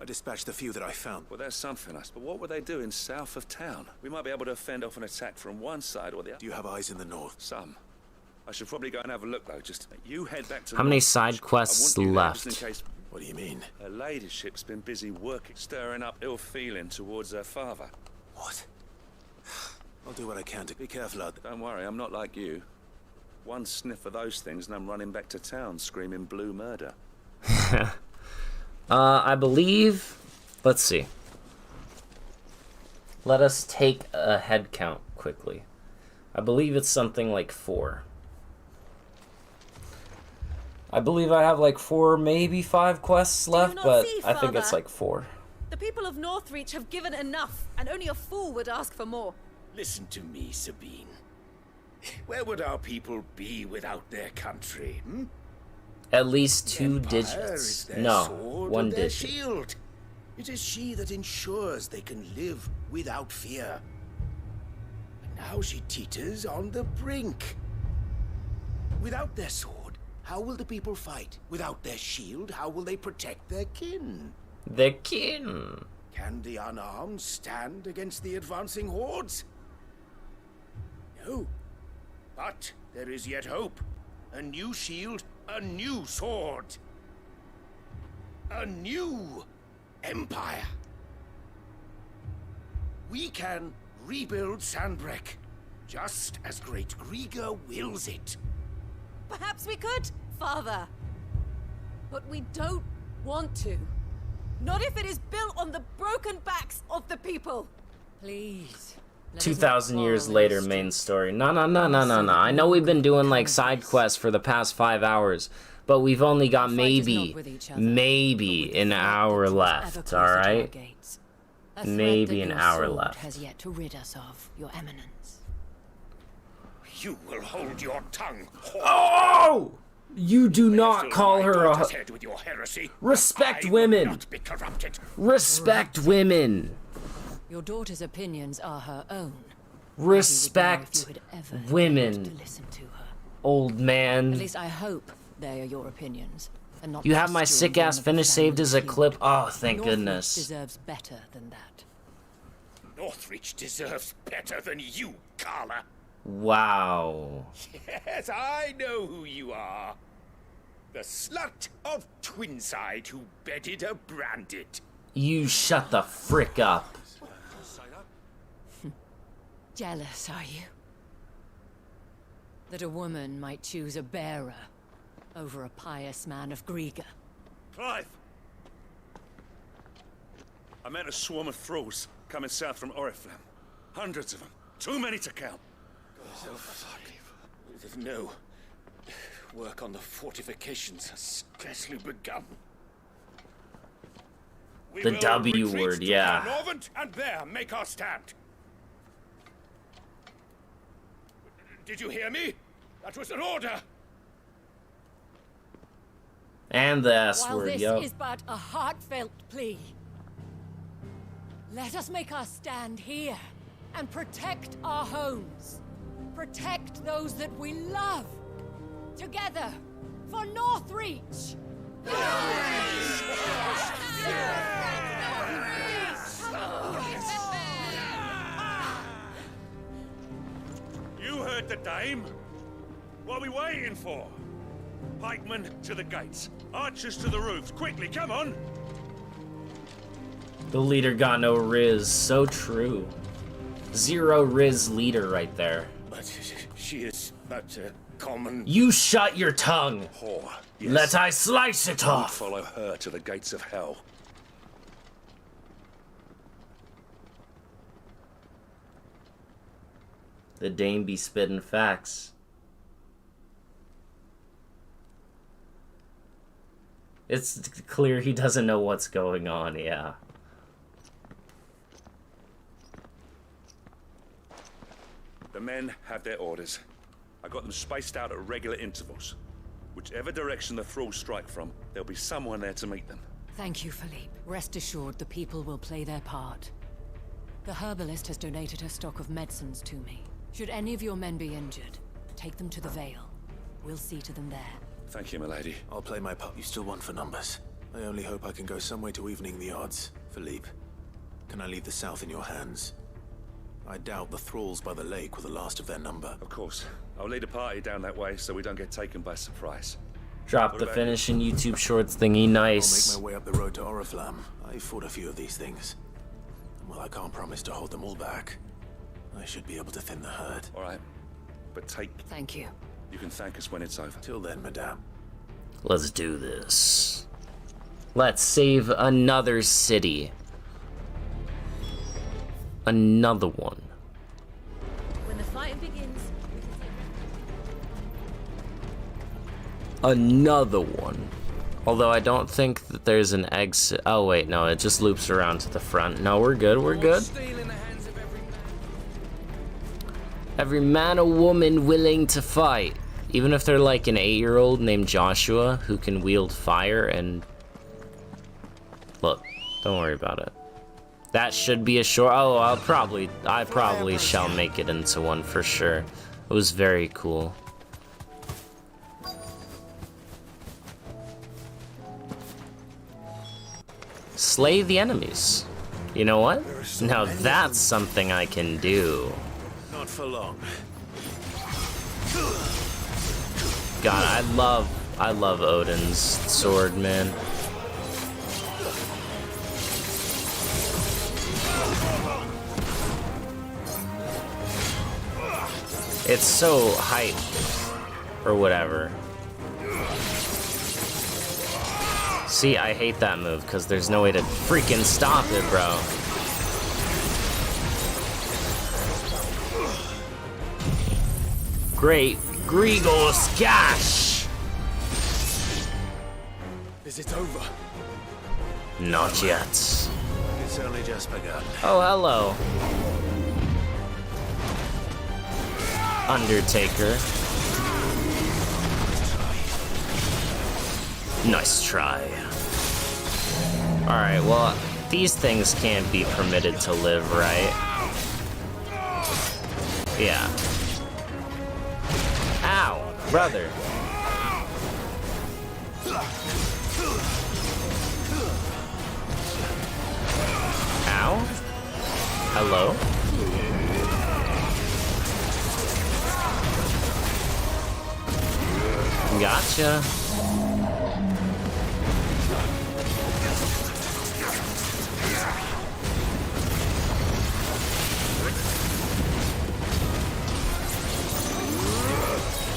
I dispatched the few that I found. Well, there's something, but what were they doing south of town? We might be able to fend off an attack from one side or the other. Do you have eyes in the north? Some. I should probably go and have a look, though. Just you head back to... How many side quests left? In case... What do you mean? Her ladyship's been busy working, stirring up ill feeling towards her father. What? I'll do what I can to be careful out there. Don't worry, I'm not like you. One sniff of those things and I'm running back to town screaming blue murder. I believe... Let's see. Let us take a head count quickly. I believe it's something like 4. I believe I have like 4, maybe 5 quests left, but I think it's like 4. The people of Northreach have given enough, and only a fool would ask for more. Listen to me, Sabine. Where would our people be without their country, hmm? At least 2 digits. No, 1 digit. Shield. It is she that ensures they can live without fear. And now she teeters on the brink. Without their sword, how will the people fight? Without their shield, how will they protect their kin? Their kin. Can the unarmed stand against the advancing hordes? No. But there is yet hope. A new shield, a new sword. A new empire. We can rebuild Sandbreck, just as Great Grieger wills it. Perhaps we could, Father. But we don't want to. Not if it is built on the broken backs of the people. Please. 2,000 years later, main story. No. I know we've been doing like side quests for the past 5 hours, but we've only got maybe an hour left, alright? Maybe an hour left. Has yet to rid us of, Your Eminence. You will hold your tongue. Oh! You do not call her a... Respect women! Respect women! Your daughter's opinions are her own. Respect women, old man. At least I hope they are your opinions, and not. You have my sick-ass finish saved as a clip? Oh, thank goodness. Deserves better than that. Northreach deserves better than you, Carla. Wow. Yes, I know who you are. The slut of Twinside who bedded a Branded. You shut the frick up. Jealous, are you? That a woman might choose a bearer over a pious man of Grieger. Clive! I met a swarm of thralls coming south from Oriflamme. Hundreds of them. Too many to count. No. Work on the fortifications has scarcely begun. The W word, yeah. Norvent, and there make our stand. Did you hear me? That was an order. And the S While word, this yo. is but a heartfelt plea, let us make our stand here and protect our homes. Protect those that we love. Together, for Northreach! You heard the dame. What are we waiting for? Pikemen to the gates. Archers to the roofs. Quickly, come on! The leader got no riz. So true. Zero riz leader right there. But she is but a common... You shut your tongue! Whore. Let I slice it We'll off! follow her to the gates of hell. The dame be spitting facts. It's clear he doesn't know what's going on, yeah. The men have their orders. I got them spaced out at regular intervals. Whichever direction the thralls strike from, there'll be someone there to meet them. Thank you, Philippe. Rest assured the people will play their part. The herbalist has donated her stock of medicines to me. Should any of your men be injured, take them to the Vale. We'll see to them there. Thank you, milady. I'll play my part. You still want for numbers. I only hope I can go some way to evening the odds. Philippe, can I leave the south in your hands? I doubt the thralls by the lake were the last of their number. Of course. I'll lead a party down that way so we don't get taken by surprise. Drop the finishing YouTube shorts thingy, nice. I'll make my way up the road to Oriflamme. I fought a few of these things. Well, I can't promise to hold them all back. I should be able to thin the herd. All right. But take... Thank you. You can thank us when it's over. Till then, madame. Let's do this. Let's save another city. Another one. When the fighting begins, we can take... Another one. Although I don't think that there's an exit. Oh wait, no, it just loops around to the front. No, we're good, we're good. Every man or woman willing to fight. Even if they're like an 8-year-old named Joshua who can wield fire and... Look, don't worry about it. That should be a short... Oh, I probably shall make it into one for sure. It was very cool. Slay the enemies. You know what? Now that's something I can do. Not for long. God, I love Odin's sword, man. It's so hype, or whatever. See, I hate that move, because there's no way to freaking stop it, bro. Great Grigor's Gash! Is it over? Not yet. It's only just begun. Oh, hello. Undertaker. Nice try. Alright, well, these things can't be permitted to live, right? Yeah. Ow, brother. Ow? Hello? Gotcha.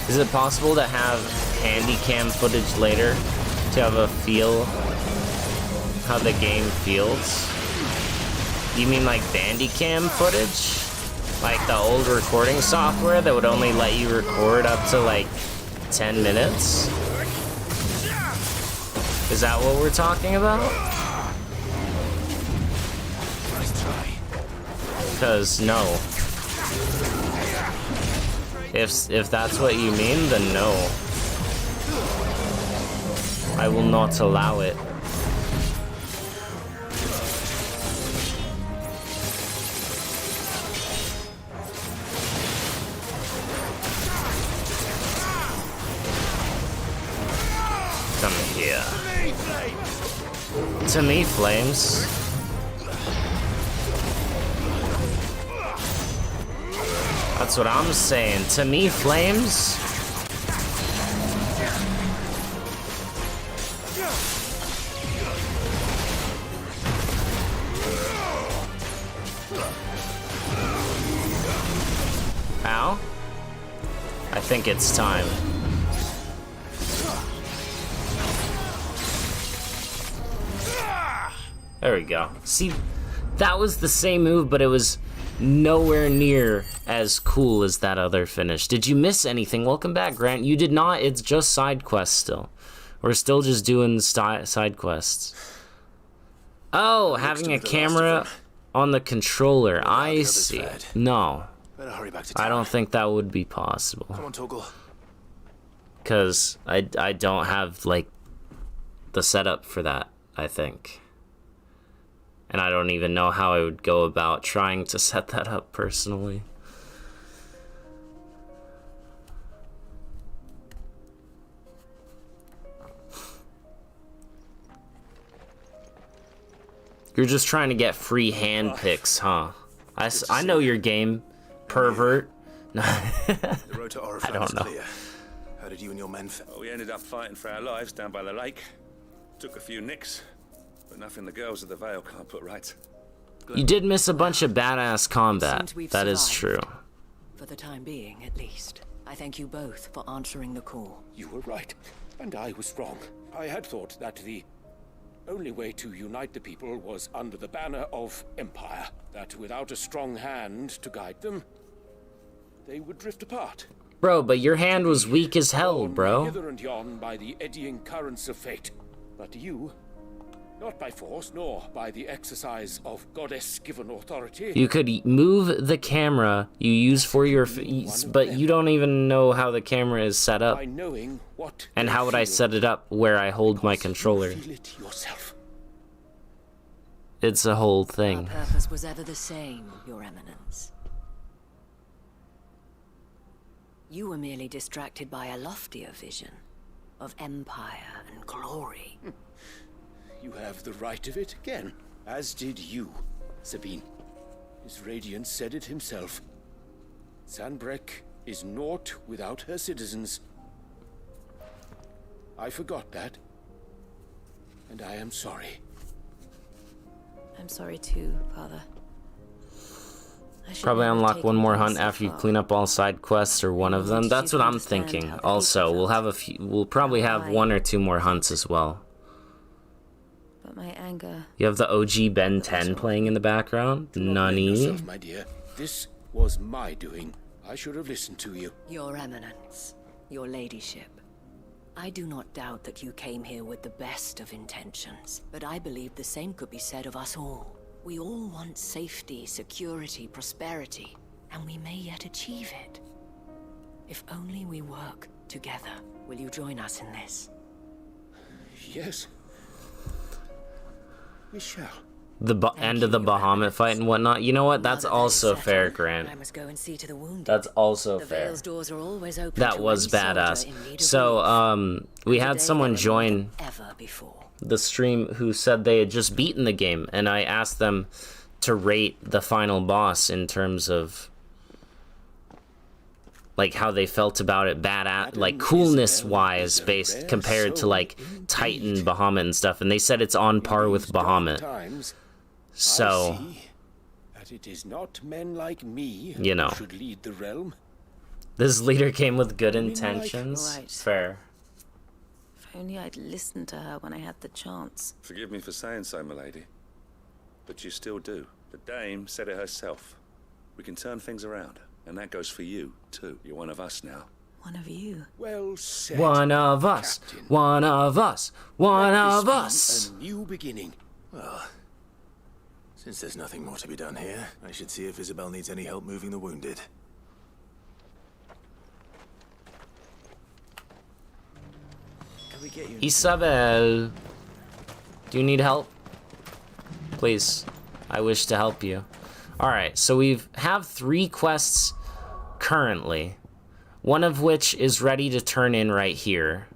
Is it possible to have handy cam footage later to have a feel how the game feels? You mean like Bandicam footage? Like the old recording software that would only let you record up to like 10 minutes? Is that what we're talking about? Because no. If that's what you mean, then no. I will not allow it. Come here. To me, Flames. That's what I'm saying. To me, Flames. Ow. I think it's time. There we go. See, that was the same move, but it was nowhere near as cool as that other finish. Did you miss anything? Welcome back, Grant. You did not. It's just side quests still. We're still just doing side quests. Oh, having a camera on the controller. I see. No. I don't think that would be possible. Come on, Toggle. Because I don't have, like, the setup for that, I think. And I don't even know how I would go about trying to set that up personally. You're just trying to get free hand picks, huh? I know your game, pervert. The road to Oriflamme I don't is know. clear. How did you and your men fare? Well, we ended up fighting for our lives down by the lake. Took a few nicks, but nothing the girls of the Vale can't put right. You did miss a bunch of badass combat. Seems we've That is survived. true. For the time being, at least. I thank you both for answering the call. You were right, and I was wrong. I had thought that the only way to unite the people was under the banner of Empire. That without a strong hand to guide them, they would drift apart. Bro, but your hand was weak as hell, bro. Hither and yon by the eddying currents of fate. But you, not by force, nor by the exercise of goddess-given authority. You could move the camera you use for your but you don't even know how the camera is set up. By knowing what And how would I set it up where I hold my controller? feel it yourself. It's a whole thing. Our purpose was ever the same, Your Eminence. You were merely distracted by a loftier vision of empire and glory. You have the right of it again, as did you. Sabine. His Radiance said it himself. Sanbreque is naught without her citizens. I forgot that. And I am sorry. I'm sorry too, Father. Probably unlock one more hunt after you clean up all side quests or one of them. That's what I'm thinking. Also, we'll probably have one or two more hunts as well. But my anger... You have the OG Ben 10 playing in the background? Nani? My dear, this was my doing. I should have listened to you. Your Eminence, your ladyship. I do not doubt that you came here with the best of intentions, but I believe the same could be said of us all. We all want safety, security, prosperity, and we may yet achieve it. If only we work together. Will you join us in this? Yes. We shall. The end of the Bahamut fight and whatnot. You know what? That's also fair, Grant. I must go and see to the wounded. That's also the fair. Vale's doors are always open That to was any soldier badass. in need of So, we had someone join ever before. the stream who said they had just beaten the game, and I asked them to rate the final boss in terms of like how they felt about it, like coolness wise, based compared to like Titan, Bahamut and stuff, and they said it's on par with Bahamut. So, I see that it is not men like me you know, who should lead the realm. this leader came with good intentions. Right. Fair. If only I'd listened to her when I had the chance. Forgive me for saying so, milady, but you still do. The dame said it herself. We can turn things around, and that goes for you, too. You're one of us now. One of you. Well said. One of us. One of us. One of us. A new beginning. Well, since there's nothing more to be done here, I should see if Isabel needs any help moving the wounded. Isabel, do you need help? Please, I wish to help you. Alright, so we have 3 quests currently, one of which is ready to turn in right here.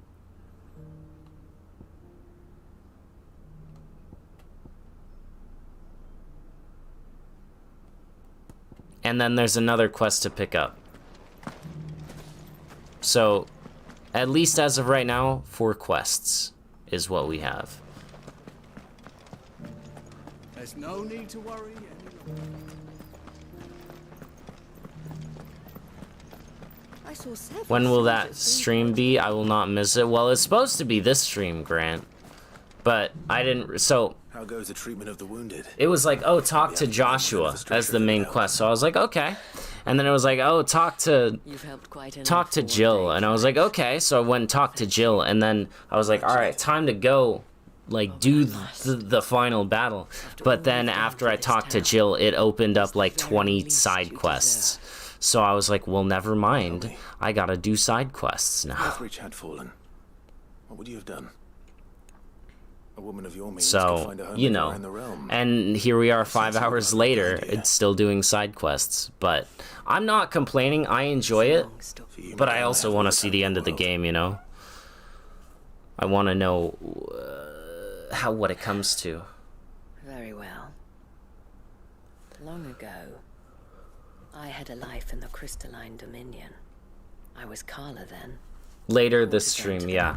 And then there's another quest to pick up. So, at least as of right now, 4 quests is what we have. There's no need to worry any longer. I saw several When will that soldiers stream be? I will not miss it. Well, it's supposed to be this stream, Grant. But I didn't, so... How goes the treatment of the wounded? It was like, oh, talk to Joshua as the main quest. So I was like, okay. And then it was like, oh, talk to Jill. And I was like, okay. So I went and talked to Jill. And then I was like, all right, time to go, like, do the final battle. But then after I talked to Jill, it opened up like 20 side quests. So I was like, well, never mind. I gotta do side quests now. Northreach had fallen. What would you have done? A woman of your means could So, find a home you anywhere know, in the realm. and here we are 5 hours later, it's still doing side quests, but I'm not complaining, I enjoy it, but I also want to see the end of the game, you know? I want to know what it comes to. Very well. Long ago, I had a life in the crystalline dominion. I was Carla then. Later this stream, yeah.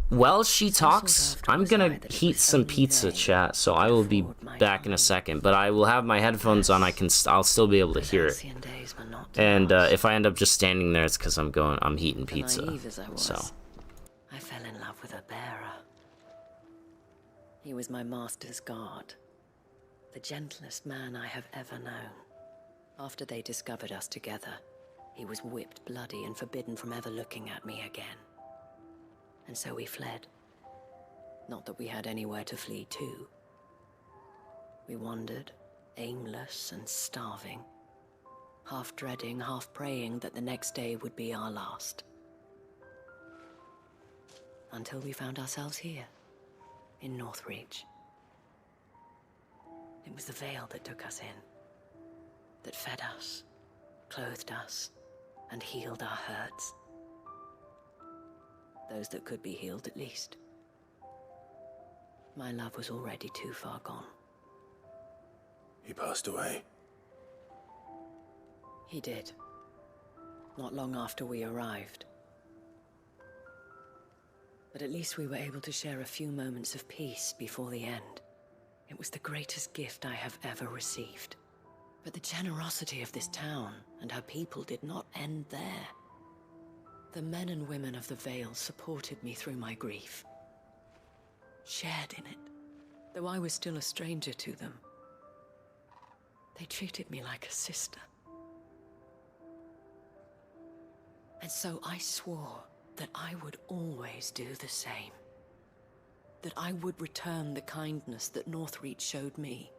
While she talks, I'm gonna heat some pizza, chat, so I will be back in a second. But I will have my headphones on. I'll still be able to hear it. And if I end up just standing there, it's because I'm heating pizza. So. I fell in love with a bearer. He was my master's guard, the gentlest man I have ever known. After they discovered us together, he was whipped bloody and forbidden from ever looking at me again. And so we fled. Not that we had anywhere to flee to. We wandered, aimless and starving, half dreading, half praying that the next day would be our last. Until we found ourselves here, in Northreach. It was the veil that took us in, that fed us, clothed us, and healed our hurts. Those that could be healed, at least. My love was already too far gone. He passed away. He did. Not long after we arrived. But at least we were able to share a few moments of peace before the end. It was the greatest gift I have ever received. But the generosity of this town and her people did not end there. The men and women of the Vale supported me through my grief. Shared in it, though I was still a stranger to them. They treated me like a sister. And so I swore that I would always do the same. That I would return the kindness that Northreach showed me.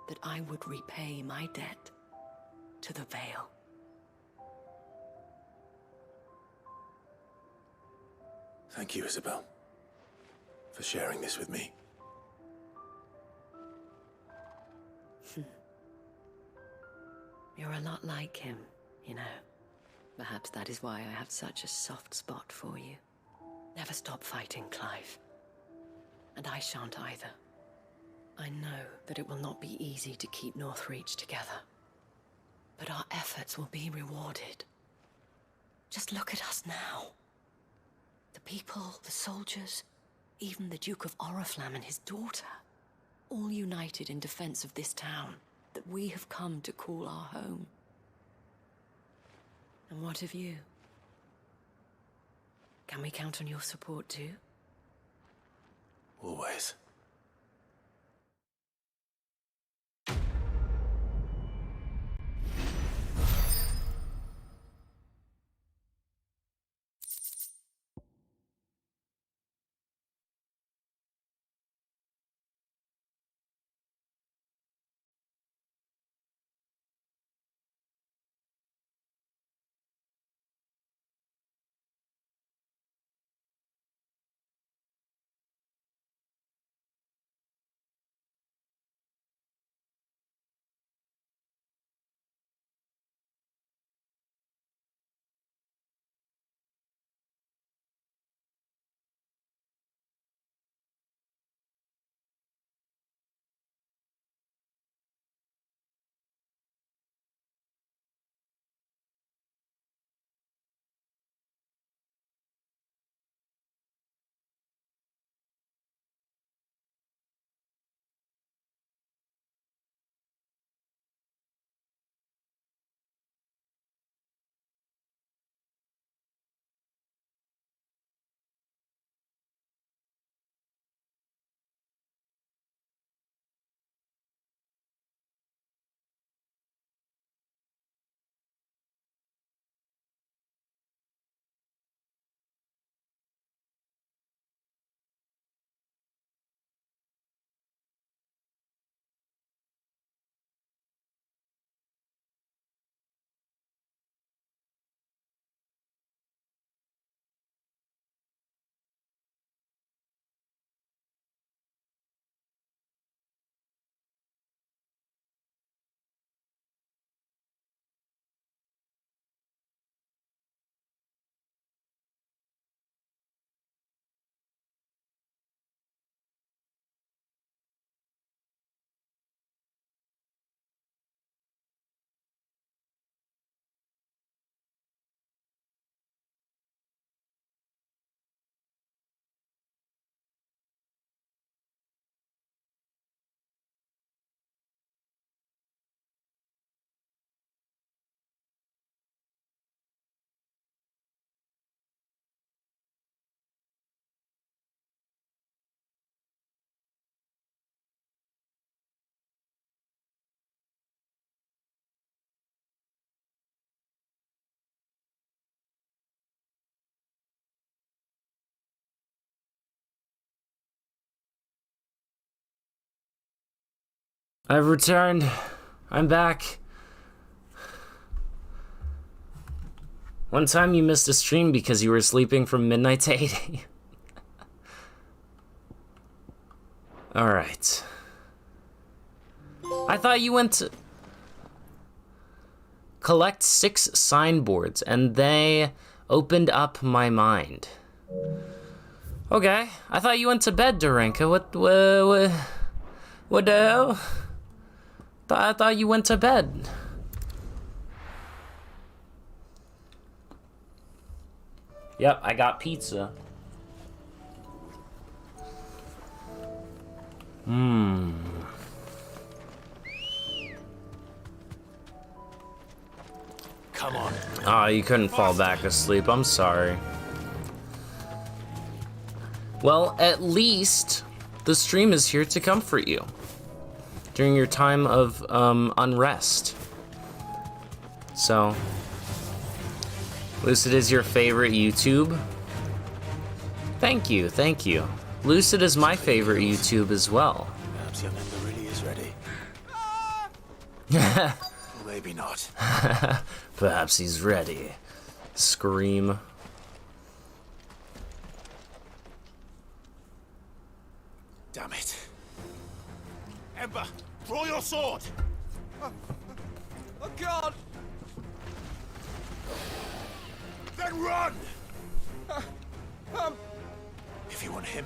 That I would repay my debt to the Vale. Thank you, Isabel, for sharing this with me. You're a lot like him, you know. Perhaps that is why I have such a soft spot for you. Never stop fighting, Clive. And I shan't either. I know that it will not be easy to keep Northreach together. But our efforts will be rewarded. Just look at us now. The people, the soldiers, even the Duke of Oriflamme and his daughter. All united in defense of this town that we have come to call our home. And what of you? Can we count on your support too? Always. I've returned. I'm back. One time you missed a stream because you were sleeping from midnight to 8 a.m. Alright. I thought you went to collect 6 signboards and they opened up my mind. Okay, I thought you went to bed, Dorinka. What the hell? I thought you went to bed. Yep, I got pizza. Mmm. Come on. Ah, you couldn't fall back asleep. I'm sorry. Well, at least the stream is here to comfort you during your time of unrest. So, Lucid is your favorite YouTube? Thank you, thank you. Lucid is my favorite YouTube as well. Perhaps young Ember really is ready. Or maybe not. Perhaps he's ready. Scream. Damn it. Ember, draw your sword! Oh God! Then run! If you want him,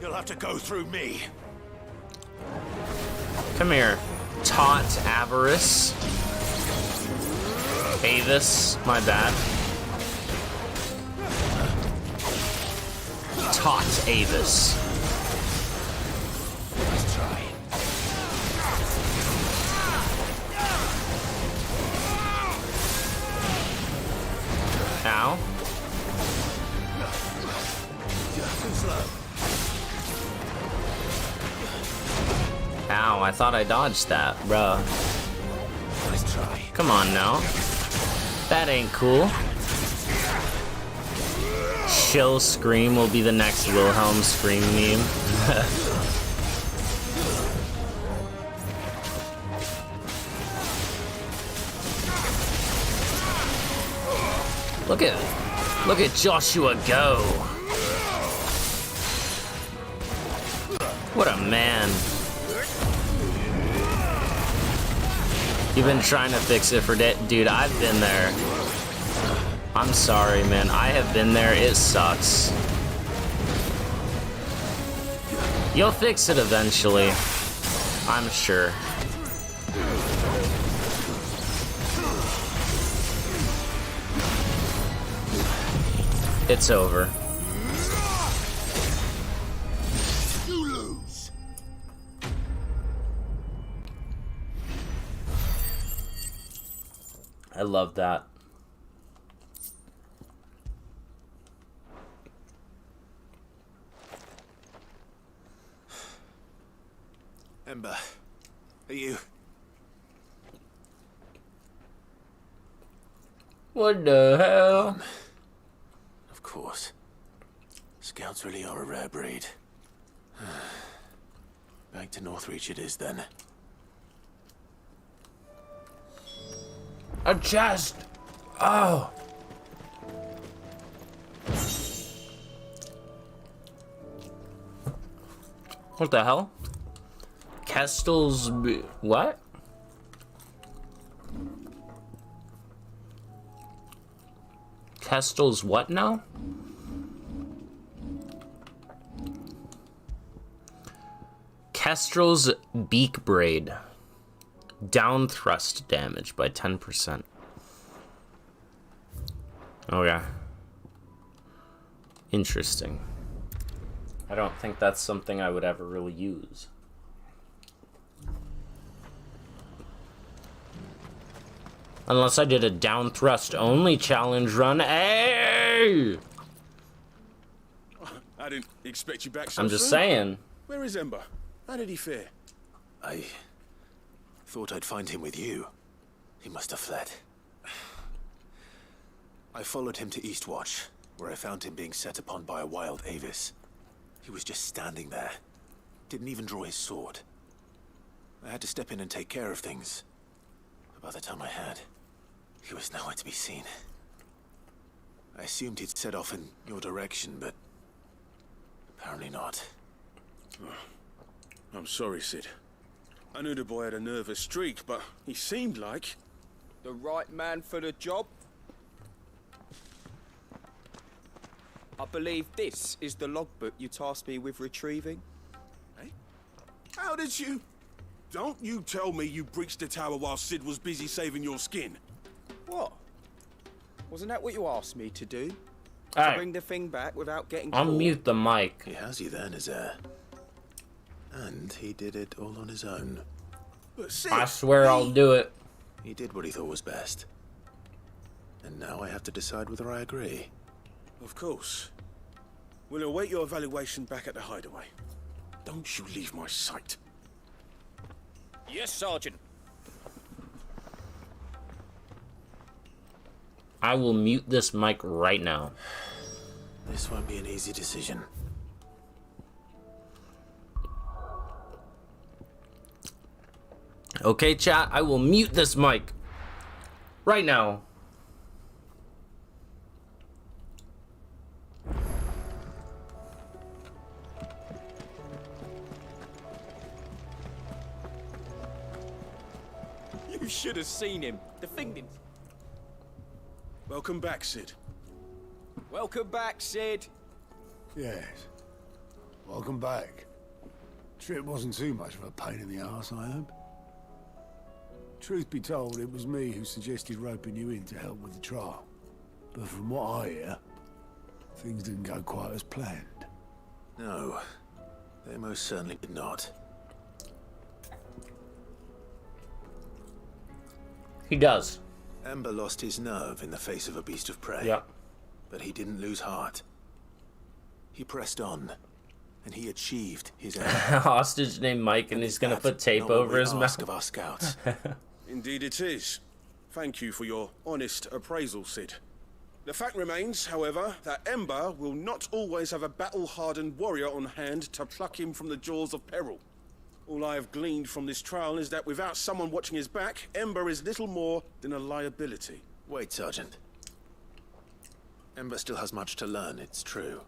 you'll have to go through me. Come here. Taunt Avarice. Avis, my bad. Taunt Avis. Let's try. Ow. Too slow. Ow, I thought I dodged that, bruh. Let's try. Come on now. That ain't cool. Chill Scream will be the next Wilhelm Scream meme. Look at Joshua go. What a man. You've been trying to fix it for dude, I've been there. I'm sorry, man. I have been there. It sucks. You'll fix it eventually. I'm sure. It's over. You lose. I love that. Ember, are you? What the hell? Of course. Scouts really are a rare breed. Back to Northreach it is then. A chest! Oh! What the hell? Kestel's... what? Kestel's what now? Kestrel's beak braid. Down thrust damage by 10%. Oh yeah. Interesting. I don't think that's something I would ever really use. Unless I did a down thrust only challenge run. Hey! I didn't expect you back so I'm just soon. saying. Where is Ember? How did he fare? I thought I'd find him with you. He must have fled. I followed him to Eastwatch, where I found him being set upon by a wild Avis. He was just standing there. Didn't even draw his sword. I had to step in and take care of things. But by the time I had, he was nowhere to be seen. I assumed he'd set off in your direction, but apparently not. I'm sorry, Sid. I knew the boy had a nervous streak, but he seemed like... The right man for the job? I believe this is the logbook you tasked me with retrieving. How did you Don't you tell me you breached the tower while Sid was busy saving your skin. What? Wasn't that what you asked me to do? All To right. bring the thing back without getting I'll caught? mute the mic. He has you then, is there? And he did it all on his own. But Sid, I swear I'll do it. He did what he thought was best. And now I have to decide whether I agree. Of course. We'll await your evaluation back at the hideaway. Don't you leave my sight. Yes, Sergeant. I will mute this mic right now. This won't be an easy decision. Okay, chat, I will mute this mic right now. You should have seen him. The thing didn't... Welcome back, Sid. Welcome back, Sid. Yes. Welcome back. Trip wasn't too much of a pain in the arse, I hope. Truth be told, it was me who suggested roping you in to help with the trial. But from what I hear, things didn't go quite as planned. No, they most certainly did not. He does. Ember lost his nerve in the face of a beast of prey. Yeah. But he didn't lose heart. He pressed on, and he achieved his aim. Hostage named Mike, and he's gonna put tape over his mouth. Of our scouts. Indeed it is. Thank you for your honest appraisal, Sid. The fact remains, however, that Ember will not always have a battle-hardened warrior on hand to pluck him from the jaws of peril. All I have gleaned from this trial is that without someone watching his back, Ember is little more than a liability. Wait, Sergeant. Ember still has much to learn, it's true.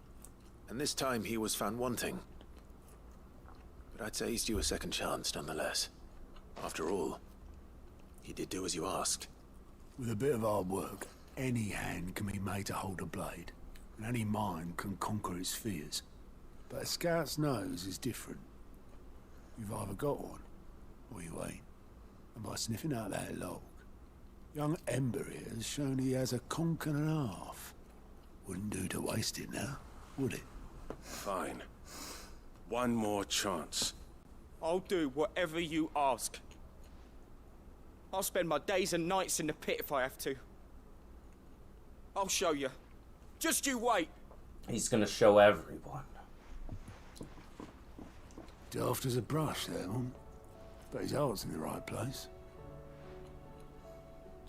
And this time he was found wanting. But I'd say he's due a second chance, nonetheless. After all, he did do as you asked. With a bit of hard work, any hand can be made to hold a blade, and any mind can conquer its fears. But a scout's nose is different. You've either got one, or you ain't. And by sniffing out that log, young Ember here has shown he has a conk and a half. Wouldn't do to waste it now, would it? Fine. One more chance. I'll do whatever you ask. I'll spend my days and nights in the pit if I have to. I'll show you. Just you wait. He's gonna show everyone. Daft as a brush, that one. But his heart's in the right place.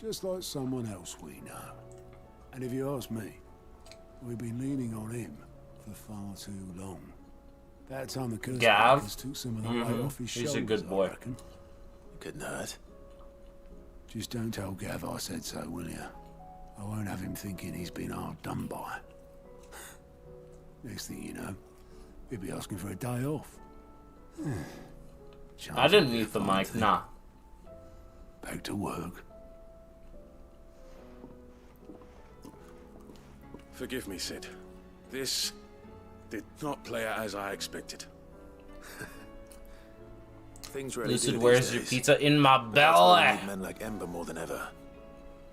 Just like someone else we know. And if you ask me, we've been leaning on him for far too long. That time the curse Gav? took some of the weight off his shoulders, He's a good boy. I reckon. Good nerd. Just don't tell Gav I said so, will you? I won't have him thinking he's been hard done by. Next thing you know, he'll be asking for a day off. I didn't mute the mic, nah. Back to work. Forgive me, Sid. This did not play out as I expected. Things really Lucid, do where's these your days. pizza? In my But that's why we belly. need men like Ember more than ever.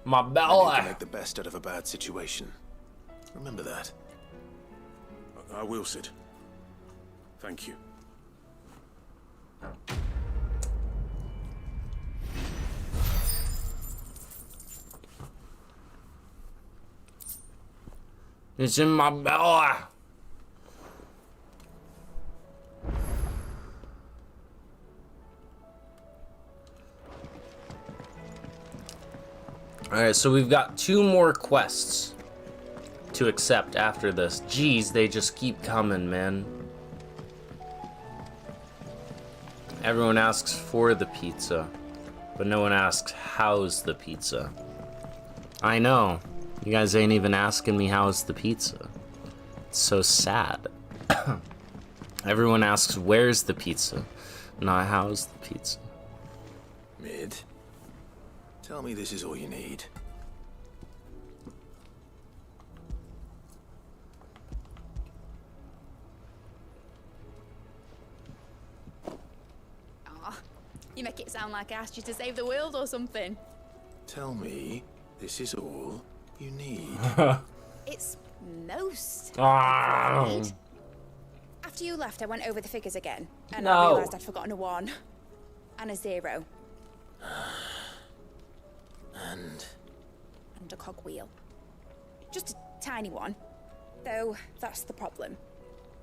My Men who belly. can make the best out of a bad situation. Remember that. I will, Sid. Thank you. It's in my belly. Alright, so we've got 2 more quests to accept after this. Jeez, they just keep coming, man. Everyone asks for the pizza, but no one asks how's the pizza. I know. You guys ain't even asking me how's the pizza. It's so sad. Everyone asks where's the pizza, not how's the pizza. Mid. Tell me this is all you need. You make it sound like I asked you to save the world or something. Tell me, this is all you need. It's most Ah. of what I need. After you left, I went over the figures again, and No. I realised I'd forgotten a 1 and a 0 And and a cogwheel. Just a tiny one, though that's the problem.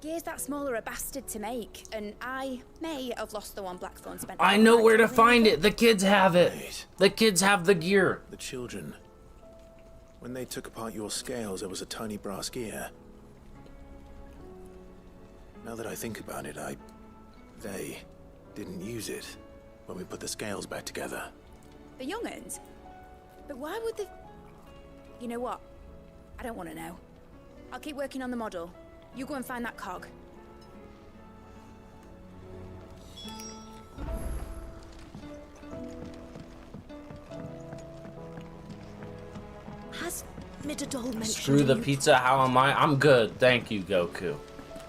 Gears that small are a bastard to make, and I may have lost the one Blackthorn spent. I know where to find it. The kids have it. The kids have the gear. the children. When they took apart your scales, there was a tiny brass gear. Now that I think about it, they didn't use it when we put the scales back together. The young'uns? But why would they... You know what? I don't want to know. I'll keep working on the model. You go and find that cog. Has Midadol mentioned... Screw the pizza. How am I? I'm good. Thank you, Goku.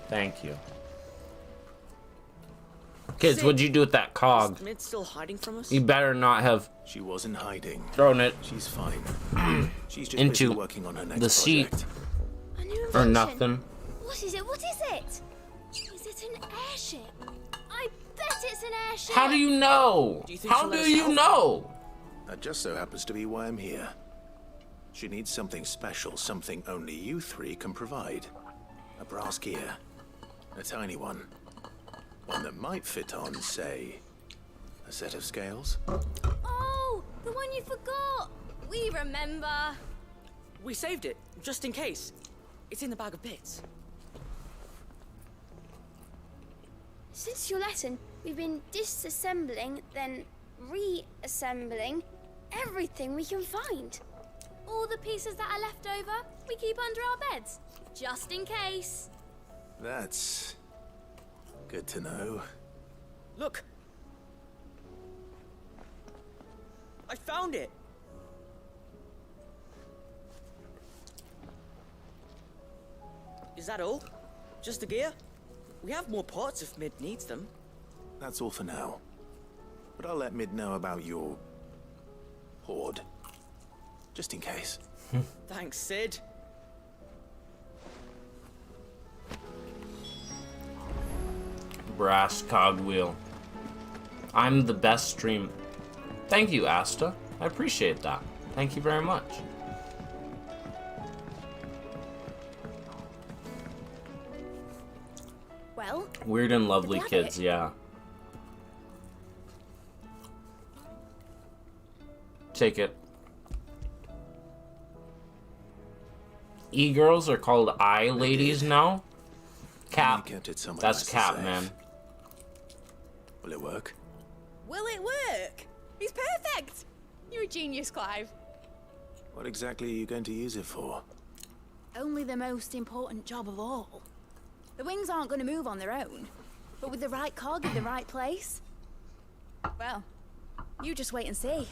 Thank you. Kids, Sid, what'd you do with that cog? Is Mid still hiding from us? You better not have She wasn't hiding. thrown it She's fine. She's just busy into working on her next the seat project. A new or invention. nothing. What is it? What is it? Is it an airship? I bet it's an airship. How do you know? Do you think How she'll let do us you help? know? That just so happens to be why I'm here. She needs something special, something only you three can provide. A brass gear. A tiny one. One that might fit on, say, a set of scales. Oh, the one you forgot. We remember. We saved it, just in case. It's in the bag of bits. Since your lesson, we've been disassembling, then reassembling everything we can find. All the pieces that are left over, we keep under our beds, just in case. That's good to know. Look! I found it! Is that all? Just the gear? We have more parts if Mid needs them. That's all for now. But I'll let Mid know about your hoard. Just in case. Thanks, Sid. Brass cogwheel. I'm the best stream. Thank you, Asta. I appreciate that. Thank you very much. Well, Weird and lovely Love kids, it. yeah. Take it. E-girls are called I-ladies now? Cap. You kept it somewhere That's nice and Cap, safe. man. Will it work? will it work? He's perfect. You're a genius, Clive. What exactly are you going to use it for? Only the most important job of all. The wings aren't going to move on their own, but with the right cog in the right place, well, you just wait and see.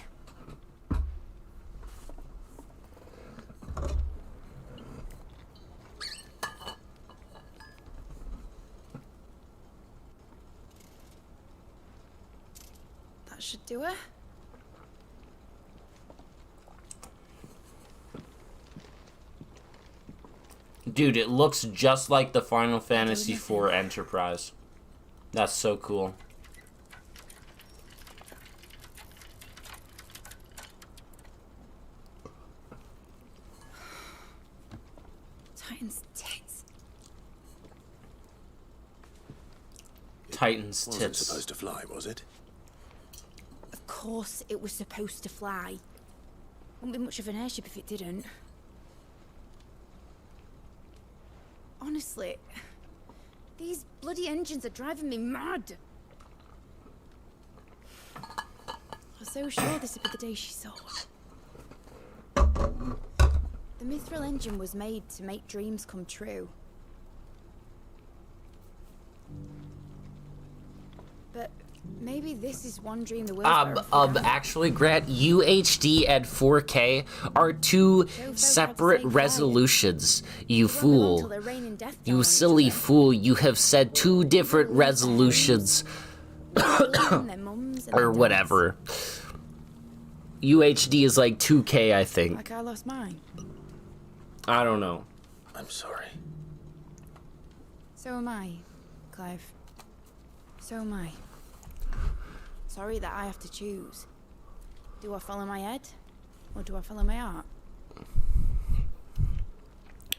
That should do it. Dude, it looks just like the Final Fantasy IV Enterprise. That's so cool. Titan's tits. Titan's Wasn't tits. supposed to fly, was it? Of course it was supposed to fly. Wouldn't be much of an airship if it didn't. Honestly, these bloody engines are driving me mad. I was so sure this would be the day she saw. The mithril engine was made to make dreams come true. But maybe this is one dream the world's Actually, Grant, UHD and 4K are two separate resolutions. You fool. You silly fool. You have said two different resolutions. comes and Or then whatever. UHD is like 2K, I dies. think. Like I lost mine. I don't know. I'm sorry. So am I, Clive. So am I. Sorry that I have to choose. Do I follow my head? Or do I follow my heart?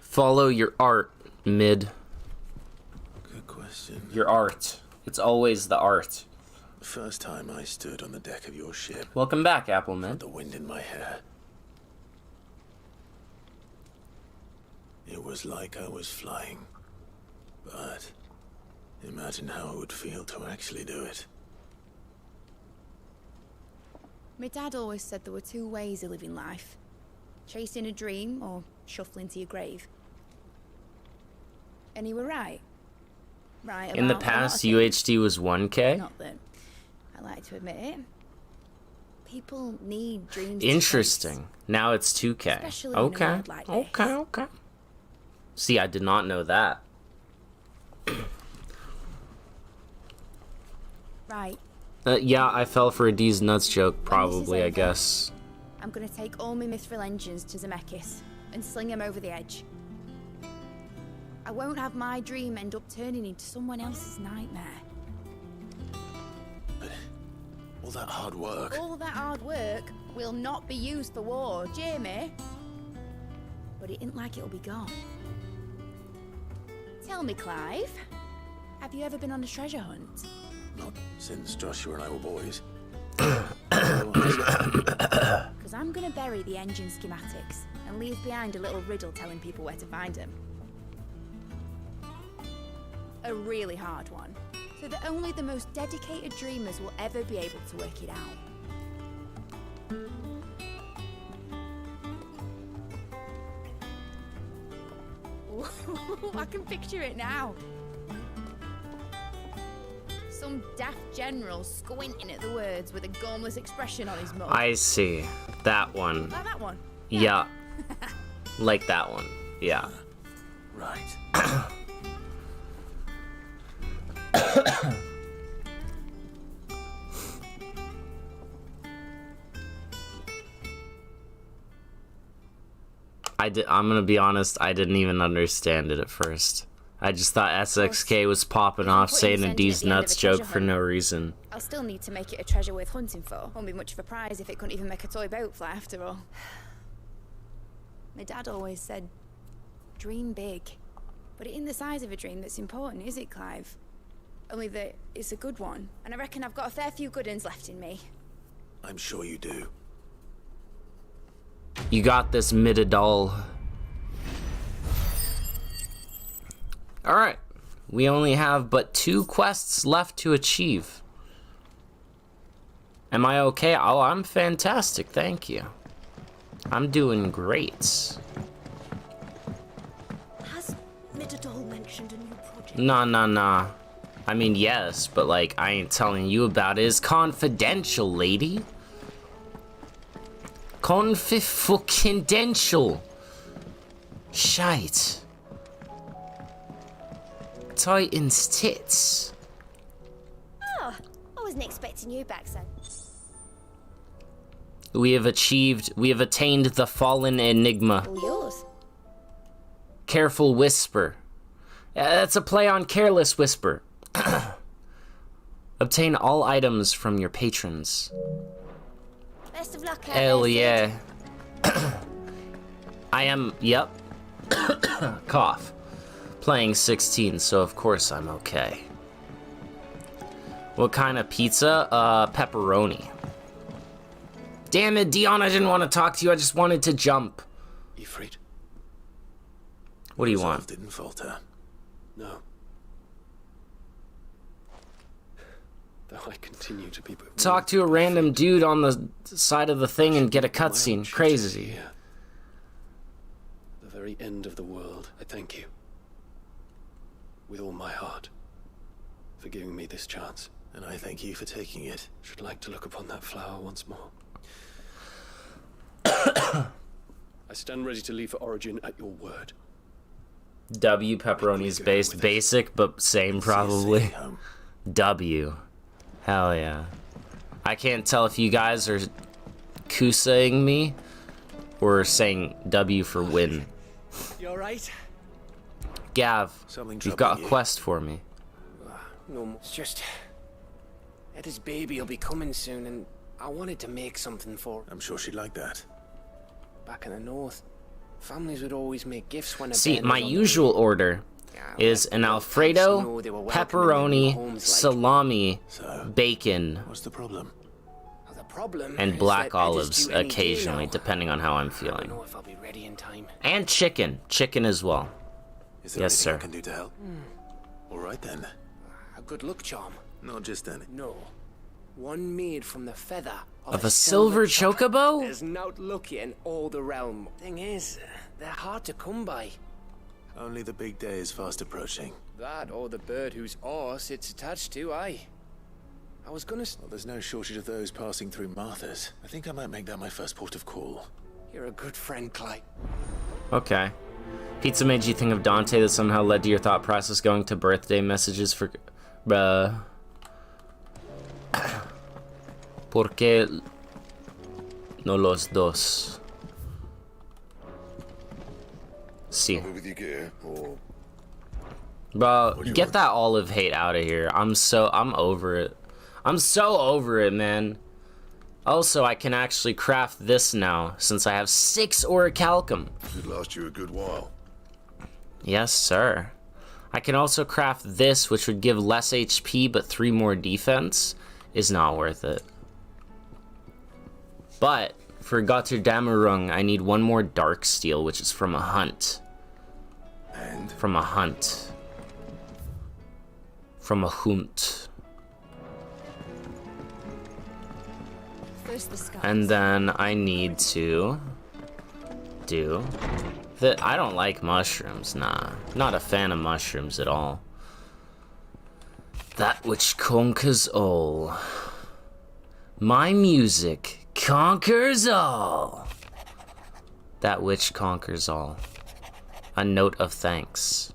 Follow your art, mid. Good question. Your art. It's always the art. The first time I stood on the deck of your ship, Welcome back, Appleman. the wind in my hair. It was like I was flying. But imagine how it would feel to actually do it. My dad always said there were two ways of living life. Chasing a dream or shuffling to your grave. And he were right. Right In the about a lot of past, things. UHD was 1K? Not that I like to admit it. People need dreams. Interesting. Now it's 2K. Especially in a Okay. world like this. Okay, okay. See, I did not know that. Right. Yeah, I fell for a D's nuts joke, When this is probably, I over, guess. I'm gonna take all my mithril engines to Zemeckis and sling them over the edge. I won't have my dream end up turning into someone else's nightmare. All that hard work. All that hard work will not be used for war, Jamie. But it ain't like it'll be gone. Tell me, Clive, have you ever been on a treasure hunt? Not since Joshua and I were boys. Because I'm gonna bury the engine schematics and leave behind a little riddle telling people where to find them. A really hard one, so that only the most dedicated dreamers will ever be able to work it out. Ooh, I can picture it now. Some daft general squinting at the words with a gormless expression on his mug. I see. That one. Like that one? Yeah. Like that one. Yeah. Right. I'm gonna be honest, I didn't even understand it at first. I just thought SXK was popping off saying a D's nuts joke for no reason. I'll still need to make it a treasure worth hunting for. Won't be much of a prize if it couldn't even make a toy boat fly after all. My dad always said, dream big. But it ain't the size of a dream that's important, is it, Clive? Only that it's a good one. And I reckon I've got a fair few good uns left in me. I'm sure you do. You got this, Midadol. Alright. We only have but 2 quests left to achieve. Am I okay? Oh, I'm fantastic, thank you. I'm doing great. Has Midadol mentioned a new project? Nah. I mean, yes, but like, I ain't telling you about it. It's confidential, lady. Confidential. Shite. Titan's tits. Oh, I wasn't expecting you back, son. We have attained the fallen Enigma. All yours. Careful whisper. That's a play on careless whisper. Obtain all items from your patrons. Best of luck out Hell there, yeah. Sid. I am, yep. Cough. Playing 16, so of course I'm okay. What kind of pizza? Pepperoni. Damn it, Dion, I didn't want to talk to you, I just wanted to jump. Ifrit. What do you Resolve want? Didn't falter. No. Though I continue to be... Talk to a random dude on the side of the thing and get a cutscene. Crazy. The very end of the world. I thank you. With all my heart. For giving me this chance. And I thank you for taking it. Should like to look upon that flower once more. I stand ready to leave for Origin at your word. W, pepperoni's based. Basic, but same probably. W. Hell yeah. I can't tell if you guys are kusaing me or saying W for win. You alright? Gav, you've got a quest for me. No, it's just... Eda's baby will be coming soon, and I wanted to make something for her. I'm sure she'd like that. Back in the north, families would always make gifts when a See, Ben my was on the usual way. order is an Alfredo, pepperoni, salami, bacon, What's the problem? The problem and is black that Eda's olives due any day occasionally, now. depending on how I'm I don't feeling. know if I'll be ready in time. And chicken. Chicken as well. Is there Yes, anything I sir. can do to help? All right then. A good luck charm. Not just any. No. One made from the feather Of a silver chocobo? There's not lucky in all the realm. Thing is, they're hard to come by. Only the big day is fast approaching. That or the bird whose horse it's attached to, aye. I was gonna... Well, there's no shortage of those passing through Martha's. I think I might make that my first port of call. You're a good friend, Clyde. Okay. Pizza made you think of Dante that somehow led to your thought process going to birthday messages for... ¿Por qué no los dos? Sí. With your gear, or Bro, get that olive hate out of here. I'm over it. I'm so over it, man. Also, I can actually craft this now, since I have 6 orichalcum. should last you a good while. Yes, sir. I can also craft this, which would give less HP, but 3 more defense. Is not worth it. But, for Gotterdammerung, I need 1 more dark steel, which is from a hunt. And? From a hunt. From a hunt. First the sky. And then I need to do that. I don't like mushrooms, nah. Not a fan of mushrooms at all. That which conquers all. My music conquers all. That which conquers all. A note of thanks.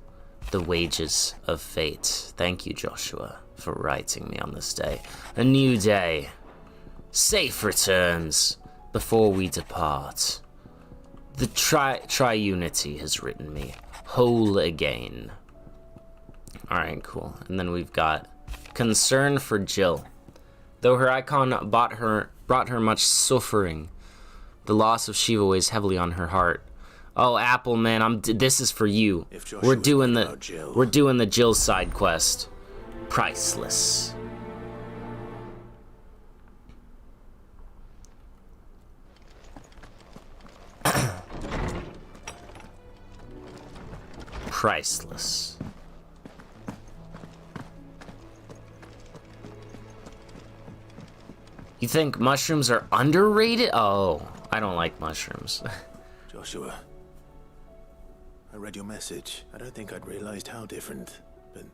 The wages of fate. Thank you, Joshua, for writing me on this day. A new day. Safe returns before we depart. The Triunity has written me whole again. Alright, cool. And then we've got concern for Jill. Though her icon brought her much suffering, the loss of Shiva weighs heavily on her heart. Oh, Apple, man, this is for you. We're doing the Jill side quest. Priceless. Priceless. You think mushrooms are underrated? Oh, I don't like mushrooms. Joshua, I read your message. I don't think I'd realized how different, but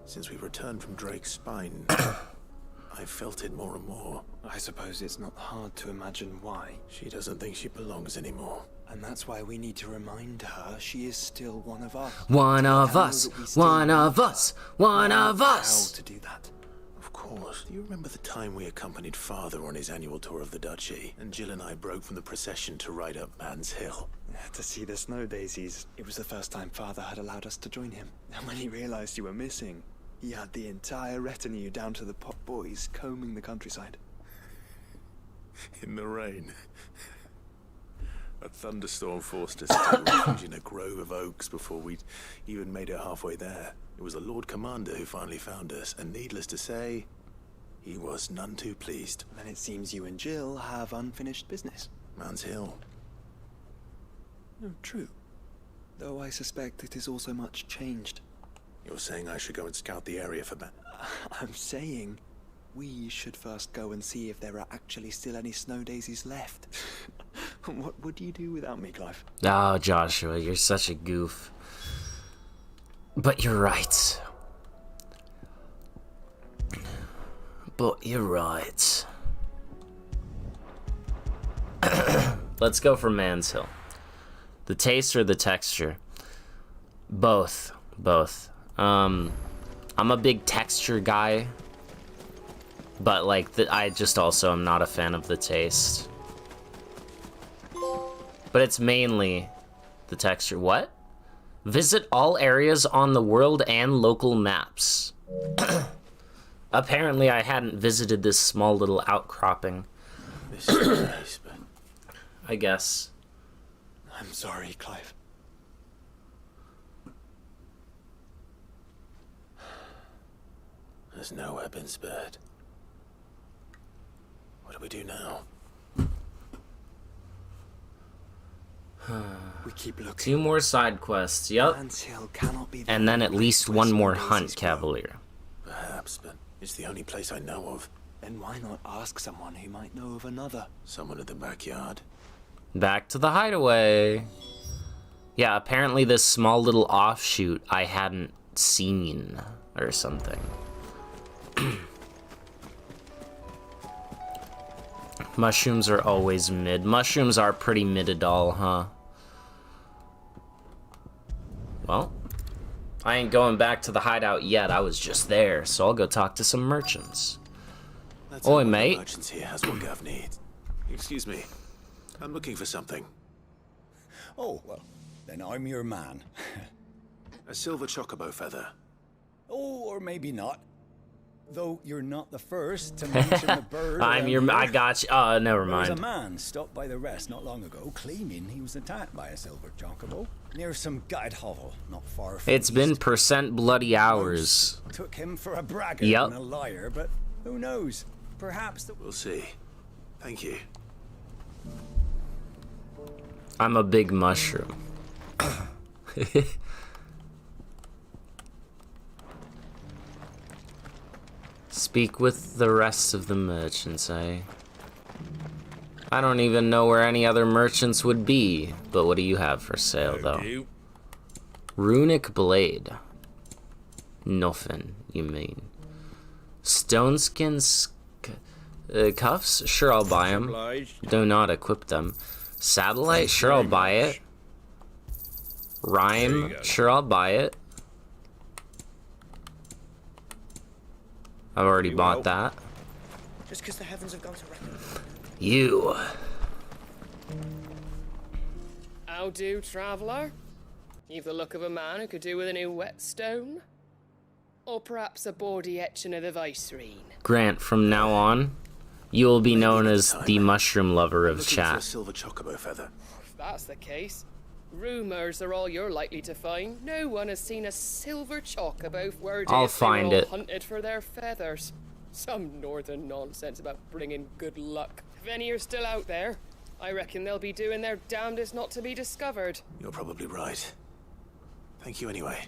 since we returned from Drake's spine, I've felt it more and more. I suppose it's not hard to imagine why. She doesn't think she belongs anymore. And that's why we need to remind her she is still one of us. One of us, one of us, one of us. How to do that? Of course. Do you remember the time we accompanied Father on his annual tour of the duchy, and Jill and I broke from the procession to ride up Man's Hill? To see the snow daisies. It was the first time Father had allowed us to join him. And when he realized you were missing, he had the entire retinue down to the pot boys combing the countryside. In the rain. A thunderstorm forced us to refuge in a grove of oaks before we'd even made it halfway there. It was the Lord Commander who finally found us, and needless to say, he was none too pleased. Then it seems you and Jill have unfinished business. Man's Hill. No, true. Though I suspect it is also much changed. You're saying I should go and scout the area for I'm saying we should first go and see if there are actually still any snow daisies left. What would you do without me, Clive? Oh, Joshua, you're such a goof. But you're right. But you're right. Let's go for Man's Hill. The taste or the texture? Both. Both. I'm a big texture guy. But like, I just also am not a fan of the taste. But it's mainly the texture. What? Visit all areas on the world and local maps. Apparently I hadn't visited this small little outcropping. This is nice, but I guess. I'm sorry, Clive. There's nowhere been spared. What do we do now? We keep looking. 2 more side quests, yep. And then at least 1 more hunt, Cavalier. Perhaps, but it's the only place I know of. Then why not ask someone who might know of another? Someone at the backyard. Back to the hideaway. Yeah, apparently this small little offshoot I hadn't seen or something. Mushrooms are always mid. Mushrooms are pretty mid-a-doll, huh? Well, I ain't going back to the hideout yet. I was just there, so I'll go talk to some merchants. Oi, mate. Merchants here has what Gav needs. Excuse me. I'm looking for something. Oh, well, then I'm your man. A silver chocobo feather. Oh, or maybe not. Though you're not the first to mention the bird. I got you. Oh, never mind. There was a man stopped by the rest not long ago, claiming he was attacked by a silver chocobo near some guide hovel not far from It's been percent bloody hours. Took him for a braggart Yep. and a liar, but who knows? Perhaps We'll see. Thank you. I'm a big mushroom. Speak with the rest of the merchants, eh? I don't even know where any other merchants would be, but what do you have for sale, though? Runic blade. Nothing, you mean. Stoneskin cuffs? Sure, I'll buy them. Do not equip them. Satellite? Sure, I'll buy it. Rhyme? Sure, I'll buy it. I've already bought that. Just because the heavens have gone to record. You. How do, traveller? You've the look of a man who could do with a new whetstone. Or perhaps a bawdy etching of the Vicerine. Grant, from now on, you will be known as the mushroom lover of Looking for a chat. silver chocobo feather. If that's the case, rumours are all you're likely to find. No one has seen a silver chocobo where I'll find they were it. all hunted for their feathers. Some northern nonsense about bringing good luck. If any are still out there, I reckon they'll be doing their damnedest not to be discovered. You're probably right. Thank you anyway.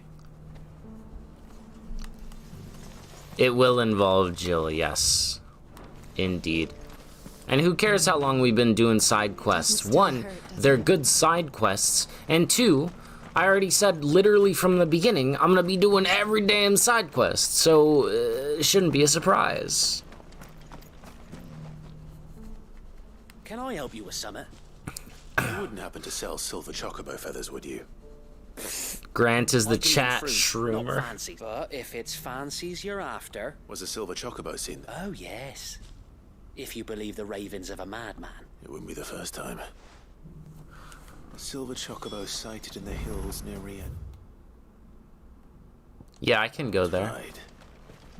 It will involve Jill, yes. Indeed. And who cares how long we've been doing side quests? 1, they're good side quests. And 2, I already said literally from the beginning, I'm gonna be doing every damn side quest. So, it shouldn't be a surprise. Can I help you with something? You wouldn't happen to sell silver chocobo feathers, would you? Grant is the I deal in chat fruit, shroomer. not fancy. But if it's fancies you're after... Was a silver chocobo seen there? Oh, yes. If you believe the ravings of a madman. It wouldn't be the first time. A silver chocobo sighted in the hills near Rian. Yeah, I can go there. Right.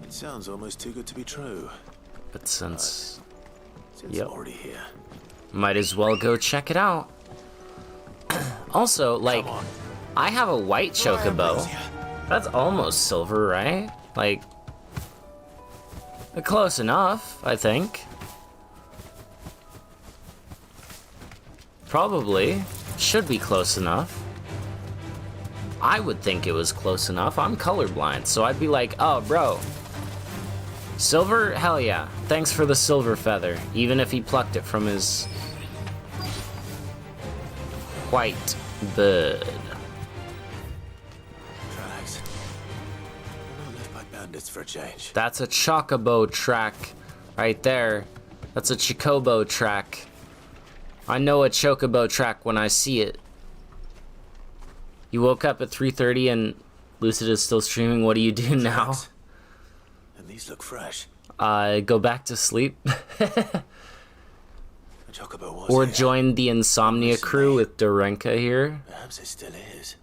It sounds almost too good to be true. But since I'm already here. might as well go check it out. Also, like, I have a white chocobo. That's almost silver, right? Like, close enough, I think. Probably. Should be close enough. I would think it was close enough. I'm colorblind, so I'd be like, oh, bro. Silver? Hell yeah. Thanks for the silver feather, even if he plucked it from his white bird. Tracks. I'm not left by bandits for a change. That's a chocobo track right there. That's a chocobo track. I know a chocobo track when I see it. You woke up at 3:30 and Lucid is still streaming. What do you do now? And these look fresh. go back to sleep. Chocobo was Or here. join the Insomnia crew with Dorenka here. Perhaps it still is.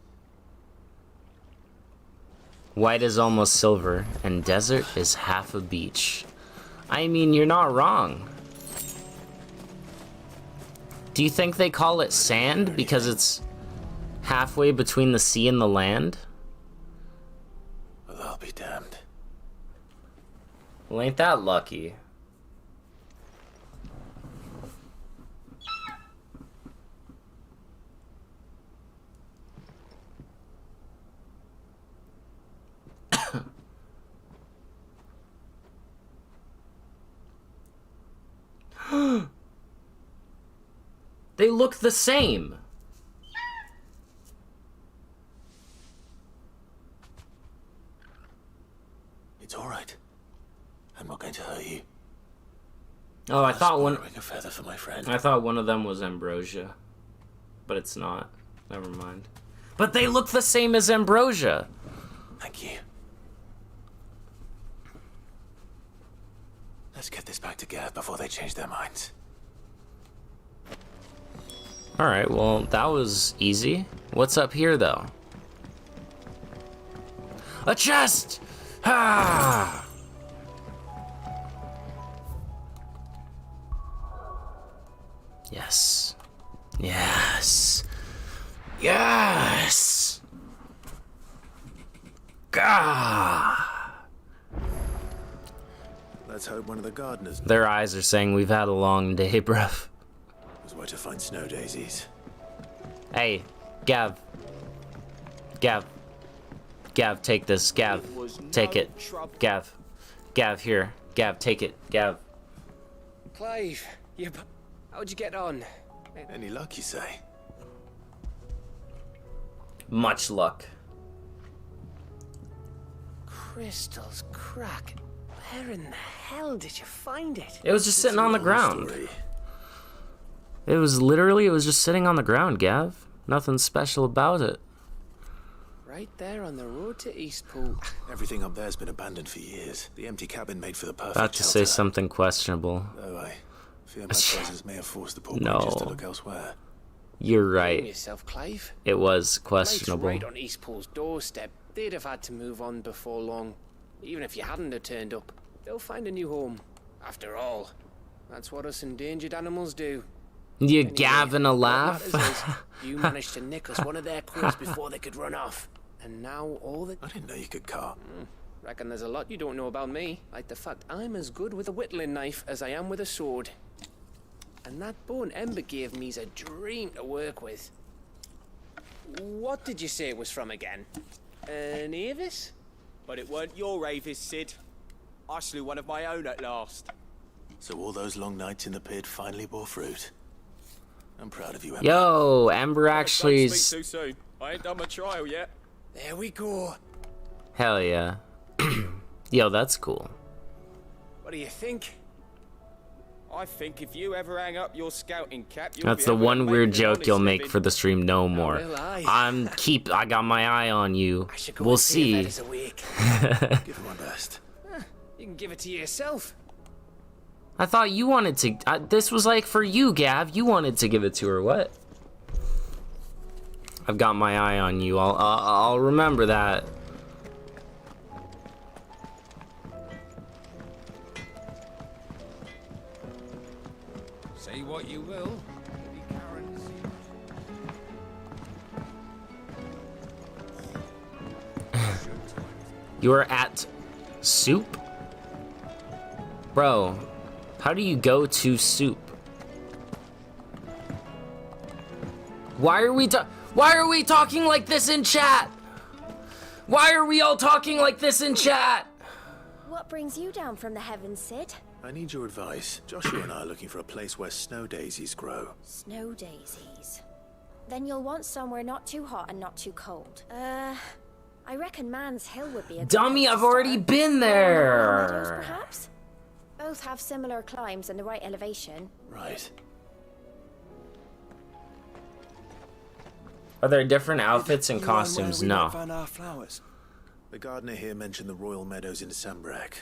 White is almost silver, and desert is half a beach. I mean, you're not wrong. Do you think they call it sand because it's halfway between the sea and the land? Well, I'll be damned. Well, ain't that lucky? They look the same. It's all right. I'm not going to hurt you. Oh, I thought one. A feather for my friend. I thought one of them was Ambrosia, but it's not. Never mind. But they look the same as Ambrosia. Thank you. Let's get this back to Gav before they change their minds. Alright, well, that was easy. What's up here, though? A chest! Ah! Yes. Yes. Yes! Gah! Let's hope one of the gardeners Their eyes are saying we've had a long day, bruv. knows where to find snow daisies. Hey, Gav. Gav. Gav, take this. Gav, take it. Gav. Gav, here. Gav, take it. Gav. Clive, how'd you get on? Any luck, you say? Much luck. Crystal's crack. Where in the hell did you find it? It was just sitting on the ground. It was literally, it was just sitting on the ground, Gav. Nothing special about it. Right there on the road to Eastpool. Everything up there's been abandoned for years. The empty cabin made for the perfect About to say shelter. something questionable. Though I fear my presence may have forced the poor No. creatures to look elsewhere. You're Blame right. yourself, Clive. It was Life's questionable. right on Eastpool's doorstep. They'd have had to move on before long. Even if you hadn't have turned up, they'll find a new home. After all, that's what us endangered animals do. You Anyway, gavin' a what laugh? matters is you managed to nick us one of their quills before they could run off. And now all the... I didn't know you could carve. Reckon there's a lot you don't know about me. Like the fact I'm as good with a whittling knife as I am with a sword. And that bone Ember gave me's a dream to work with. What did you say it was from again? An Avis? But it weren't your Avis, Sid. I slew one of my own at last. So all those long nights in the pit finally bore fruit. I'm proud of you, Ember. Yo, Ember actually Don't is... speak too soon. I ain't done my trial yet. There we go. Hell yeah. Yo, that's cool. What do you think? I think if you ever hang up your scouting cap, you'll That's be the able to one make weird an joke honest you'll make living. for the stream no more. will I? I got my eye on you. Go We'll and see. If see. Ed is awake. Give it my best. You can give it to yourself. I thought you wanted to... this was like for you, Gav. You wanted to give it to her, what? I've got my eye on you. I'll remember that. Say what you will. You are at soup? Bro, how do you go to soup? Why are we talking like this in chat? Why are we all talking like this in chat? What brings you down from the heavens, Sid? I need your advice. Joshua and I are looking for a place where snow daisies grow. Snow daisies. Then you'll want somewhere not too hot and not too cold. I reckon Man's Hill would be a good Dummy, place to I've already start. been Or there. Meadows, perhaps? Both have similar climbs and the right elevation. Right. Are there different outfits and costumes? No. Found our flowers. The gardener here mentioned the royal meadows in Sambrak.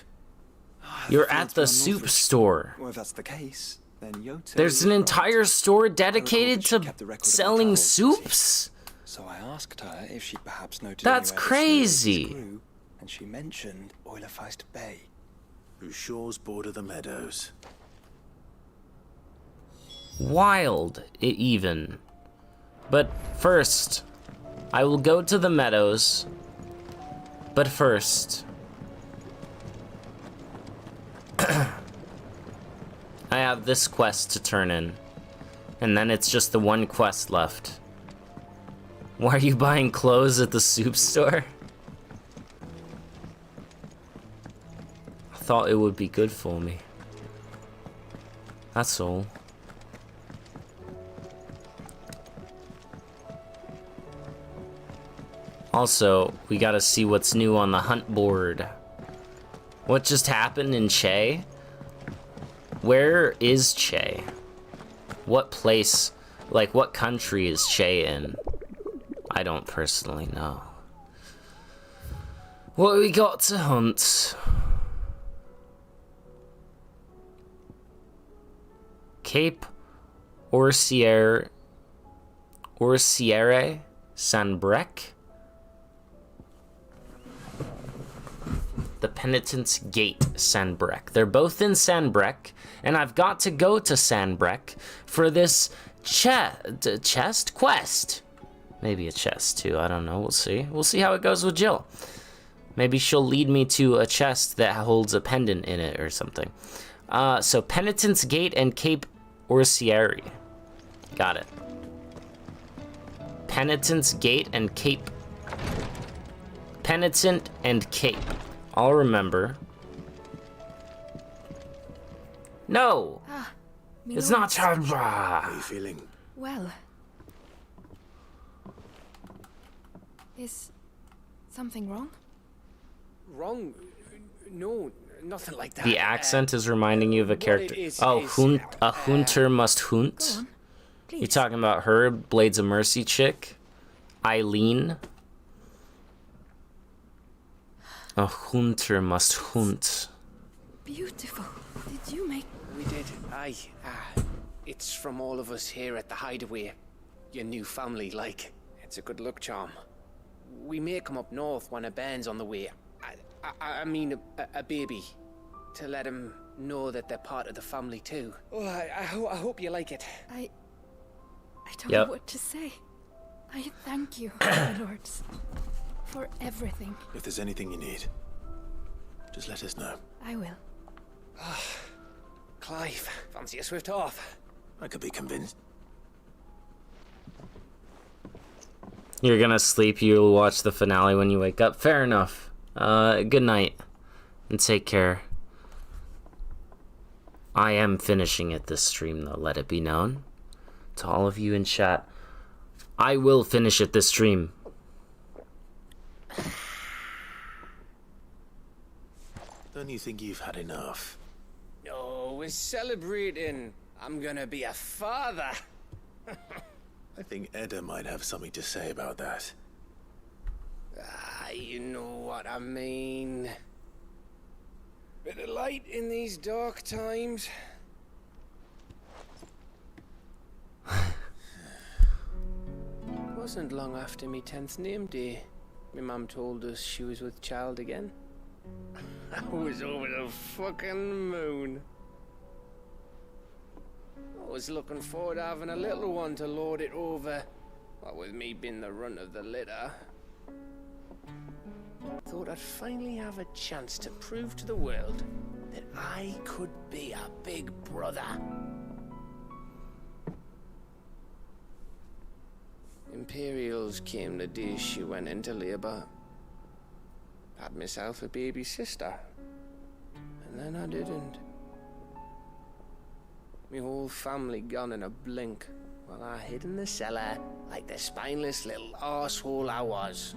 You're at the soup store. Well, if that's the case, then Yote... There's an entire store dedicated to selling soups? So I asked her if she'd perhaps noted That's crazy. Grew, and she mentioned Oilerfeist Bay, whose shores border the meadows. Wild, even. But first, I will go to the meadows. But first, I have this quest to turn in. And then it's just the one quest left. Why are you buying clothes at the soup store? I thought it would be good for me. That's all. Also, we gotta see what's new on the hunt board. What just happened in Che? Where is Che? What place, like what country is Che in? I don't personally know. What we got to hunt? Cape Orciere Sanbrec? The Penitent's Gate, Sanbrec. They're both in Sanbrec, and I've got to go to Sanbrec for this chest quest. Maybe a chest too, I don't know, we'll see. We'll see how it goes with Jill. Maybe she'll lead me to a chest that holds a pendant in it or something. So Penitent's Gate and Cape Orciere. Got it. Penitent's Gate and Cape. Penitent and Cape. I'll remember. No! It's not Chandra! How are you feeling? Well... Is something wrong? Wrong? No, nothing like that. The accent is reminding you of a character. A hunter must hunt? You talking about her, Blades of Mercy chick? Eileen? A hunter must hunt. Beautiful. Did you make... We did, aye. It's from all of us here at the Hideaway. Your new family, like. It's a good luck charm. We may come up north when a band's on the way. I mean a baby. To let him know that they're part of the family too. Oh, I hope you like it. I don't know what to say. I thank you, my lords, for everything. If there's anything you need, just let us know. I will. Clive, fancy a swift off? I could be convinced. You're gonna sleep, you'll watch the finale when you wake up. Fair enough. Good night. And take care. I am finishing it this stream though, let it be known. To all of you in chat, I will finish it this stream. Don't you think you've had enough? No, we're celebrating. I'm gonna be a father. I think Edda might have something to say about that. You know what I mean. Bit of light in these dark times. Wasn't long after me 10th name day. My mum told us she was with child again. I was over the fucking moon. I was looking forward to having a little one to lord it over. What with me being the runt of the litter. Thought I'd finally have a chance to prove to the world that I could be a big brother. Imperials came the day she went into labour. Had myself a baby sister. And then I didn't. My whole family gone in a blink, while I hid in the cellar like the spineless little arsehole I was.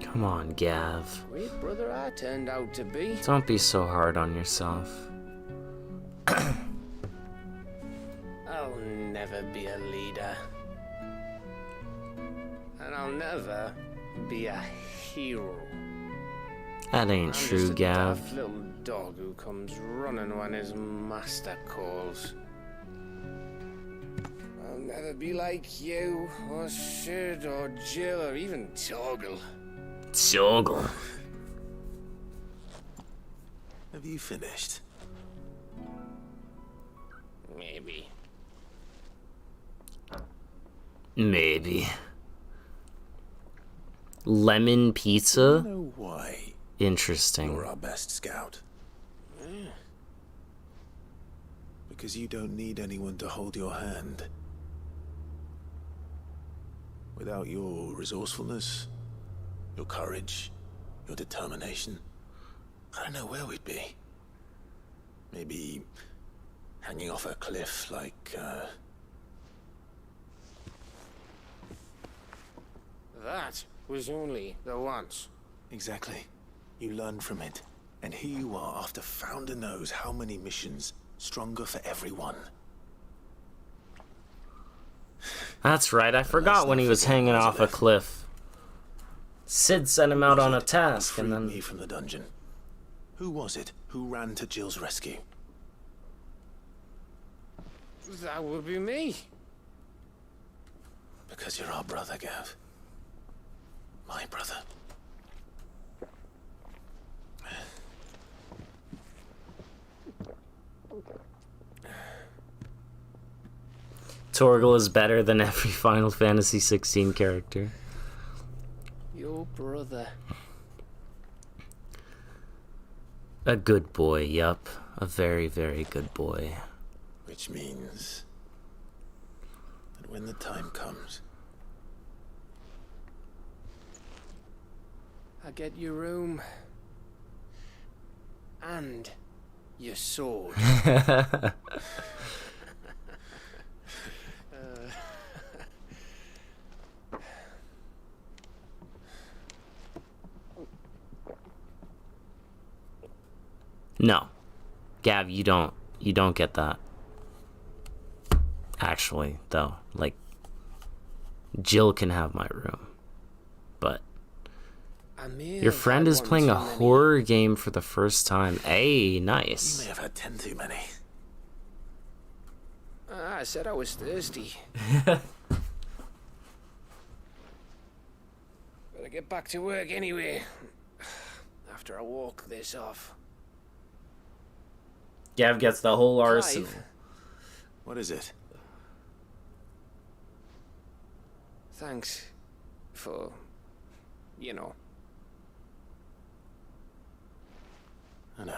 Come on, Gav. Great brother I turned out to be. Don't be so hard on yourself. I'll never be a leader. And I'll never be a hero. That ain't true, Gav. Daft little dog who comes running when his master calls. I'll never be like you, or Sid, or Jill, or even Torgal. Torgal. Have you finished? Maybe. Maybe. Lemon pizza? Do you know why Interesting. you're our best scout? Because you don't need anyone to hold your hand. Without your resourcefulness, your courage, your determination, I don't know where we'd be. Maybe hanging off a cliff like, That was only the once. Exactly. You learn from it. And here you are after Founder knows how many missions. Stronger for everyone. That's right, I forgot when he was hanging off a cliff. Sid sent him out on a task and then... me from the dungeon. Who was it who ran to Jill's rescue? That would be me. Because you're our brother, Gav. My brother. Torgal is better than every Final Fantasy 16 character. Your brother. A good boy, yup. A very, very good boy. Which means that when the time comes, I get your room. And your sword. No. Gav, you don't get that. Actually, though, like, Jill can have my room. But your friend is playing a horror game for the first time. Hey, nice. you may have had 10 too many. I said I was thirsty. Better get back to work anyway. After I walk this off. Gav gets the whole arsenal. What is it? Thanks for, you know. I know.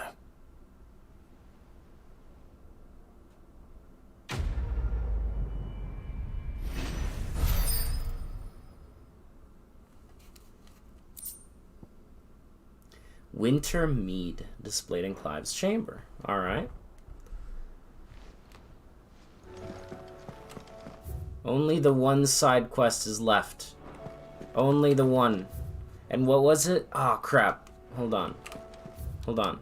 Winter mead displayed in Clive's chamber. Alright. Only the one side quest is left. Only the one. And what was it? Oh, crap. Hold on. Hold on.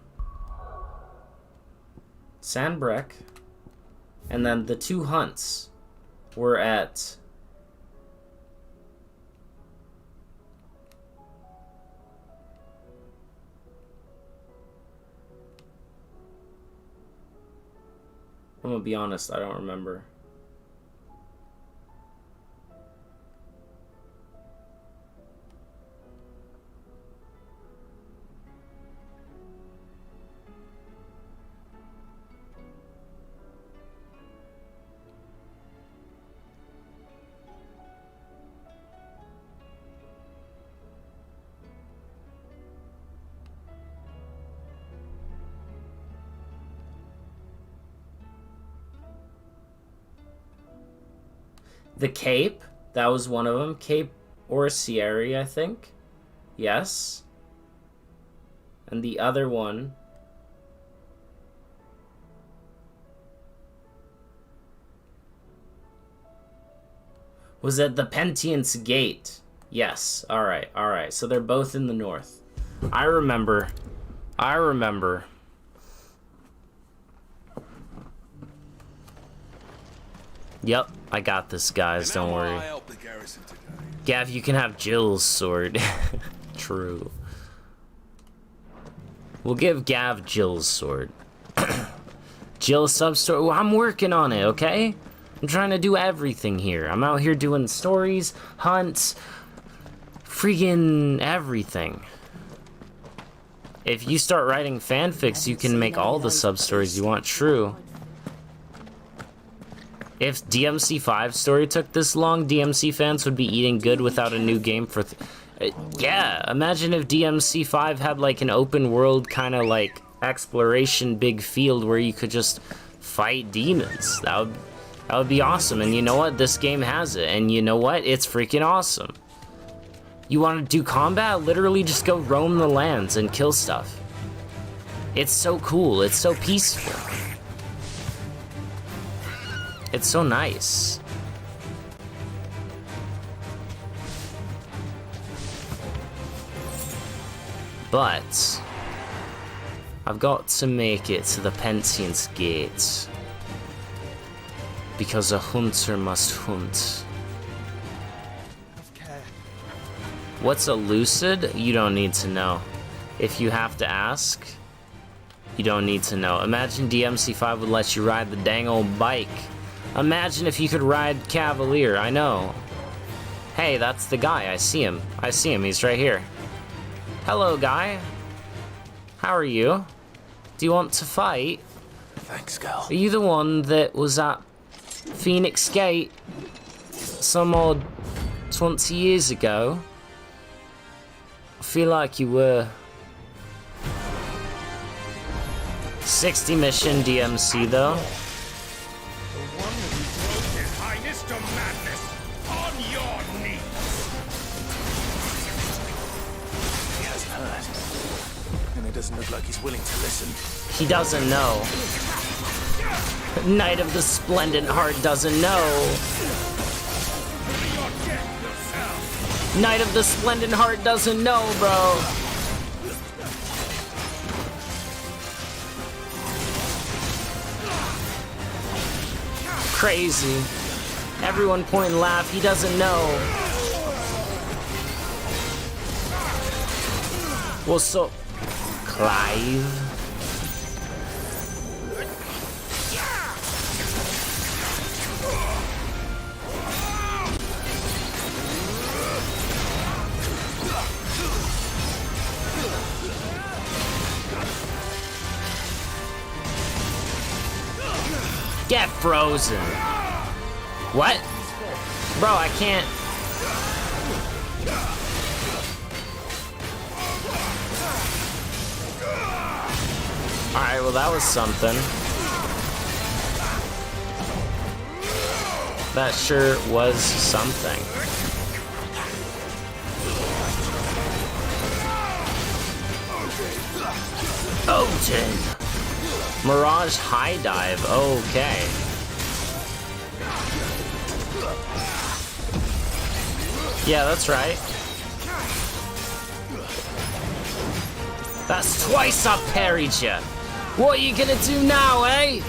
Sandbreck. And then the 2 hunts were at... I'm gonna be honest, I don't remember. The Cape, that was one of them. Cape Orsieri, I think. Yes. And the other one... was at the Pentience Gate. Yes. Alright, alright. So they're both in the north. I remember. Yep, I got this, guys. Don't worry. Gav, you can have Jill's sword. True. We'll give Gav Jill's sword. Jill's sub-story. Well, I'm working on it, okay? I'm trying to do everything here. I'm out here doing stories, hunts, freaking everything. If you start writing fanfics, you can make all the sub-stories you want true. If DMC5 story took this long, DMC fans would be eating good without a new game for... yeah, imagine if DMC5 had like an open world kind of like exploration big field where you could just fight demons. That would be awesome. And you know what? This game has it. And you know what? It's freaking awesome. You want to do combat? Literally just go roam the lands and kill stuff. It's so cool. It's so peaceful. It's so nice. But I've got to make it to the Pensient's Gate. Because a hunter must hunt. What's a Lucid? You don't need to know. If you have to ask, you don't need to know. Imagine DMC5 would let you ride the dang old bike. Imagine if you could ride Cavalier. I know. Hey, that's the guy. I see him. I see him. He's right here. Hello, guy. How are you? Do you want to fight? Thanks, girl. Are you the one that was at Phoenix Gate some odd 20 years ago? I feel like you were. 60 mission DMC though. Doesn't look like he's willing to listen. He doesn't know. Knight of the Splendid Heart doesn't know. Knight of the Splendid Heart doesn't know, bro. Crazy. Everyone point and laugh. He doesn't know. Well, so... Clive. Get frozen. What? Bro, I can't. Alright, well that was something. That sure was something. Odin! Mirage High Dive, okay. Yeah, that's right. That's twice I've parried you. What are you gonna do now, eh?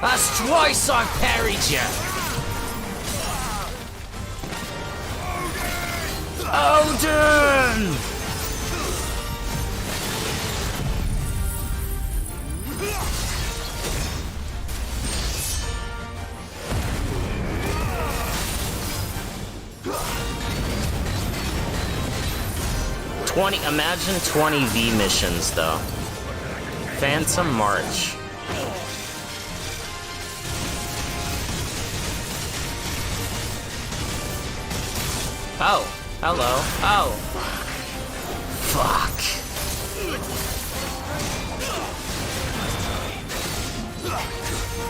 That's twice I've parried you. Odin! Imagine 20 V missions though. Phantom March. Oh, hello. Oh. Fuck.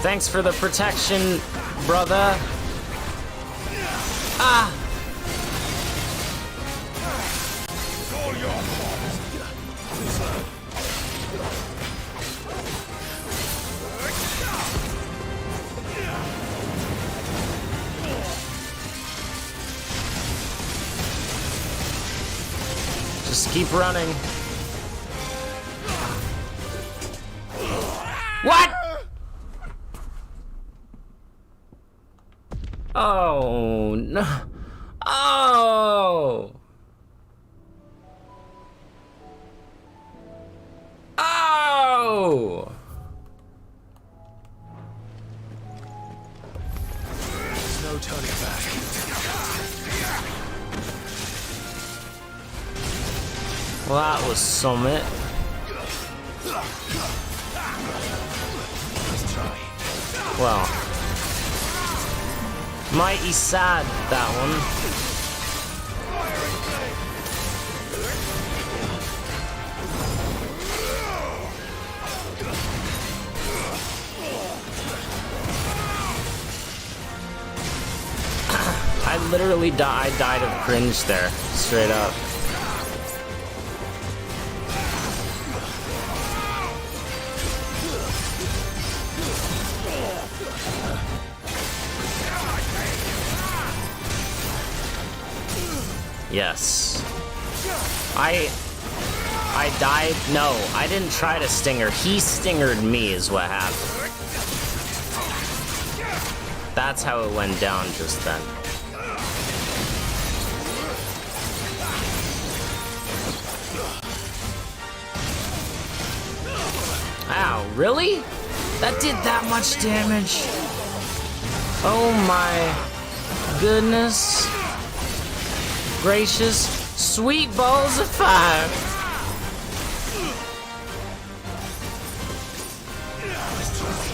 Thanks for the protection, brother. Ah. Just keep running. What? Oh, no. Oh. Well, that was summit. Well, mighty sad, that one. I literally died of cringe there, straight up. Yes. I died. No, I didn't try to stinger. He stingered me is what happened. That's how it went down just then. Ow, really? That did that much damage? Oh my goodness gracious, sweet balls of fire.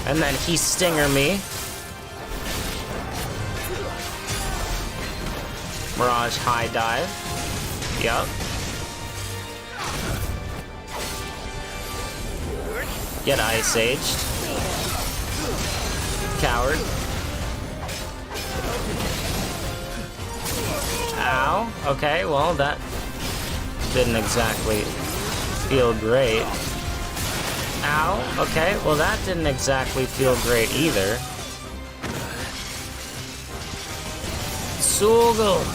And then he stinger me. Mirage high dive. Yup. Get ice aged. Coward. Ow. Okay, well, that didn't exactly feel great. Ow. Okay, well, that didn't exactly feel great either. Sorghum.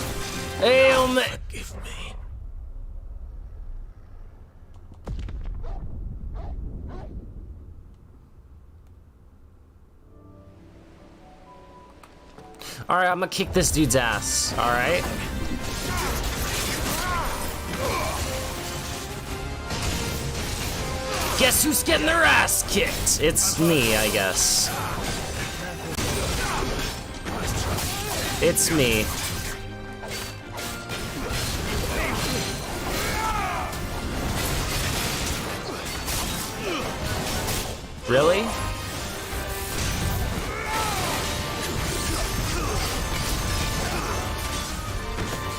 Hail me. Forgive me. Alright, I'm gonna kick this dude's ass, alright? Guess who's getting their ass kicked? It's me, I guess. It's me. Really?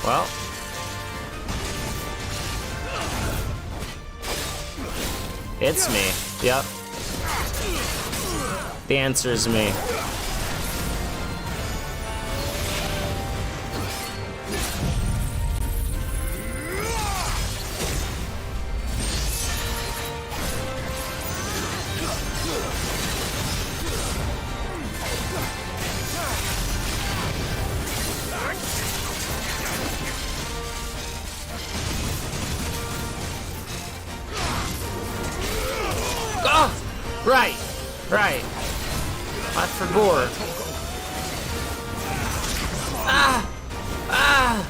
Well. It's me. Yep. The answer is me. Right, right. I forgot. Ah, ah.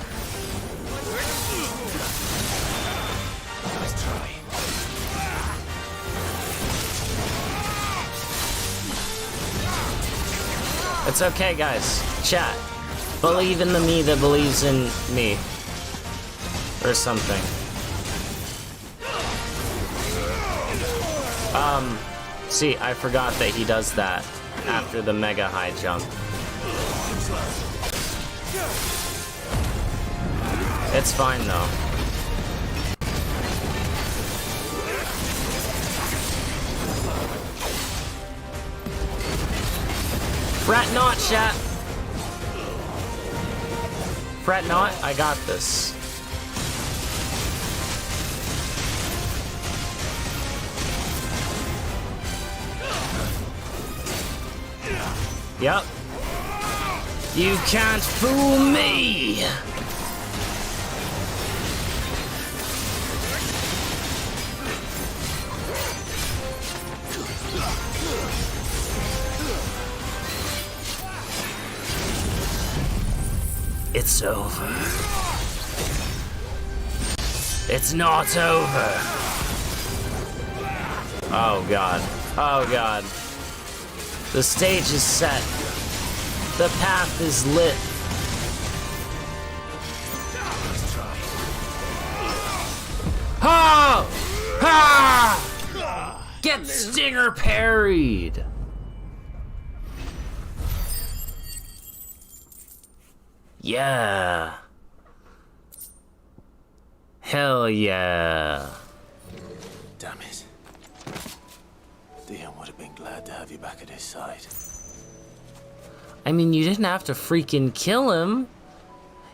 Let's try. It's okay, guys. Chat. Believe in the me that believes in me, or something. See, I forgot that he does that after the mega high jump. It's fine though. Fret not, chat. Fret not, I got this. Yep. You can't fool me! It's over. It's not over. Oh god. Oh god. The stage is set. The path is lit. Ha! Get Stinger parried! Yeah. Hell yeah. Damn it. Dion would have been glad to have you back at his side. I mean, you didn't have to freaking kill him.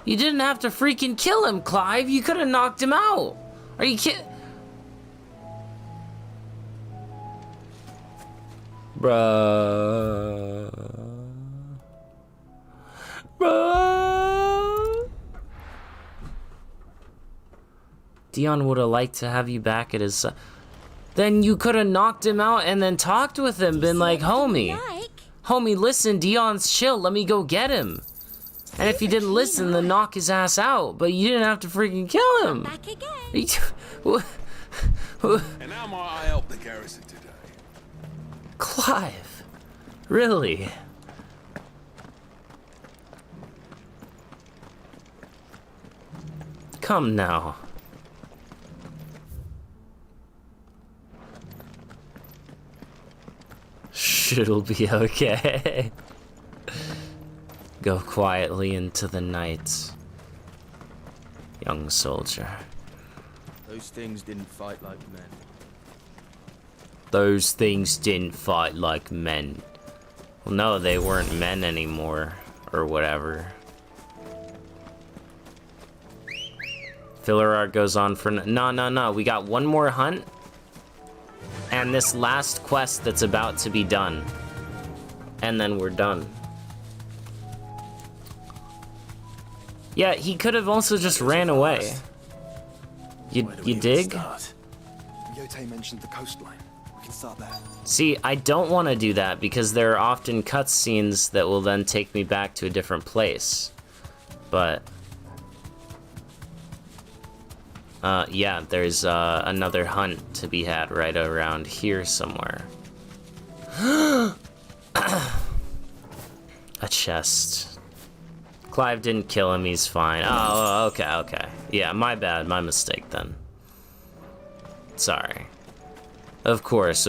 You didn't have to freaking kill him, Clive. You could have knocked him out. Are you kidding? Bruh. Bruh. Dion would have liked to have you back at his side. Then you could have knocked him out and then talked with him, been like, homie, listen, Dion's chill, let me go get him. And if he didn't listen, then knock his ass out. But you didn't have to freaking kill him. Back again. And how might I help the garrison today? Clive, really? Come now. Shit'll be okay. Go quietly into the night, young soldier. Those things didn't fight like men. Those things didn't fight like men. Well, no, they weren't men anymore, or whatever. Filler art goes on for no. We got one more hunt, and this last quest that's about to be done, and then we're done. Yeah, he could have also just ran away. You dig? Yote mentioned the coastline. We can start there. See, I don't want to do that because there are often cutscenes that will then take me back to a different place. But yeah, there's another hunt to be had right around here somewhere. A chest. Clive didn't kill him, he's fine. Oh, okay. Yeah, my bad, my mistake then. Sorry. Of course.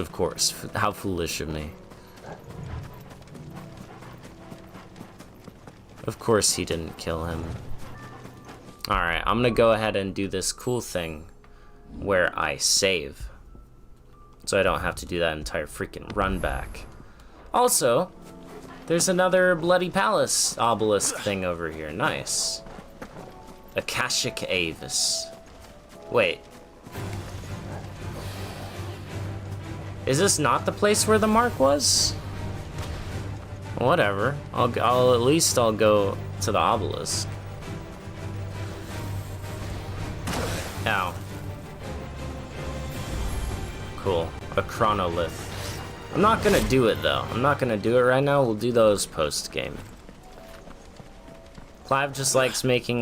How foolish of me. Of course he didn't kill him. Alright, I'm gonna go ahead and do this cool thing where I save. So I don't have to do that entire freaking run back. Also, there's another Bloody Palace obelisk thing over here. Nice. Akashic Avis. Wait. Is this not the place where the mark was? Whatever. I'll at least I'll go to the obelisk. Ow. Cool. A chronolith. I'm not gonna do it though. I'm not gonna do it right now. We'll do those post-game. Clive just likes making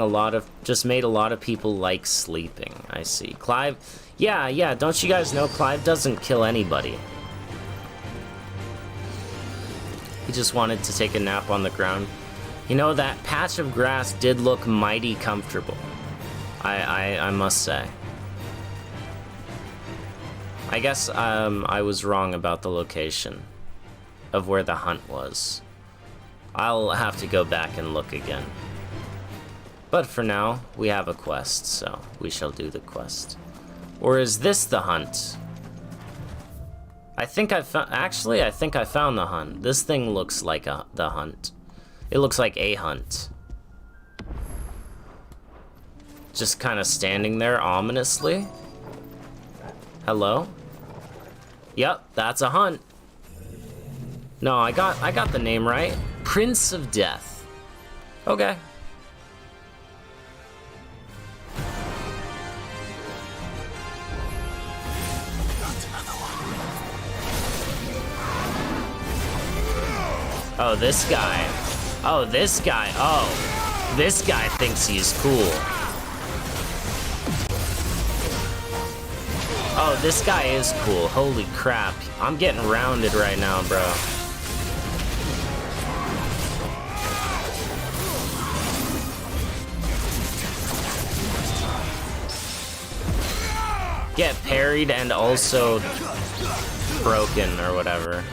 just made a lot of people like sleeping. I see. Clive, yeah, don't you guys know Clive doesn't kill anybody? He just wanted to take a nap on the ground. You know, that patch of grass did look mighty comfortable. I must say. I guess I was wrong about the location of where the hunt was. I'll have to go back and look again. But for now, we have a quest, so we shall do the quest. Or is this the hunt? I think I found the hunt. This thing looks like the hunt. It looks like a hunt. Just kind of standing there ominously. Hello? Yep, that's a hunt. No, I got the name right. Prince of Death. Okay. Oh, this guy. Oh, this guy. Oh, this guy thinks he's cool. Oh, this guy is cool. Holy crap. I'm getting rounded right now, bro. Get parried and also broken or whatever.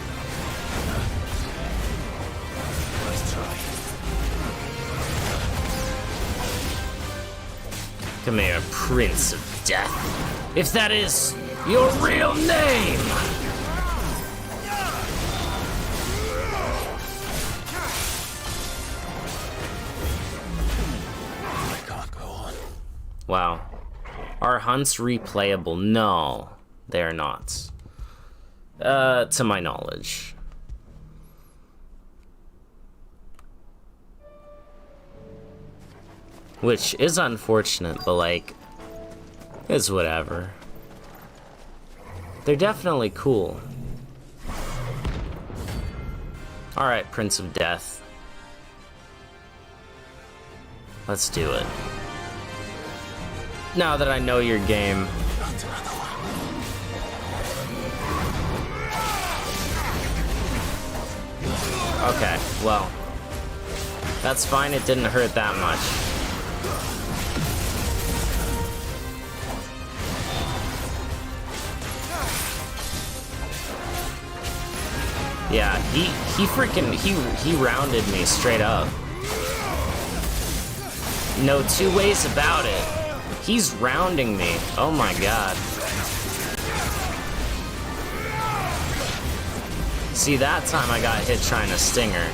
Come here, Prince of Death. If that is your real name! I can't go on. Wow. Are hunts replayable? No, they are not. To my knowledge. Which is unfortunate, but like, it's whatever. They're definitely cool. Alright, Prince of Death. Let's do it. Now that I know your game. Okay, well. That's fine, it didn't hurt that much. Yeah, he rounded me straight up. No two ways about it. He's rounding me. Oh my god. See, that time I got hit trying to sting her.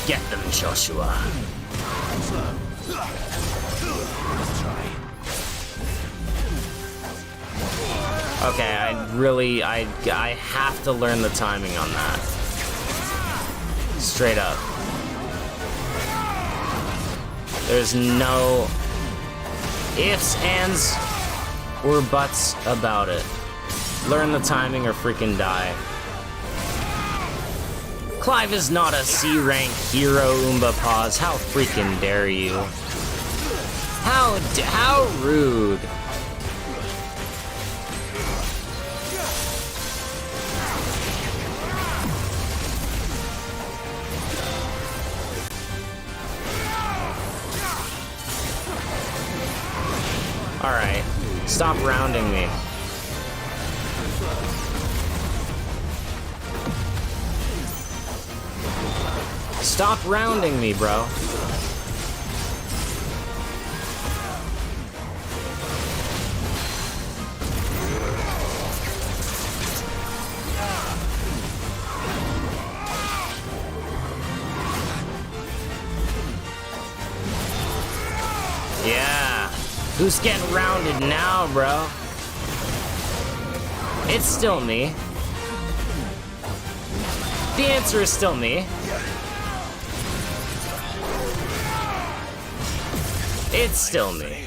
Get them, Joshua. Okay, I have to learn the timing on that. Straight up. There's no ifs, ands, or buts about it. Learn the timing or freaking die. Clive is not a C-rank hero, Oomba Paws. How freaking dare you? How rude. Alright, stop rounding me. Stop rounding me, bro. Yeah. Who's getting rounded now, bro? It's still me. The answer is still me. It's still me.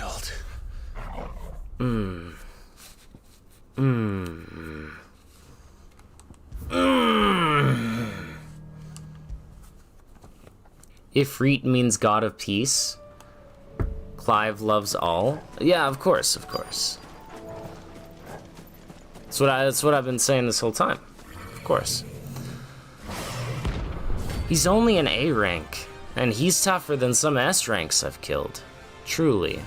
Ifrit means God of Peace. Clive loves all. Yeah, of course, of course. That's what I've been saying this whole time. Of course. He's only an A rank, and he's tougher than some S ranks I've killed. Truly.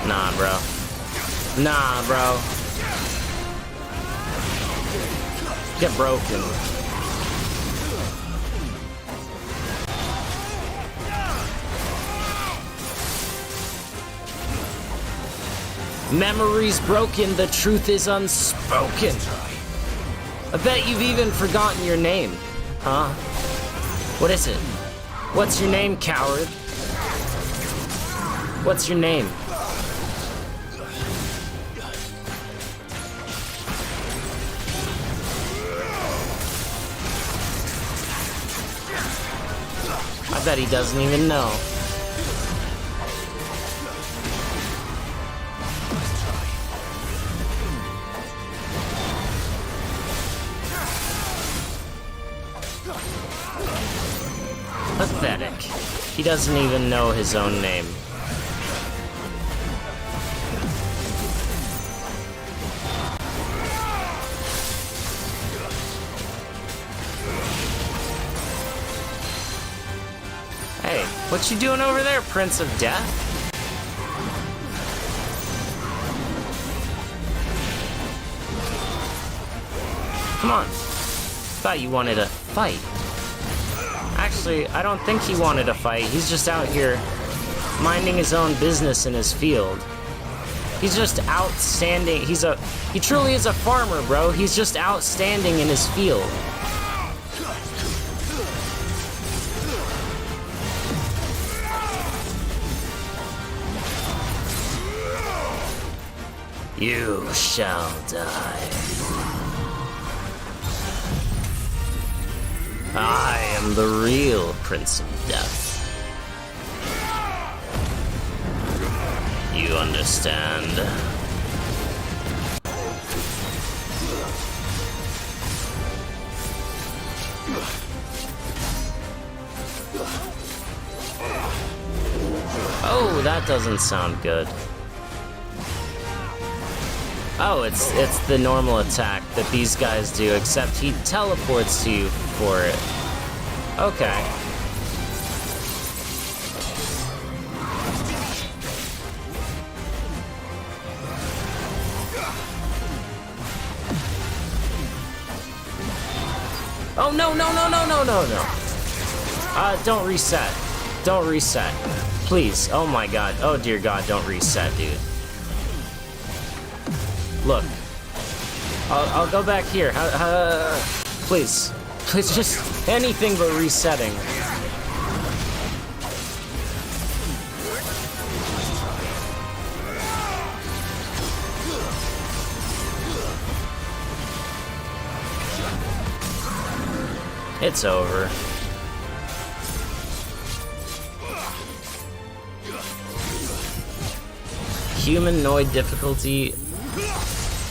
Nah, bro. Nah, bro. Get broken. Memories broken, the truth is unspoken. I bet you've even forgotten your name, huh? What is it? What's your name, coward? What's your name? I bet he doesn't even know. Pathetic. He doesn't even know his own name. What you doing over there, Prince of Death? Come on. Thought you wanted a fight. Actually, I don't think he wanted a fight. He's just out here minding his own business in his field. He's just outstanding. He truly is a farmer, bro. He's just outstanding in his field. You shall die. I am the real Prince of Death. You understand? Oh, that doesn't sound good. Oh, it's the normal attack that these guys do, except he teleports to you for it. Okay. Oh, no. Don't reset. Don't reset. Please. Oh my god. Oh dear god, don't reset, dude. Look. I'll go back here. Please. Please, just anything but resetting. It's over. Humanoid difficulty.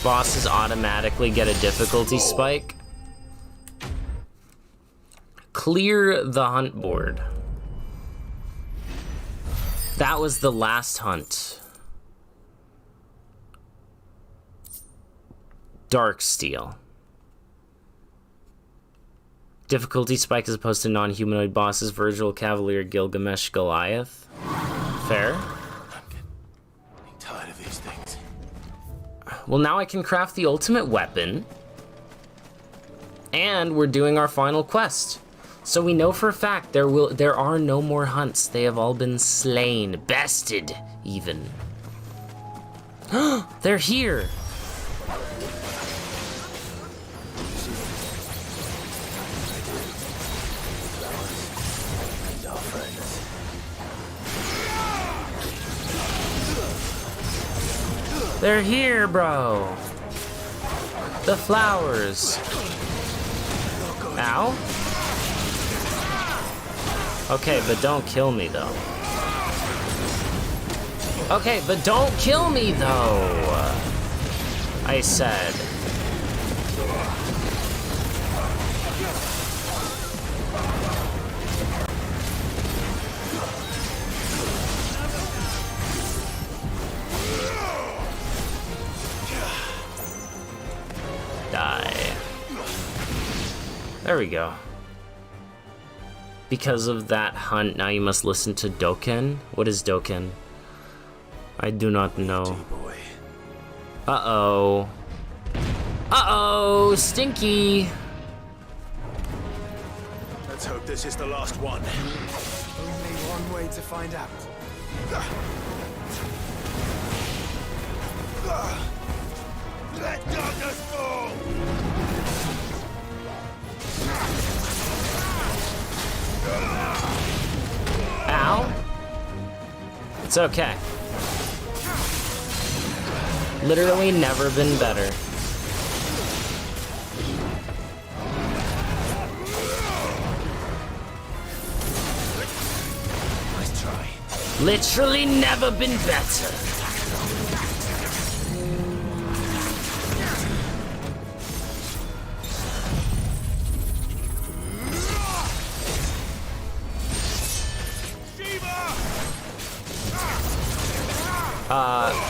Bosses automatically get a difficulty spike. Clear the hunt board. That was the last hunt. Darksteel. Difficulty spike as opposed to non-humanoid bosses, Virgil, Cavalier, Gilgamesh, Goliath. Fair. I'm tired of these things. Well, now I can craft the ultimate weapon. And we're doing our final quest. So we know for a fact there are no more hunts. They have all been slain, bested, even. They're here. They're here, bro. The flowers. Ow. Okay, but don't kill me, though. Okay, but don't kill me, though. I said. Die. There we go. Because of that hunt, now you must listen to Doken. What is Doken? I do not know. Uh-oh. Uh-oh, Stinky. Let's hope this is the last one. Only one way to find out. Let darkness fall! Ow. It's okay. Literally never been better. Nice try. Literally never been better.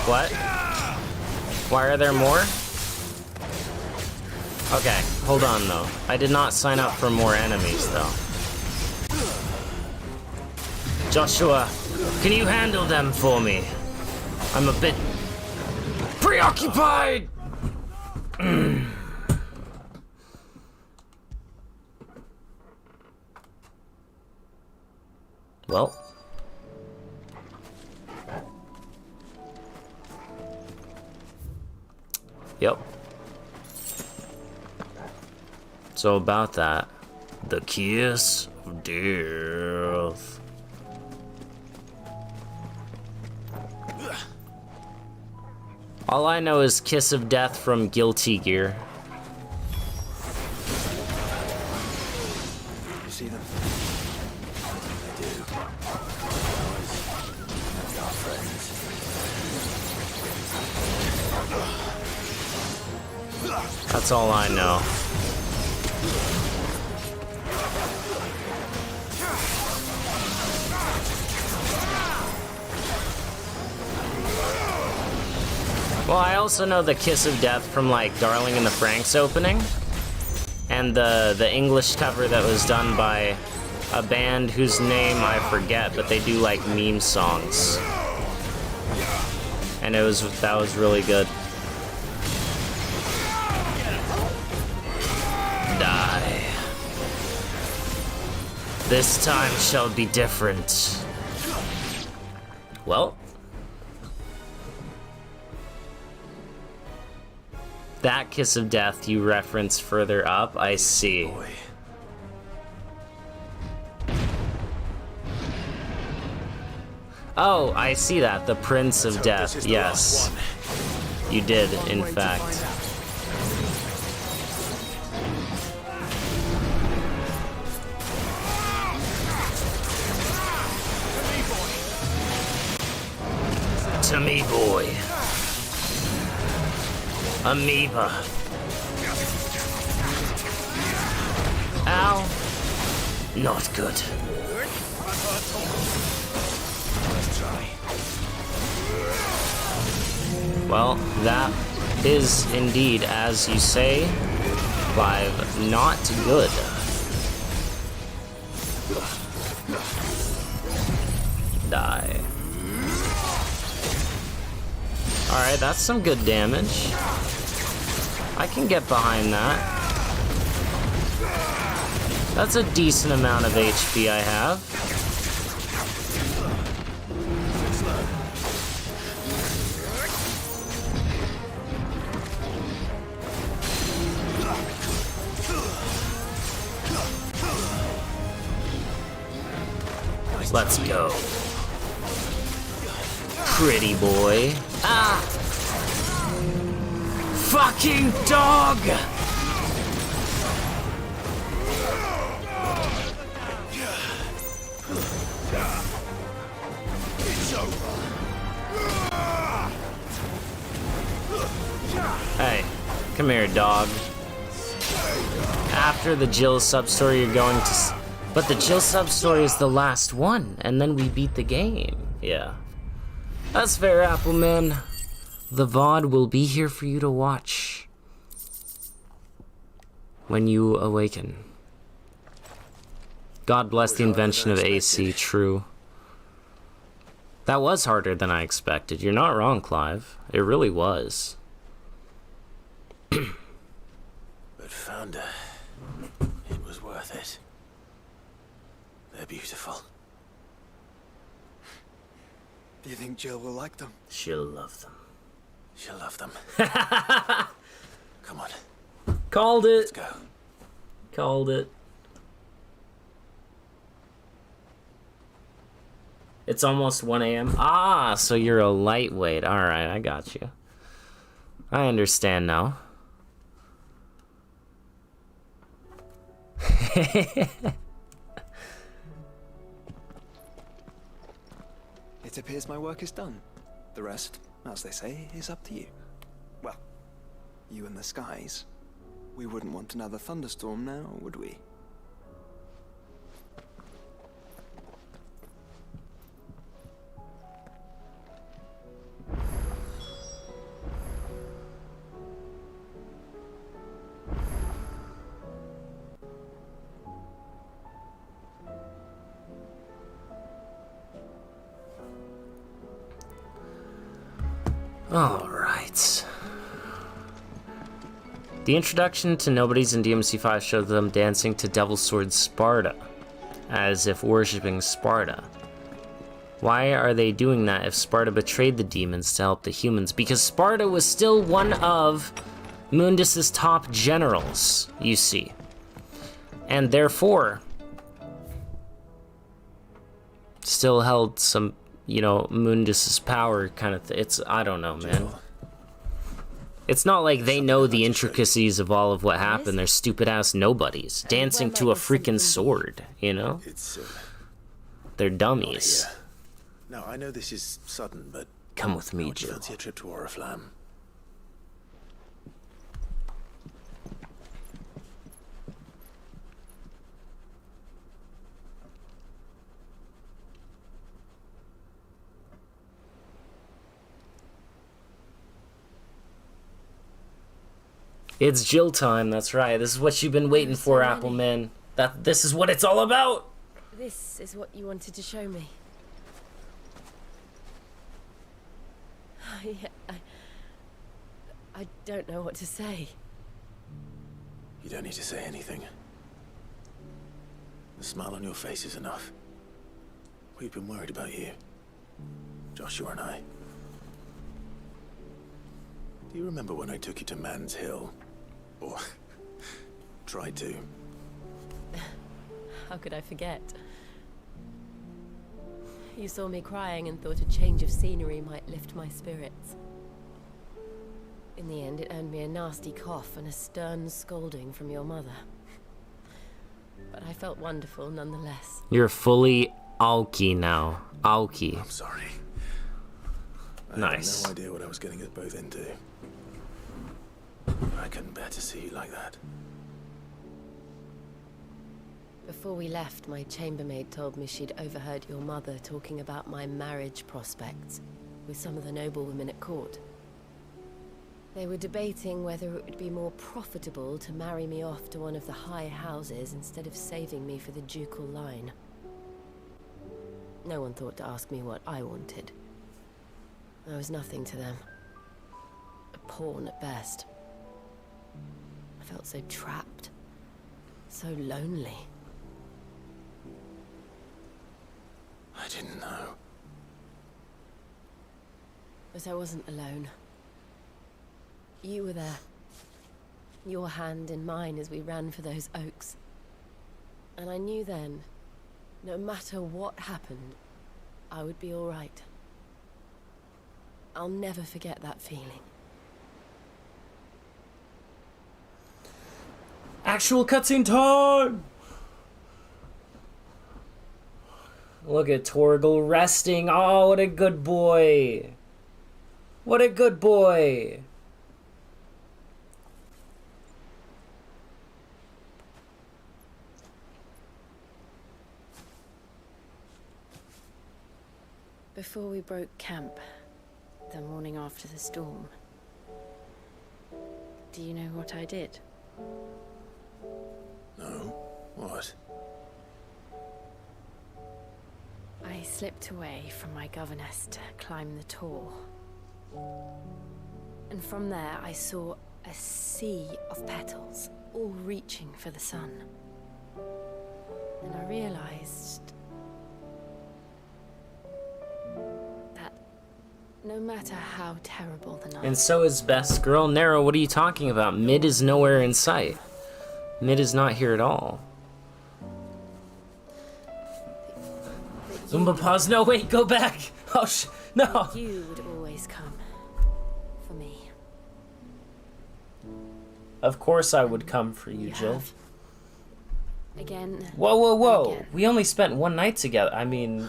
What? Why are there more? Okay, hold on though. I did not sign up for more enemies though. Joshua, can you handle them for me? I'm a bit preoccupied! Well. Yep. So about that, the kiss of death. All I know is kiss of death from Guilty Gear. You see them? I do. That's our friends. That's all I know. Well, I also know the Kiss of Death from, like, Darling in the Franxx opening. And the English cover that was done by a band whose name I forget, but they do, like, meme songs. And that was really good. Die. This time shall be different. Well. That Kiss of Death you reference further up, I see. Oh, I see that. The Prince of Death, yes. You did, in fact. To me, boy. Amoeba. Ow. Not good. Well, that is indeed, as you say, Clive, not good. Die. Alright, that's some good damage. I can get behind that. That's a decent amount of HP I have. Let's go. Pretty boy. Ah! Fucking dog! Hey, come here, dog. After the Jill sub-story, you're going to... But the Jill sub-story is the last one, and then we beat the game. Yeah. That's fair, Appleman. The VOD will be here for you to watch when you awaken. God bless the invention of AC, true. That was harder than I expected. You're not wrong, Clive. It really was. But Founder, it was worth it. They're beautiful. Do you think Jill will like them? She'll love them. She'll love them. Come on. Called it. Let's go. Called it. It's almost 1 a.m. Ah, so you're a lightweight. Alright, I got you. I understand now. It appears my work is done. The rest, as they say, is up to you. Well, you and the skies. We wouldn't want another thunderstorm now, would we? Alright. The introduction to Nobodies in DMC5 showed them dancing to Devil's Sword Sparta, as if worshipping Sparta. Why are they doing that if Sparta betrayed the demons to help the humans? Because Sparta was still one of Mundus's top generals, you see. And therefore, still held some, you know, Mundus's power kind of thing. It's, I don't know, man. It's not like they know the intricacies of all of what happened. They're stupid-ass nobodies dancing to a freaking sword, you know? They're dummies. Now, I know this is sudden, but... Come with me, would you Jill. fancy a trip to Oriflamme? It's Jill time, that's right. This is what you've been waiting for, Appleman. This is what it's all about! This is what you wanted to show me. I don't know what to say. You don't need to say anything. The smile on your face is enough. We've been worried about you. Joshua and I. Do you remember when I took you to Man's Hill? Or tried to? How could I forget? You saw me crying and thought a change of scenery might lift my spirits. In the end, it earned me a nasty cough and a stern scolding from your mother. But I felt wonderful nonetheless. You're fully Aoki now. Aoki. I'm sorry. Nice. I had no idea what I was getting us both into. I couldn't bear to see you like that. Before we left, my chambermaid told me she'd overheard your mother talking about my marriage prospects with some of the noblewomen at court. They were debating whether it would be more profitable to marry me off to one of the high houses instead of saving me for the ducal line. No one thought to ask me what I wanted. I was nothing to them. A pawn at best. I felt so trapped. So lonely. I didn't know. But I wasn't alone. You were there. Your hand in mine as we ran for those oaks. And I knew then, no matter what happened, I would be all right. I'll never forget that feeling. Actual cutscene time! Look at Torgal resting. Oh, what a good boy. What a good boy. Before we broke camp, the morning after the storm, do you know what I did? No? What? I slipped away from my governess to climb the Tor. And from there I saw a sea of petals, all reaching for the sun. And I realized that no matter how terrible the night... And so is best girl. Nero, what are you talking about? Mid is nowhere in sight. Mid is not here at all. Zumba pause. No, wait, go back. Oh, no. You would always come for me. Of course I would come for you, Jill. Again. Whoa, whoa, whoa. Again. We only spent one night together. I mean,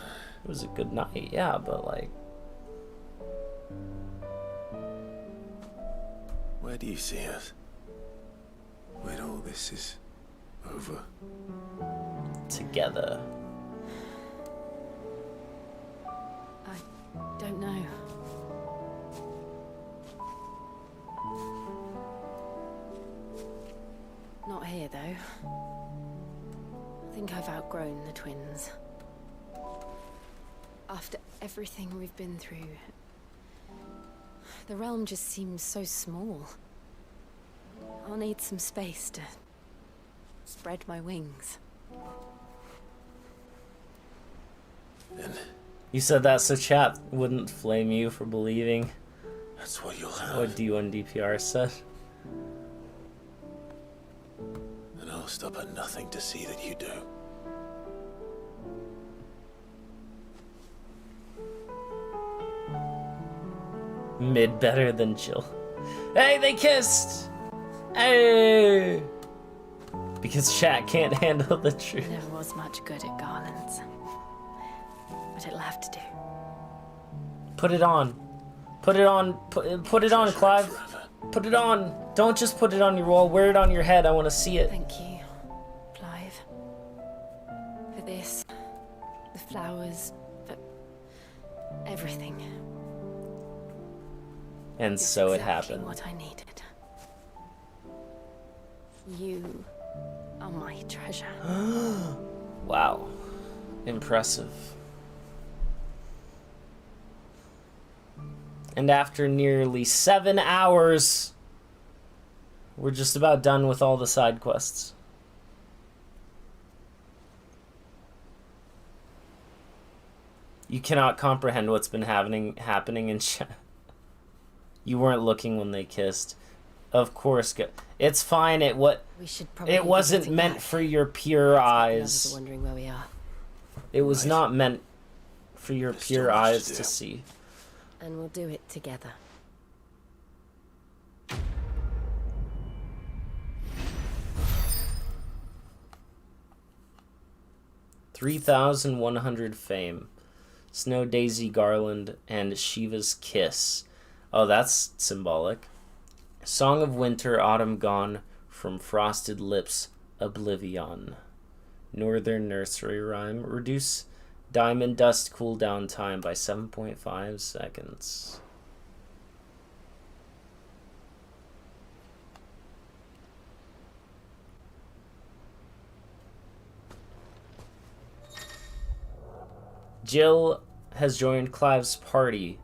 it was a good night, yeah, but like... Where do you see us? When all this is over? Together. I don't know. Not here, though. I think I've outgrown the twins. After everything we've been through, The realm just seems so small. I'll need some space to spread my wings. You said that so chat wouldn't flame you for believing. That's what you'll have. What D1DPR said. And I'll stop at nothing to see that you do. Mid better than Jill. Hey, they kissed! Hey! Because chat can't handle the truth. There was much good at Garland's. But it'll have to do. Put it on. Put it on. Put it on, Clive. Put it on. Don't just put it on your wall. Wear it on your head. I want to see it. Thank you, Clive. For this. The flowers. For everything. And It's so it exactly happened. what I needed. You are my treasure. Wow. Impressive. And after nearly 7 hours, we're just about done with all the side quests. You cannot comprehend what's been happening in chat. You weren't looking when they kissed. Of course, it's fine. It wasn't meant for your pure eyes. Wondering where we are. It was not meant for your pure eyes to see. And we'll do it together. $3,100 fame. Snow Daisy Garland and Shiva's Kiss. Oh, that's symbolic. Song of Winter, Autumn Gone, From Frosted Lips, Oblivion. Northern Nursery Rhyme. Reduce Diamond Dust cooldown time by 7.5 seconds. Jill has joined Clive's party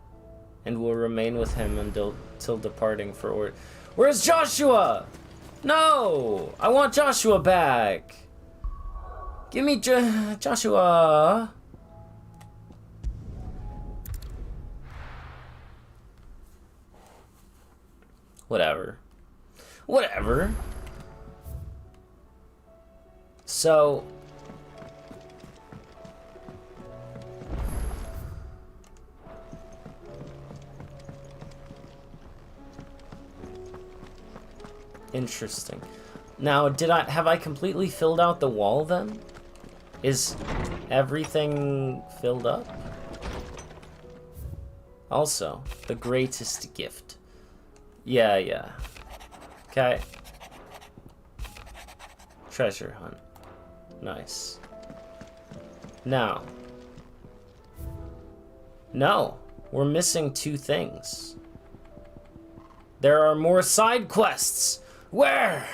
and will remain with him until departing for Ord. Where's Joshua? No! I want Joshua back! Give me Joshua! Whatever. Whatever. So... Interesting. Now, have I completely filled out the wall then? Is everything filled up? Also, the greatest gift. Yeah. Okay. Treasure hunt. Nice. Now. No, we're missing 2 things. There are more side quests. Where?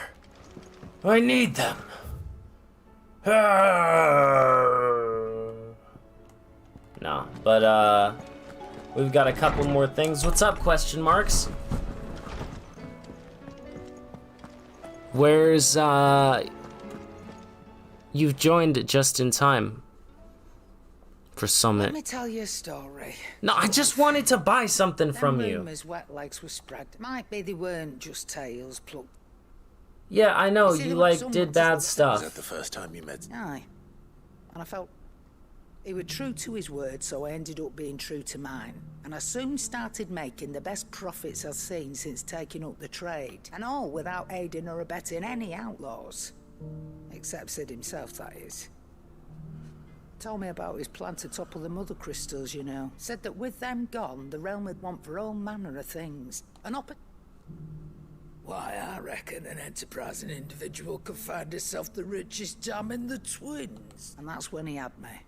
I need them. No, but we've got a couple more things. What's up, question marks? Where's you've joined just in time for Summit. Let me tell you a story. No, I just wanted to buy something from you. Rumours wet legs were spread. Might be they weren't just tales plucked. Yeah, I know, See, you there like was someone did to bad the- stuff. Was that the first time you met? Aye. And I felt he was true to his word, so I ended up being true to mine. And I soon started making the best profits I've seen since taking up the trade. And all without aiding or abetting any outlaws. Except Sid himself, that is. Told me about his plan to topple the mother crystals, you know. Said that with them gone, the realm would want for all manner of things. Why, I reckon an enterprising individual could find himself the richest gem in the twins. And that's when he had me.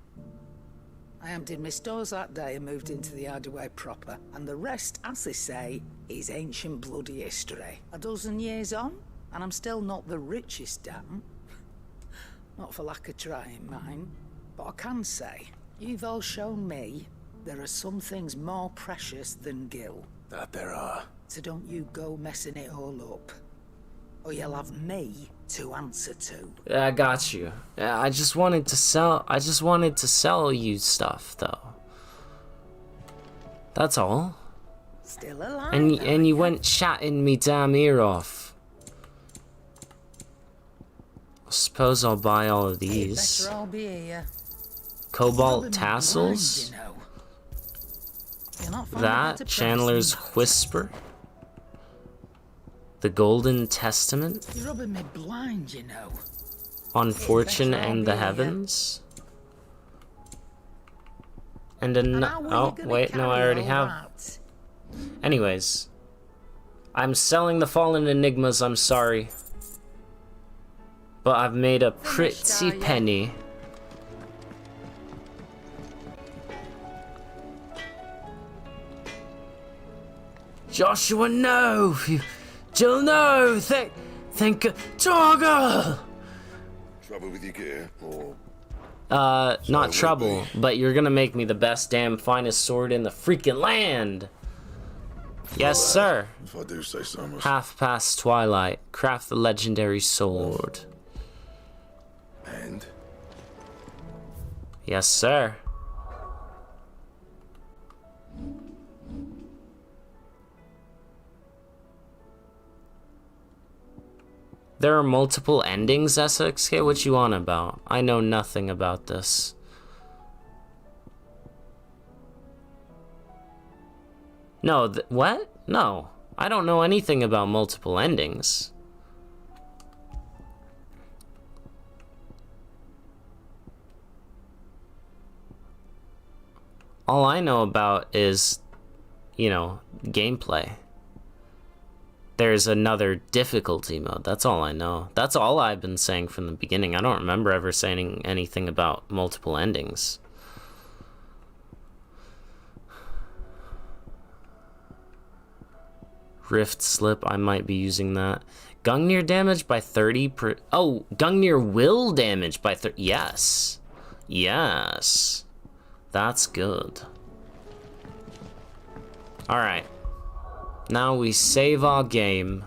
I emptied my stores that day and moved into the Hardaway proper. And the rest, as they say, is ancient bloody history. A dozen years on, and I'm still not the richest dam. Not for lack of trying, mind. But I can say, you've all shown me there are some things more precious than Gil. That there are. So don't you go messing it all up. Or you'll have me to answer to. Yeah, I got you. Yeah, I just wanted to sell you stuff, though. That's all. Still alive. And you went chatting me damn ear off. I suppose I'll buy all of these. Better I'll be here. Cobalt tassels. That Chandler's Whisper. The Golden Testament. You're rubbing me blind, you know. On Fortune and the Heavens. And oh, wait, no, I already have. Anyways. I'm selling the Fallen Enigmas, I'm sorry. But I've made a pretty penny. Joshua, no! Jill, no! Thank Toggle! Trouble with your gear, or... not trouble, but you're gonna make me the best damn finest sword in the freaking land! Yes, sir. If I do say so myself. Half past twilight. Craft the legendary sword. And? Yes, sir. There are multiple endings, SXK? What you on about? I know nothing about this. No, what? No. I don't know anything about multiple endings. All I know about is, you know, gameplay. There's another difficulty mode. That's all I know. That's all I've been saying from the beginning. I don't remember ever saying anything about multiple endings. Rift Slip, I might be using that. Gungnir damage by 30 per... Oh, Gungnir will damage by 30... Yes. Yes. That's good. Alright. Now we save our game.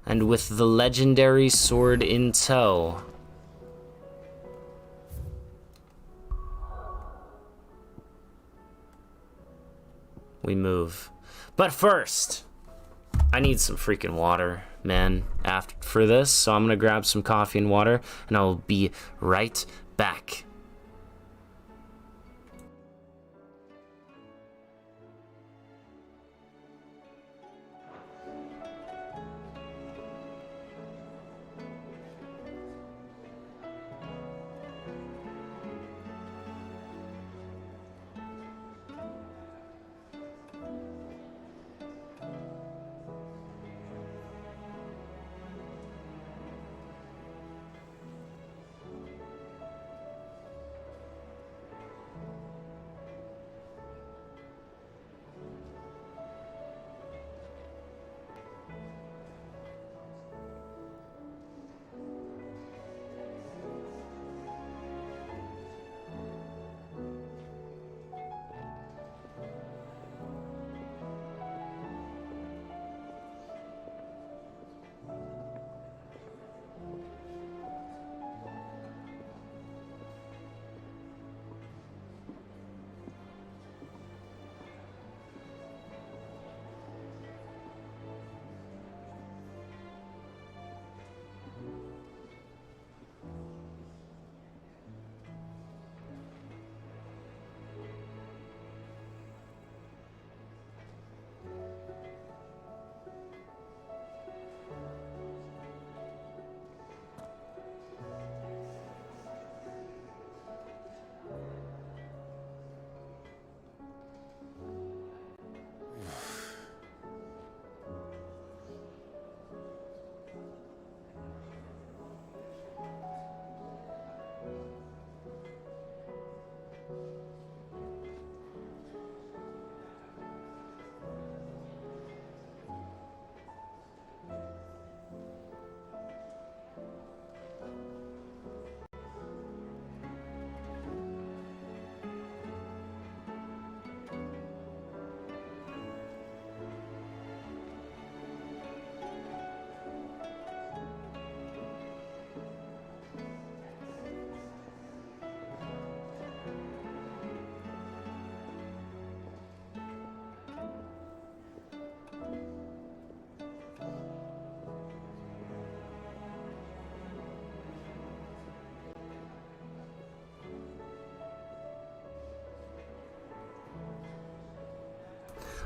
And with the legendary sword in tow... we move. But first... I need some freaking water, man, for this, so I'm gonna grab some coffee and water, and I'll be right back.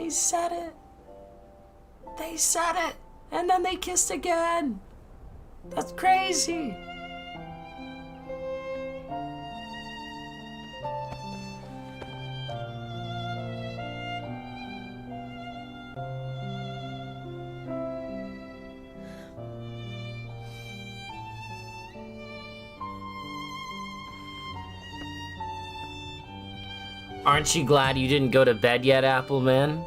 They said it. They said it. And then they kissed again. That's crazy. Aren't you glad you didn't go to bed yet, Appleman?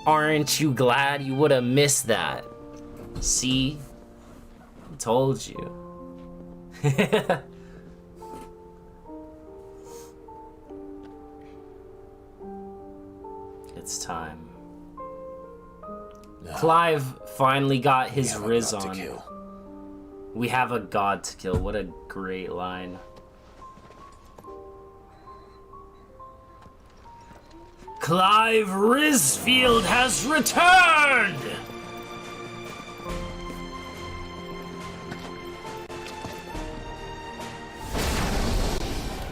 Aren't you glad? You would have missed that. See? I told you. It's time. No. Clive finally got his We have a Riz god to on. kill. We have a god to kill. What a great line. Clive Risfield has returned!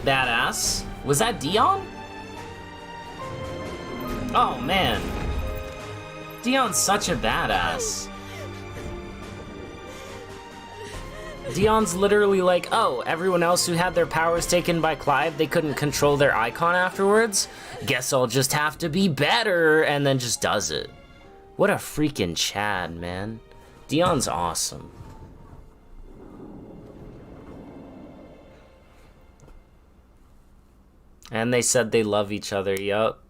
Badass. Was that Dion? Oh man. Dion's such a badass. Dion's literally like, oh, everyone else who had their powers taken by Clive, they couldn't control their icon afterwards? Guess I'll just have to be better, and then just does it. What a freaking Chad, man. Dion's awesome. And they said they love each other, yup.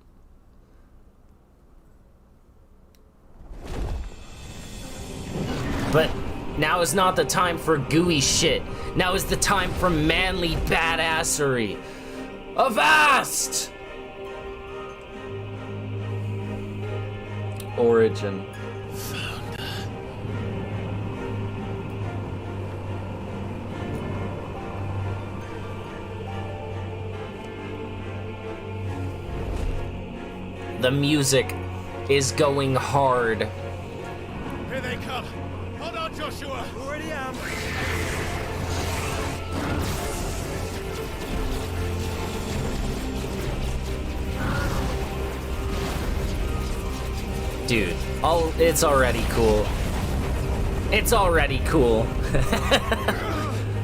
But now is not the time for gooey shit. Now is the time for manly badassery. Avast! Origin. The music is going hard. Here they come. Hold on, Joshua. Already am. Dude, it's already cool. It's already cool.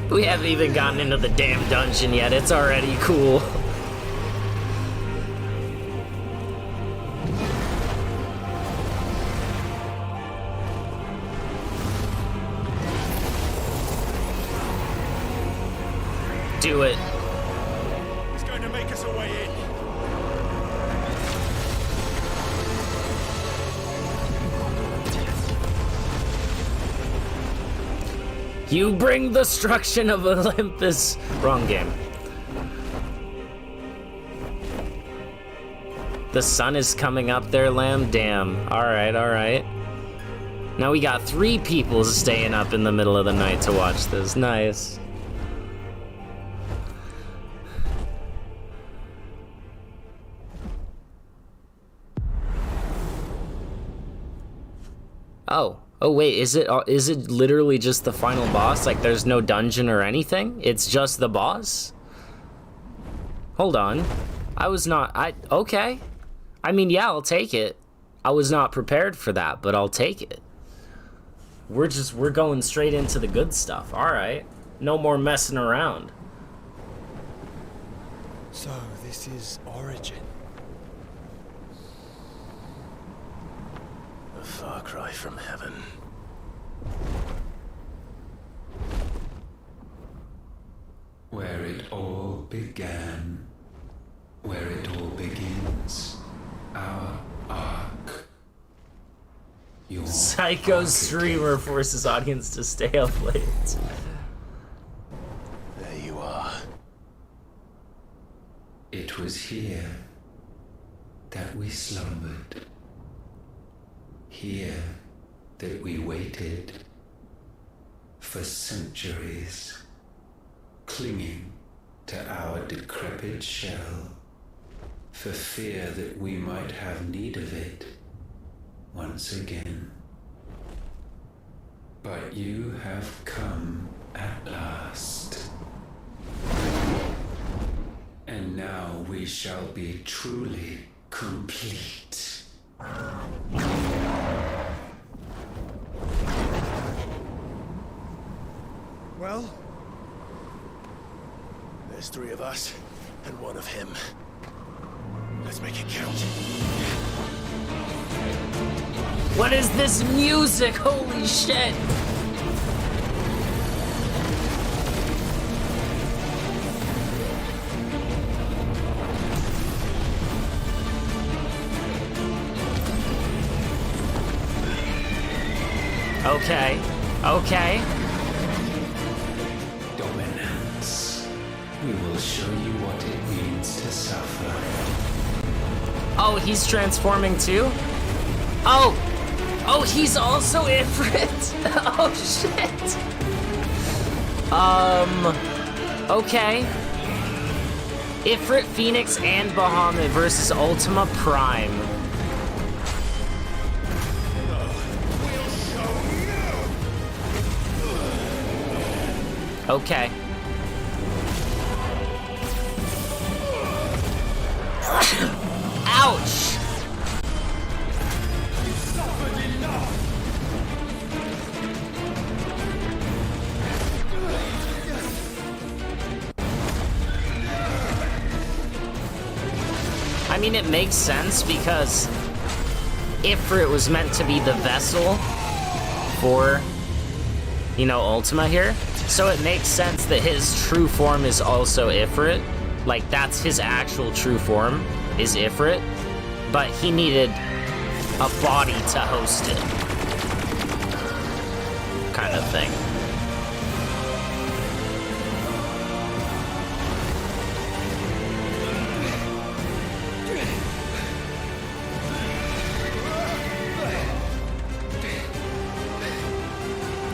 We haven't even gotten into the damn dungeon yet. It's already cool. Do it. He's going to make us a way in. You bring the destruction of Olympus. Wrong game. The sun is coming up there, Lamb. Damn. Alright, alright. Now we got 3 people staying up in the middle of the night to watch this. Nice. Oh wait, is it literally just the final boss? Like there's no dungeon or anything? It's just the boss? Hold on. Okay. I mean, yeah, I'll take it. I was not prepared for that, but I'll take it. We're going straight into the good stuff. All right. No more messing around. So this is Origin. A far cry from heaven. Where it all began. Where it all begins. Our arc. Your Psycho streamer forces audience to stay up late. There you are. It was here that we slumbered. Here that we waited for centuries, clinging to our decrepit shell, for fear that we might have need of it once again. But you have come at last. And now we shall be truly complete. Well, there's 3 of us and 1 of him. Let's make it count. What is this music? Holy shit! Okay. Okay. Dominance. We will show you what it means to suffer. Oh, he's transforming too? Oh! Oh, he's also Ifrit! Oh, shit! Okay. Ifrit, Phoenix, and Bahamut versus Ultima Prime. Okay. Ouch! I mean, it makes sense because Ifrit was meant to be the vessel for, you know, Ultima here. So it makes sense that his true form is also Ifrit. Like, that's his actual true form, is Ifrit. But he needed a body to host it. Kind of thing.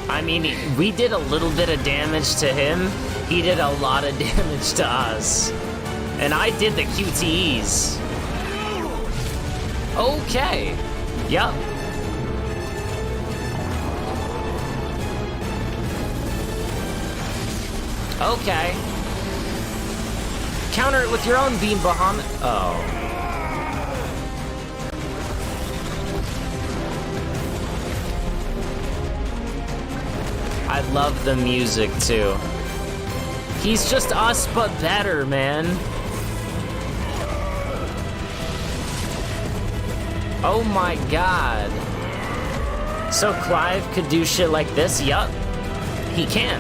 I mean, we did a little bit of damage to him. He did a lot of damage to us. And I did the QTEs. Okay. Yep. Okay. Counter it with your own beam, Bahamut. Oh. I love the music, too. He's just us, but better, man. Oh my god. So Clive could do shit like this? Yup. He can.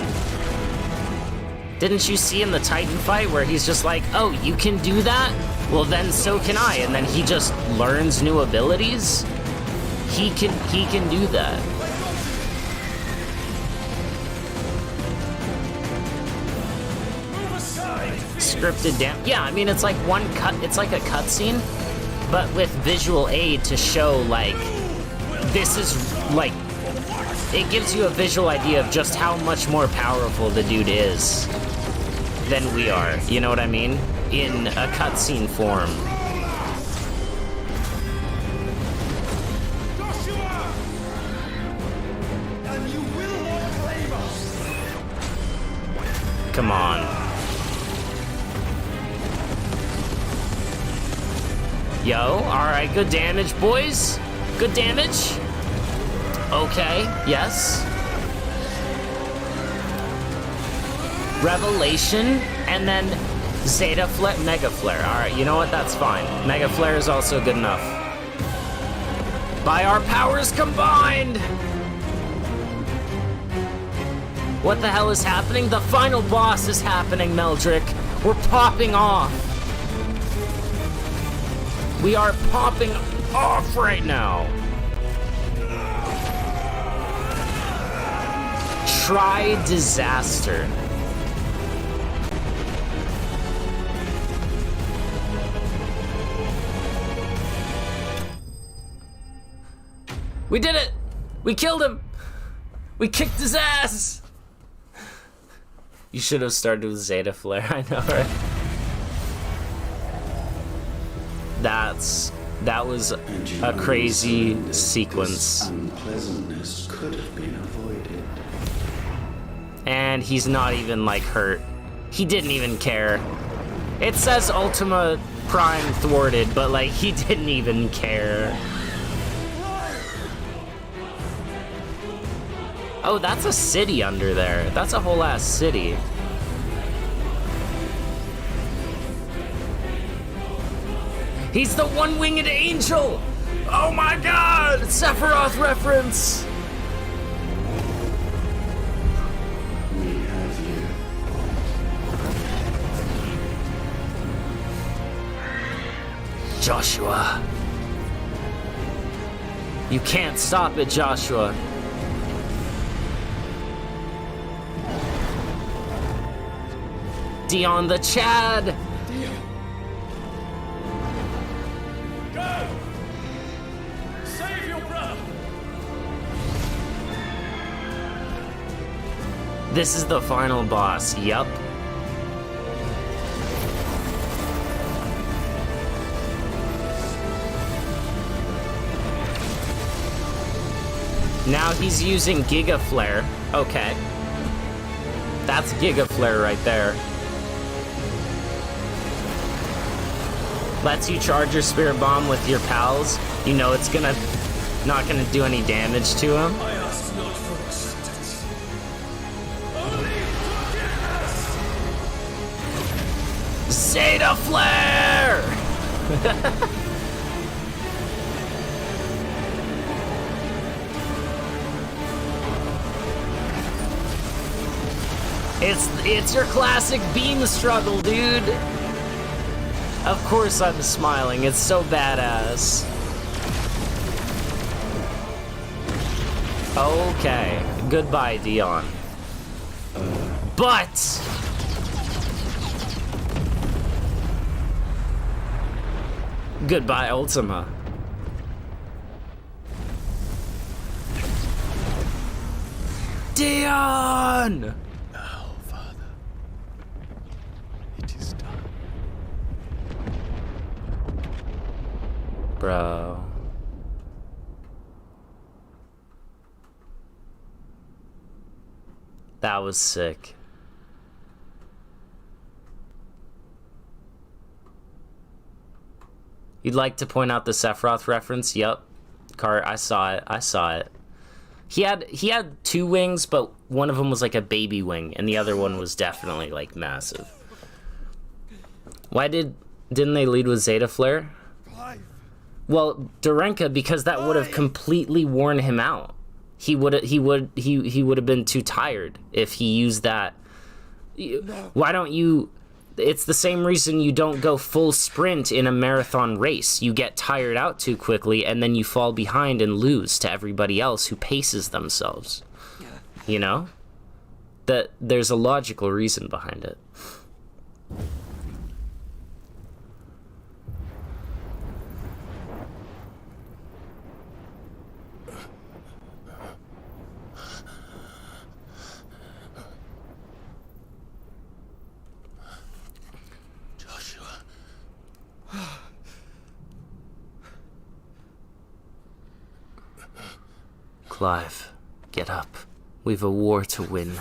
Didn't you see in the Titan fight where he's just like, oh, you can do that? Well, then so can I. And then he just learns new abilities? He can do that. Scripted damage. Yeah, I mean, it's like one cut. It's like a cutscene, but with visual aid to show, like, this is, like, it gives you a visual idea of just how much more powerful the dude is than we are. You know what I mean? In a cutscene form. Come on. Yo, alright, good damage, boys. Good damage. Okay, yes. Revelation, and then Zeta Flare, Mega Flare. Alright, you know what? That's fine. Mega Flare is also good enough. By our powers combined! What the hell is happening? The final boss is happening, Meldrick. We're popping off. We are popping off right now. Try disaster. We did it! We killed him! We kicked his ass! You should have started with Zeta Flare, I know, right? That was a crazy sequence. Unpleasantness could have been avoided. And he's not even, like, hurt. He didn't even care. It says Ultima Prime thwarted, but, like, he didn't even care. Oh, that's a city under there. That's a whole ass city. He's the one-winged angel! Oh my god! Sephiroth reference! We have you. Joshua. You can't stop it, Joshua. Dion the Chad! Go! Save your brother! This is the final boss, yup. Now he's using Giga Flare. Okay. That's Giga Flare right there. Lets you charge your Spirit Bomb with your pals. You know it's not gonna do any damage to him. I ask not for assistance. Only forgiveness! Zeta Flare! It's your classic beam struggle, dude. Of course I'm smiling. It's so badass. Okay. Goodbye, Dion. But goodbye, Ultima. Dion! Bro. That was sick. You'd like to point out the Sephiroth reference? Yup. Cart, I saw it. I saw it. He had two wings, but one of them was like a baby wing, and the other one was definitely like massive. Why didn't they lead with Zeta Flare? Well, Dorenka, because that would have completely worn him out. He would have been too tired if he used that. Why don't you? It's the same reason you don't go full sprint in a marathon race. You get tired out too quickly, and then you fall behind and lose to everybody else who paces themselves. You know? That there's a logical reason behind it. Clive, get up. We've a war to win.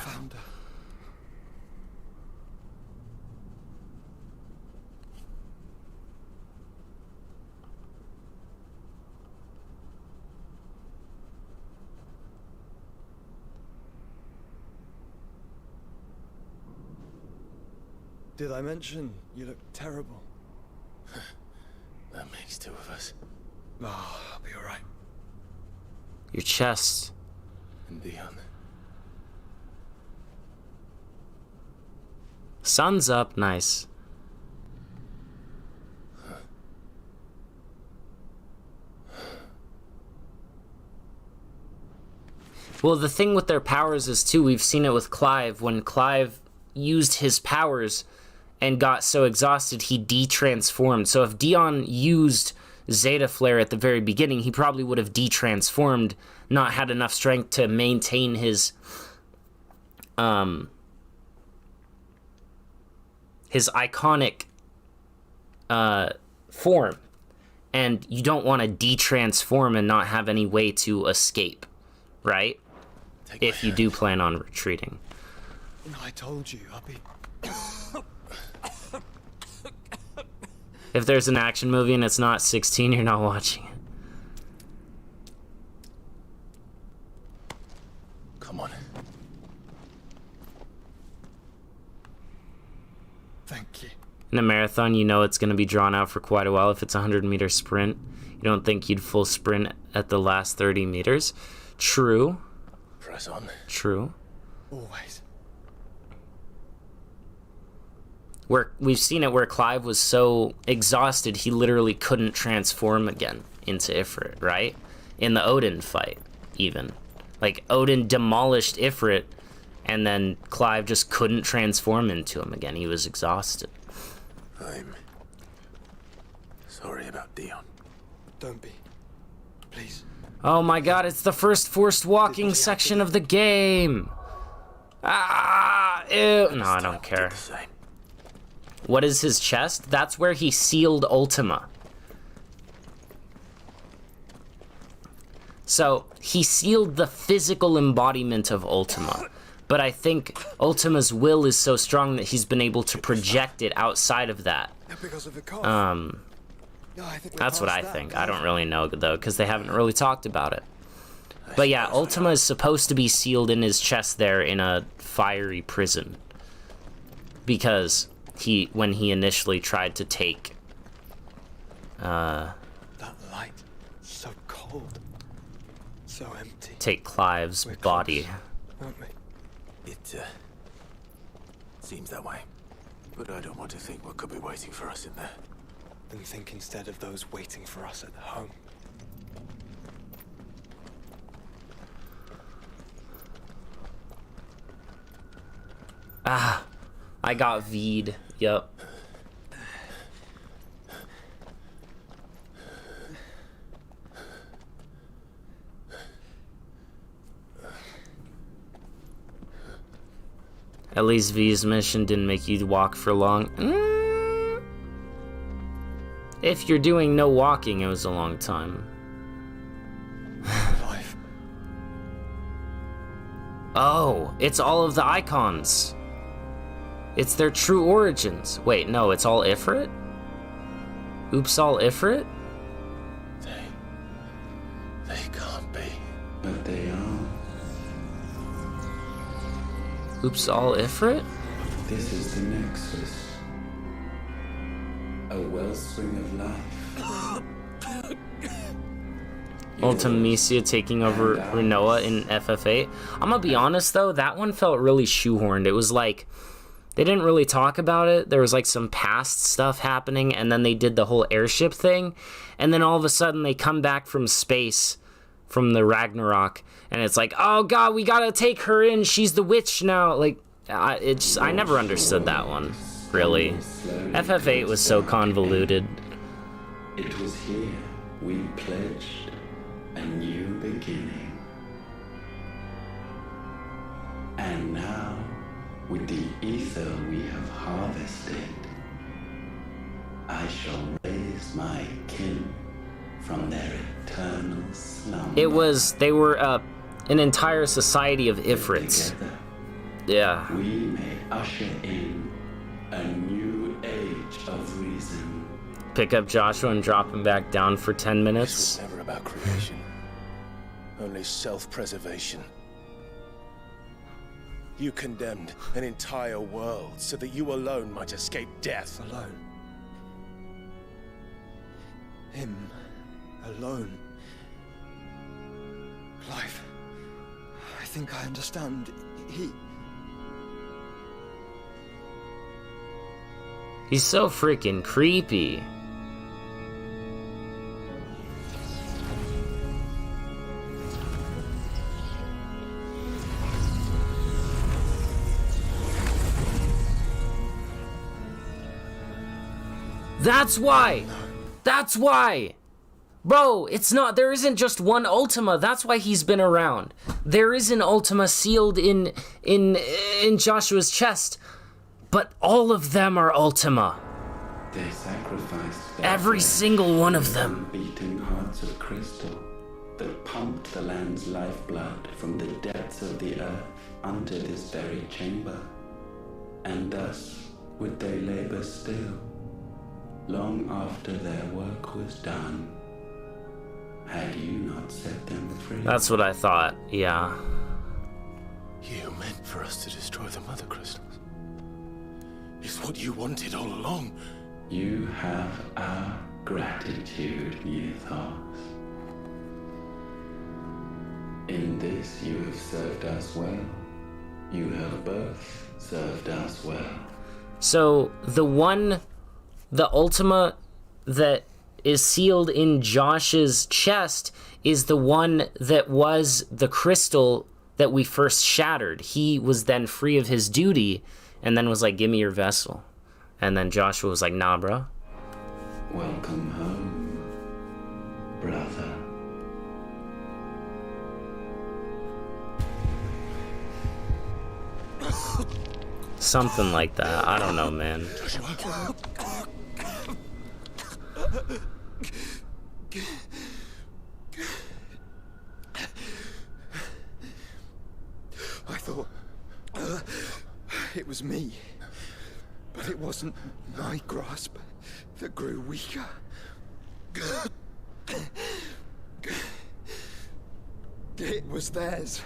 Did I mention you look terrible? That makes two of us. Oh, I'll be alright. Your chest. And Dion. Sun's up, nice. Well, the thing with their powers is, too, we've seen it with Clive. When Clive used his powers and got so exhausted, he de-transformed. So if Dion used Zeta Flare at the very beginning, he probably would have de-transformed, not had enough strength to maintain his iconic form. And you don't want to de-transform and not have any way to escape, right? If you do plan on retreating. I told you, I'll be... If there's an action movie and it's not 16, you're not watching it. Come on. In a marathon, you know it's going to be drawn out for quite a while. If it's a 100-meter sprint, you don't think you'd full sprint at the last 30 meters. True. Press on. True. Always. We've seen it where Clive was so exhausted he literally couldn't transform again into Ifrit, right? In the Odin fight, even. Like, Odin demolished Ifrit, and then Clive just couldn't transform into him again. He was exhausted. I'm sorry about Dion. Don't be. Please. Oh my god, it's the first forced walking section of the game! Ah! Ew. No, I don't care. What is his chest? That's where he sealed Ultima. So, he sealed the physical embodiment of Ultima. But I think Ultima's will is so strong that he's been able to project it outside of that. That's what I think. I don't really know, though, because they haven't really talked about it. But yeah, Ultima is supposed to be sealed in his chest there in a fiery prison. Because when he initially tried to take... that light, so cold, so empty. Take Clive's body. Aren't we? It seems that way. But I don't want to think what could be waiting for us in there. Then think instead of those waiting for us at home. Ah, I got V'd. Yup. At least V's mission didn't make you walk for long. If you're doing no walking, it was a long time. Life. Oh, it's all of the icons. It's their true origins. Wait, no, it's all Ifrit? Oops, all Ifrit? They can't be. But they are. Oops, all Ifrit? This is the Nexus. A wellspring of life. Ultimisia taking over Rinoa in FF8. I'm gonna be honest though, that one felt really shoehorned. It was like, they didn't really talk about it. There was like some past stuff happening, and then they did the whole airship thing, and then all of a sudden they come back from space, from the Ragnarok, and it's like, oh god, we gotta take her in, she's the witch now. Like, I never understood that one, really. FF8 was so convoluted. It was here we pledged a new beginning. And now, with the ether we have harvested, I shall raise my kin from their eternal slumber. They were an entire society of Ifrits. Together, yeah. we may usher in a new age of reason. Pick up Joshua and drop him back down for 10 minutes. This was never about creation. Only self-preservation. You condemned an entire world so that you alone might escape death. Alone. Him. Alone. Clive. I think I understand. He's so freaking creepy. That's why! That's why! Bro, it's not, there isn't just one Ultima, that's why he's been around. There is an Ultima sealed in Joshua's chest, but all of them are Ultima. They sacrificed every single one of them. Beating hearts of crystal that pumped the land's lifeblood from the depths of the earth unto this very chamber. And thus would they labor still, long after their work was done, had you not set them free. That's what I thought, yeah. You meant for us to destroy the Mother Crystals. is what you wanted all along. You have our gratitude, Mythos. In this you have served us well. You have both served us well. So the Ultima that is sealed in Josh's chest is the one that was the crystal that we first shattered. He was then free of his duty and then was like, give me your vessel. And then Joshua was like, nah, bro. Welcome home, brother. Something like that. I don't know, man. I thought it was me, but it wasn't my grasp that grew weaker. It was theirs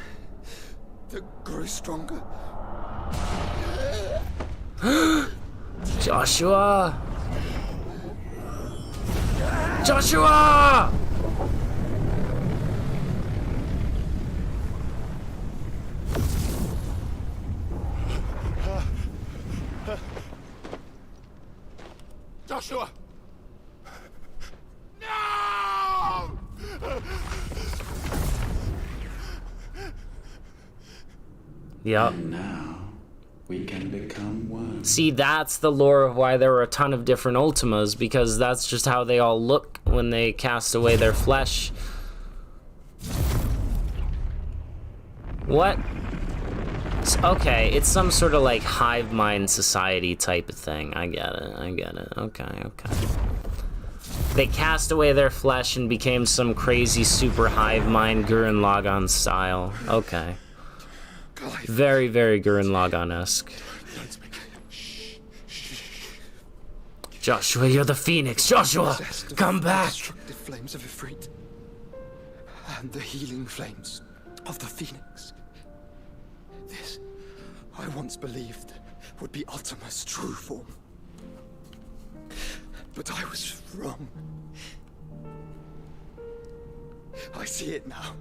that grew stronger. Joshua! Joshua! Joshua! No! Yep. And now we can become one. See, that's the lore of why there were a ton of different Ultimas, because that's just how they all look when they cast away their flesh. What? Okay, it's some sort of like hive mind society type of thing. I get it. Okay. They cast away their flesh and became some crazy super hive mind Gurren Lagann style. Okay. Very, very Gurren Lagann-esque. Joshua, you're the Phoenix. Joshua, come back. The destructive flames of Ifrit and the healing flames of the Phoenix. This, I once believed, would be Ultima's true form. But I was wrong. I see it now.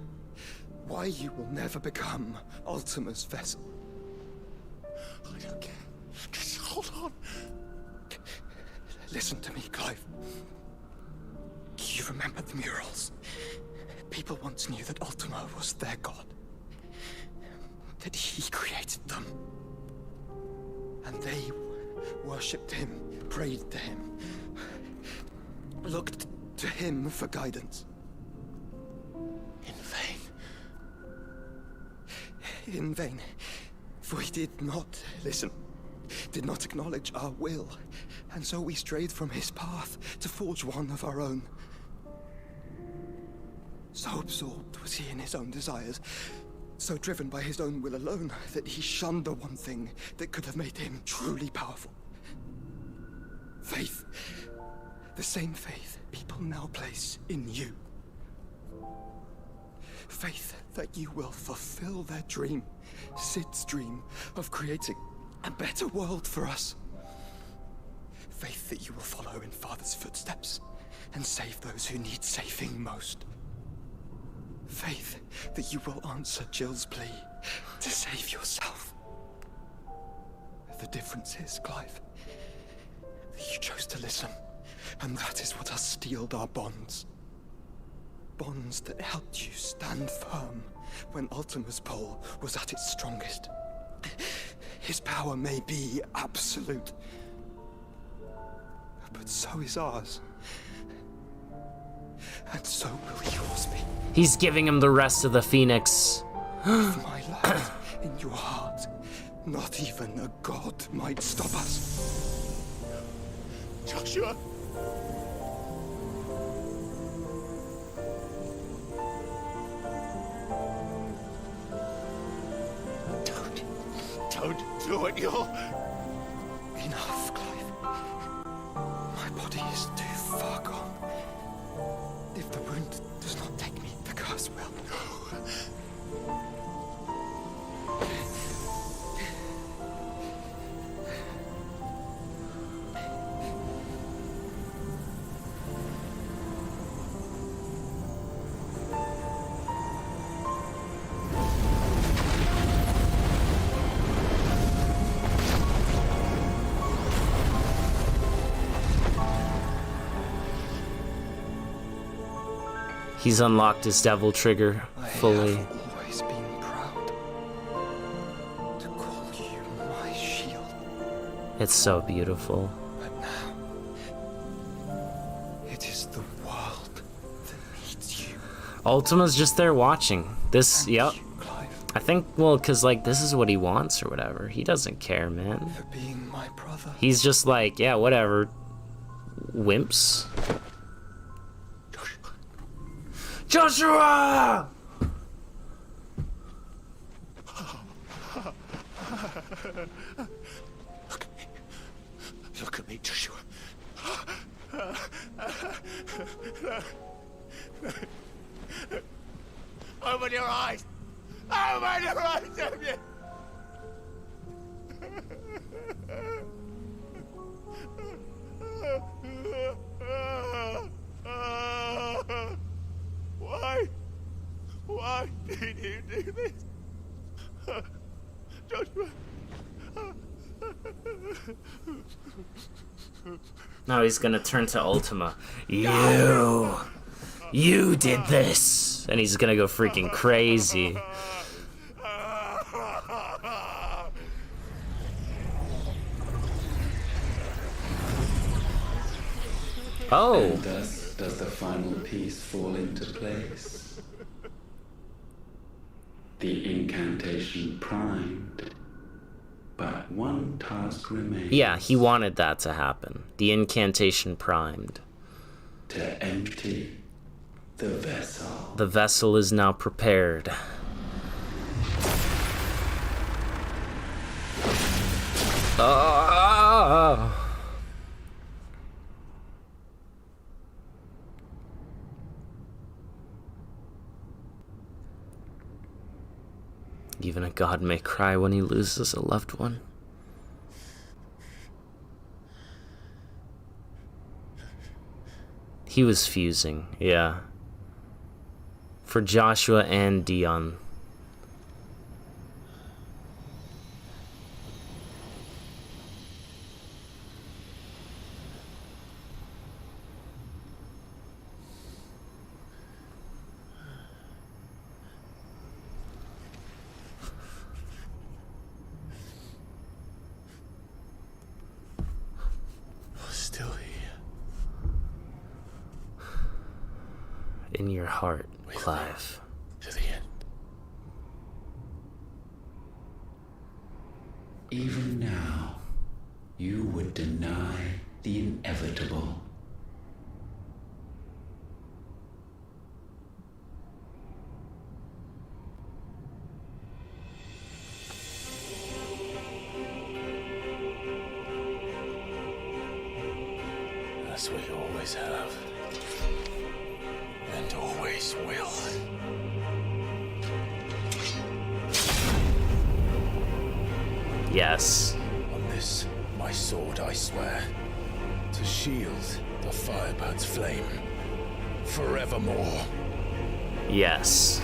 Why you will never become Ultima's vessel. I don't care. Just hold on. Listen to me, Clive. You remember the murals? People once knew that Ultima was their god. That he created them. And they worshipped him, prayed to him, looked to him for guidance. In vain. In vain. For he did not listen, did not acknowledge our will, and so we strayed from his path to forge one of our own. So absorbed was he in his own desires, so driven by his own will alone, that he shunned the one thing that could have made him truly powerful. Faith. The same faith people now place in you. Faith that you will fulfill their dream, Sid's dream, of creating a better world for us. Faith that you will follow in Father's footsteps and save those who need saving most. Faith that you will answer Jill's plea to save yourself. The difference is, Clive, that you chose to listen, and that is what has steeled our bonds. Bonds that helped you stand firm when Ultima's pull was at its strongest. His power may be absolute, but so is ours. And so will yours be. He's giving him the rest of the Phoenix. With my light in your heart, not even a god might stop us. Joshua! Don't do it, you'll... Enough, Clive. My body is too far gone. If the wound does not take me, the curse will. He's unlocked his devil trigger fully. I have always been proud to call you my shield. It's so beautiful. But now, it is the world that needs you. Ultima's just there watching. This, yep. I think, well, because, like, this is what he wants or whatever. He doesn't care, man. For being my brother. He's just like, yeah, whatever. Wimps. Joshua! Look at me, Joshua. Open your eyes! Open your eyes, damn you! Why? Why did you do this? Joshua. Now he's gonna turn to Ultima. You did this! And he's gonna go freaking crazy. Oh! And thus does the final piece fall into place. The incantation primed, but one task remains. Yeah, he wanted that to happen. The incantation primed. To empty the vessel. The vessel is now prepared. Oh! Even a god may cry when he loses a loved one. He was fusing, yeah. For Joshua and Dion. Still here. In your heart, Clive. To the end. Even now, you would deny the inevitable. That's what you always have. And always will. Yes. On this, my sword, I swear, to shield the Firebird's flame forevermore. Yes.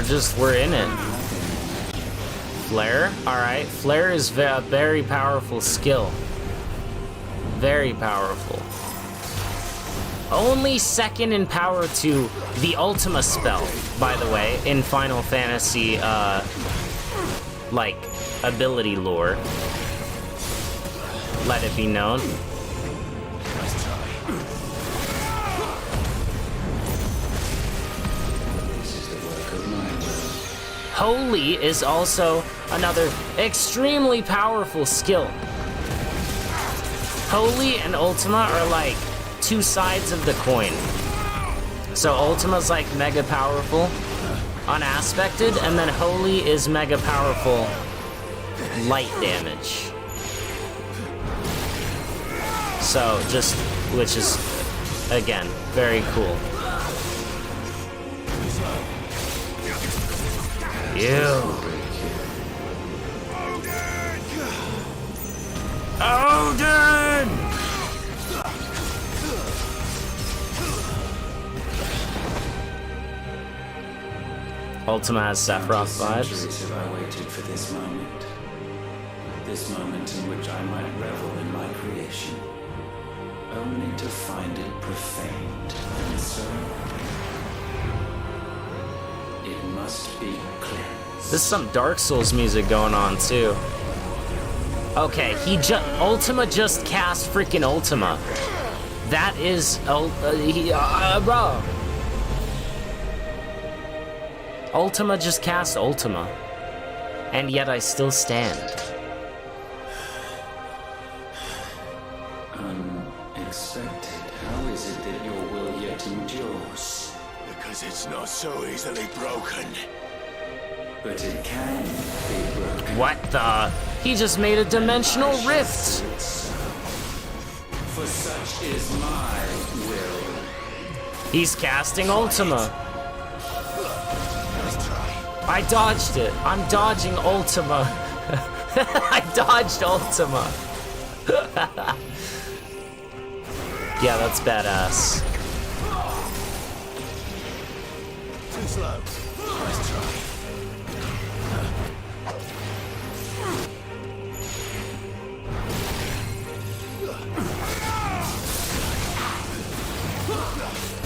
So we're in it. Flare? Alright, Flare is a very powerful skill. Very powerful. Only second in power to the Ultima spell, by the way, in Final Fantasy, like, ability lore. Let it be known. Holy is also another extremely powerful skill. Holy and Ultima are like two sides of the coin. So Ultima's like mega powerful, unaspected, and then Holy is mega powerful, light damage. So just, which is, again, very cool. Odin! Ultima has Sephiroth vibes. Centuries have I waited for this moment. This moment in which I might revel in my creation. Only to find it profaned. And so... it must be cleansed. There's some Dark Souls music going on, too. Okay, Ultima just cast freaking Ultima. That is... bro. Ultima just cast Ultima. And yet I still stand. Unexpected. How is it that your will yet endures? Because it's not so easily broken. But it can be broken. What the? He just made a dimensional rift. For such is my will. He's casting Ultima. I dodged it. I'm dodging Ultima. I dodged Ultima. Yeah, that's badass. Too slow.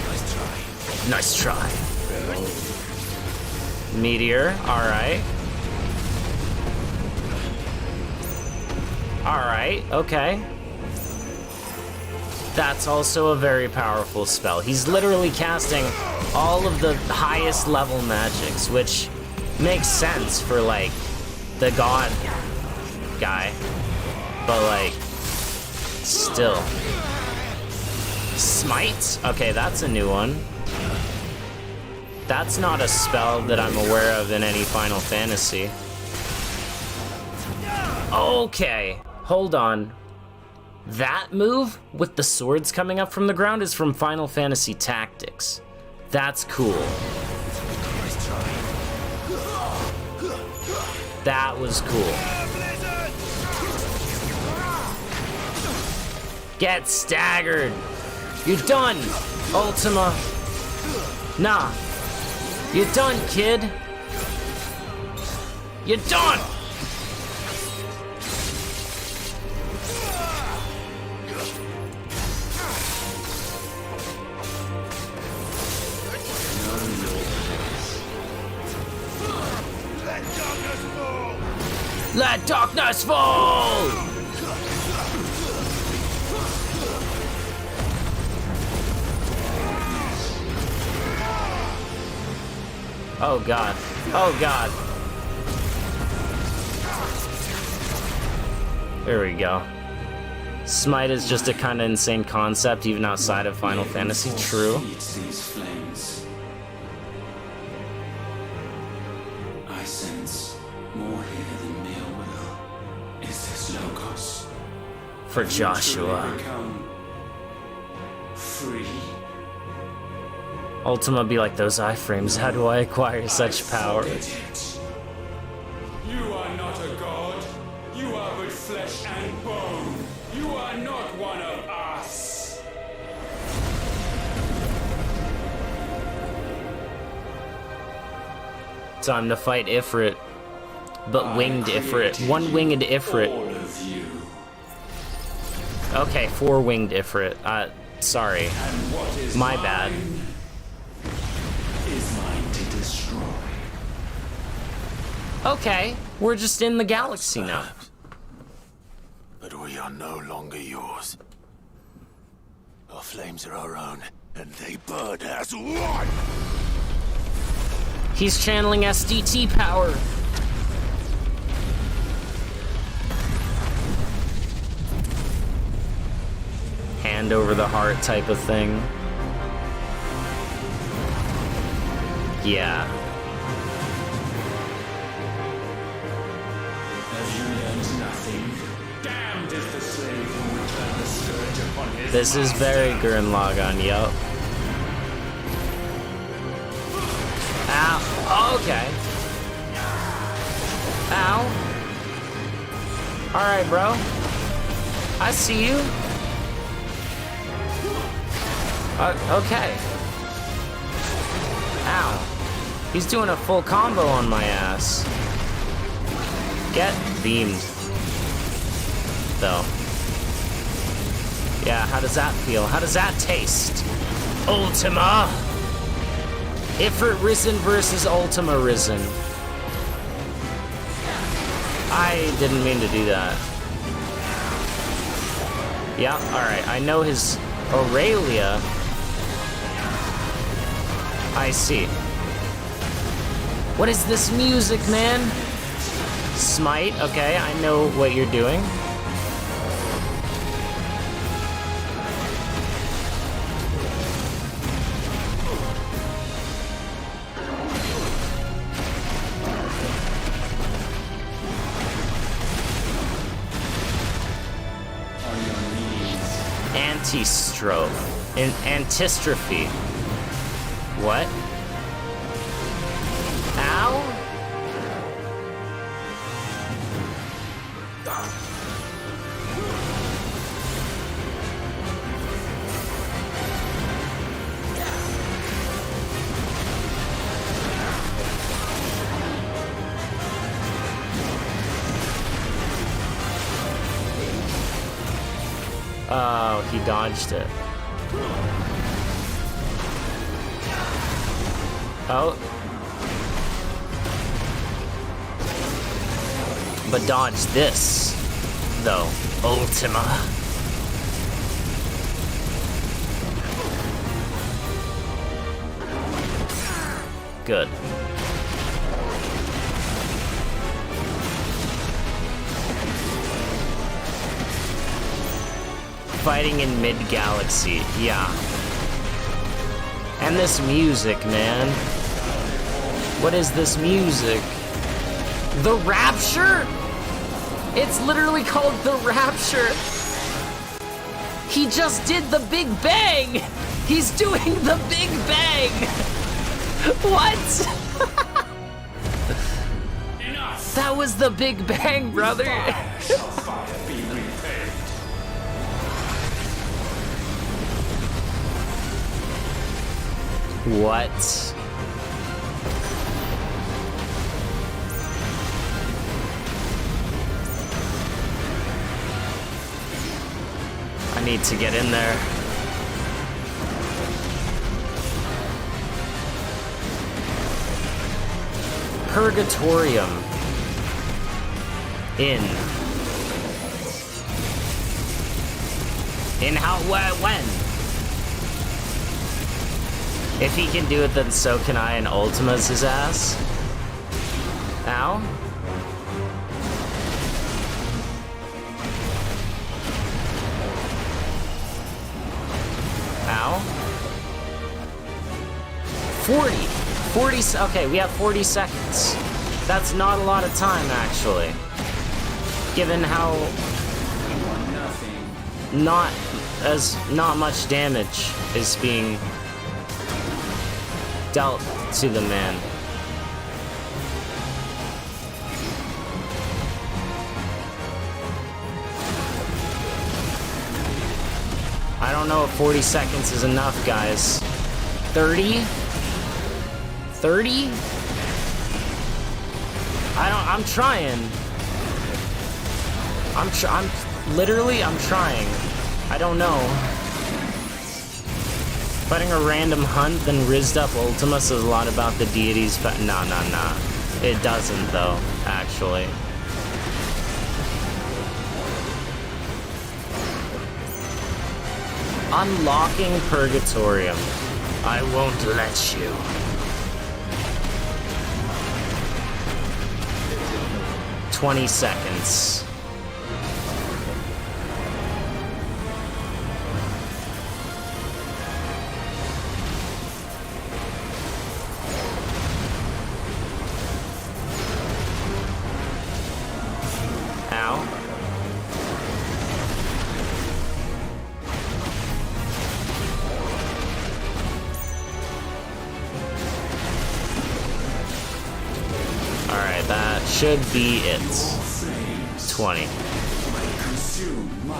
Nice try. Nice try. Meteor, alright. Alright, okay. That's also a very powerful spell. He's literally casting all of the highest level magics, which makes sense for, like, the god guy. But, like, still. Smite? Okay, that's a new one. That's not a spell that I'm aware of in any Final Fantasy. Okay, hold on. That move with the swords coming up from the ground is from Final Fantasy Tactics. That's cool. That was cool. Get staggered. You're done, Ultima. Nah. You're done, kid. You're done. Let darkness fall! Oh god. Oh god. There we go. Smite is just a kind of insane concept even outside of Final Fantasy. True. These flames. I sense more here than mere will. Is this Logos? For Joshua. Become free. Ultima be like those iframes. How do I acquire such power? You are not a god. You are but flesh and bone. You are not one of us. Time to fight Ifrit. But winged Ifrit. One-winged Ifrit. All of you. Okay, four-winged Ifrit. Sorry. My bad. Is mine to destroy. Okay, we're just in the galaxy now. But we are no longer yours. Our flames are our own, and they burn as one! He's channeling SDT power. Hand over the heart type of thing. Yeah. Have you learned nothing? Damned is the slave who would turn the scourge upon his This is very Gurren Lagann, yup. Ow. Okay. Ow. Alright, bro. I see you. Okay. Ow. He's doing a full combo on my ass. Get beamed. Though. Yeah, how does that feel? How does that taste? Ultima! Ifrit Risen versus Ultima Risen. I didn't mean to do that. Yeah, alright. I know his Aurelia. I see. What is this music, man? Smite, okay, I know what you're doing. Antistrophe. Antistrophe. What? Ow? Oh, he dodged it. Oh. But dodge this, though. Ultima. Good. Fighting in mid-galaxy, yeah. And this music, man. What is this music? The Rapture? It's literally called The Rapture. He just did the Big Bang. He's doing the Big Bang. What? That was the Big Bang, brother. What? I need to get in there. Purgatorium. In how, when? If he can do it, then so can I, and Ultima's his ass. Ow. Ow. 40, okay, we have 40 seconds. That's not a lot of time, actually. Given how not much damage is being dealt to the man. I don't know if 40 seconds is enough, guys. 30? 30? I'm trying. I'm trying. I don't know. Fighting a random hunt, then rizzed up Ultima says a lot about the deities, but nah. It doesn't, though, actually. Unlocking Purgatorium. I won't let you. "20 seconds. Ow. Alright, that should be it. 20. Soon mine.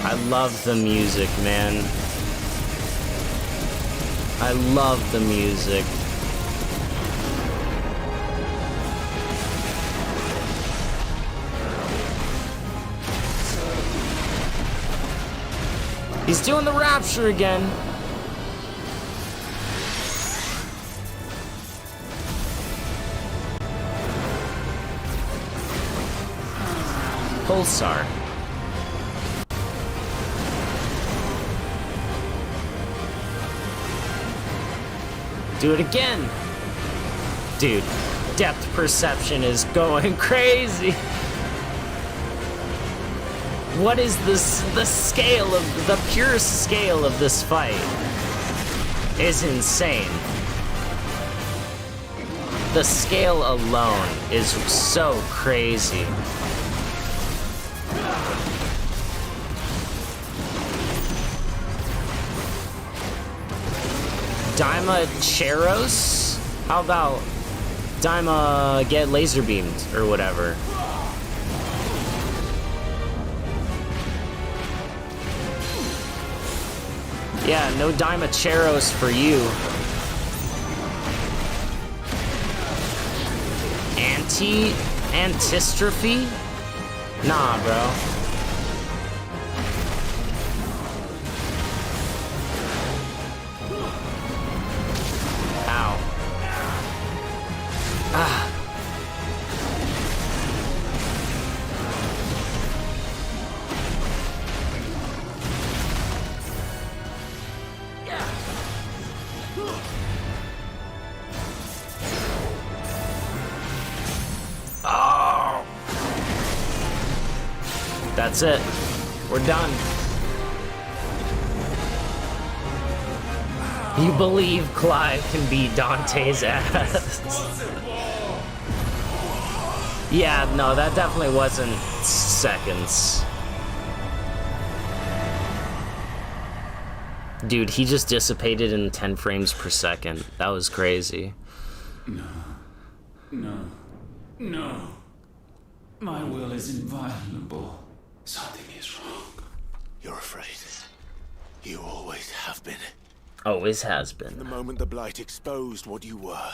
I love the music, man. I love the music. He's doing the rapture again. Pulsar. Do it again. Dude, depth perception is going crazy. What is this? The scale of the pure scale of this fight is insane. The scale alone is so crazy. Daima Cheros? How about Daima get laser beamed or whatever? Yeah, no Daima Cheros for you. Antistrophy? Nah, bro. Ow. Ah. Oh. That's it. We're done. You believe Clive can beat Dante's ass? Yeah, no, that definitely wasn't seconds. Dude, he just dissipated in 10 frames per second. That was crazy. No. My will is inviolable. Something is wrong. You're afraid. You always have been. Always has been. From the moment the Blight exposed what you were,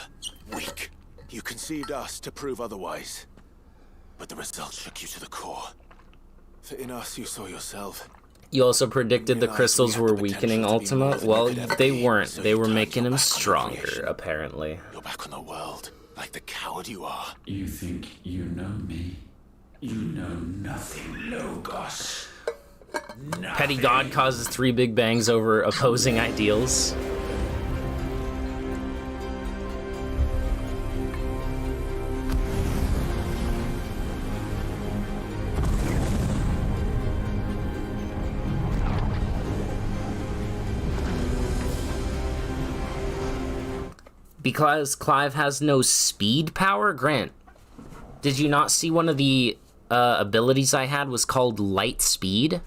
weak, you conceived us to prove otherwise. But the results shook you to the core. For in us you saw yourself. You also predicted the crystals were weakening Ultima? Well, they weren't. They were making him stronger, apparently. You're back on the world, like the coward you are. You think you know me? You know nothing, Logos. Petty God causes 3 big bangs over opposing ideals. Because Clive has no speed power? Grant, did you not see one of the abilities I had was called Light Speed?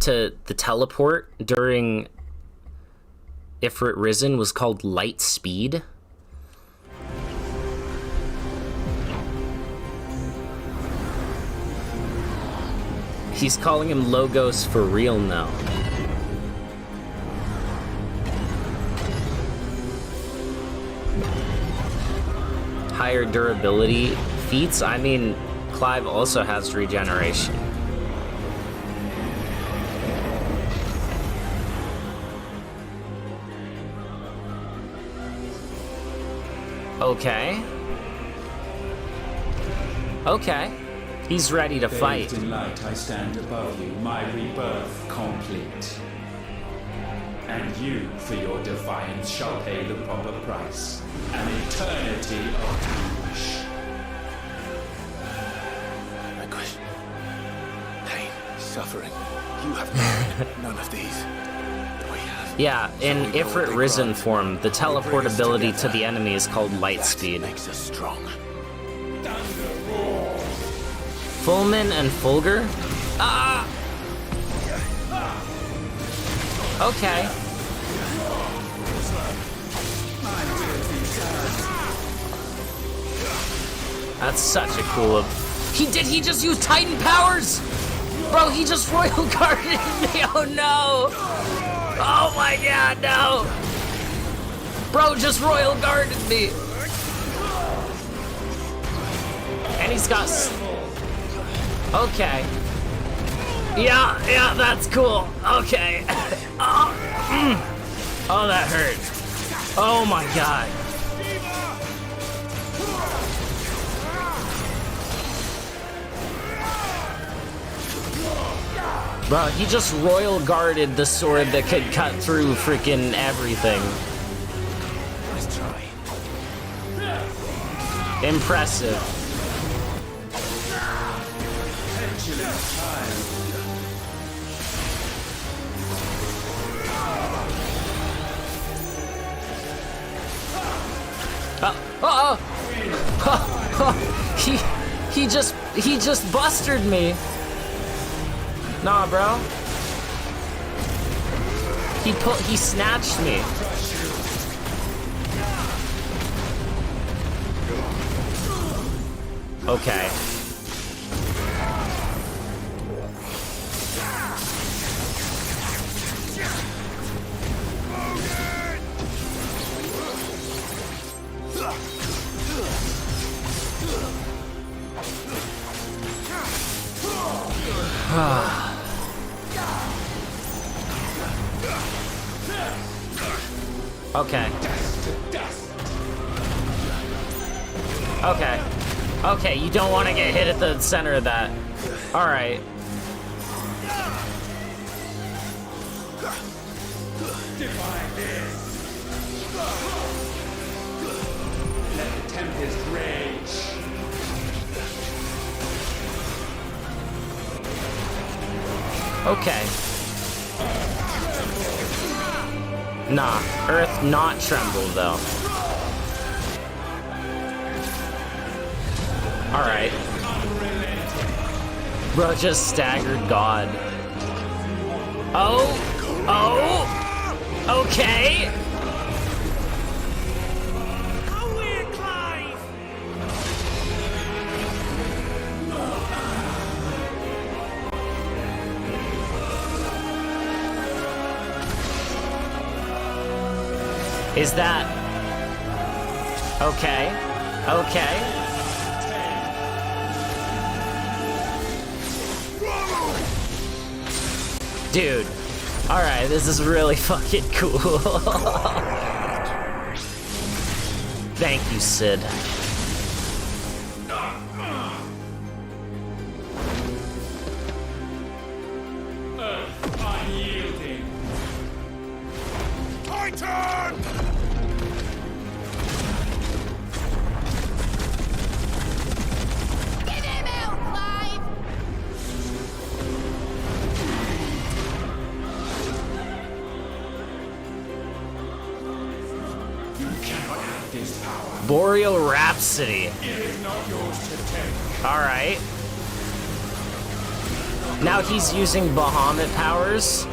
To the teleport during Ifrit Risen was called Light Speed. He's calling him Logos for real now. Higher durability feats? I mean, Clive also has regeneration. Okay. Okay. He's ready to fight. Bathed in light I stand above you, my rebirth complete. And you, for your defiance, shall pay the proper price. An eternity of anguish. Anguish. Pain. Suffering. You have none of these. Yeah, in Ifrit Risen form, the teleport ability to the enemy is called Light Speed. Makes us strong. Fulmin and Fulgur? Ah! Okay. That's such a cool... He just used Titan powers? Bro, he just royal guarded me. Oh no. Oh my god, no. Bro just royal guarded me. And he's got... Okay. Yeah, that's cool. Okay. Oh, that hurt. Oh my god. Bro, he just royal guarded the sword that could cut through freaking everything. Let's try. Impressive. He just busted me. Nah, bro. He snatched me. Okay. Okay. Okay. Okay, you don't want to get hit at the center of that. Alright. Let the tempest rage. Okay. Nah, Earth not tremble though. Alright. Bro just staggered God. Oh! Okay! Is that... Okay. Okay. Dude. Alright, this is really fucking cool. Thank you, Sid. Unyielding. Titan! Get him out, Clive! You cannot have this power. Boreal Rhapsody. It is not yours to take. Alright. Now he's using Bahamut powers.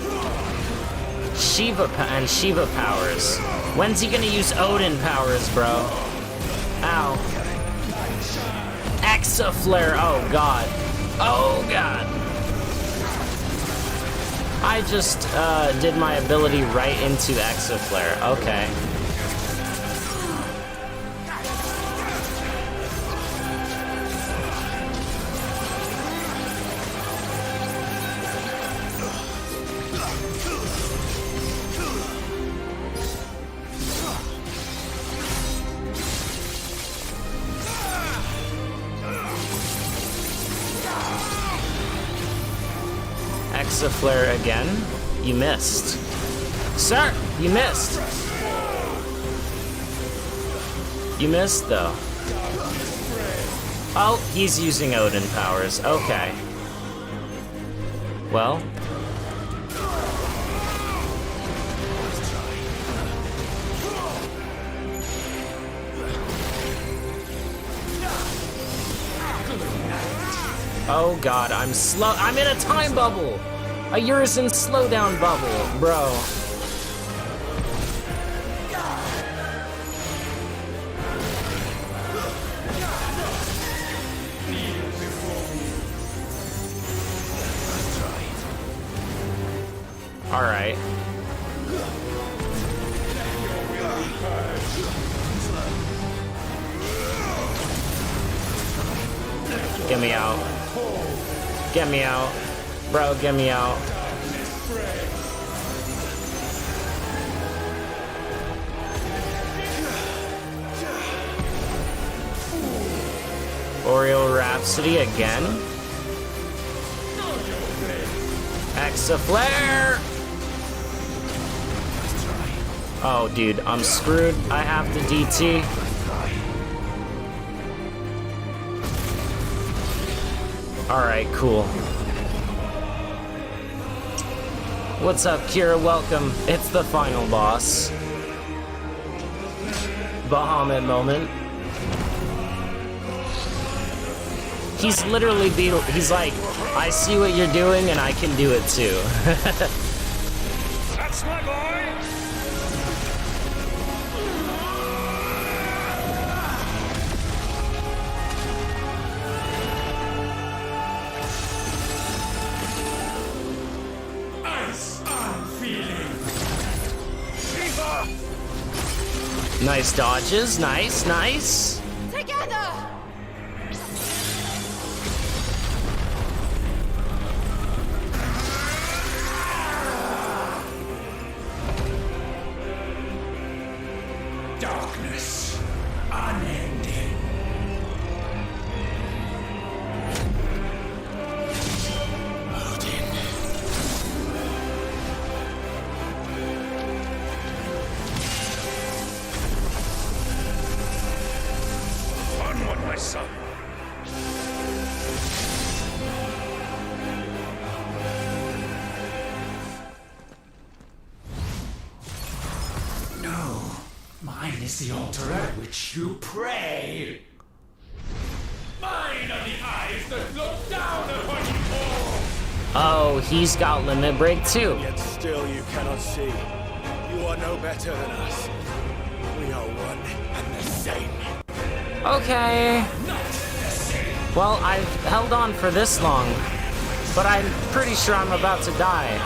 Shiva powers. When's he gonna use Odin powers, bro? Ow. Exaflare. Oh god. Oh god. I just did my ability right into Exaflare. Okay. Exaflare again. You missed. Sir, you missed. You missed, though. Oh, he's using Odin powers. Okay. Well. Oh god, I'm slow. I'm in a time bubble! A Urizen slowdown bubble, bro. Alright. Get me out. Get me out. Bro, get me out. Oriole Rhapsody again. Exaflare! Oh, dude, I'm screwed. I have to DT. Alright, cool. What's up, Kira? Welcome. It's the final boss. Bahamut moment. He's literally he's like, I see what you're doing and I can do it too. That's my boy! Nice dodges, nice, nice. Together! Darkness, unending. Onward, my son. No, mine is the altar at which you pray. Mine are the eyes that look down upon you all. Oh, he's got limit break too. Yet still you cannot see. You are no better than us. We are one and the same. Okay. Well, I've held on for this long, but I'm pretty sure I'm about to die.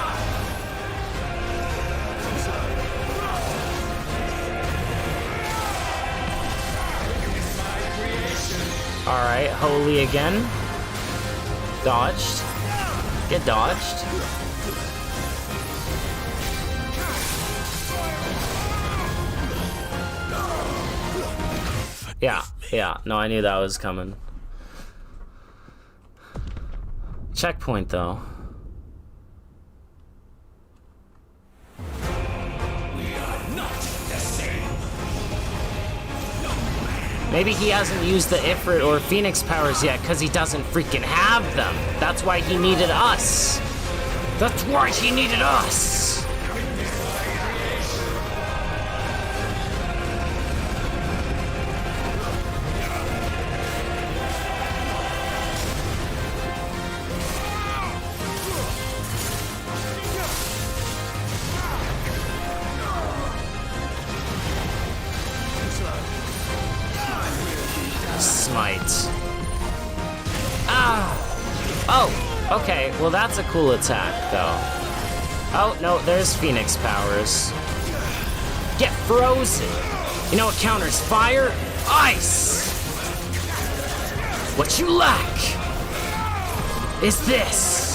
Alright, holy again. Dodged. Get dodged. Yeah, no, I knew that was coming. Checkpoint, though. Maybe he hasn't used the Ifrit or Phoenix powers yet because he doesn't freaking have them. That's why he needed us. That's why he needed us. Smite. Ah! Oh, okay. Well, that's a cool attack, though. Oh, no, there's Phoenix powers. Get frozen! You know what counters fire? Ice! What you lack is this!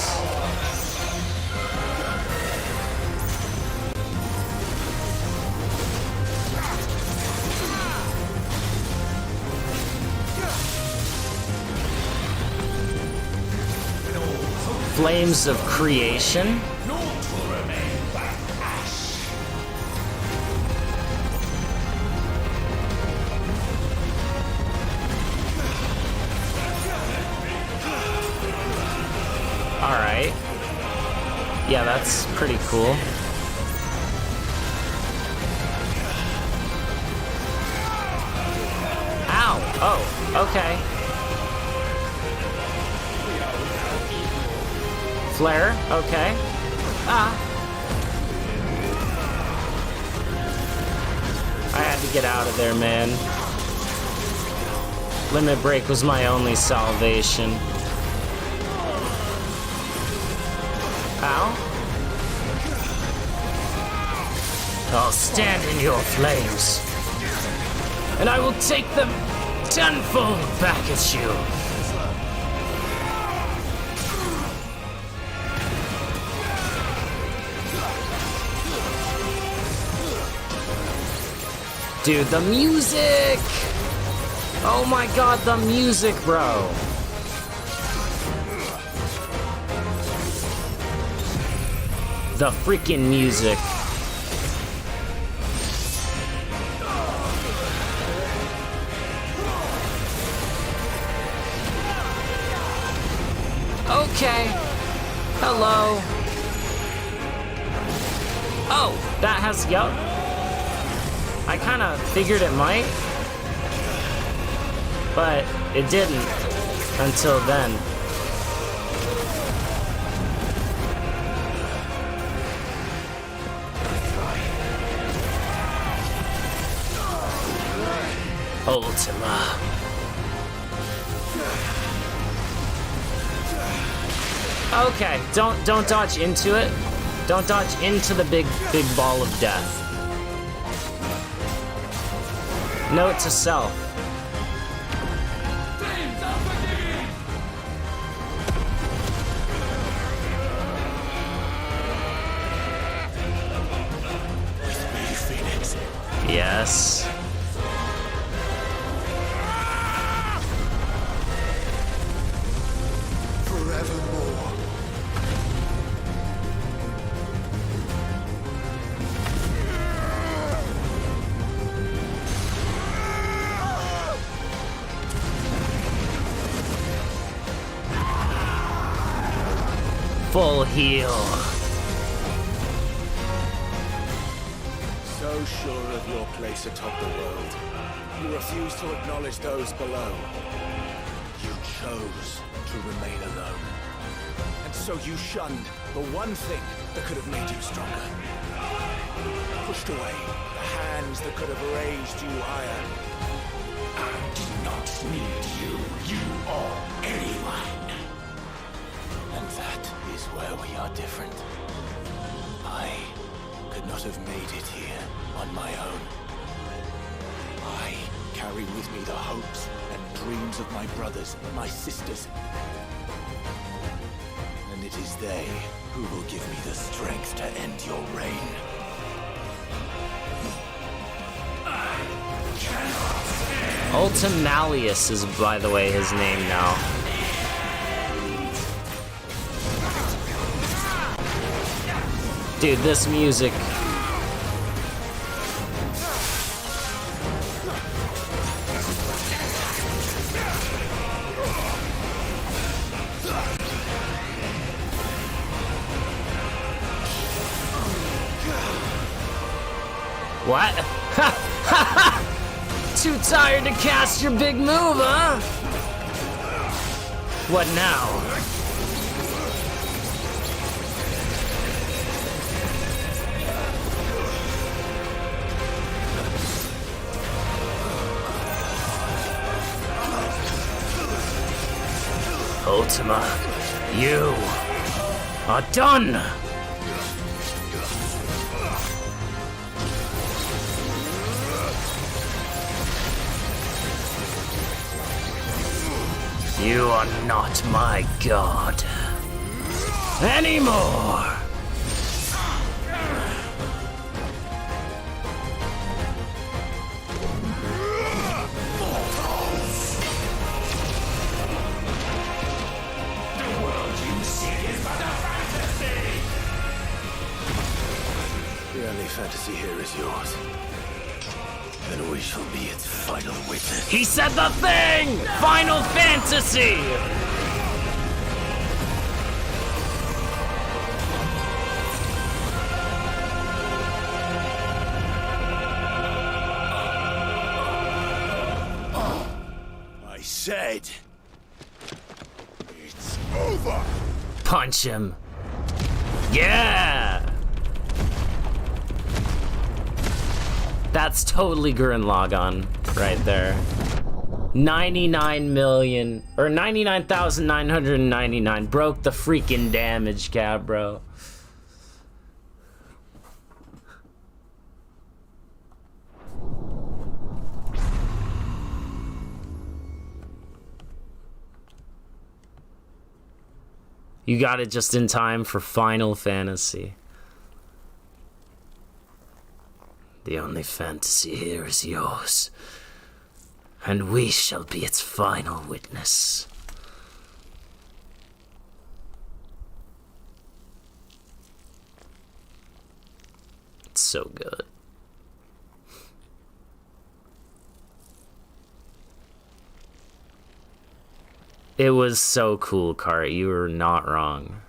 Flames of creation. Alright. Yeah, that's pretty cool. Ow! Oh, okay. Flare, okay. Ah. I had to get out of there, man. Limit break was my only salvation. Ow. I'll stand in your flames, and I will take them tenfold back at you. Dude, the music! Oh my god, the music, bro! The freaking music. Okay. Hello. Oh, that has, yup. I kind of figured it might, but it didn't until then. Ultima. Okay, don't dodge into it. Don't dodge into the big ball of death. Note to self. Yes. Forevermore. Full heal. So sure of your place atop the world, you refuse to acknowledge those below. You chose to remain alone. And so you shunned the one thing that could have made you stronger. Pushed away the hands that could have raised you higher. I do not need you, you or anyone. And that is where we are different. I could not have made it here on my own. I carry with me the hopes and dreams of my brothers, my sisters. And it is they who will give me the strength to end your reign. Ultimalius is, by the way, his name now. Dude, this music. What? Too tired to cast your big move, huh? What now? Ultima, you are done! You are not my god anymore! The only fantasy here is yours. And we shall be its final witness. He said the thing! Final Fantasy! I said, it's over! Punch him. Yeah! That's totally Gurren Lagann right there. 99 million, or 99,999 broke the freaking damage cap, bro. You got it just in time for Final Fantasy. The only fantasy here is yours, and we shall be its final witness. It's so good. It was so cool, Cart. You were not wrong.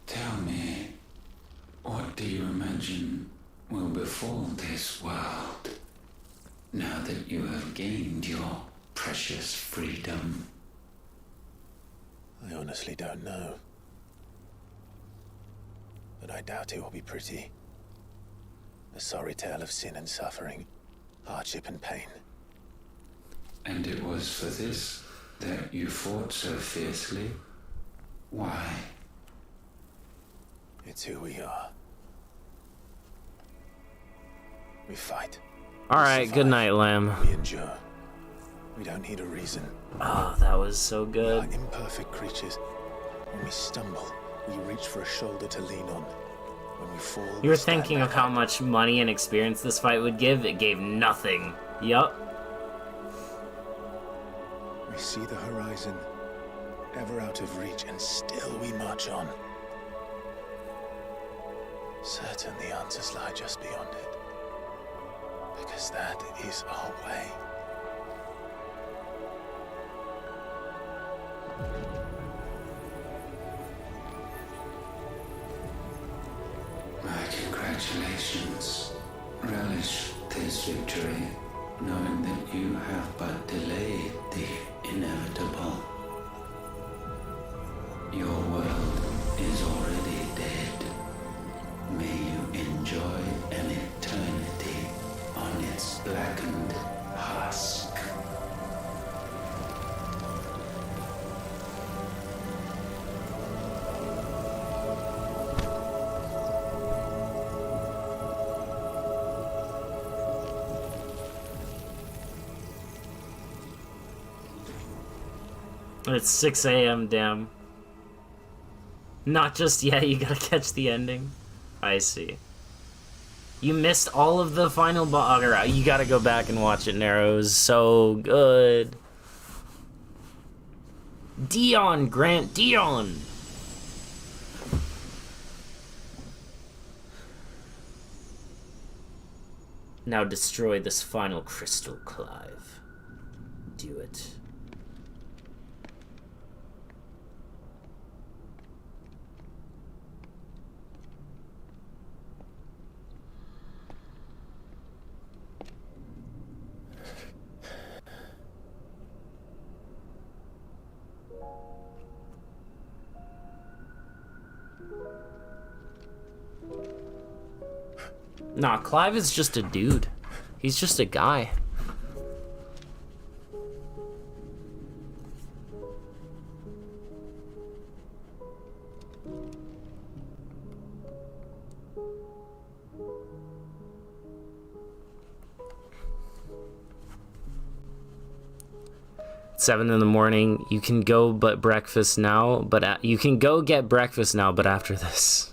Tell me, what do you imagine will befall this world now that you have gained your precious freedom? I honestly don't know. But I doubt it will be pretty. A sorry tale of sin and suffering, hardship and pain. And it was for this that you fought so fiercely? Why? It's who we are. We fight. Alright, good night, Lamb. We endure. We don't need a reason. Oh, that was so good. We are imperfect creatures. When we stumble, we reach for a shoulder to lean on. When we fall, You were thinking of how much money and experience this fight would give? It gave nothing. Yup. We see the horizon, ever out of reach, and still we march on. Certain the answers lie just beyond it. Because that is our way. My congratulations. Relish this victory, knowing that you have but delayed the inevitable. Your world is already dead. May you enjoy an eternity on its blackened husk. It's 6 a.m., damn. Not just yet, you gotta catch the ending. I see. You missed all of the final you gotta go back and watch it, Nero. It was so good. Dion, Grant Dion! Now destroy this final crystal, Clive. Do it. Nah, Clive is just a dude. He's just a guy. It's 7 in the morning. You can go but breakfast now, but you can go get breakfast now, but after this.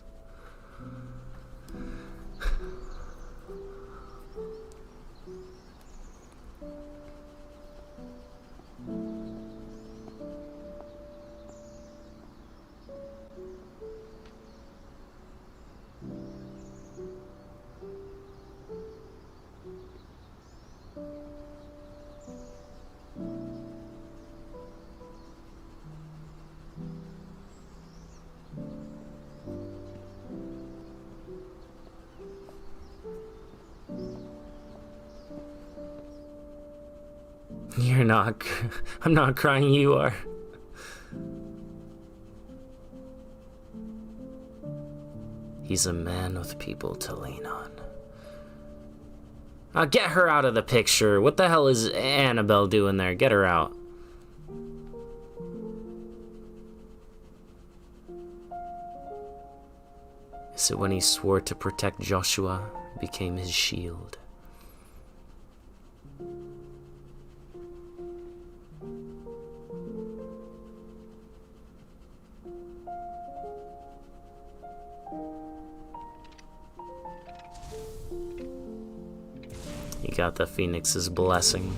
You're not. I'm not crying, you are. He's a man with people to lean on. Get her out of the picture. What the hell is Annabelle doing there? Get her out. Is it when he swore to protect Joshua, became his shield? got the Phoenix's blessing.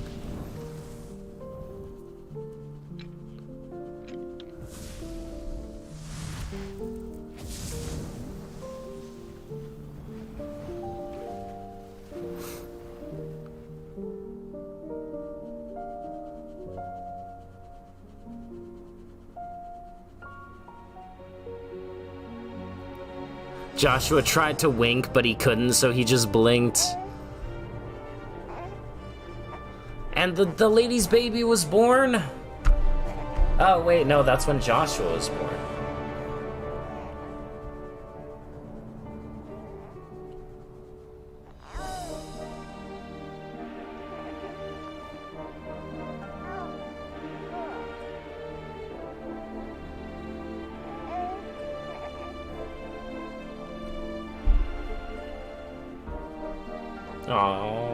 Joshua tried to wink, but he couldn't, so he just blinked. And the lady's baby was born? Oh, wait, no, that's when Joshua was born. Oh.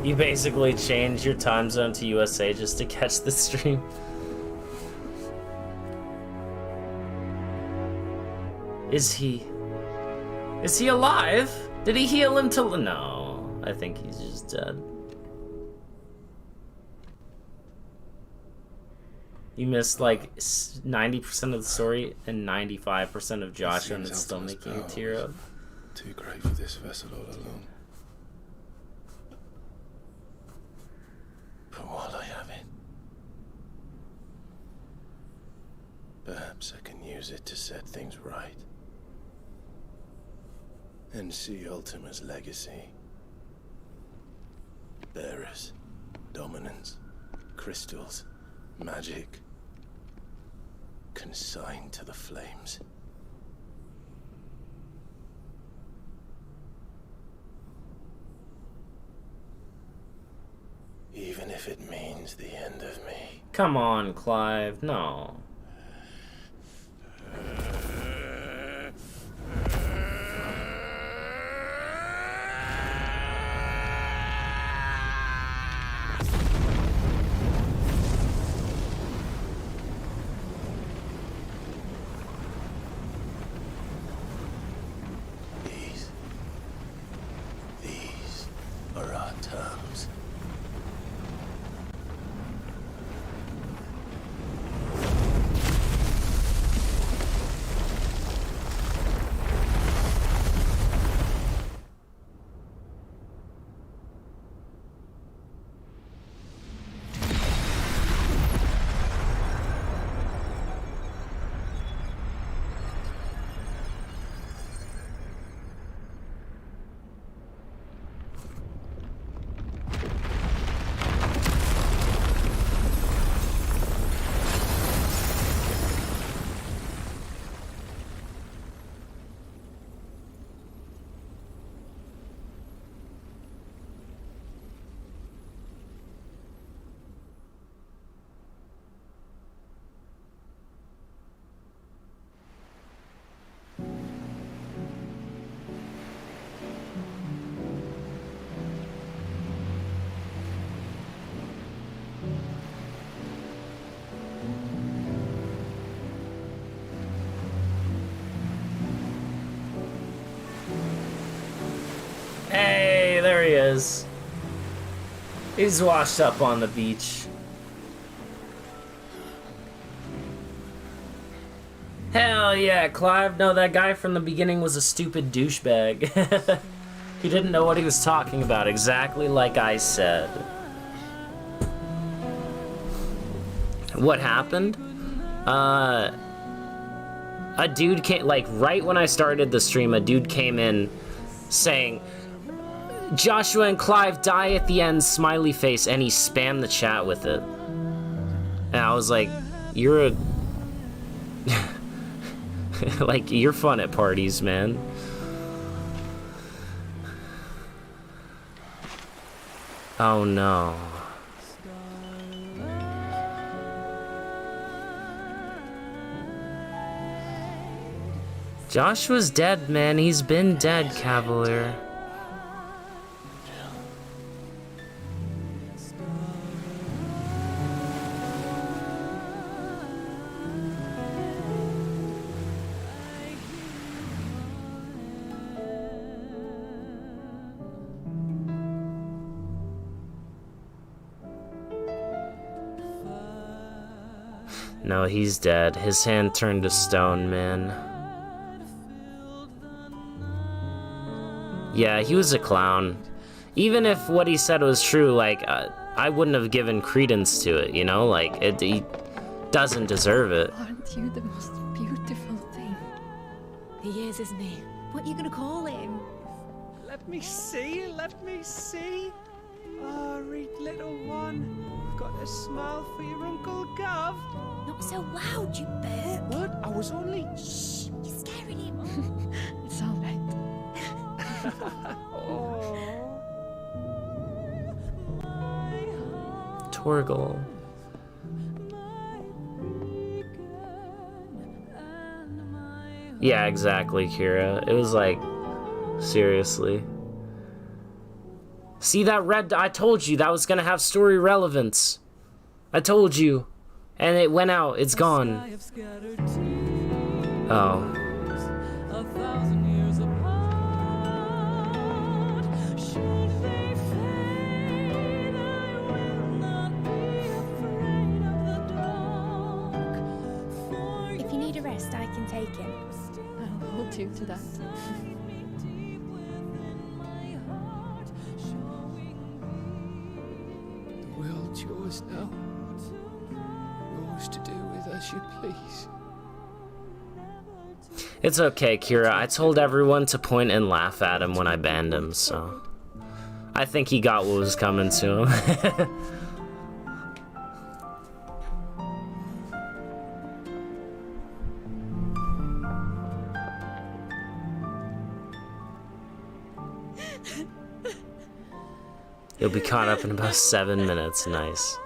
You basically changed your time zone to USA just to catch the stream. Is he alive? Did he heal him to... No, I think he's just dead. You missed like 90% of the story and 95% of Joshua, and it's still making you tear up. Too great for this vessel all alone. But while I have it, perhaps I can use it to set things right. And see Ultima's legacy. Bearers, dominance, crystals, magic, consigned to the flames. Even if it means the end of me. Come on, Clive, no. These are our terms. Hey, there he is. He's washed up on the beach. Hell yeah, Clive. No, that guy from the beginning was a stupid douchebag. He didn't know what he was talking about, exactly like I said. What happened? A dude came, like, right when I started the stream, a dude came in saying, Joshua and Clive die at the end, smiley face, and he spammed the chat with it. And I was like, you're a... like, you're fun at parties, man. Oh no. Joshua's dead, man. He's been dead, Cavalier. No, he's dead. His hand turned to stone, man. Yeah, he was a clown. Even if what he said was true, like, I wouldn't have given credence to it, you know? Like, he doesn't deserve it. Aren't you the most beautiful thing? He is, isn't he? What are you gonna call him? Let me see, let me see. Ah, read little one. I've got a smile for your Uncle Gav. Not so loud, you burp. What? I was only... Shh, you're scaring him. It's all right. Torgal. Yeah, exactly, Kira. It was like, seriously. See that red? I told you that was gonna have story relevance. I told you. And it went out. It's gone. Oh. If you need a rest, I can take him. I'll hold you to that. The world's yours now. Yours to do with as you please. It's okay, Kira. I told everyone to point and laugh at him when I banned him, so... I think he got what was coming to him. You'll be caught up in about 7 minutes. Nice.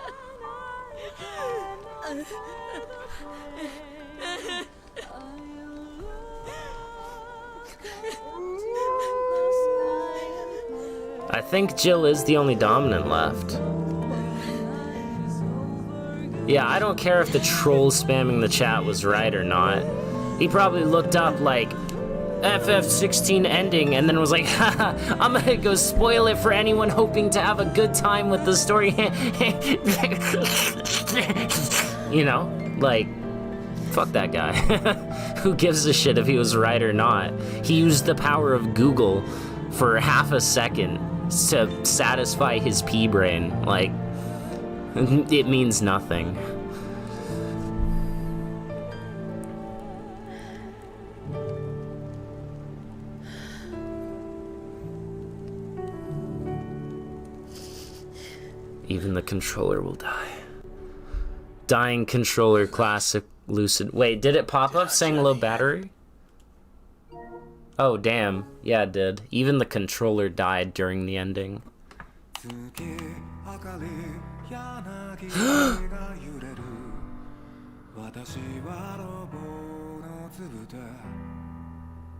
I think Jill is the only dominant left. Yeah, I don't care if the troll spamming the chat was right or not. He probably looked up like FF16 ending and then was like, haha, I'm gonna go spoil it for anyone hoping to have a good time with the story. You know, like, fuck that guy. Who gives a shit if he was right or not? He used the power of Google for half a second to satisfy his pea brain. Like, it means nothing. Even the controller will die. Dying controller, classic Lucid. Wait, did it pop up saying low battery? Oh, damn. Yeah, it did. Even the controller died during the ending.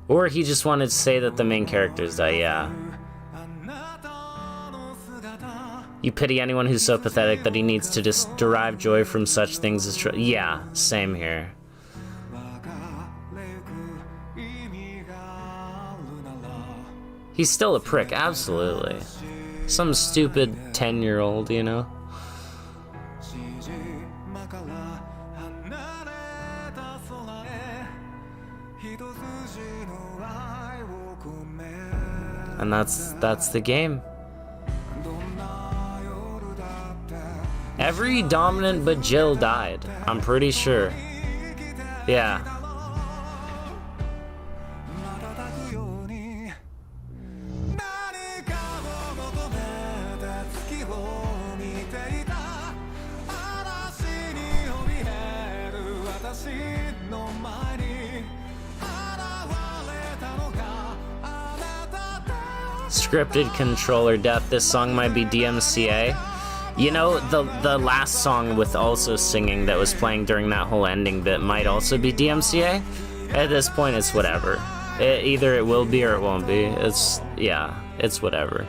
Or he just wanted to say that the main characters die, yeah. You pity anyone who's so pathetic that he needs to just derive joy from such things as yeah, same here. He's still a prick, absolutely. Some stupid 10-year-old, you know? And that's the game. Every dominant but Jill died, I'm pretty sure. Yeah. Scripted controller death. This song might be DMCA. You know, the last song with also singing that was playing during that whole ending bit might also be DMCA. At this point, it's whatever. Either it will be or it won't be. It's, yeah, it's whatever.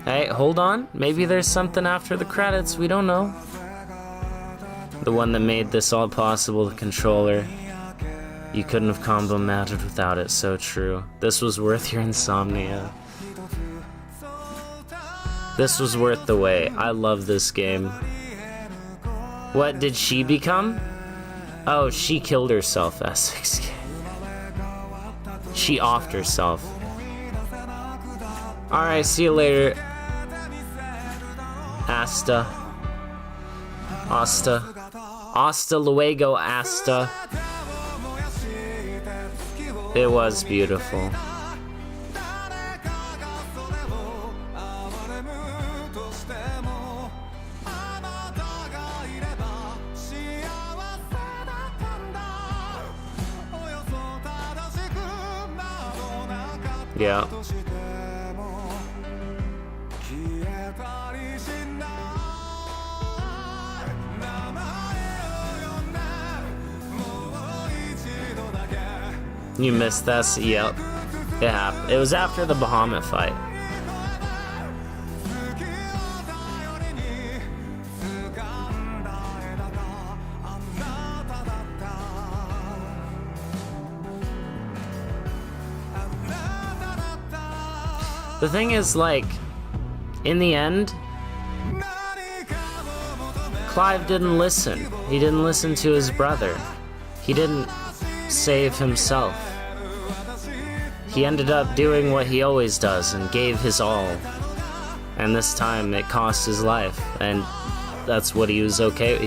Hey, hold on. Maybe there's something after the credits. We don't know. The one that made this all possible, the controller. You couldn't have combo matted without it, so true. This was worth your insomnia. This was worth the wait. I love this game. What did she become? Oh, she killed herself, Essex. She offed herself. Alright, see you later. Hasta luego, Asta. It was beautiful. Yeah. You missed this? Yep. It happened. It was after the Bahamut fight. The thing is, like, in the end, Clive didn't listen. He didn't listen to his brother. He didn't save himself. He ended up doing what he always does and gave his all. And this time it cost his life, and that's what he was okay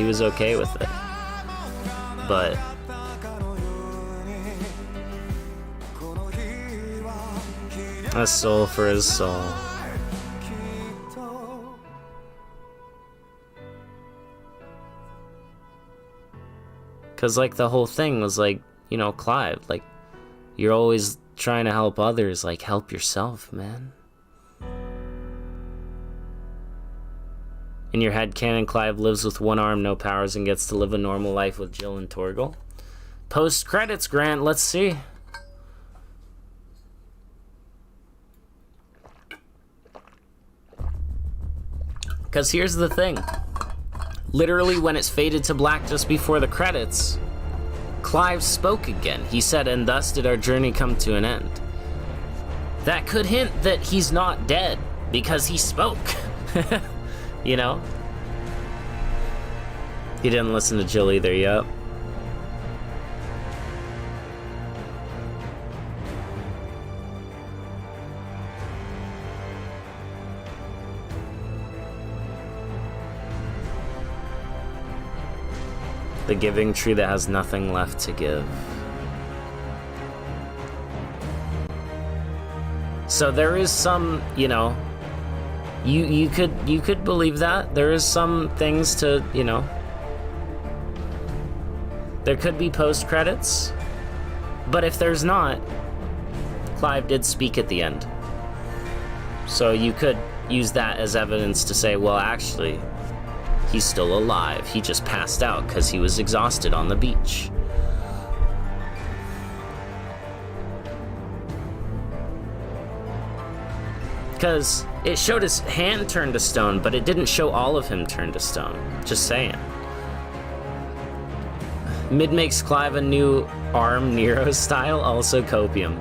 with it. But a soul for his soul. Cause like the whole thing was like, you know, Clive, like, you're always trying to help others, like, help yourself, man. In your headcanon, Clive lives with one arm, no powers, and gets to live a normal life with Jill and Torgal. Post-credits, Grant, let's see. Because here's the thing. Literally, when it's faded to black just before the credits, Clive spoke again. He said, "And thus did our journey come to an end." That could hint that he's not dead, because he spoke. You know? He didn't listen to Jill either, yep. The giving tree that has nothing left to give. So there is some, you know, you could believe that. There is some things to, you know, there could be post-credits, but if there's not, Clive did speak at the end. So you could use that as evidence to say, well, actually, he's still alive. He just passed out because he was exhausted on the beach. Because it showed his hand turn to stone, but it didn't show all of him turn to stone. Just saying. Mid makes Clive a new arm, Nero style, also copium.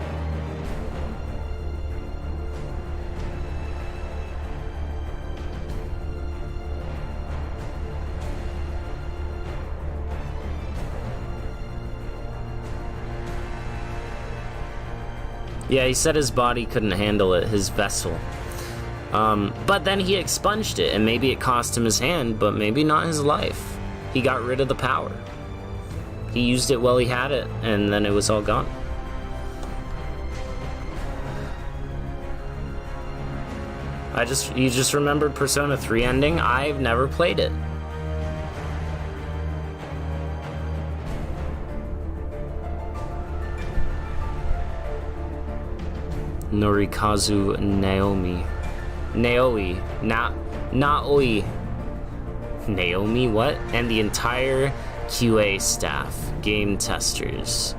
Yeah, he said his body couldn't handle it, his vessel. But then he expunged it, and maybe it cost him his hand, but maybe not his life. He got rid of the power. He used it while he had it, and then it was all gone. You just remembered Persona 3 ending? I've never played it. Norikazu Naomi. Naoi. Naomi, what? And the entire QA staff, game testers,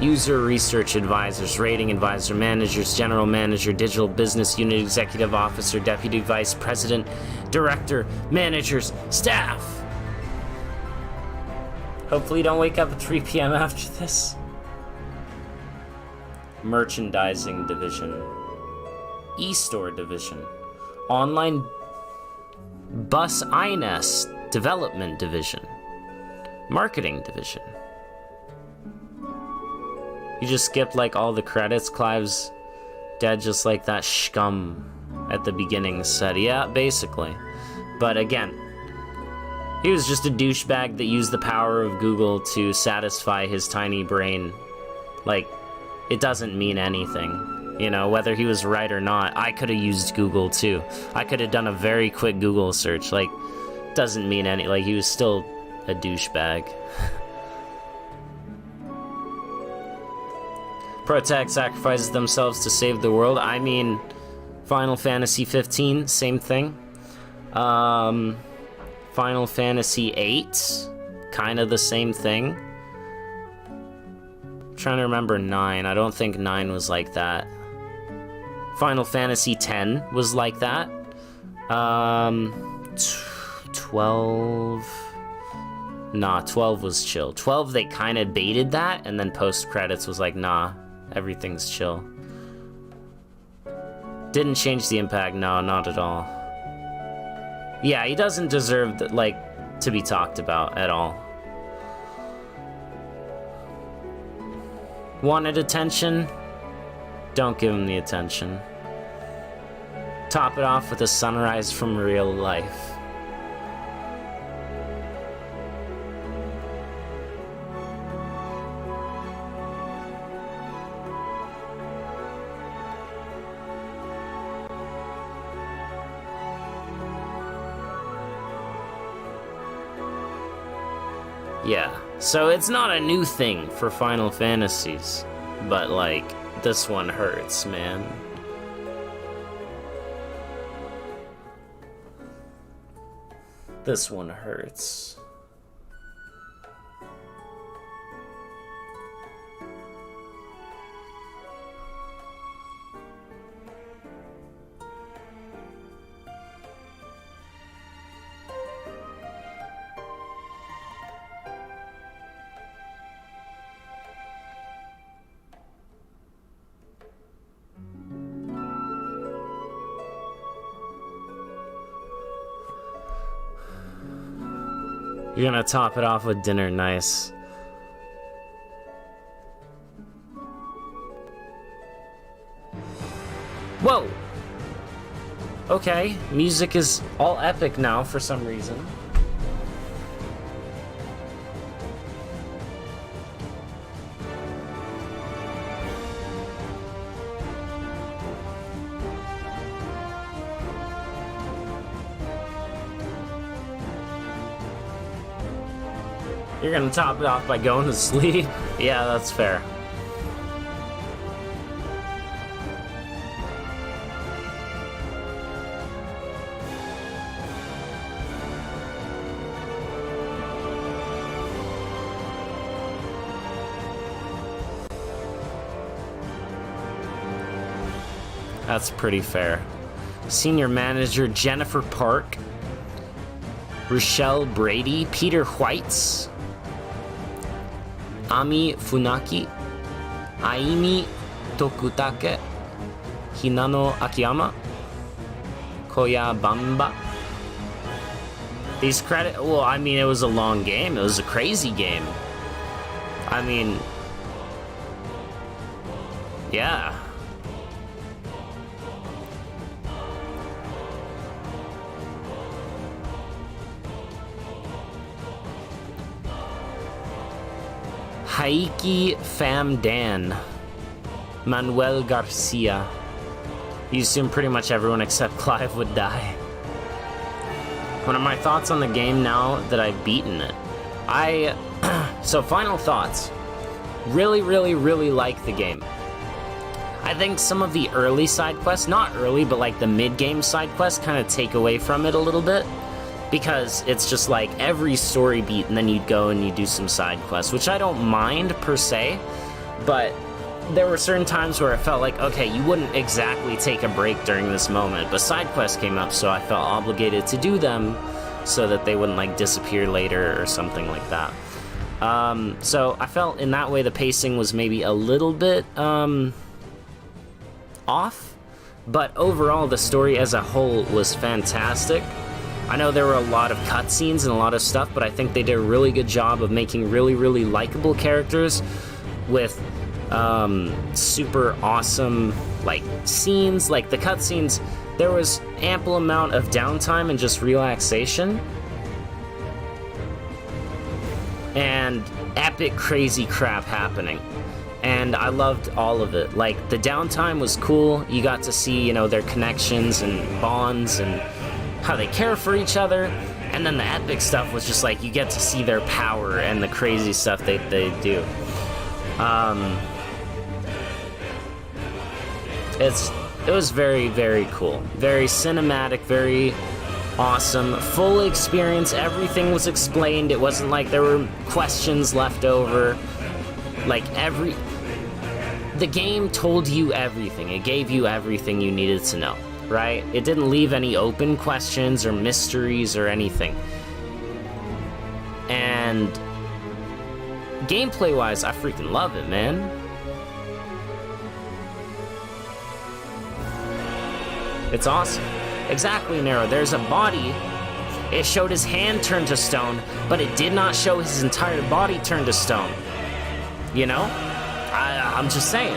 user research advisors, rating advisor, managers, general manager, digital business unit executive officer, deputy vice president, director, managers, staff. Hopefully you don't wake up at 3 p.m. after this. Merchandising division, e-store division, online bus INES development division, marketing division. You just skipped like all the credits. Clive's dead just like that scum at the beginning said. Yeah, basically. But again, he was just a douchebag that used the power of Google to satisfy his tiny brain. Like, it doesn't mean anything. You know, whether he was right or not, I could have used Google too. I could have done a very quick Google search. Like, doesn't mean any, like, he was still a douchebag. Protag sacrifices themselves to save the world. I mean, Final Fantasy 15, same thing. Final Fantasy 8, kind of the same thing. I'm trying to remember 9. I don't think 9 was like that. Final Fantasy 10 was like that. 12... Nah, 12 was chill. 12, they kind of baited that, and then post-credits was like, nah, everything's chill. Didn't change the impact, no, not at all. Yeah, he doesn't deserve, to be talked about at all. Wanted attention? Don't give him the attention. Top it off with a sunrise from real life. Yeah, so it's not a new thing for Final Fantasies, but like, this one hurts, man. This one hurts. You're gonna top it off with dinner, nice. Whoa! Okay, music is all epic now for some reason. You're gonna top it off by going to sleep? Yeah, that's fair. That's pretty fair. Senior Manager Jennifer Park, Rochelle Brady, Peter Whites, Ami Funaki, Aimi Tokutake, Hinano Akiyama, Koyabamba. These well, I mean, it was a long game. It was a crazy game. I mean, yeah. Haiki Fam Dan. Manuel Garcia. You assume pretty much everyone except Clive would die. What are my thoughts on the game now that I've beaten it? So final thoughts. Really, really, really like the game. I think some of the early side quests, not early, but like the mid-game side quests kind of take away from it a little bit. Because it's just like every story beat and then you'd go and you do some side quests, which I don't mind per se, but there were certain times where I felt like, okay, you wouldn't exactly take a break during this moment, but side quests came up, so I felt obligated to do them so that they wouldn't like disappear later or something like that. So I felt in that way the pacing was maybe a little bit off, but overall the story as a whole was fantastic. I know there were a lot of cutscenes and a lot of stuff, but I think they did a really good job of making really, really likable characters with super awesome like scenes. Like the cutscenes, there was ample amount of downtime and just relaxation and epic crazy crap happening, and I loved all of it. Like the downtime was cool. You got to see, you know, their connections and bonds and how they care for each other, and then the epic stuff was just like you get to see their power and the crazy stuff they do. It was very, very cool. Very cinematic, very awesome. Full experience, everything was explained. It wasn't like there were questions left over. Like the game told you everything. It gave you everything you needed to know, right? It didn't leave any open questions or mysteries or anything. And gameplay-wise, I freaking love it, man. It's awesome. Exactly, Nero. There's a body. It showed his hand turn to stone, but it did not show his entire body turn to stone. You know? I'm just saying.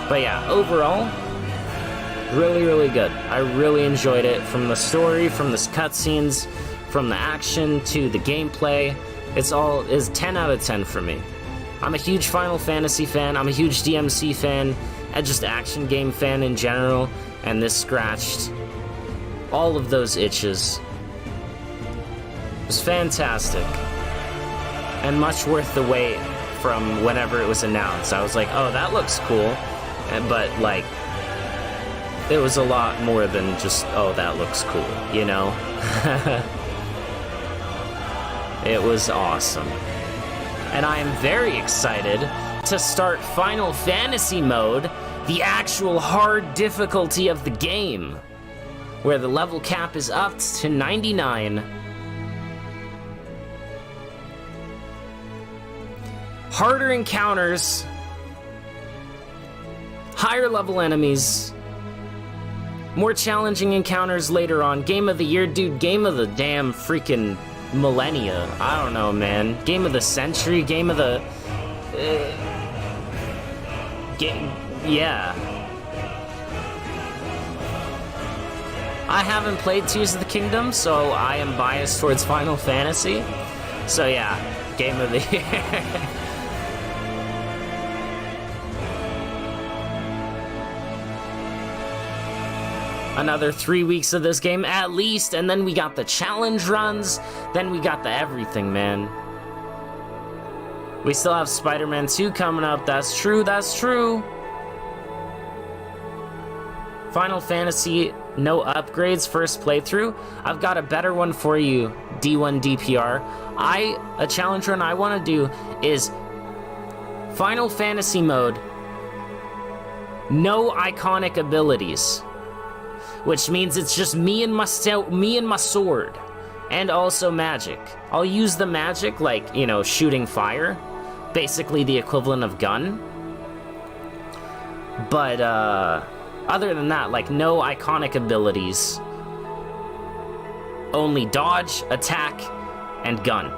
But yeah, overall, really, really good. I really enjoyed it. From the story, from the cutscenes, from the action to the gameplay. It's all is 10 out of 10 for me. I'm a huge Final Fantasy fan. I'm a huge DMC fan. And just action game fan in general. And this scratched all of those itches. It was fantastic. And much worth the wait from whenever it was announced. I was like, oh, that looks cool. But, like, it was a lot more than just, oh, that looks cool, you know? It was awesome. And I am very excited to start Final Fantasy mode, the actual hard difficulty of the game, where the level cap is upped to 99. Harder encounters, higher level enemies, more challenging encounters later on. Game of the year, dude, game of the damn freaking millennia. I don't know, man. Game of the century, game of the... yeah. I haven't played Tears of the Kingdom, so I am biased towards Final Fantasy. So yeah, game of the year. Another 3 weeks of this game at least, and then we got the challenge runs, then we got the everything, man. We still have Spider-Man 2 coming up. That's true, that's true. Final Fantasy, no upgrades, first playthrough. I've got a better one for you, D1 DPR. A challenge run I want to do is Final Fantasy mode, no iconic abilities. Which means it's just me and my sword. And also magic. I'll use the magic, like, you know, shooting fire. Basically the equivalent of gun. But, other than that, like, no iconic abilities. Only dodge, attack, and gun.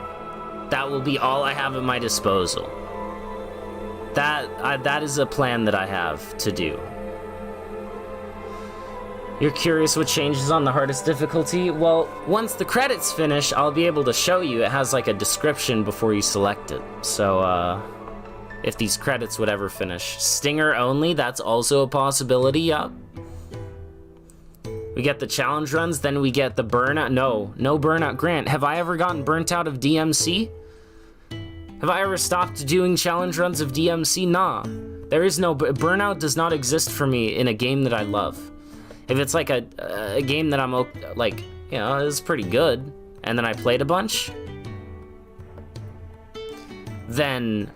That will be all I have at my disposal. That is a plan that I have to do. You're curious what changes on the hardest difficulty? Well, once the credits finish, I'll be able to show you. It has like a description before you select it. So, if these credits would ever finish. Stinger only, that's also a possibility, yup. We get the challenge runs, then we get the burnout. No burnout. Grant, have I ever gotten burnt out of DMC? Have I ever stopped doing challenge runs of DMC? Nah. There is no... Burnout does not exist for me in a game that I love. If it's like a game that I'm, like, you know, is pretty good, and then I played a bunch, then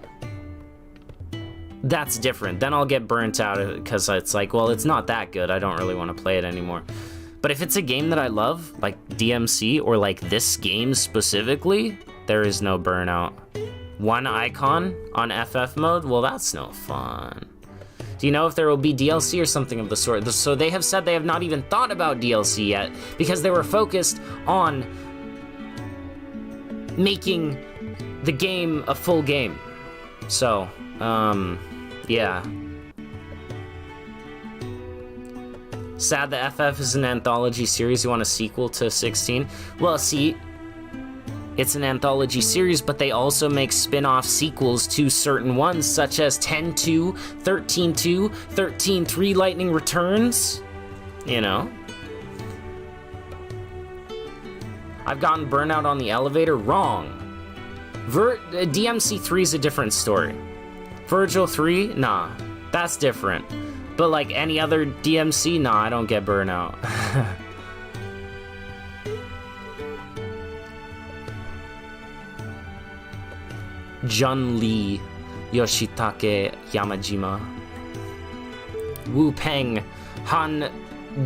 that's different. Then I'll get burnt out because it's like, well, it's not that good. I don't really want to play it anymore. But if it's a game that I love, like DMC, or like this game specifically, there is no burnout. One icon on FF mode? Well, that's no fun. Do you know if there will be DLC or something of the sort? So they have said they have not even thought about DLC yet because they were focused on making the game a full game. So, yeah. Sad that FF is an anthology series. You want a sequel to 16? Well, see, it's an anthology series, but they also make spin-off sequels to certain ones, such as 10-2, 13-2, 13-3 Lightning Returns. You know? I've gotten burnout on the elevator. Wrong. DMC 3 is a different story. Virgil 3? Nah. That's different. But like any other DMC, nah, I don't get burnout. Jun Lee, Yoshitake Yamajima, Wu Peng, Han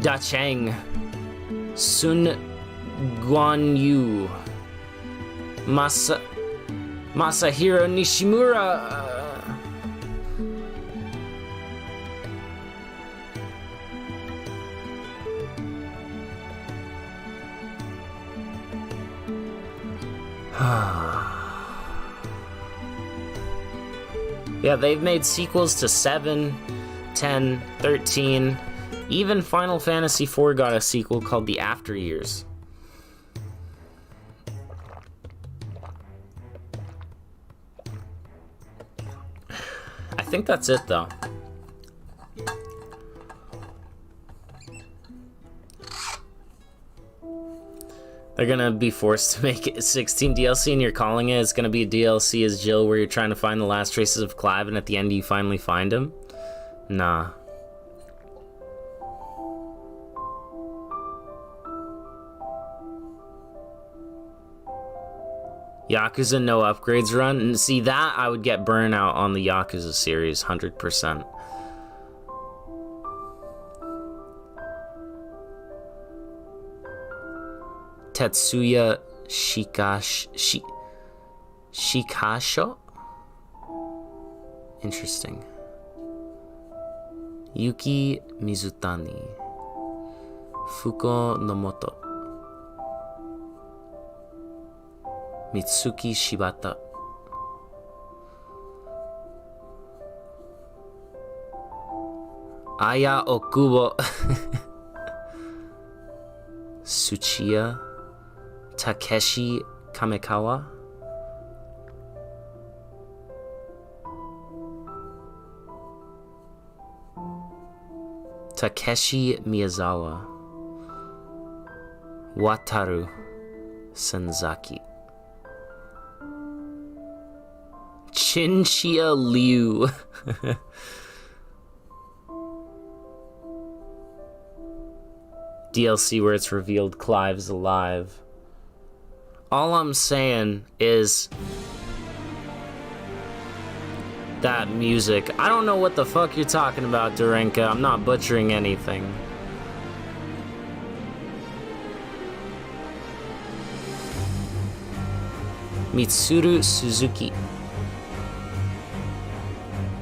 Dacheng, Sun Guanyu, Masahiro Nishimura. Yeah, they've made sequels to 7, 10, 13. Even Final Fantasy IV got a sequel called The After Years. I think that's it, though. They're gonna be forced to make it 16 DLC, and you're calling it. It's gonna be a DLC as Jill, where you're trying to find the last traces of Clive, and at the end you finally find him. Nah. Yakuza no upgrades run, and see that I would get burnout on the Yakuza series 100%. Tetsuya Shikasho? Interesting. Yuki Mizutani. Fuko Nomoto. Mitsuki Shibata. Aya Okubo. Tsuchiya. Takeshi Kamikawa. Takeshi Miyazawa. Wataru Senzaki. Chinchia Liu. DLC where it's revealed Clive's alive. All I'm saying is that music. I don't know what the fuck you're talking about, Durenka. I'm not butchering anything. Mitsuru Suzuki.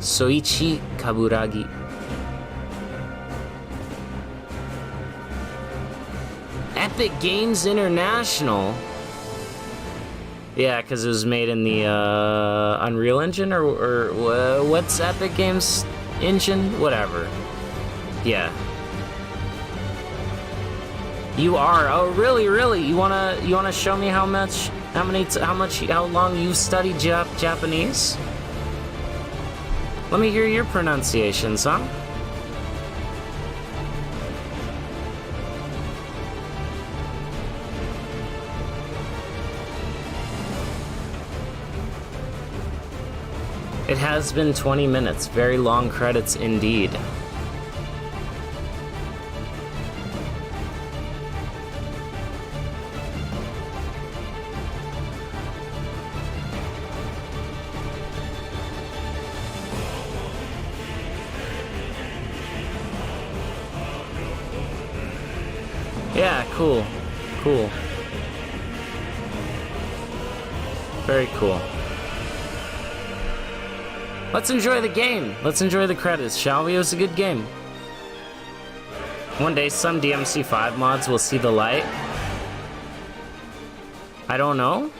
Soichi Kaburagi. Epic Games International. Yeah, because it was made in the Unreal Engine, or what's Epic Games engine? Whatever. Yeah. You are. Oh, really, really? You wanna show me how long you've studied Japanese? Let me hear your pronunciations, huh? It has been 20 minutes. Very long credits indeed. Yeah, cool. Cool. Very cool. Let's enjoy the game. Let's enjoy the credits, shall we? It was a good game. One day, some DMC5 mods will see the light. I don't know.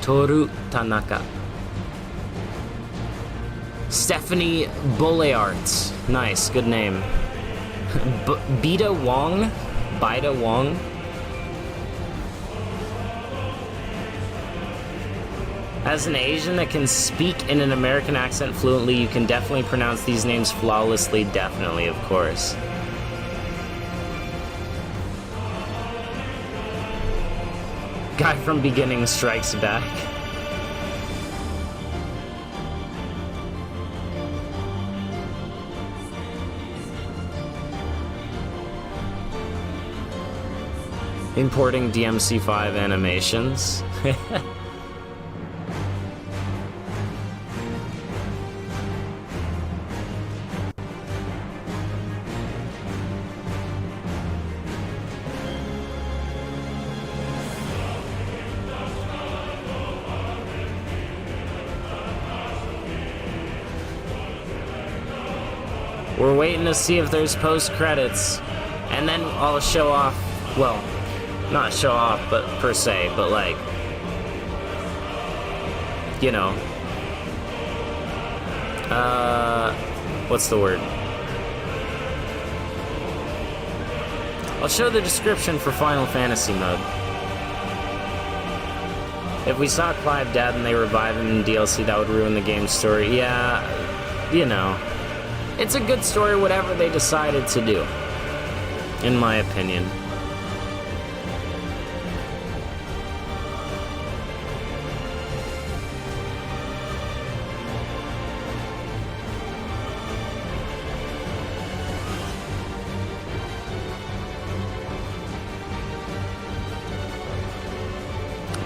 Toru Tanaka. Stephanie Bolearts. Nice, good name. Bida Wong? Bida Wong? As an Asian that can speak in an American accent fluently, you can definitely pronounce these names flawlessly. Definitely, of course. Guy from Beginning strikes back. Importing DMC5 animations. We're waiting to see if there's post-credits, and then I'll show off, well, not show off, but per se, but like, you know, what's the word? I'll show the description for Final Fantasy mode. If we saw Clive dead and they revive him in DLC, that would ruin the game's story. Yeah, you know. It's a good story, whatever they decided to do, in my opinion.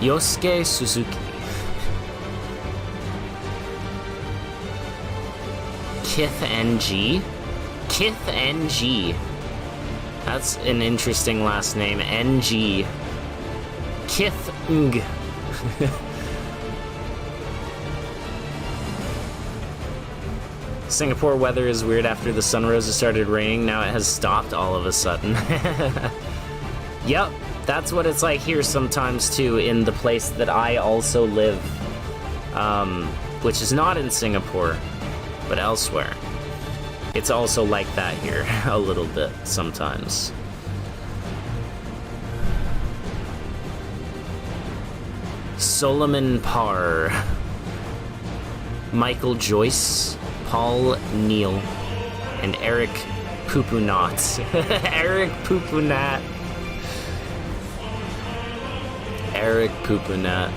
Yosuke Suzuki. Kith NG? Kith NG. That's an interesting last name. NG. Kith Ng. Singapore weather is weird. After the sun rose, it started raining. Now it has stopped all of a sudden. Yep, that's what it's like here sometimes too, in the place that I also live. Which is not in Singapore, but elsewhere. It's also like that here, a little bit, sometimes. Solomon Parr. Michael Joyce, Paul Neal, and Eric Pupunat. Eric Pupunat. Eric Pupunat.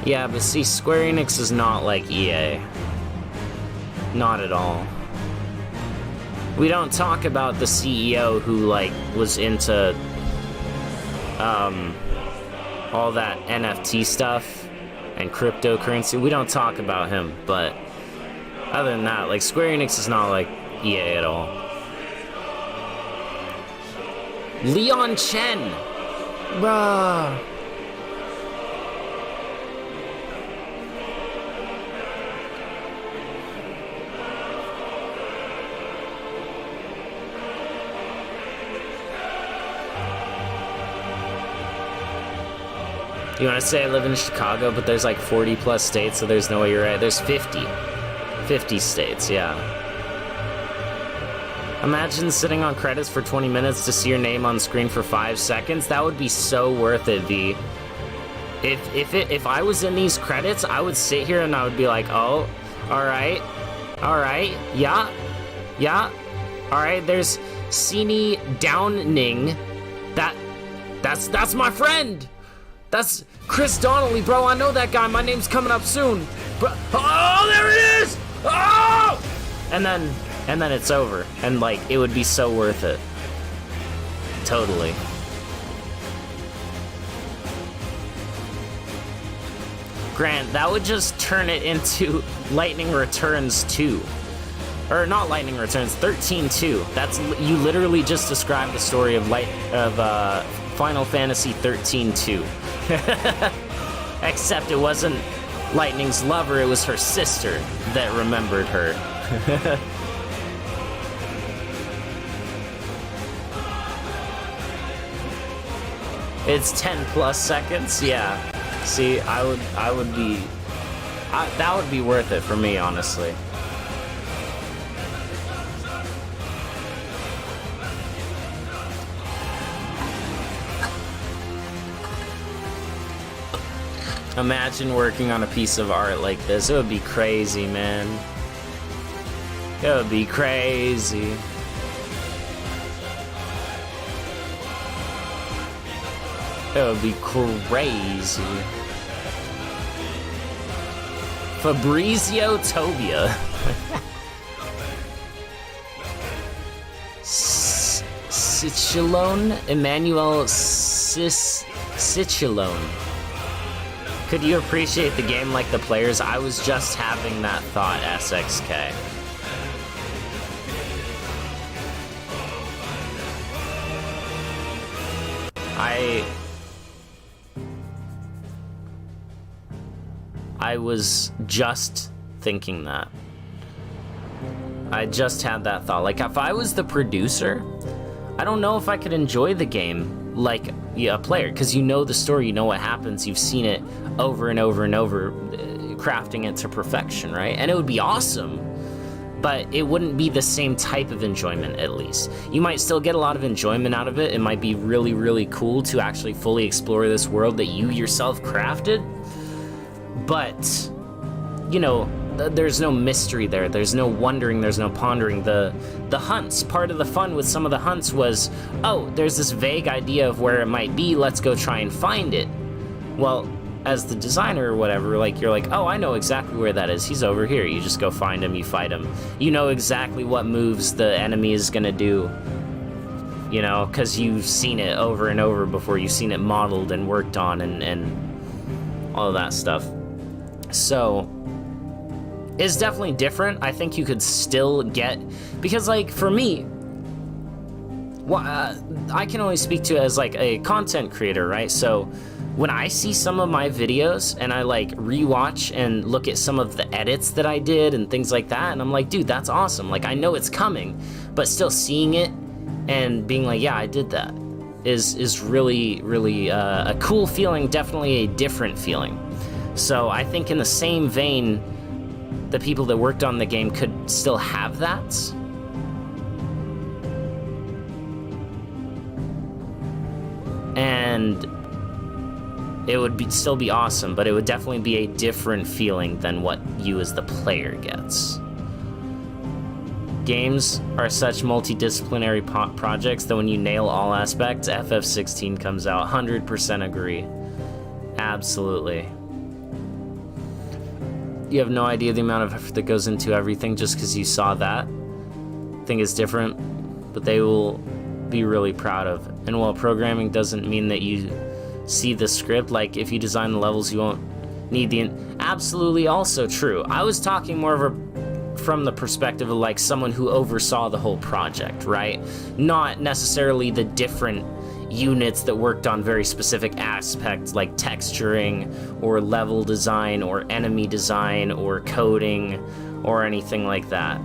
Yeah, but see, Square Enix is not like EA. Not at all. We don't talk about the CEO who, like, was into, all that NFT stuff and cryptocurrency. We don't talk about him, but other than that, like, Square Enix is not like EA at all. Leon Chen! Bruh! You want to say I live in Chicago, but there's like 40 plus states, so there's no way you're right. There's 50. 50 states, yeah. Imagine sitting on credits for 20 minutes to see your name on screen for 5 seconds. That would be so worth it, V. If I was in these credits, I would sit here and I would be like, oh, alright, yeah, alright, there's Sini Downing. That's my friend! That's Chris Donnelly, bro. I know that guy. My name's coming up soon. Bro. Oh, there it is! Oh! And then it's over. And like, it would be so worth it. Totally. Grant, that would just turn it into Lightning Returns 2. Or not Lightning Returns, 13-2. That's, you literally just described the story of Final Fantasy 13-2. Except it wasn't Lightning's lover, it was her sister that remembered her. It's 10 plus seconds, yeah. See, that would be worth it for me, honestly. Imagine working on a piece of art like this. It would be crazy, man. It would be crazy. It would be crazy. Fabrizio Tobia. Cicilone? Emmanuel Cicilone. Could you appreciate the game like the players? I was just having that thought, SXK. I was just thinking that. I just had that thought. Like, if I was the producer, I don't know if I could enjoy the game like a player, because you know the story, you know what happens, you've seen it over and over and over, crafting it to perfection, right? And it would be awesome, but it wouldn't be the same type of enjoyment, at least. You might still get a lot of enjoyment out of it. It might be really, really cool to actually fully explore this world that you yourself crafted, but, you know, there's no mystery there. There's no wondering, there's no pondering. The hunts, part of the fun with some of the hunts was, oh, there's this vague idea of where it might be, let's go try and find it. Well, as the designer or whatever, like, you're like, oh, I know exactly where that is. He's over here. You just go find him, you fight him. You know exactly what moves the enemy is gonna do, you know, because you've seen it over and over before. You've seen it modeled and worked on and all of that stuff. So it's definitely different. I think you could still get, because like for me, I can only speak to it as like a content creator, right? So when I see some of my videos and I like rewatch and look at some of the edits that I did and things like that, and I'm like, dude, that's awesome. Like, I know it's coming, but still seeing it and being like, yeah, I did that is really, really a cool feeling, definitely a different feeling. So I think in the same vein, the people that worked on the game could still have that. And it would still be awesome, but it would definitely be a different feeling than what you as the player gets. Games are such multidisciplinary projects that when you nail all aspects, FF16 comes out. 100% agree. Absolutely. You have no idea the amount of effort that goes into everything just because you saw that. I think it's different, but they will be really proud of. And while programming doesn't mean that you see the script, like if you design the levels, you won't need the... Absolutely also true. I was talking more of a from the perspective of like someone who oversaw the whole project, right? Not necessarily the different units that worked on very specific aspects like texturing or level design or enemy design or coding or anything like that.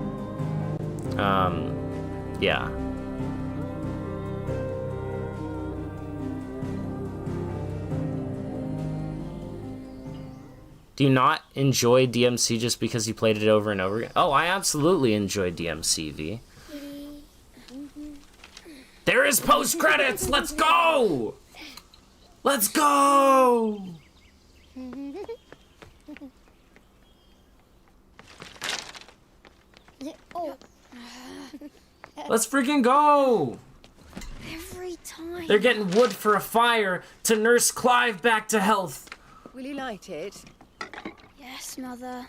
Yeah. Do you not enjoy DMC just because you played it over and over again? Oh, I absolutely enjoy DMC, V. There is post-credits! Let's go! Let's go! Let's freaking go! Every time. They're getting wood for a fire to nurse Clive back to health. Will you light it? Yes, Mother.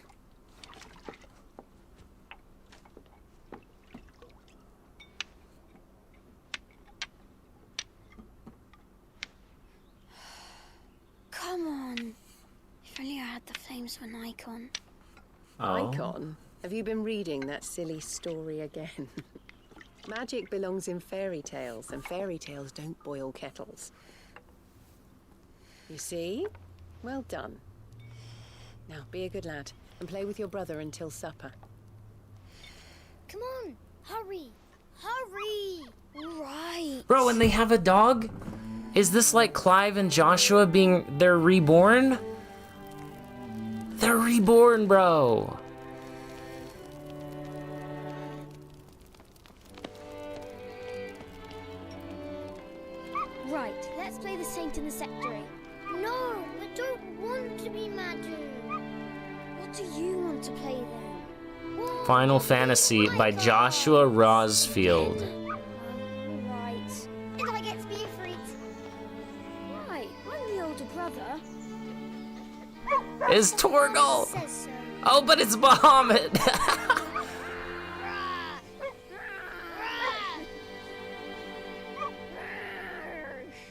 Come on. If only I had the flames for an icon. Oh. Icon? Have you been reading that silly story again? Magic belongs in fairy tales, and fairy tales don't boil kettles. You see? Well done. Now, be a good lad, and play with your brother until supper. Come on, hurry! Hurry! Right. Bro, and they have a dog? Is this like Clive and Joshua they're reborn? They're reborn, bro. Right, let's play the saint in the secretary. No, I don't want to be Madu. What do you want to play then? Final Fantasy by Joshua Rosfield. Right. And I get to be a freak. Right, I'm the older brother. Is Torgal? Says so. Oh, but it's Bahamut.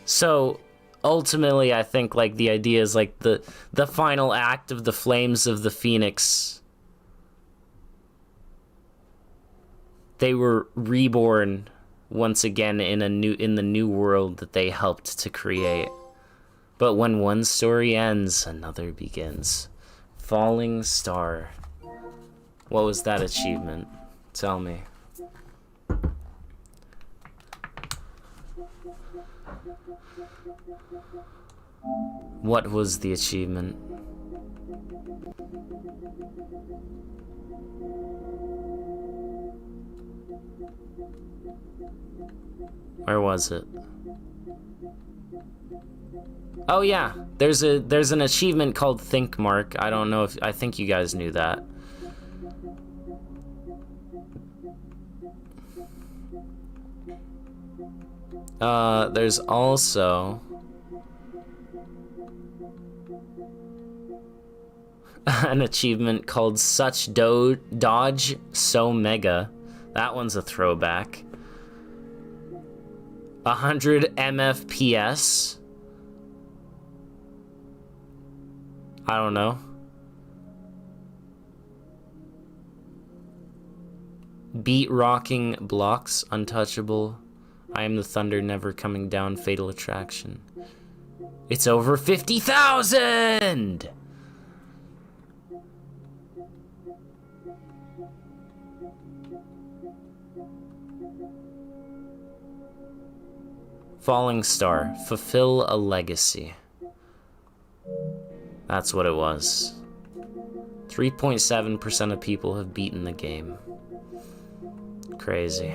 So ultimately, I think like the idea is like the final act of the Flames of the Phoenix. They were reborn once again in the new world that they helped to create. But when one story ends, another begins. Falling Star. What was that achievement? Tell me. What was the achievement? Where was it? Oh yeah, there's an achievement called Think Mark. I don't know if I think you guys knew that. There's also an achievement called Such Dodge So Mega. That one's a throwback. 100 MFPS. I don't know. Beat rocking blocks, untouchable. I am the thunder never coming down, fatal attraction. It's over 50,000! Falling Star, fulfill a legacy. That's what it was. 3.7% of people have beaten the game. Crazy.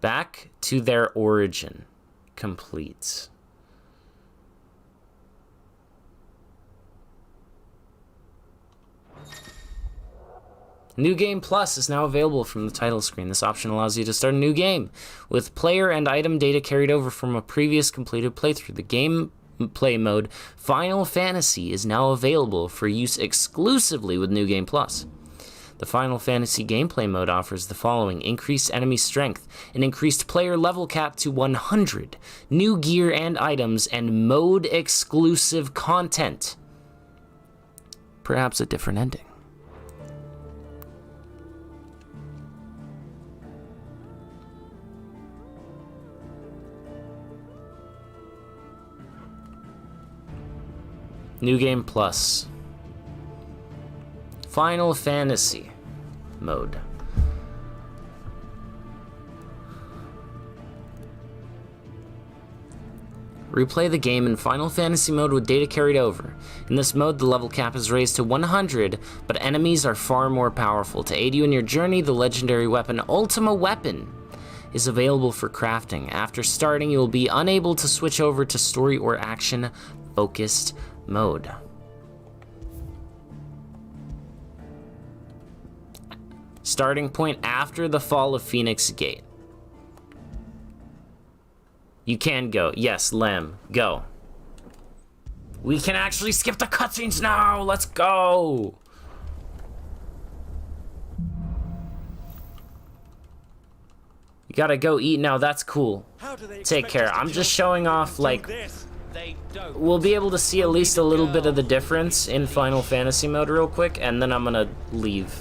Back to their origin. Complete. New Game Plus is now available from the title screen. This option allows you to start a new game with player and item data carried over from a previous completed playthrough. The gameplay mode Final Fantasy is now available for use exclusively with New Game Plus. The Final Fantasy gameplay mode offers the following: increased enemy strength, an increased player level cap to 100, new gear and items, and mode-exclusive content. Perhaps a different ending. New Game Plus. Final Fantasy mode. Replay the game in Final Fantasy mode with data carried over. In this mode, the level cap is raised to 100, but enemies are far more powerful. To aid you in your journey, the legendary weapon Ultima Weapon is available for crafting. After starting, you will be unable to switch over to story or action-focused mode. Starting point after the fall of Phoenix Gate. You can go. Yes, Lem, go. We can actually skip the cutscenes now. Let's go. You gotta go eat now. That's cool. Take care. I'm just showing off, like, we'll be able to see at least a little bit of the difference in Final Fantasy mode real quick, and then I'm gonna leave.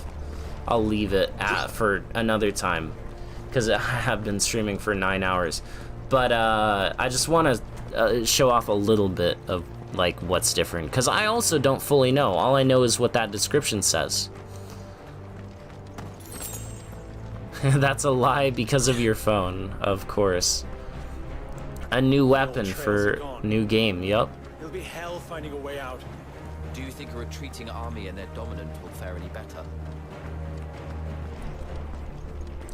I'll leave it for another time, because I have been streaming for 9 hours. But I just want to show off a little bit of, like, what's different, because I also don't fully know. All I know is what that description says. That's a lie because of your phone, of course. A new weapon for new game, yup. It'll be hell finding a way out. Do you think a retreating army and their dominant will fare any better?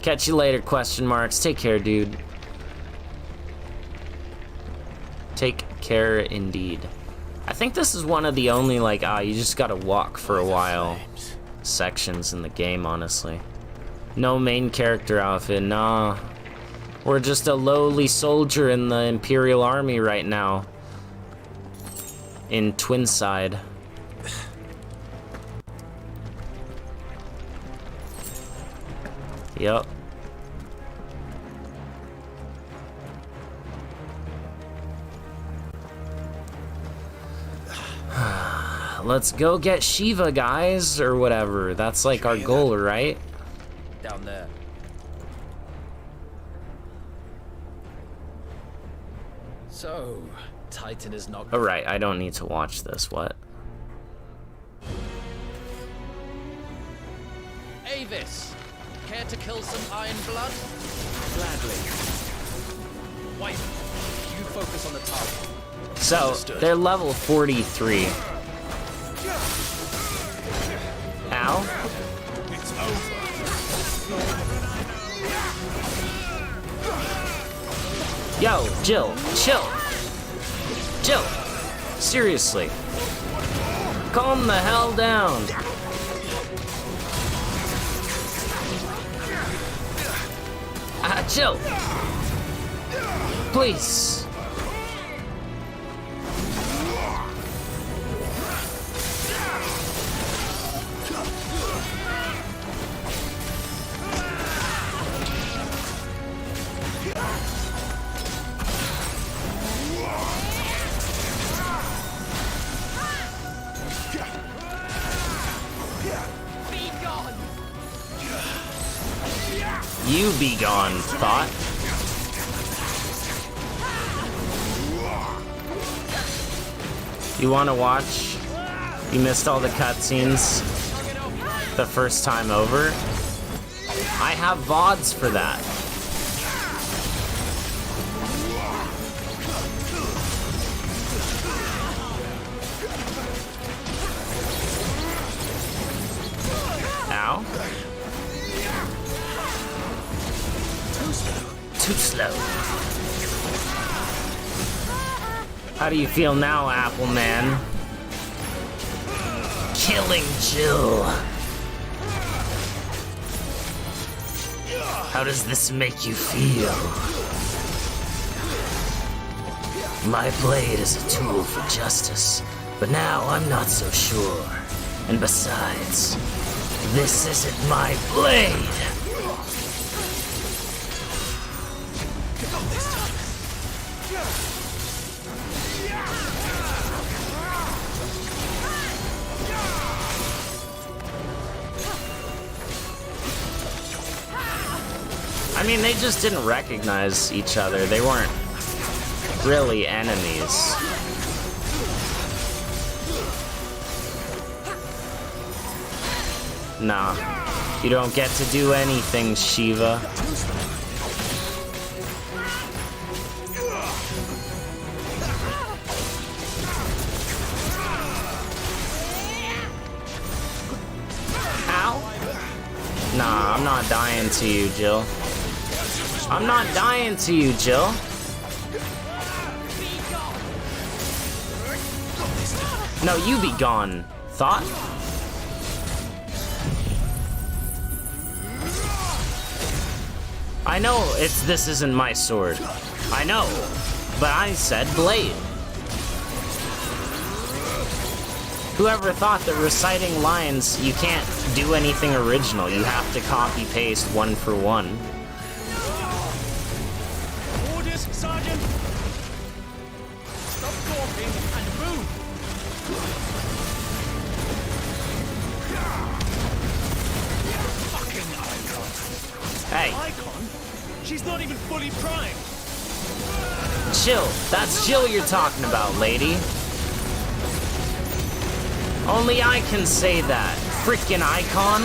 Catch you later, question marks. Take care, dude. Take care indeed. I think this is one of the only, like, you just gotta walk for a while sections in the game, honestly. No main character outfit, nah. We're just a lowly soldier in the Imperial Army right now. In Twinside. Yup. Let's go get Shiva, guys, or whatever. That's like our goal, right? Down there. So, Titan is not... Alright, I don't need to watch this, what? Avis, care to kill some Iron Blood? Gladly. Wipe, you focus on the target. So, they're level 43. Ow. It's over. Yo, Jill, chill. Jill, seriously. Calm the hell down. Jill. Please. You be gone, thought. You wanna watch? You missed all the cutscenes the first time over? I have VODs for that. Ow. Too slow. How do you feel now, Apple Man? Killing Jill. How does this make you feel? My blade is a tool for justice, but now I'm not so sure. And besides, This isn't my blade! I mean, they just didn't recognize each other. They weren't really enemies. Nah, you don't get to do anything, Shiva. Ow. Nah, I'm not dying to you, Jill. I'm not dying to you, Jill. No, you be gone, Thought. I know this isn't my sword. I know, but I said blade. Whoever thought that reciting lines, you can't do anything original. You have to copy paste one for one. Orders, Sergeant! Stop talking and move! Fucking Icon! Hey. Icon? She's not even fully primed! Jill, that's Jill you're talking about, lady. Only I can say that. Frickin' Icon.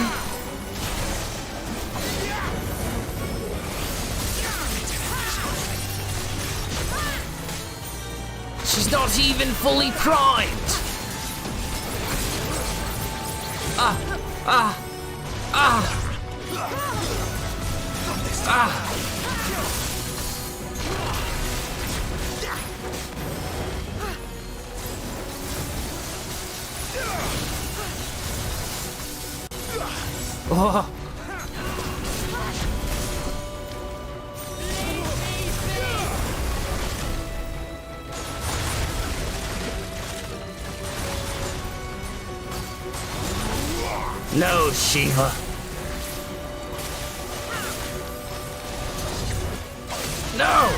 She's not even fully primed. Oh. No, Shiva. No!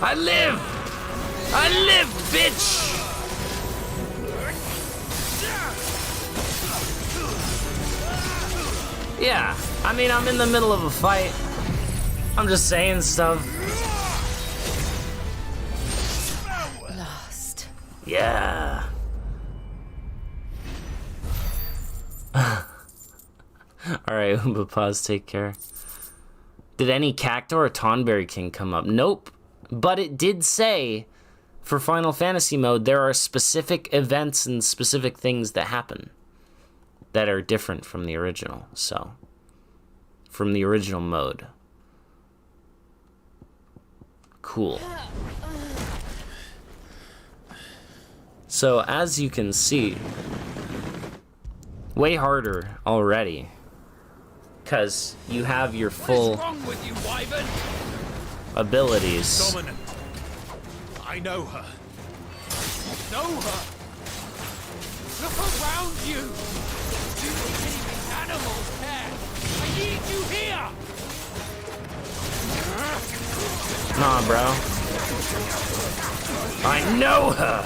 I live! I live, bitch! Yeah, I mean, I'm in the middle of a fight. I'm just saying stuff. Lost. Yeah. Alright, Oompa Paws, take care. Did any Cactor or Tonberry King come up? Nope. But it did say, for Final Fantasy mode, there are specific events and specific things that happen that are different from the original, so. From the original mode. Cool. So, as you can see, way harder already. Because you have your full with you, Wyvern? abilities. Dominant. I know her. Know her. Look around you. You leaving animals care. I need you here. Nah, bro. I know her.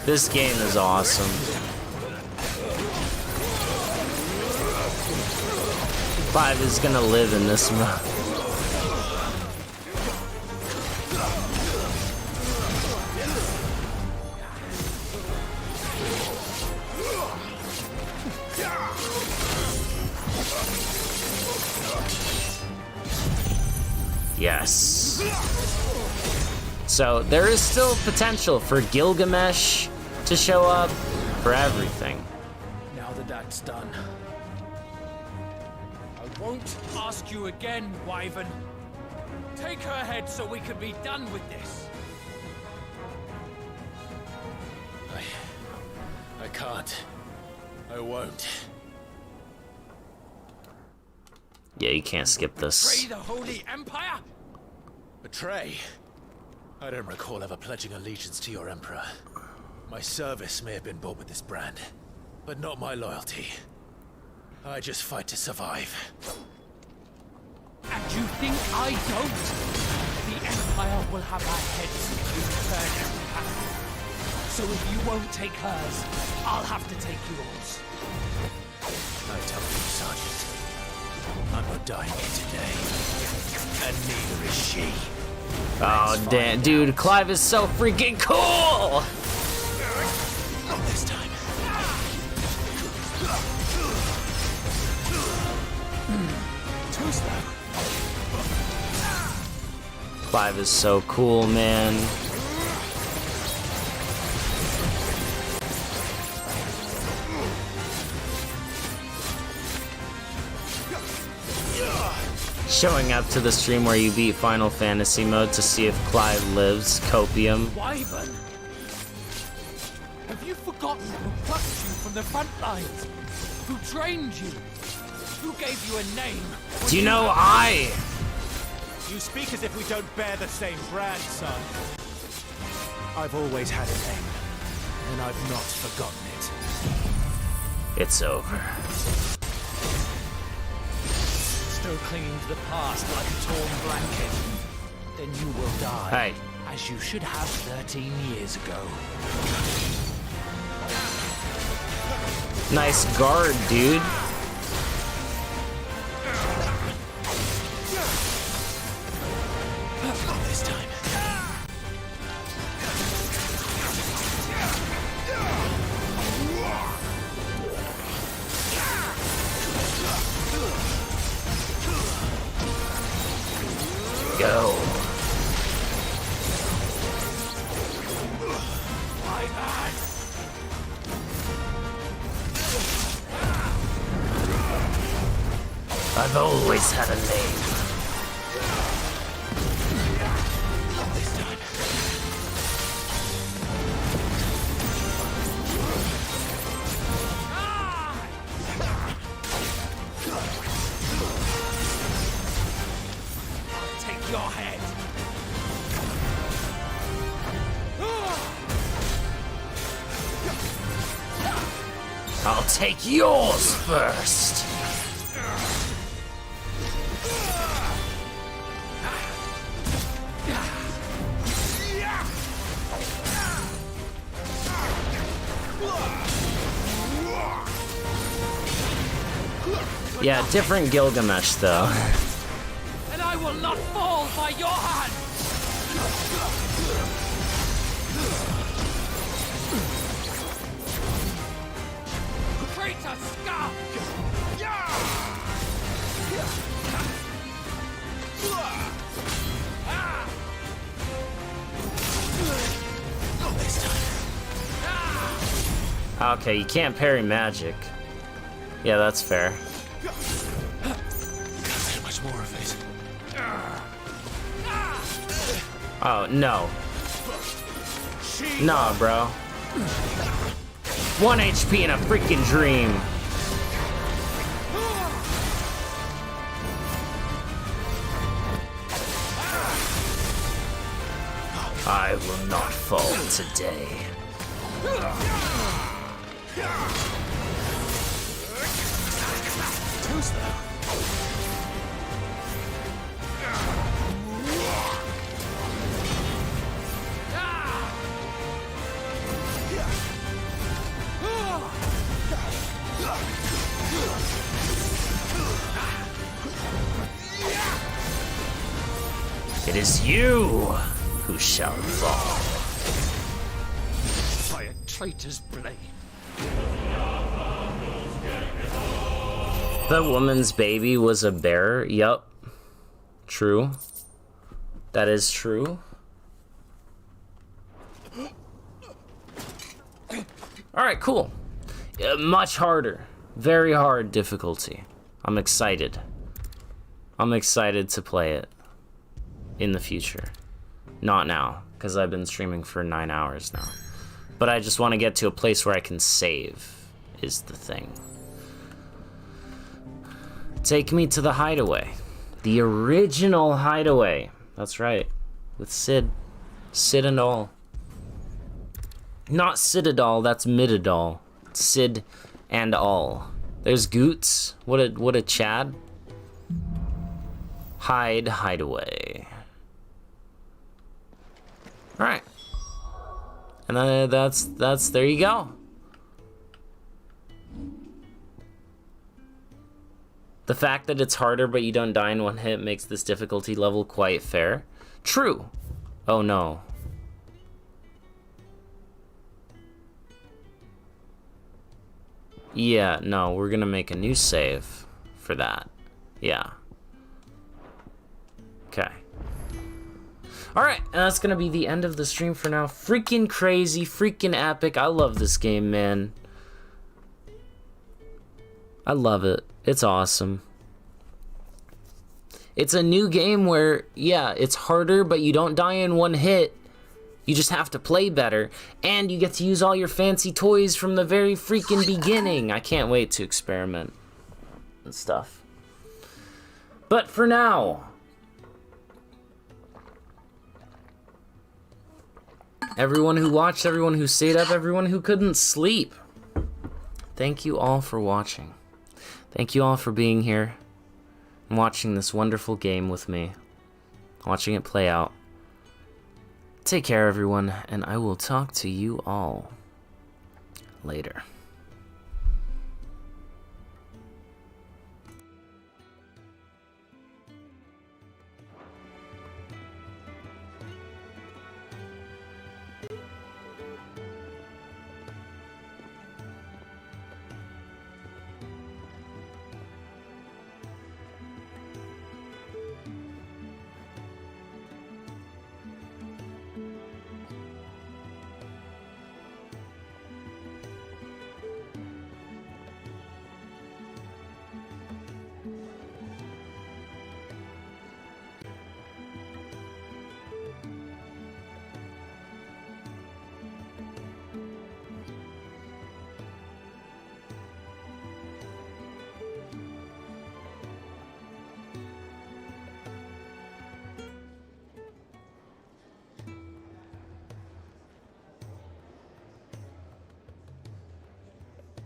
This game is awesome. 5 is gonna live in this mode. Yes. So there is still potential for Gilgamesh to show up, for everything. Now that that's done, I won't ask you again, Wyvern. Take her head so we can be done with this. I can't. I won't. Yeah, you can't skip this. Betray the Holy Empire? Betray? I don't recall ever pledging allegiance to your Emperor. My service may have been bought with this brand, but not my loyalty. I just fight to survive. And you think I don't? The Empire will have our heads returned. So if you won't take hers, I'll have to take yours. I tell you, Sergeant, I'm not dying here today. And neither is she. Oh, damn. Dude, Clive is so freaking cool! Not this time. Too slow. Clive is so cool, man. Showing up to the stream where you beat Final Fantasy mode to see if Clive lives. Copium. Wyvern! Have you forgotten who plucked you from the front lines? Who trained you? Who gave you a name? Do you know I? You speak as if we don't bear the same brand, son. I've always had a name, and I've not forgotten it. It's over. Still clinging to the past like a torn blanket. Then you will die. Hey. As you should have 13 years ago. Nice guard, dude. Not this time. Go. I've always had a name. This time. Take your head. I'll take yours first. Yeah, different Gilgamesh though. And I will not fall by your hand. Traitor scum! Not this time. Okay, you can't parry magic. Yeah, that's fair. So much more of it. Oh, no. Nah, bro. 1 HP in a freaking dream. I will not fall today. Too slow. It is you who shall fall. By a traitor's blade. The woman's baby was a bear. Yup. True. That is true. Alright, cool. Much harder. Very hard difficulty. I'm excited. I'm excited to play it in the future. Not now, because I've been streaming for 9 hours now. But I just want to get to a place where I can save, is the thing. Take me to the hideaway. The original hideaway. That's right. With Sid. Sid and all. Not Citadel, that's Midadol. Sid and all. There's Goots. What a Chad. Hideaway. Alright. And then that's there you go. The fact that it's harder but you don't die in one hit makes this difficulty level quite fair. True. Oh no. Yeah, no, we're gonna make a new save for that. Yeah. Okay. Alright, and that's gonna be the end of the stream for now. Freaking crazy, freaking epic. I love this game, man. I love it. It's awesome. It's a new game where, yeah, it's harder, but you don't die in one hit. You just have to play better. And you get to use all your fancy toys from the very freaking beginning. I can't wait to experiment and stuff. But for now, everyone who watched, everyone who stayed up, everyone who couldn't sleep, thank you all for watching. Thank you all for being here and watching this wonderful game with me, watching it play out. Take care, everyone, and I will talk to you all later.